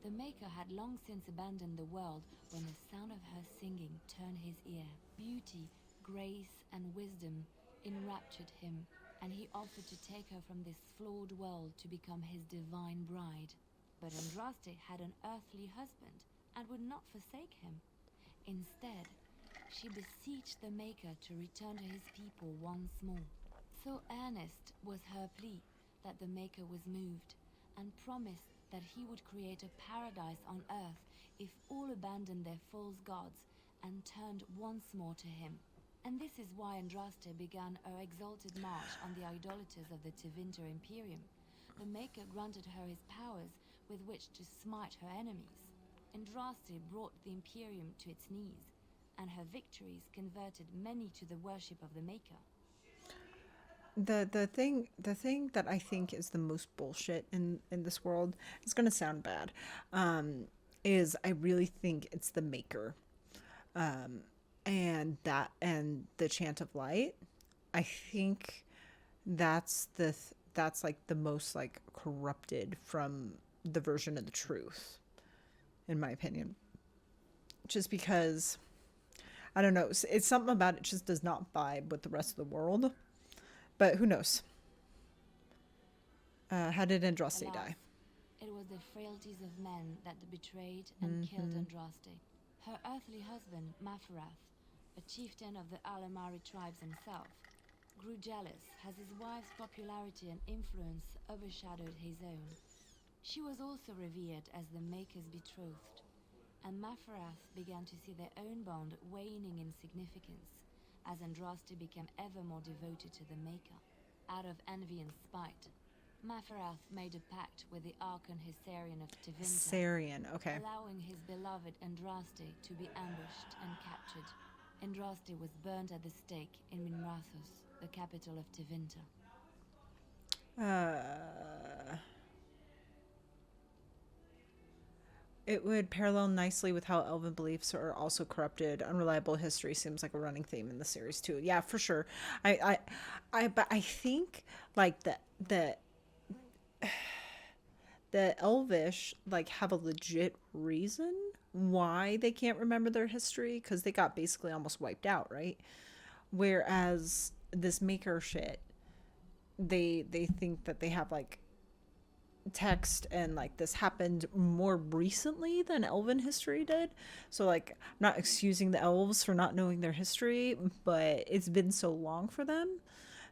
The Maker had long since abandoned the world when the sound of her singing turned his ear. Beauty, grace, and wisdom enraptured him, and he offered to take her from this flawed world to become his divine bride. But Andraste had an earthly husband and would not forsake him. Instead, she beseeched the Maker to return to his people once more. So earnest was her plea that the Maker was moved, and promised that he would create a paradise on earth if all abandoned their false gods and turned once more to him. And this is why Andraste began her exalted march on the idolaters of the Tevinter Imperium. The Maker granted her his powers with which to smite her enemies. Andraste brought the Imperium to its knees, and her victories converted many to the worship of the Maker. The thing that I think is the most bullshit in this world, it's gonna sound bad, is I really think it's the Maker, and the Chant of Light. I think that's like the most like corrupted from the version of the truth, in my opinion. Just because, I don't know, it's something about it just does not vibe with the rest of the world. But who knows? How did Andraste die? It was the frailties of men that betrayed and killed Andraste. Her earthly husband, Mafarath, a chieftain of the Alamari tribes himself, grew jealous as his wife's popularity and influence overshadowed his own. She was also revered as the Maker's betrothed, and Mafarath began to see their own bond waning in significance as Andraste became ever more devoted to the Maker. Out of envy and spite, Mafarath made a pact with the Archon Hissarian of Tevinter, Hissarian, okay, allowing his beloved Andraste to be ambushed and captured. Andraste was burned at the stake in Minrathos, the capital of Tevinter. It would parallel nicely with how elven beliefs are also corrupted. Unreliable history seems like a running theme in the series too. Yeah, for sure. But I think like the Elvish like have a legit reason why they can't remember their history, because they got basically almost wiped out, right? Whereas this Maker shit, they think that they have like text and like this happened more recently than elven history did. So like, I'm not excusing the elves for not knowing their history, but it's been so long for them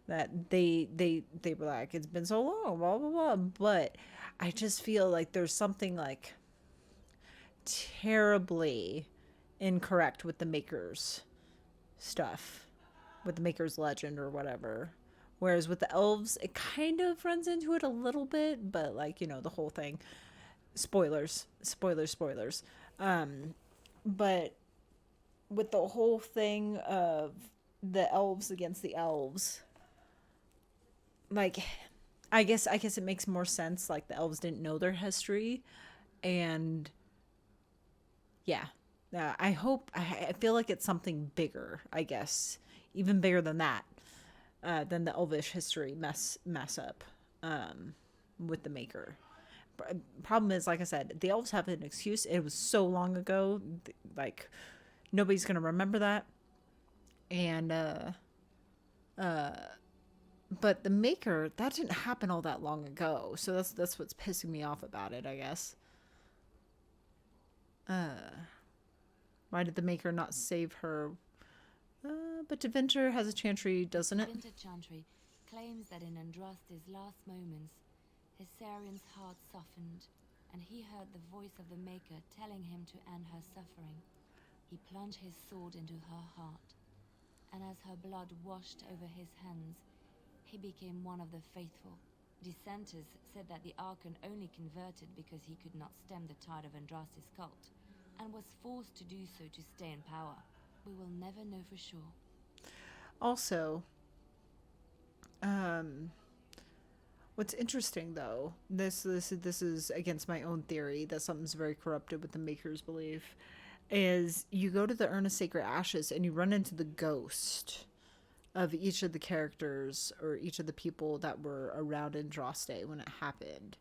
that they were like, it's been so long, blah blah blah. But I just feel like there's something like terribly incorrect with the Maker's stuff, with the Maker's legend or whatever. Whereas with the elves, it kind of runs into it a little bit, but like, you know, the whole thing, spoilers. But with the whole thing of the elves against the elves, like, I guess it makes more sense. Like the elves didn't know their history, and yeah, I feel like it's something bigger. I guess even bigger than that, than the elvish history mess up with the Maker. Problem is, like I said, the elves have an excuse. It was so long ago, like nobody's gonna remember that. And but the Maker, that didn't happen all that long ago, so that's what's pissing me off about it, I guess. Why did the Maker not save her? But Deventer has a chantry, doesn't it? Deventer chantry claims that in Andraste's last moments, Hissarian's heart softened, and he heard the voice of the Maker telling him to end her suffering. He plunged his sword into her heart, and as her blood washed over his hands, he became one of the faithful. Dissenters said that the Archon only converted because he could not stem the tide of Andraste's cult, and was forced to do so to stay in power. We will never know for sure. Also, what's interesting though, this is against my own theory that something's very corrupted with the Maker's belief, is you go to the Urn of Sacred Ashes and you run into the ghost of each of the characters or each of the people that were around Andraste when it happened.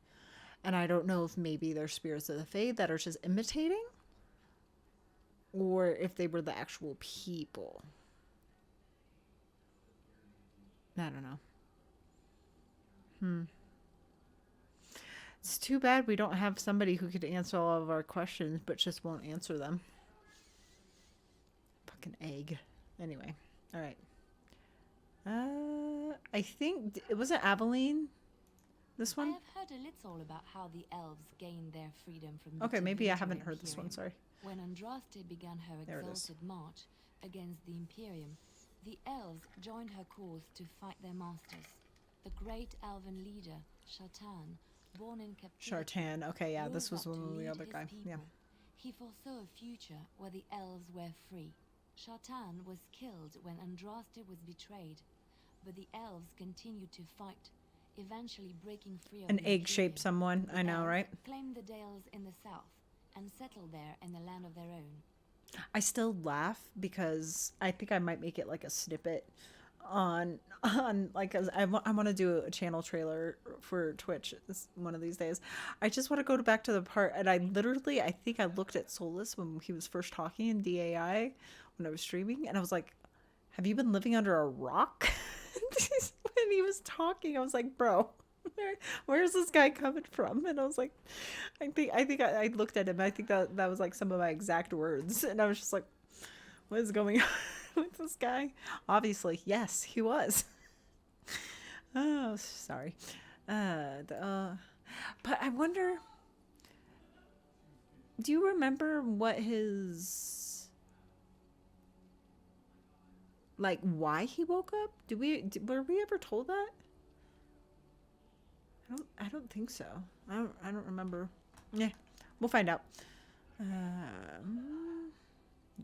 And I don't know if maybe they're spirits of the Fae that are just imitating, or if they were the actual people. I don't know. It's too bad we don't have somebody who could answer all of our questions, but just won't answer them. Fucking egg. Anyway, all right. I think it was Aveline. This one. I have heard a little about how the elves gained their freedom from. Okay, maybe I haven't heard this one. Sorry. When Andraste began her exalted march against the Imperium, the elves joined her cause to fight their masters. The great elven leader, Shartan, born in captivity. Shartan. Okay, yeah, this was one of the other guy. Yeah. He foresaw a future where the elves were free. Shartan was killed when Andraste was betrayed, but the elves continued to fight, eventually breaking free of an egg-shaped someone. I know, right? Claimed the Dales in the south and settled there in the land of their own. I still laugh because I think I might make it like a snippet on like, I want to do a channel trailer for Twitch one of these days. I just want to go back to the part, and I think I looked at Solus when he was first talking in DAI when I was streaming, and I was like, have you been living under a rock? When he was talking, I was like, bro, where's this guy coming from? And I was like, I think I looked at him. I think that was like some of my exact words, and I was just like, what is going on with this guy? Obviously, yes, he was. Oh, sorry. But I wonder, do you remember what his, like, why he woke up? Were we ever told that? I don't think so. I don't remember. Yeah, we'll find out.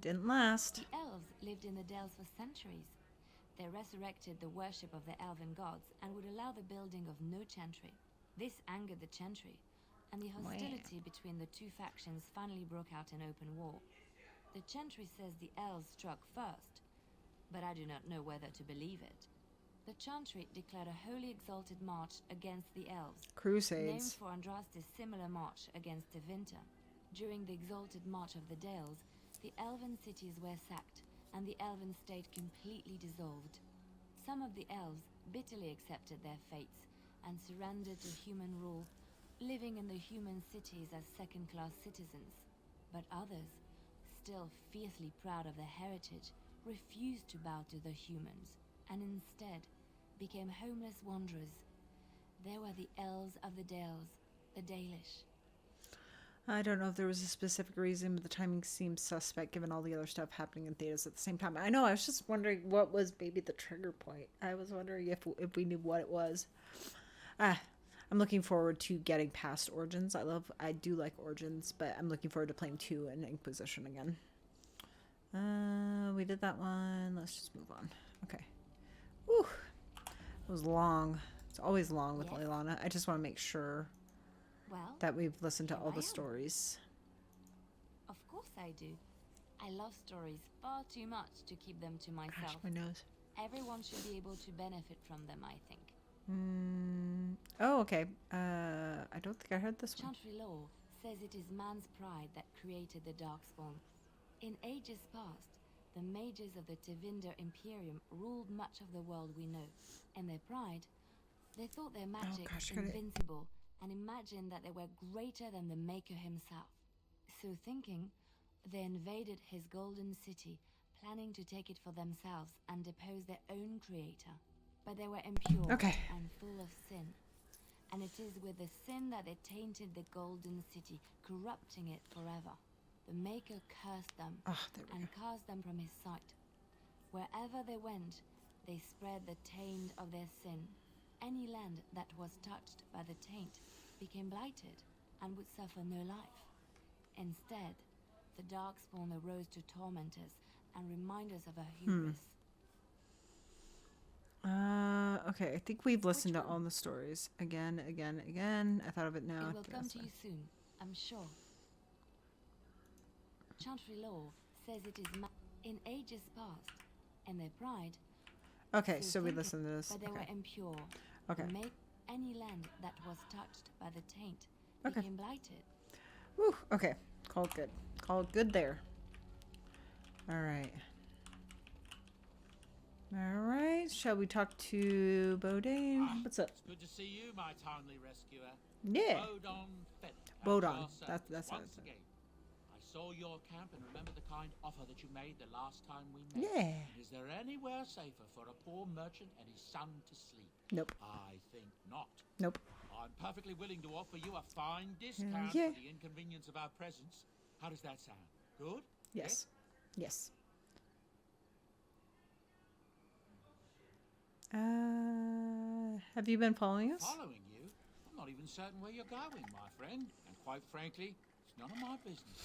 Didn't last. The elves lived in the Dales for centuries. They resurrected the worship of the elven gods and would allow the building of no chantry. This angered the chantry, and the hostility between the two factions finally broke out in open war. The chantry says the elves struck first, but I do not know whether to believe it. The chantry declared a holy exalted march against the elves. Crusades. Named for Andraste's similar march against Deventer. During the exalted march of the Dales, the elven cities were sacked, and the elven state completely dissolved. Some of the elves bitterly accepted their fates and surrendered to human rule, living in the human cities as second-class citizens. But others, still fiercely proud of their heritage, refused to bow to the humans, and instead became homeless wanderers. They were the elves of the Dales, the Dalish. I don't know if there was a specific reason, but the timing seems suspect given all the other stuff happening in Thedas at the same time. I know, I was just wondering what was maybe the trigger point. I was wondering if we knew what it was. I'm looking forward to getting past Origins. I do like Origins, but I'm looking forward to playing 2 and Inquisition again. We did that one. Let's just move on. Okay. Whew. It was long. It's always long with Leilana. I just want to make sure that we've listened to all the stories. Of course I do. I love stories far too much to keep them to myself. Gosh, my nose. Everyone should be able to benefit from them, I think. Oh, okay. I don't think I heard this one. Chantry law says it is man's pride that created the Darkspawn. In ages past, the mages of the Tevinder Imperium ruled much of the world we know. In their pride, they thought their magic invincible and imagined that they were greater than the Maker himself. So thinking, they invaded his golden city, planning to take it for themselves and depose their own creator. But they were impure and full of sin. And it is with the sin that they tainted the golden city, corrupting it forever. The Maker cursed them and cast them from his sight. Wherever they went, they spread the taint of their sin. Any land that was touched by the taint became blighted and would suffer no life. Instead, the Darkspawn arose to torment us and remind us of our hubris. Okay, I think we've listened to all the stories. Again. I thought of it now. It will come to you soon, I'm sure. Chantry law says it is in ages past, and their pride. Okay, so we listened to this. But they were impure. Okay. Any land that was touched by the taint became blighted. Woo, okay. Called good. Called good there. Alright. Alright, shall we talk to Bodane? What's up? It's good to see you, my timely rescuer. Yeah. Bodon. That's once again. I saw your camp and remember the kind offer that you made the last time we met. Yeah. Is there anywhere safer for a poor merchant and his son to sleep? Nope. I think not. Nope. I'm perfectly willing to offer you a fine discount yeah. for the inconvenience of our presence. How does that sound? Good? Yes. Yes. Have you been following us? Following you? I'm not even certain where you're going, my friend. And quite frankly, it's none of my business.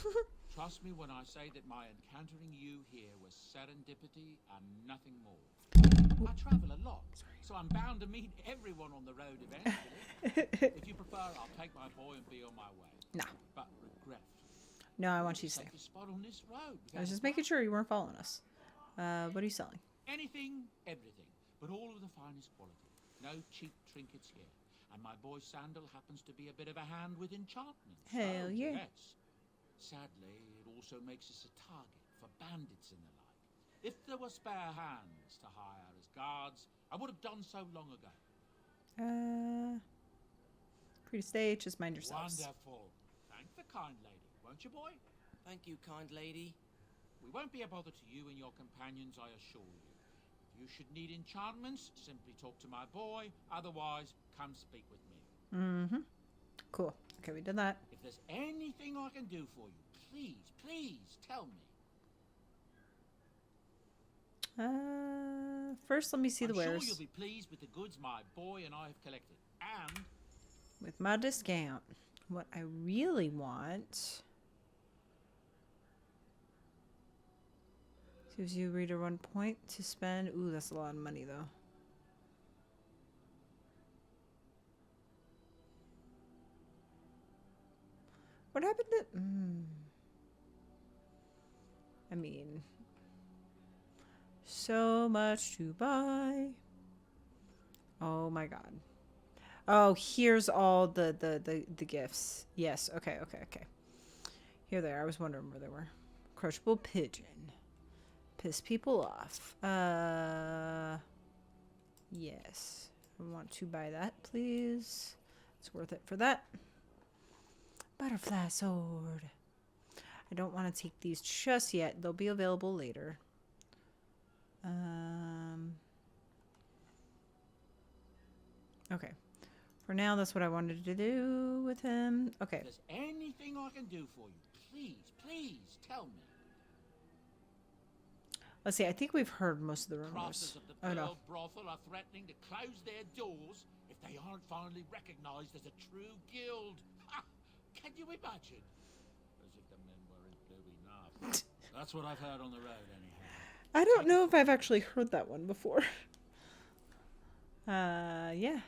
Trust me when I say that my encountering you here was serendipity and nothing more. I travel a lot, so I'm bound to meet everyone on the road eventually. If you prefer, I'll take my boy and be on my way. No. But regretfully. No, I want you to stay. Spot on this road. I was just making sure you weren't following us. What are you selling? Anything, everything, but all of the finest quality. No cheap trinkets here. And my boy Sandal happens to be a bit of a hand with enchantment. Hell yeah. Yes. Sadly, it also makes us a target for bandits and the like. If there were spare hands to hire as guards, I would have done so long ago. Free to stay, just mind yourselves. Wonderful. Thank the kind lady, won't you, boy? Thank you, kind lady. We won't be a bother to you and your companions, I assure you. If you should need enchantments, simply talk to my boy. Otherwise, come speak with me. Mm-hmm. Cool. Okay, we did that. If there's anything I can do for you, please tell me. First, let me see the wares. I'm sure you'll be pleased with the goods my boy and I have collected. And with my discount, what I really want gives you reader 1 point to spend. Ooh, that's a lot of money though. What happened to... I mean... So much to buy. Oh my god. Oh, here's all the gifts. Yes, okay. Here they are. I was wondering where they were. Crushable pigeon. Piss people off. Yes. I want to buy that, please. It's worth it for that. Butterfly sword. I don't want to take these just yet. They'll be available later. Okay. For now, that's what I wanted to do with him. Okay. If there's anything I can do for you, please tell me. Let's see. I think we've heard most of the rumors. Crafters of the Pearl Brothel are threatening to close their doors if they aren't finally recognized as a true guild. Ha! Can you imagine? As if the men weren't blue enough. That's what I've heard on the road, anyhow. I don't know if I've actually heard that one before. Yeah.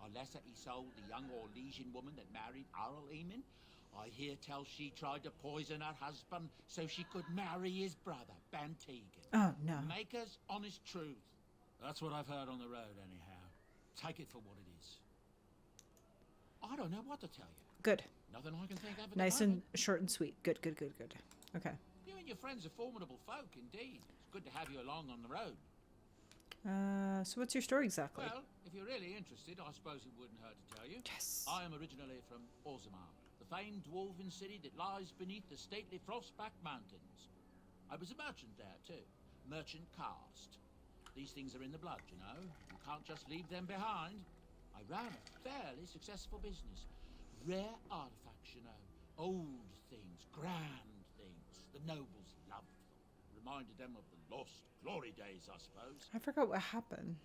Unless that he sold the young Orlesian woman that married Arl Eamon. I hear tell she tried to poison her husband so she could marry his brother, Bantegan. Oh, no. Maker's honest truth. That's what I've heard on the road, anyhow. Take it for what it is. I don't know what to tell you. Good. Nothing I can think of at Nice the and moment. short and sweet. Good, good, good, good. Okay. You and your friends are formidable folk, indeed. It's good to have you along on the road. So what's your story exactly? Well, if you're really interested, I suppose it wouldn't hurt to tell you. Yes. I am originally from Orzammar, the famed dwarven city that lies beneath the stately Frostback Mountains. I was a merchant there, too. Merchant caste. These things are in the blood, you know. You can't just leave them behind. I ran a fairly successful business. Rare artifacts, you know. Old things, grand things. The nobles loved them. Reminded them of the lost glory days, I suppose. I forgot what happened.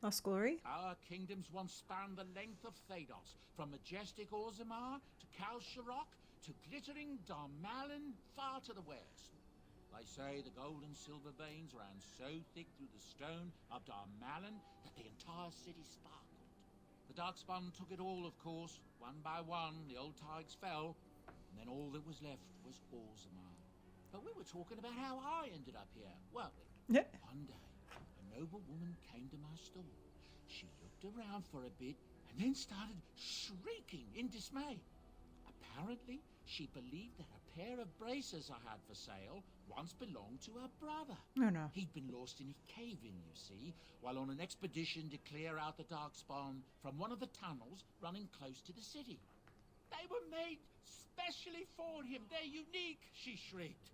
Lost Glory? Our kingdoms once spanned the length of Thados, from majestic Orzammar to Kalsharok to glittering Darmalin far to the west. They say the gold and silver veins ran so thick through the stone of Darmalin that the entire city sparkled. The Darkspawn took it all, of course. One by one, the old tides fell, and then all that was left was Orzammar. But we were talking about how I ended up here, weren't we? Yeah. One day, a noble woman came to my store. She looked around for a bit and then started shrieking in dismay. Apparently, she believed that a pair of braces I had for sale once belonged to her brother. Oh, no. He'd been lost in a cave-in, you see, while on an expedition to clear out the Darkspawn from one of the tunnels running close to the city. They were made specially for him. They're unique, she shrieked.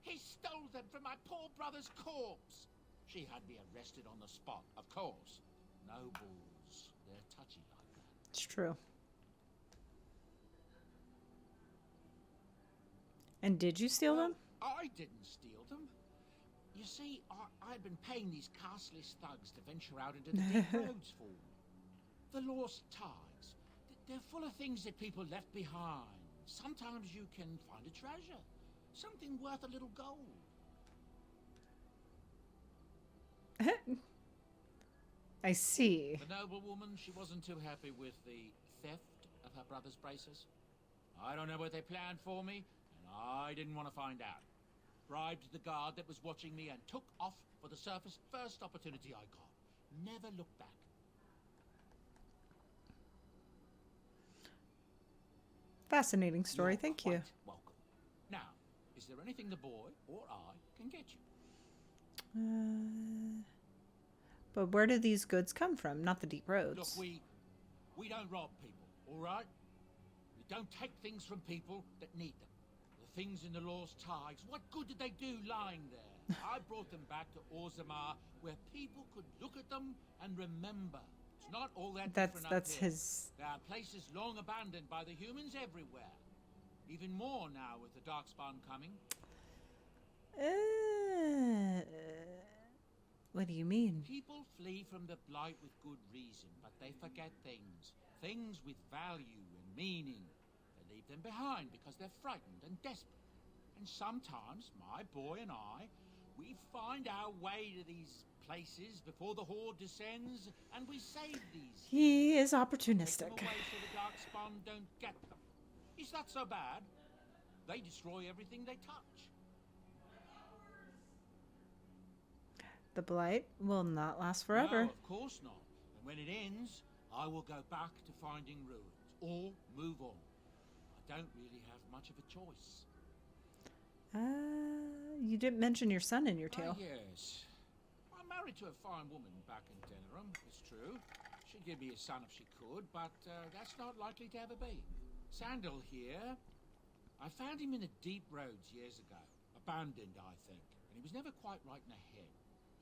He stole them from my poor brother's corpse. She had me arrested on the spot, of course. Nobles, they're touchy like that. It's true. And did you steal them? I didn't steal them. You see, I'd been paying these castless thugs to venture out into the deep roads for me. The lost tides. They're full of things that people left behind. Sometimes you can find a treasure. Something worth a little gold. I see. The noblewoman, she wasn't too happy with the theft of her brother's braces. I don't know what they planned for me, and I didn't want to find out. Bribed the guard that was watching me and took off for the surface first opportunity I got. Never looked back. Fascinating story. Thank you. Welcome. Now, is there anything the boy or I can get you? But where do these goods come from? Not the deep roads. Look, we don't rob people, all right? We don't take things from people that need them. The things in the lost tides, what good did they do lying there? I brought them back to Orzammar, where people could look at them and remember. It's not all that different that's up here. his. There are places long abandoned by the humans everywhere. Even more now with the Darkspawn coming. What do you mean? People flee from the Blight with good reason, but they forget things. Things with value and meaning. They leave them behind because they're frightened and desperate. And sometimes, my boy and I, we find our way to these places before the Horde descends, and we save these. He is Take opportunistic. them away so the Darkspawn don't get them. Is that so bad? They destroy everything they touch. The blight will not last forever. No, of course not. And when it ends, I will go back to finding ruins, or move on. I don't really have much of a choice. You didn't mention your son in your tale. Yes. I'm married to a fine woman back in Denerim, it's true. She'd give me a son if she could, but that's not likely to ever be. Sandal here, I found him in the deep roads years ago. Abandoned, I think. And he was never quite right in the head.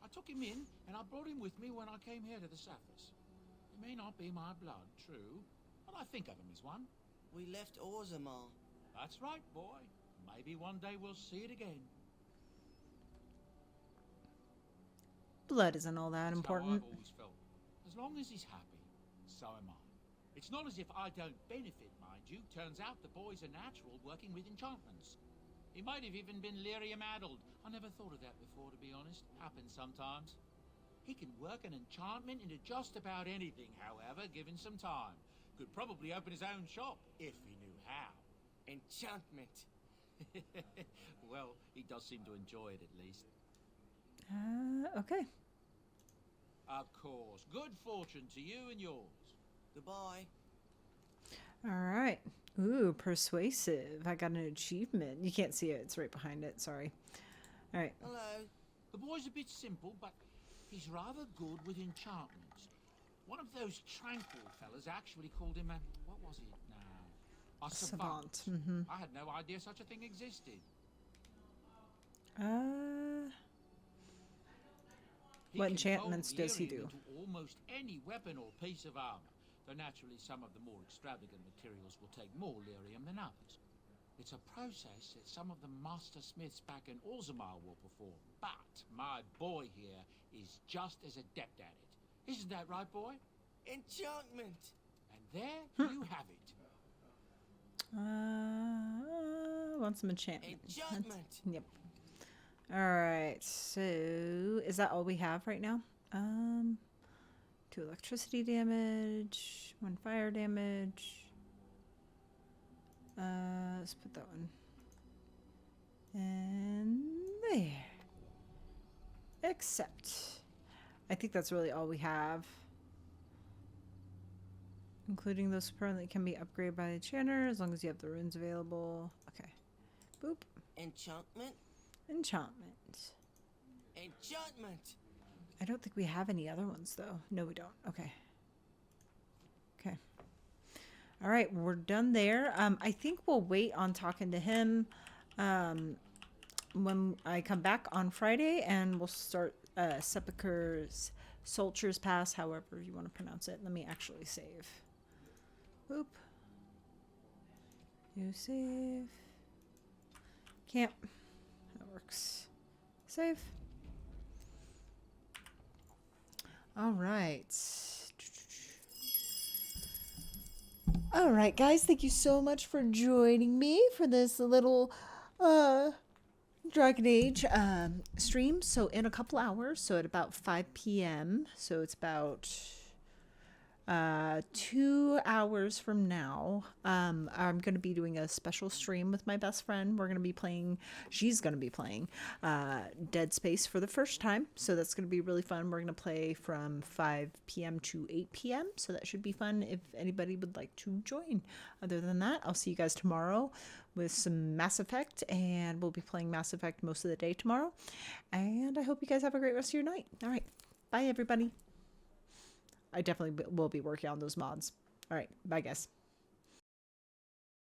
I took him in, and I brought him with me when I came here to the surface. He may not be my blood, true, but I think of him as one. We left Orzammar. That's right, boy. Maybe one day we'll see it again. Blood isn't all that That's important. how I've always felt. As long as he's happy, so am I. It's not as if I don't benefit, mind you. Turns out the boy's a natural working with enchantments. He might have even been lyrium-addled. I never thought of that before, to be honest. Happens sometimes. He can work an enchantment into just about anything, however, given some time. Could probably open his own shop, if he knew how. Enchantment. Well, he does seem to enjoy it, at least. Okay. Of course. Good fortune to you and yours. Goodbye. All right. Ooh, persuasive. I got an achievement. You can't see it. It's right behind it. Sorry. All right. Hello. The boy's a bit simple, but he's rather good with enchantments. One of those tranquil fellas actually called him a... what was it now? A savant. Mm-hmm. I had no idea such a thing existed. What enchantments does he do? Into almost any weapon or piece of armor, though naturally some of the more extravagant materials will take more lyrium than others. It's a process that some of the master smiths back in Orzammar will perform, but my boy here is just as adept at it. Isn't that right, boy? Enchantment! And there you have it. Want some enchantment. Enchantment! Yep. Alright, so is that all we have right now? 2 electricity damage, 1 fire damage. Let's put that one. And there. Except, I think that's really all we have. Including those permanently can be upgraded by the enchanter as long as you have the runes available. Okay. Boop. Enchantment? Enchantment. Enchantment! I don't think we have any other ones though. No, we don't. Okay. Okay. All right, we're done there. I think we'll wait on talking to him when I come back on Friday, and we'll start Sepulchre's Soldier's Pass, however you want to pronounce it. Let me actually save. Boop. You save. Can't. That works. Save. All right. All right, guys. Thank you so much for joining me for this little Dragon Age stream. So in a couple hours, so at about 5 p.m. So it's about 2 hours from now, I'm going to be doing a special stream with my best friend. We're going to be playing, she's going to be playing Dead Space for the first time. So that's going to be really fun. We're going to play from 5 p.m. to 8 p.m. So that should be fun if anybody would like to join. Other than that, I'll see you guys tomorrow with some Mass Effect, and we'll be playing Mass Effect most of the day tomorrow. And I hope you guys have a great rest of your night. All right. Bye, everybody. I definitely will be working on those mods. All right. Bye, guys.